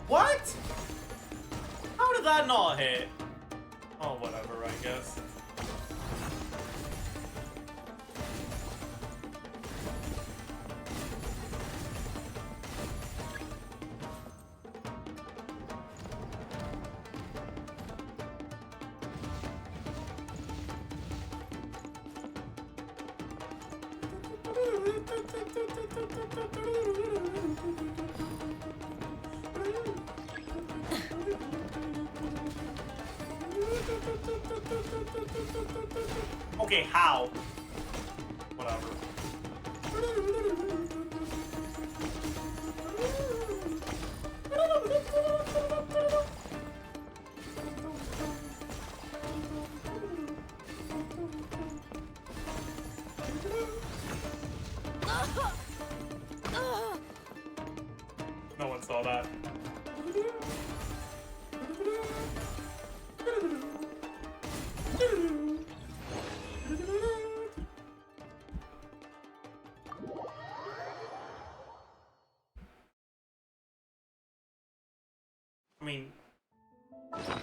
What? How did that not hit? Oh, whatever, I guess. Okay, how? Whatever. No one saw that. I mean,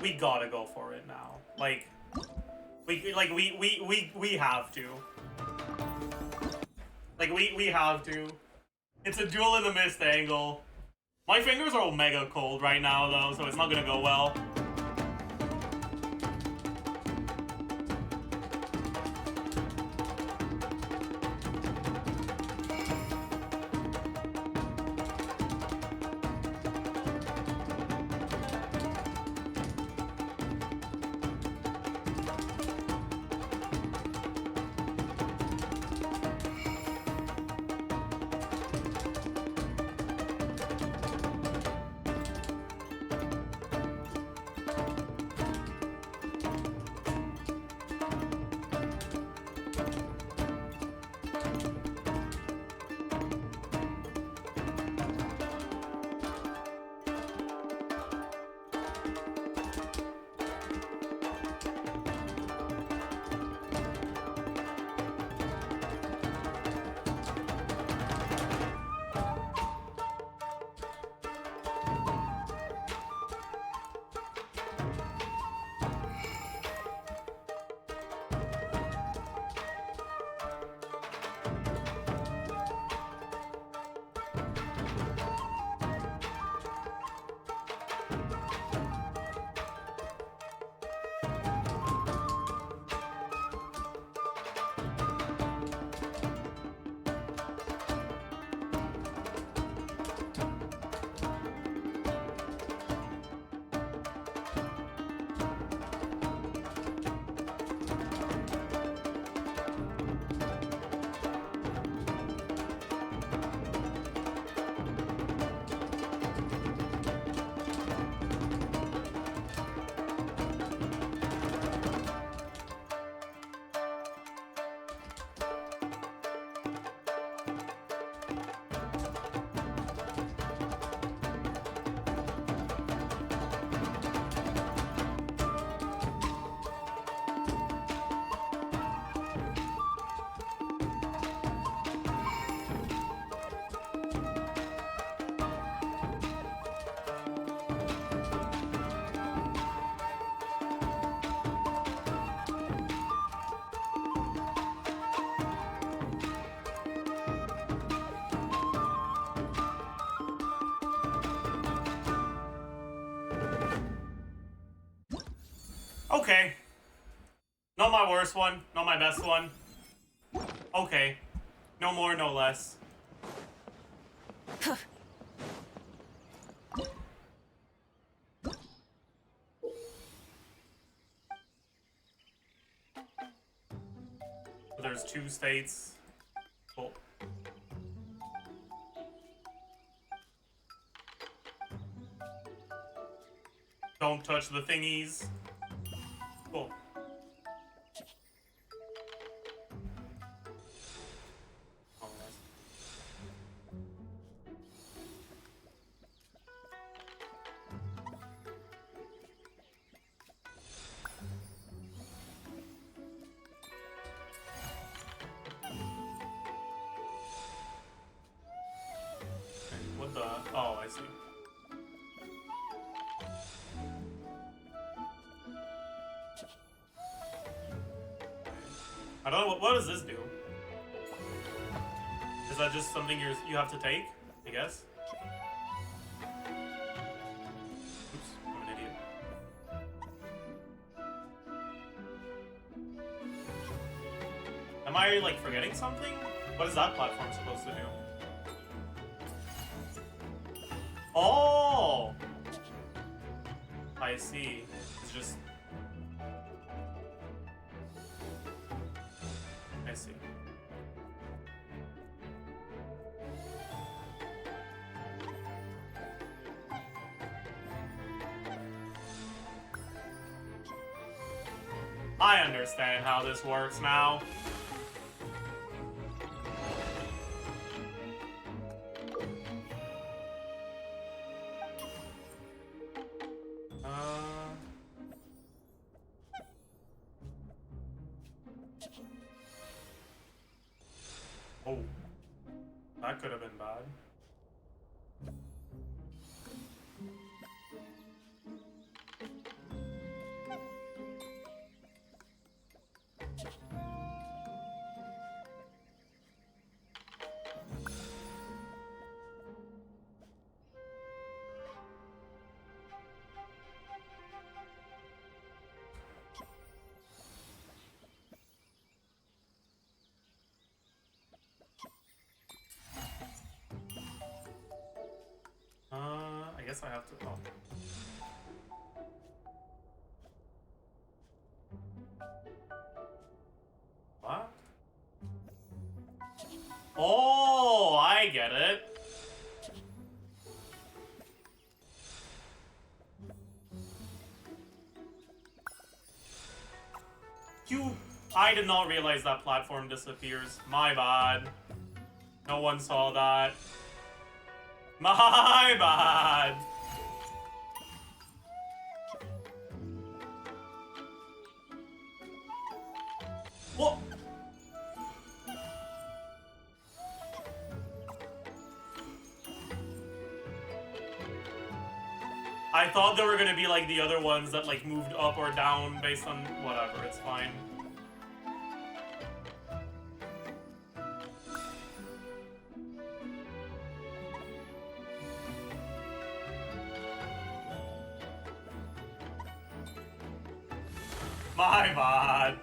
we gotta go for it now. Like, we have to. Like, we have to. It's a duel in the mist angle. My fingers are mega cold right now, though, so it's not gonna go well. Okay. Not my worst one, not my best one. Okay. No more, no less. There's 2 states. Cool. Don't touch the thingies. Cool. Oh, nice. What the? Oh, I see. I don't know, what does this do? Is that just something you have to take, I guess? Oops, I'm an idiot. Am I, like, forgetting something? What is that platform supposed to do? Oh! I see. It's just... I see. I understand how this works now. Oh, that could have been bad. I guess I have to. Oh. What? Oh, I get it. I did not realize that platform disappears. My bad. No one saw that. My bad. What? I thought there were gonna be like the other ones that like moved up or down based on whatever. It's fine. My bad.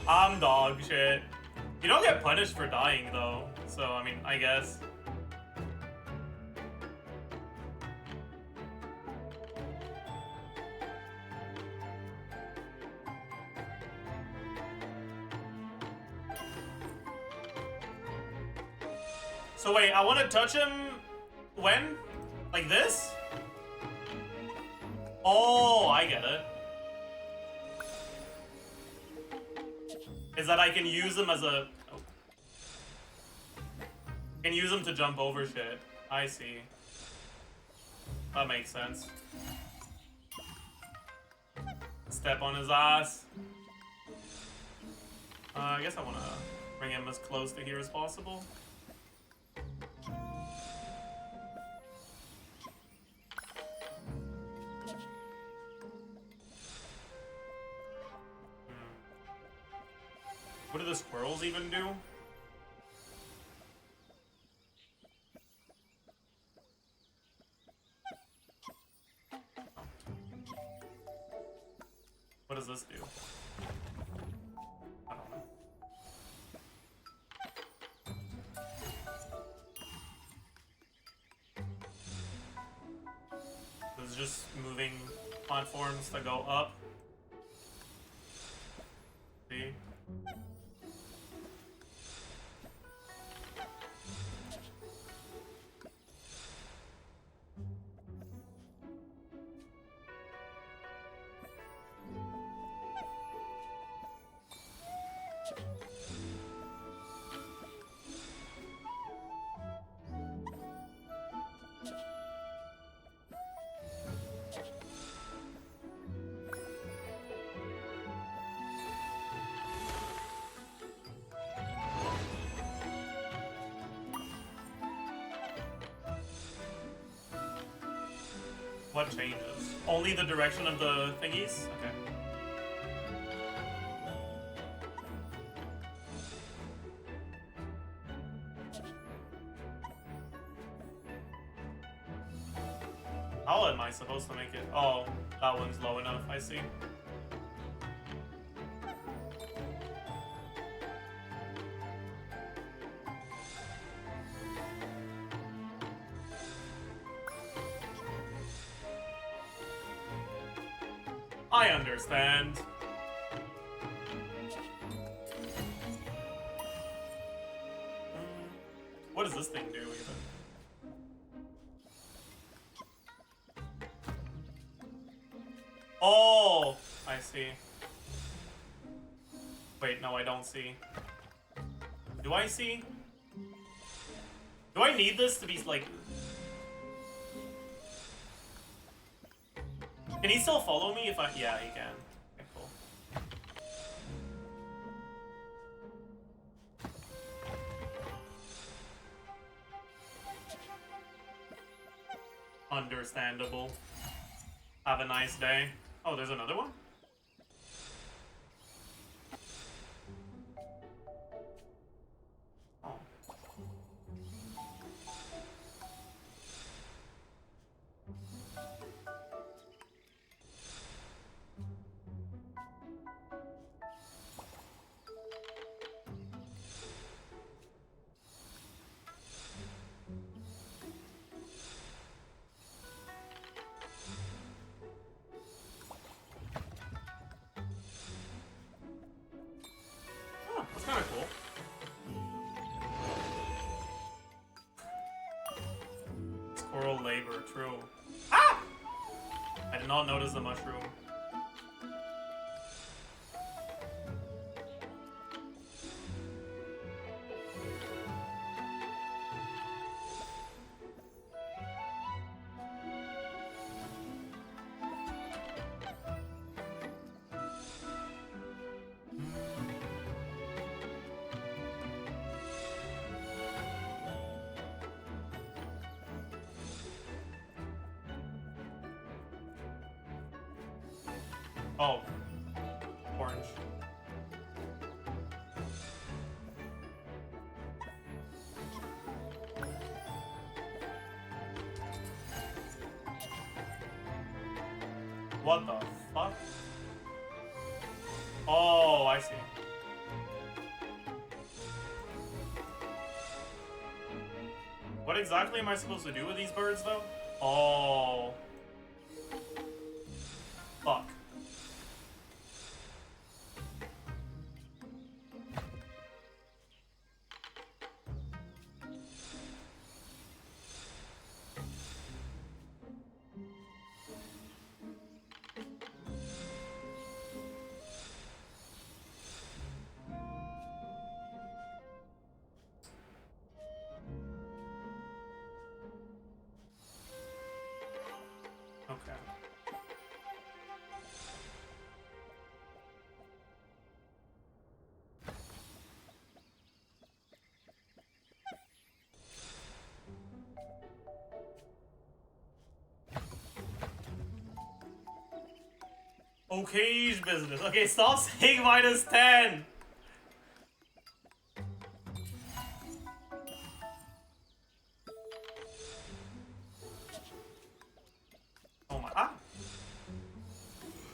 I'm dog shit. You don't get punished for dying though, so I mean, I guess. So wait, I want to touch him when? Like this? Oh, I get it. Is that I can use him as a... Oh. Can use him to jump over shit. I see. That makes sense. Step on his ass. I guess I want to bring him as close to here as possible. What do the squirrels even do? What does this do? I don't know. This is just moving platforms that go up. See? What changes? Only the direction of the thingies? Okay. How am I supposed to make it? Oh, that one's low enough, I see. I understand. What does this thing do even? Oh, I see. Wait, no, I don't see. Do I see? Do I need this to be like... Can he still follow me if I... Yeah, he can. Okay, cool. Understandable. Have a nice day. Oh, there's another one? Oh. Oh, that's kind of cool. Squirrel labor, true. Ah! I did not notice the mushroom. Oh. Orange. What the fuck? Oh, I see. What exactly am I supposed to do with these birds, though? Oh. Fuck. Okay. Okay, business. Okay, stop saying -10. Oh my. Ah.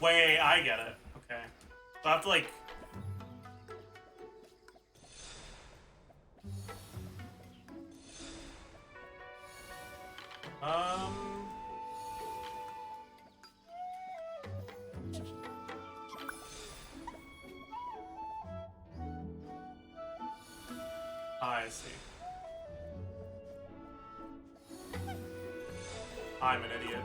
Wait, I get it. Okay. So I have to like. I see. I'm an idiot.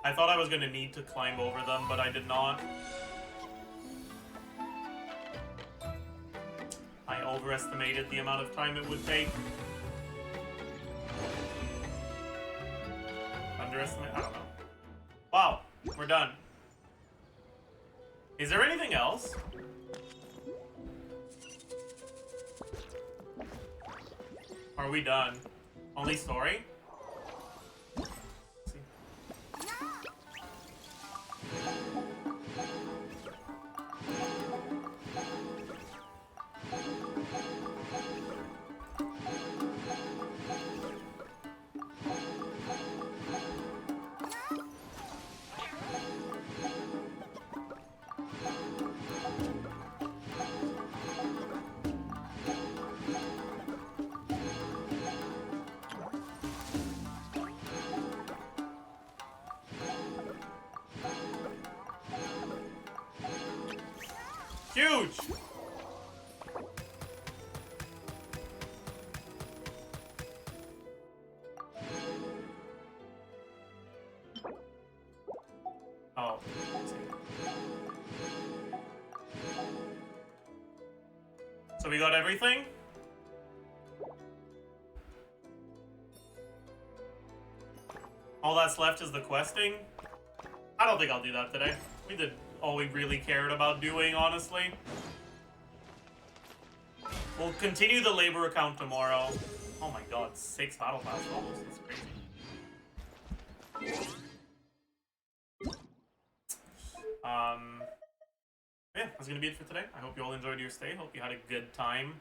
I thought I was gonna need to climb over them, but I did not. I overestimated the amount of time it would take. Underestimate? I don't know. Wow, we're done. Is there anything else? Are we done? Only story? Huge! So we got everything? All that's left is the questing? I don't think I'll do that today. We did all we really cared about doing, honestly. We'll continue the labor account tomorrow. Oh my god, 6 battle pass levels. That's crazy. Yeah, that's gonna be it for today. I hope you all enjoyed your stay. Hope you had a good time.